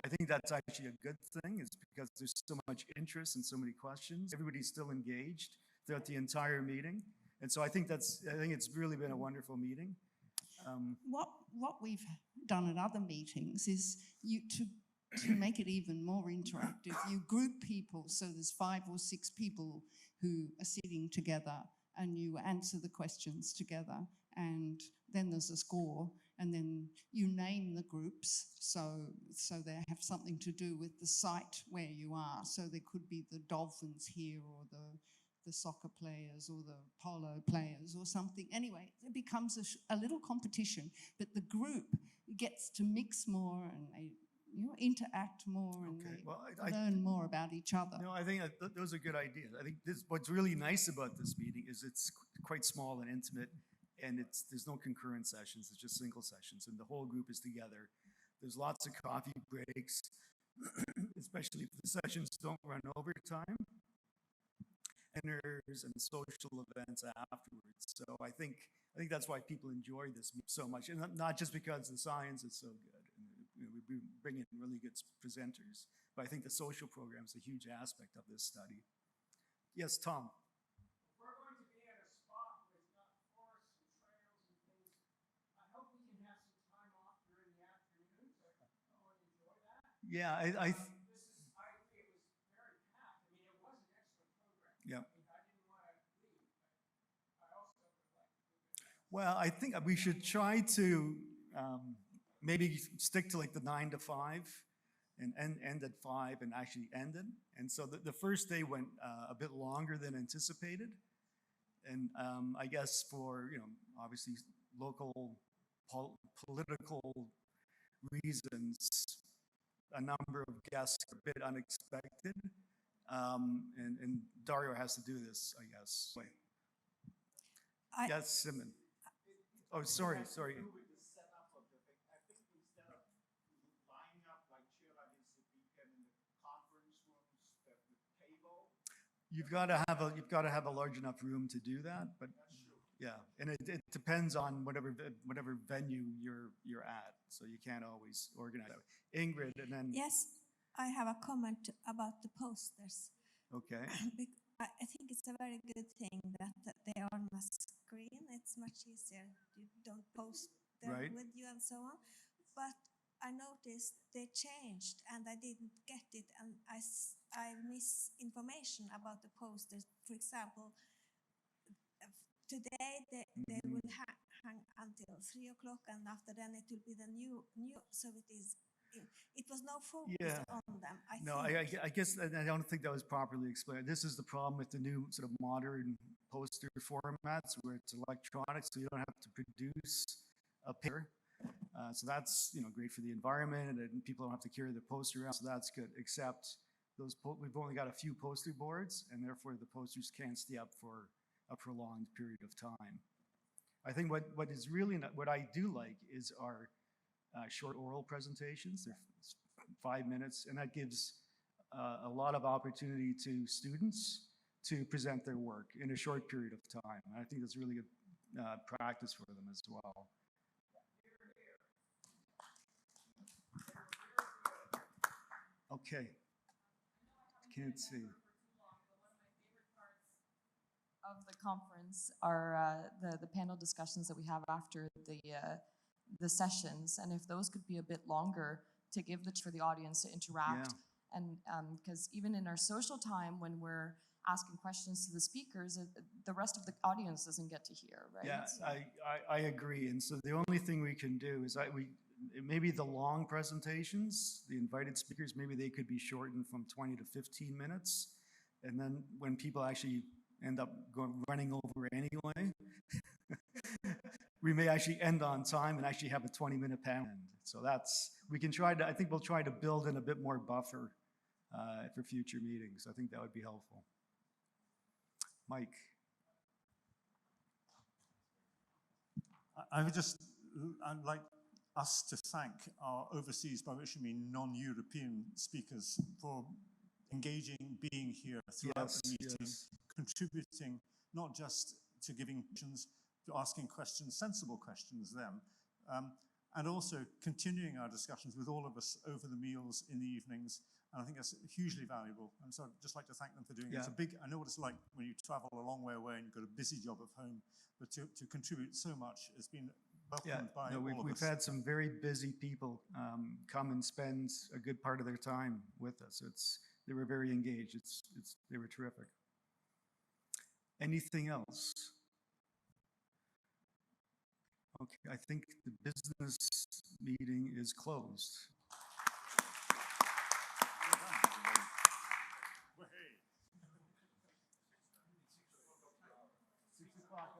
I think that's actually a good thing. It's because there's so much interest and so many questions. Everybody's still engaged throughout the entire meeting, and so I think it's really been a wonderful meeting. What we've done at other meetings is to make it even more interactive, you group people, so there's 5 or 6 people who are sitting together and you answer the questions together, and then there's a score, and then you name the groups so they have something to do with the site where you are. So there could be the dolphins here, or the soccer players, or the polo players, or something. Anyway, it becomes a little competition, but the group gets to mix more, and they interact more, and they learn more about each other. No, I think those are good ideas. I think what's really nice about this meeting is it's quite small and intimate, and there's no concurrent sessions, it's just single sessions, and the whole group is together. There's lots of coffee breaks, especially if the sessions don't run over time, and there's social events afterwards. So I think that's why people enjoy this so much, and not just because the science is so good. We bring in really good presenters, but I think the social program is a huge aspect of this study. Yes, Tom. If we're going to be at a spot with forests and trails and things, I hope we can have some time off during the afternoon to go and enjoy that. Yeah, it was very packed. I mean, it was an excellent program. Yeah. I mean, I didn't want to leave, but I also would like to do it. Well, I think we should try to maybe stick to like the 9 to 5 and end at 5 and actually end it. And so the first day went a bit longer than anticipated. And I guess for, obviously local political reasons, a number of guests are a bit unexpected. And Dario has to do this, I guess. Wait. Yes, Simon. Oh, sorry. You've got to have a large enough room to do that, but yeah, and it depends on whatever venue you're at, so you can't always organize it. Ingrid, and then yes, I have a comment about the posters. Okay. I think it's a very good thing that they are on a screen. It's much easier. You don't post them with you and so on. But I noticed they changed and I didn't get it, and I miss information about the posters. For example, today they will hang until 3 o'clock, and after then it will be the new. So it was no focus on them. I guess I don't think that was properly explained. This is the problem with the new sort of modern poster formats, where it's electronic, so you don't have to produce a paper. So that's great for the environment, and people don't have to carry the poster around, so that's good. Except we've only got a few poster boards, and therefore the posters can't stay up for a prolonged period of time. I think what I do like is our short oral presentations. They're 5 minutes, and that gives a lot of opportunity to students to present their work in a short period of time. And I think that's really good practice for them as well. Okay. Can't see. Of the conference are the panel discussions that we have after the sessions, and if those could be a bit longer to give for the audience to interact, and because even in our social time when we're asking questions to the speakers, the rest of the audience doesn't get to hear, right? Yeah, so. I agree, and so the only thing we can do is maybe the long presentations, the invited speakers, maybe they could be shortened from 20 to 15 minutes. And then when people actually end up running over anyway, we may actually end on time and actually have a 20-minute panel. So I think we'll try to build in a bit more buffer for future meetings. I think that would be helpful. Mike. I'd like us to thank our overseas, by which I mean non-European speakers, for engaging, being here throughout the meeting, contributing not just to giving questions, to asking questions, sensible questions them, and also continuing our discussions with all of us over the meals in the evenings. And I think that's hugely valuable. And so I'd just like to thank them for doing it. It's I know what it's like when you travel a long way away and you've got a busy job at home, but to contribute so much has been welcomed by all of us. We've had some very busy people come and spend a good part of their time with us. They were very engaged. They were terrific. Anything else? Okay, I think the business meeting is closed.